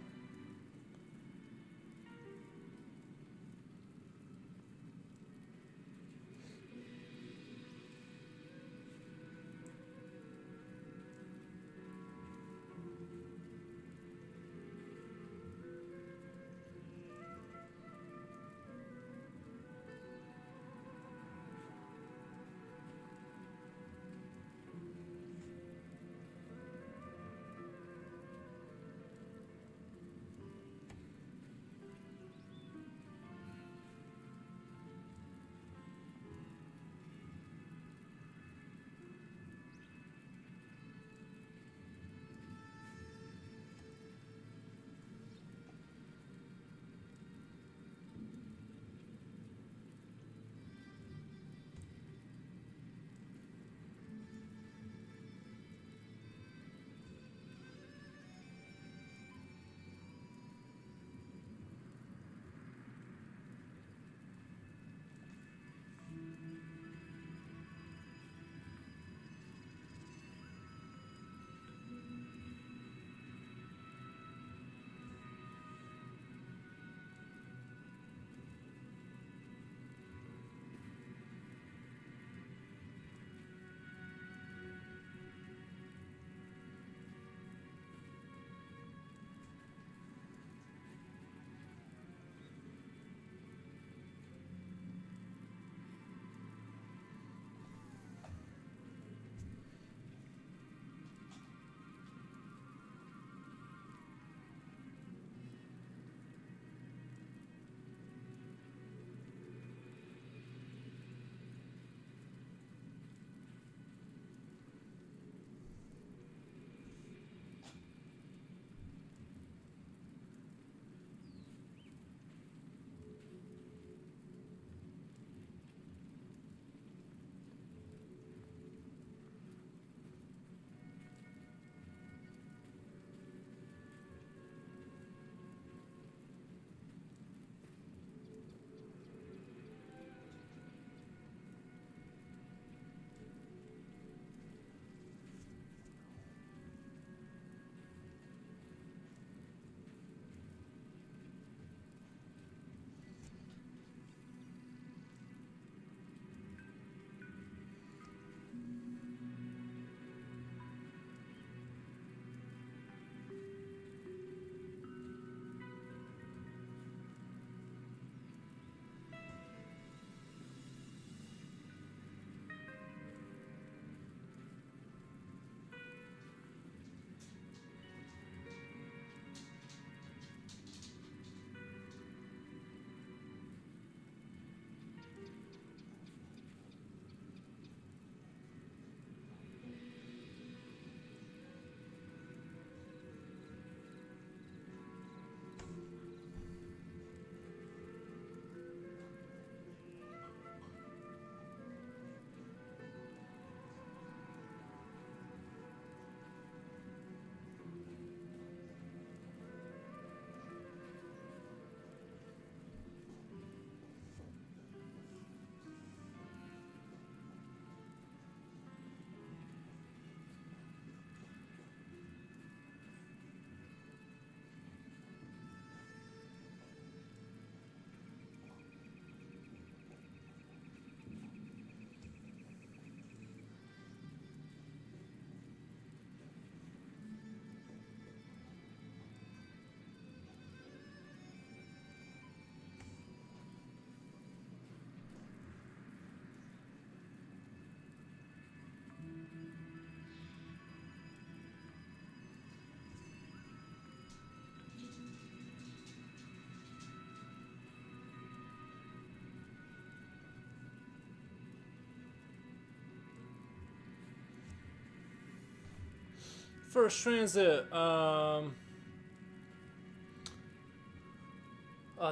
First transit. Thank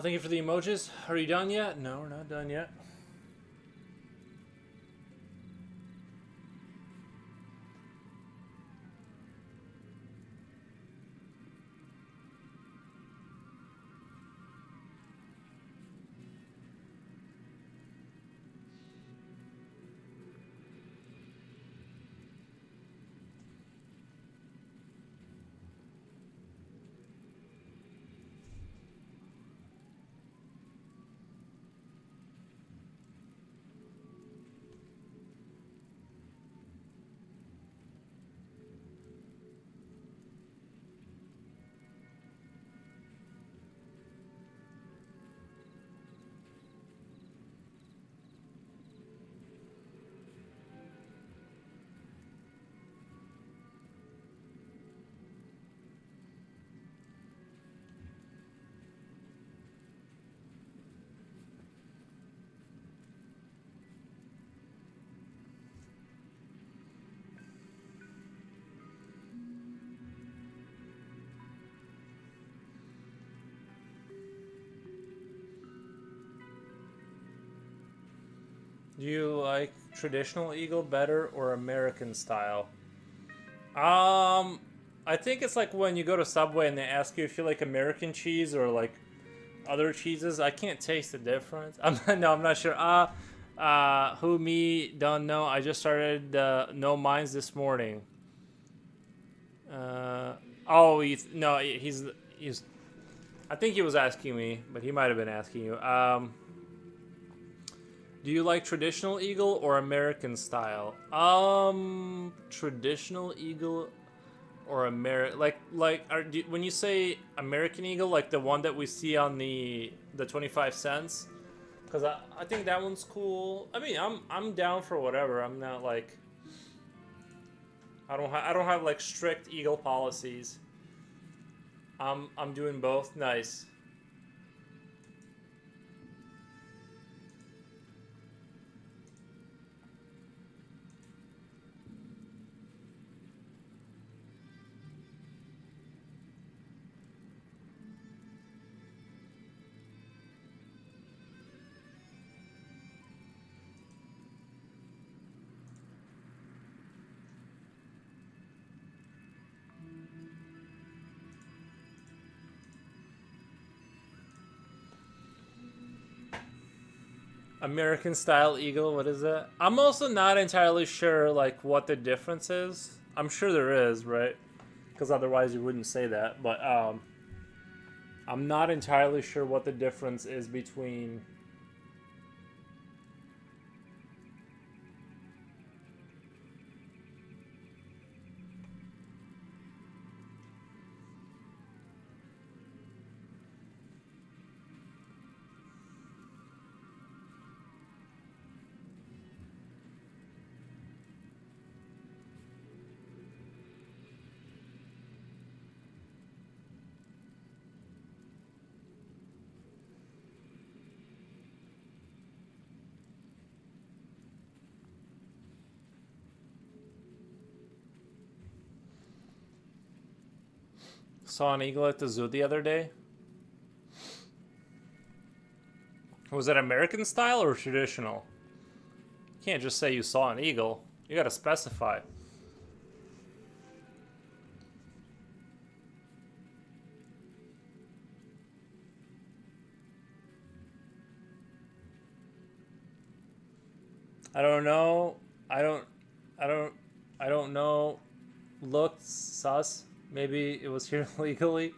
you for the emojis. Are you done yet? No, we're not done yet. Do you like traditional eagle better or American style? I think it's like when you go to Subway and they ask you if you like American cheese or like other cheeses. I can't taste the difference. I'm not sure. Who me don't know. I just started no minds this morning. Oh, no, he's. I think he was asking me, but he might have been asking you. Do you like traditional eagle or American style? Traditional eagle or American when you say American eagle, like the one that we see on the 25 cents? Because I think that one's cool. I mean, I'm down for whatever. I'm not like I don't have like strict eagle policies. I'm doing both. Nice. American style eagle, what is that? I'm also not entirely sure like what the difference is. I'm sure there is, right? Because otherwise you wouldn't say that. But I'm not entirely sure what the difference is between. Saw an eagle at the zoo the other day. Was it American style or traditional? You can't just say you saw an eagle. You gotta specify. I don't know. I don't. I don't. I don't know. Looked sus. Maybe it was here legally.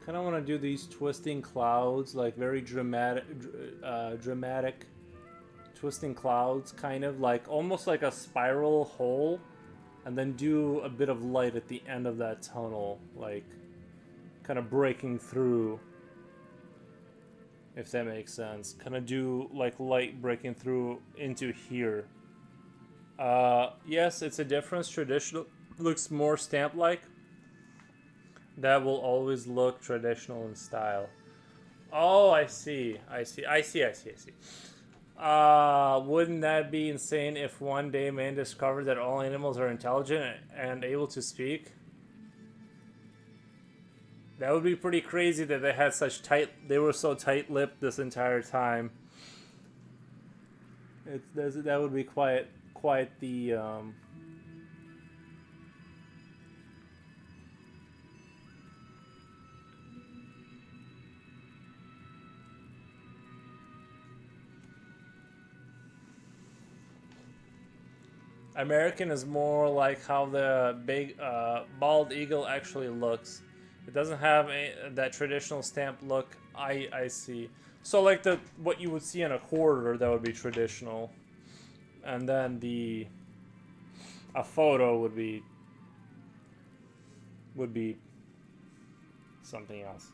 Kind of want to do these twisting clouds, like very dramatic, dramatic twisting clouds, kind of like almost like a spiral hole, and then do a bit of light at the end of that tunnel, like kind of breaking through, if that makes sense. Kind of do like light breaking through into here. Yes, it's a difference. Traditional looks more stamp-like. That will always look traditional in style. Oh, I see. I see. I see. I see. I see. Wouldn't that be insane if one day man discovered that all animals are intelligent and able to speak? That would be pretty crazy that they had such they were so tight-lipped this entire time. That would be quite the American is more like how the big bald eagle actually looks. It doesn't have that traditional stamp look. I see. So like the what you would see in a quarter, that would be traditional, and then a photo would be something else.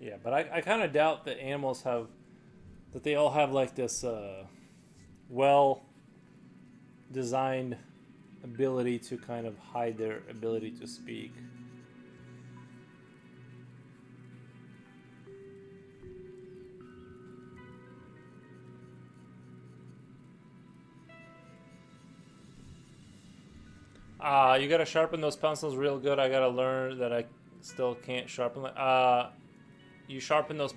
Yeah, but I kind of doubt that animals have that they all have like this well designed ability to kind of hide their ability to speak. You gotta sharpen those pencils real good. I gotta learn that I still can't sharpen. You sharpen those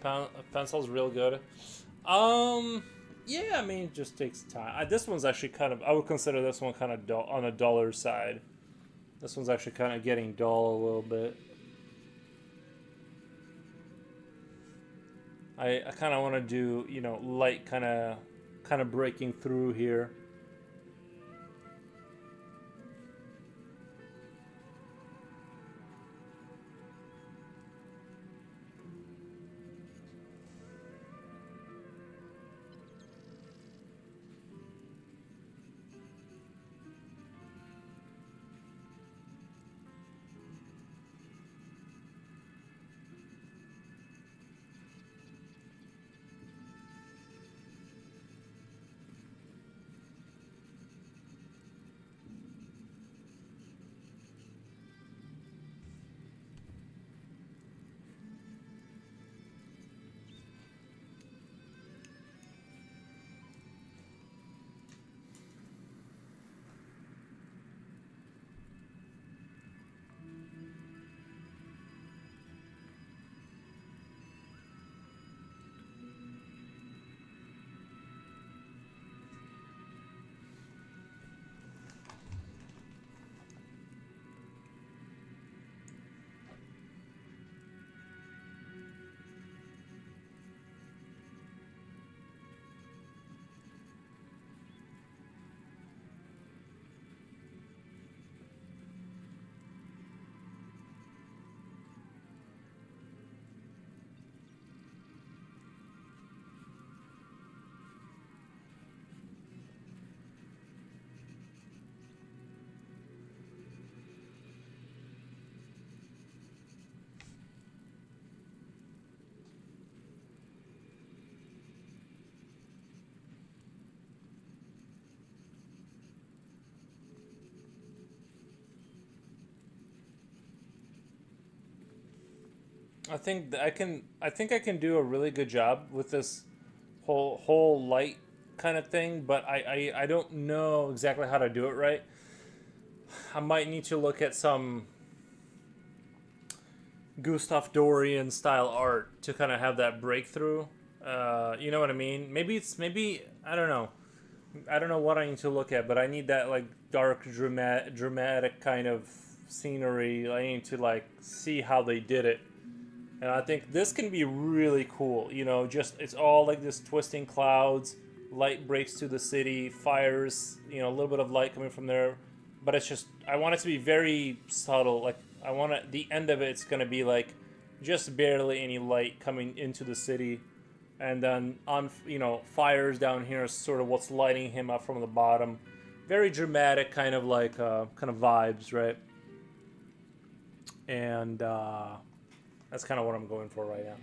pencils real good. Yeah, I mean, it just takes time. This one's actually kind of. I would consider this one kind of dull, on a duller side. This one's actually kind of getting dull a little bit. I kind of want to do, light kind of breaking through here. I think I can do a really good job with this whole light kind of thing, but I don't know exactly how to do it right. I might need to look at some Gustav Dorian style art to kind of have that breakthrough. You know what I mean? Maybe I don't know. I don't know what I need to look at, but I need that like dark dramatic kind of scenery. I need to like see how they did it. And I think this can be really cool. You know, just it's all like this twisting clouds, light breaks to the city, fires, you know, a little bit of light coming from there. But it's just I want it to be very subtle. Like I want it, the end of it's going to be like just barely any light coming into the city. And then on, you know, fires down here is sort of what's lighting him up from the bottom. Very dramatic kind of like kind of vibes, right? And that's kind of what I'm going for right now.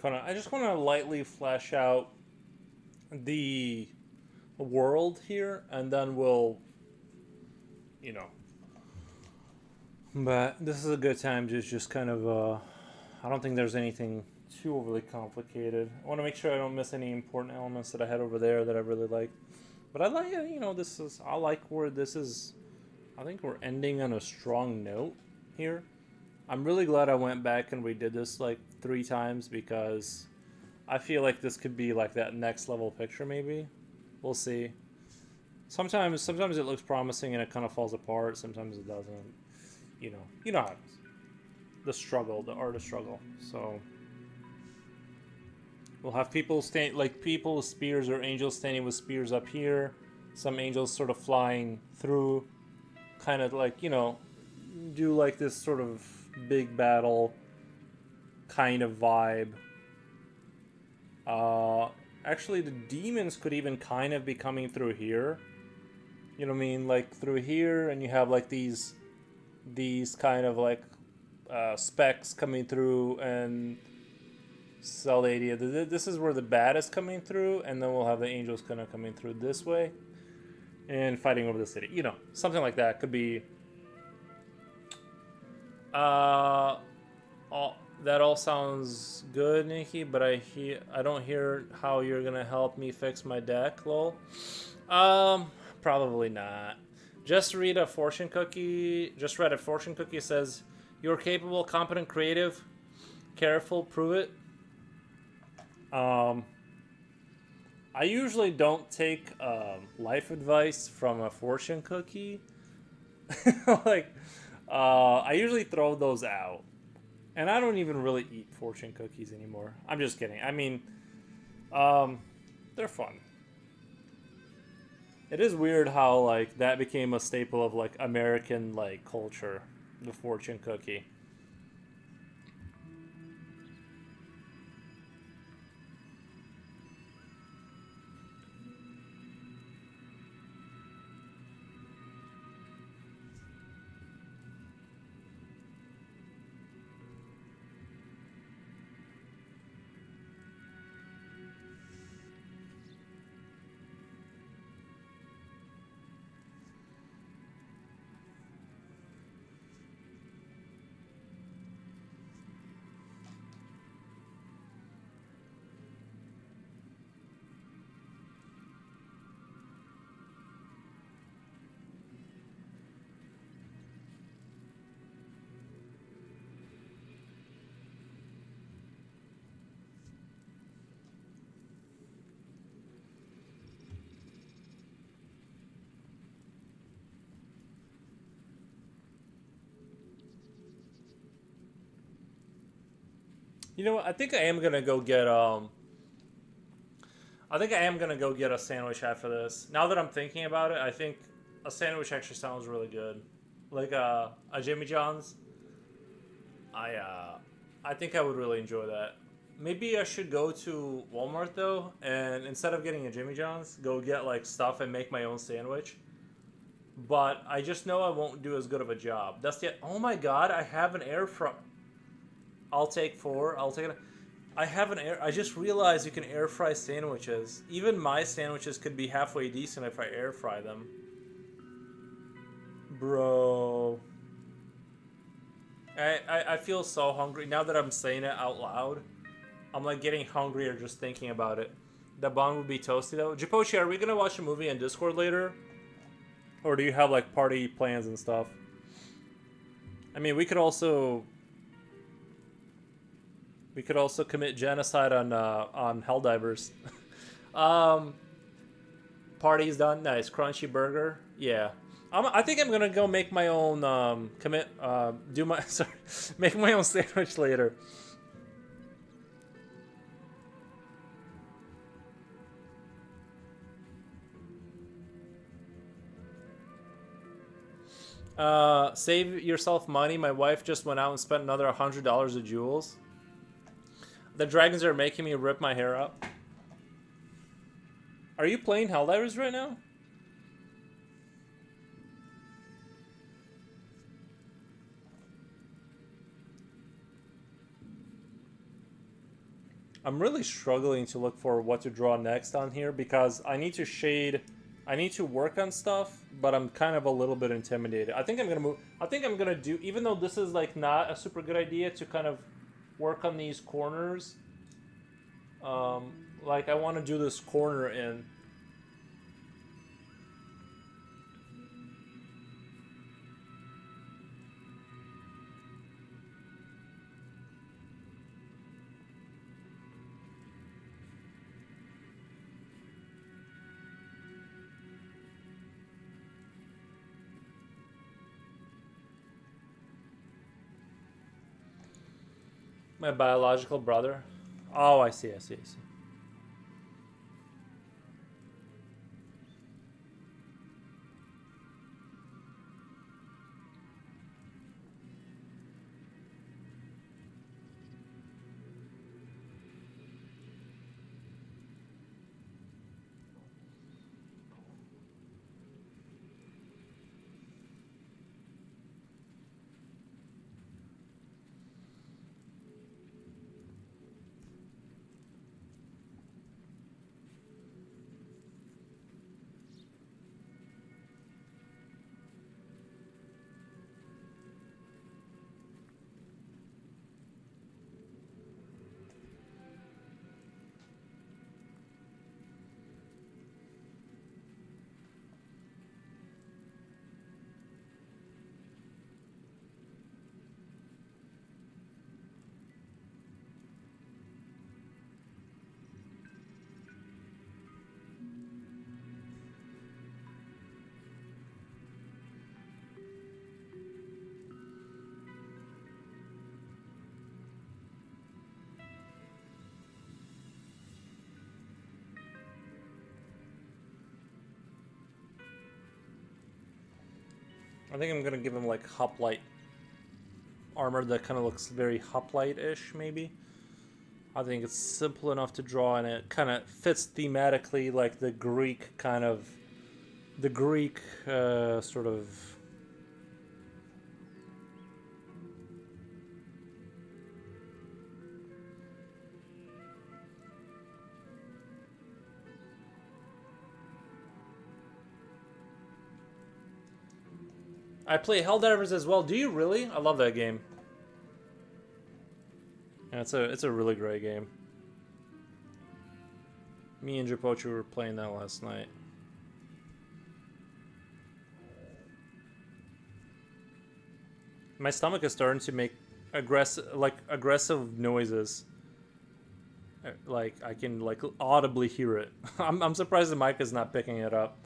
I just want to lightly flesh out the world here, and then we'll, you know. But this is a good time to just kind of. I don't think there's anything too overly complicated. I want to make sure I don't miss any important elements that I had over there that I really like. But I like, you know, this is. I like where this is. I think we're ending on a strong note here. I'm really glad I went back and redid this like 3 times because I feel like this could be like that next level picture maybe. We'll see. Sometimes it looks promising and it kind of falls apart. Sometimes it doesn't. You know how it is. The struggle, the art of struggle. So we'll have people people with spears or angels standing with spears up here. Some angels sort of flying through, kind of like, you know, do like this sort of big battle kind of vibe. Actually, the demons could even kind of be coming through here. You know what I mean? Like through here, and you have like these kind of like specks coming through, and sell the idea that this is where the bat is coming through, and then we'll have the angels kind of coming through this way and fighting over the city. You know, something like that could be. That all sounds good, Nikki, but I don't hear how you're gonna help me fix my deck, lol. Probably not. Just read a fortune cookie. Just read a fortune cookie says you're capable, competent, creative, careful, prove it. I usually don't take life advice from a fortune cookie. Like, I usually throw those out. And I don't even really eat fortune cookies anymore. I'm just kidding. I mean, they're fun. It is weird how, like, that became a staple of, like, American, like, culture. The fortune cookie. You know what? I think I am gonna go get I think I am gonna go get a sandwich after this. Now that I'm thinking about it, I think a sandwich actually sounds really good. Like a Jimmy John's. I uh I think I would really enjoy that. Maybe I should go to Walmart though, and instead of getting a Jimmy John's, go get like stuff and make my own sandwich. But I just know I won't do as good of a job. That's the. Oh my god, I have an air fry. I'll take four. I'll take it. I have an air. I just realized you can air fry sandwiches. Even my sandwiches could be halfway decent if I air fry them. Bro. I feel so hungry now that I'm saying it out loud. I'm like getting hungrier just thinking about it. The bun would be toasty though. Japochi, are we gonna watch a movie in Discord later? Or do you have like party plans and stuff? I mean, we could also commit genocide on Helldivers. um, Party's done. Nice crunchy burger. Yeah, I think I'm gonna go make my own do my sorry, make my own sandwich later. Save yourself money. My wife just went out and spent another $100 of jewels. The dragons are making me rip my hair out. Are you playing Helldivers right now? I'm really struggling to look for what to draw next on here because I need to shade, I need to work on stuff, but I'm kind of a little bit intimidated. I think I'm gonna move. I think I'm gonna do, even though this is like not a super good idea to kind of work on these corners. Um, like I want to do this corner in. My biological brother. Oh, I see, I see, I see. I think I'm gonna give him like hoplite armor that kind of looks very hoplite-ish, maybe. I think it's simple enough to draw, and it kind of fits thematically, like the Greek kind of, the Greek sort of. I play Helldivers as well. Do you really? I love that game. Yeah, it's a really great game. Me and Japochi were playing that last night. My stomach is starting to make aggressive noises. Like I can like audibly hear it. I'm surprised the mic is not picking it up.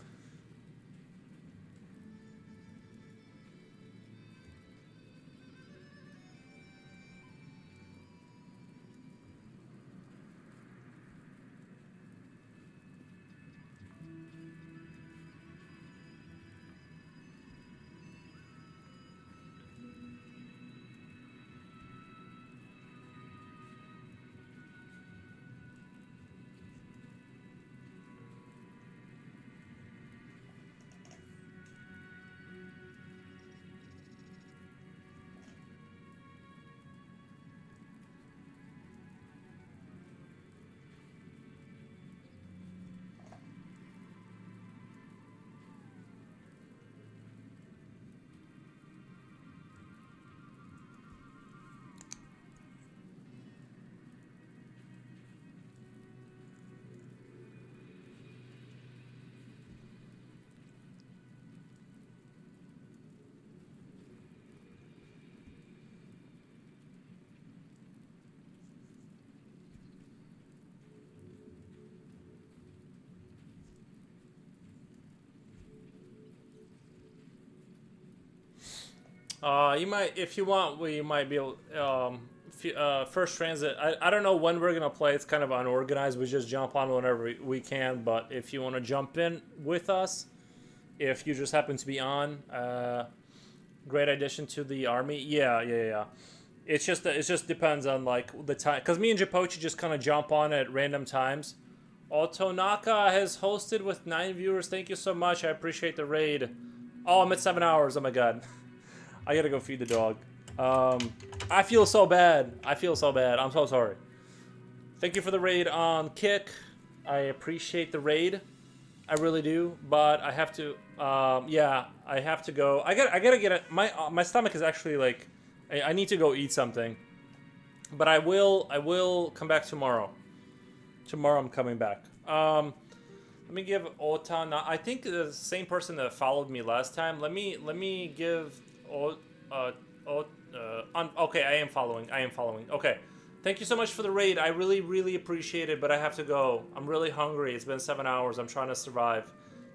You might, if you want, we might be able. First Transit. I don't know when we're gonna play. It's kind of unorganized. We just jump on whenever we can. But if you want to jump in with us, if you just happen to be on, great addition to the army. Yeah. It just depends on like the time. Cause me and Japochi just kind of jump on at random times. Otonaka has hosted with 9 viewers. Thank you so much. I appreciate the raid. Oh, I'm at 7 hours. Oh my god. I gotta go feed the dog. I feel so bad. I'm so sorry. Thank you for the raid on Kick. I appreciate the raid. I really do. But I have to. Yeah, I have to go. I gotta get it. My stomach is actually like. I need to go eat something. But I will come back tomorrow. Tomorrow I'm coming back. Let me give Otan. I think the same person that followed me last time. Let me give. Okay, I am following. Okay. Thank you so much for the raid. I really appreciate it, but I have to go. I'm really hungry. It's been 7 hours. I'm trying to survive.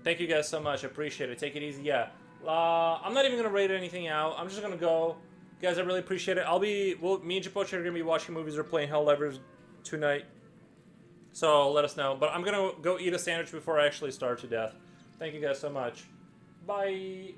Thank you guys so much. I appreciate it. Take it easy. Yeah. I'm not even going to raid anything out. I'm just going to go. Guys, I really appreciate it. Me and Japochi are going to be watching movies or playing Helldivers tonight. So let us know. But I'm going to go eat a sandwich before I actually starve to death. Thank you guys so much. Bye.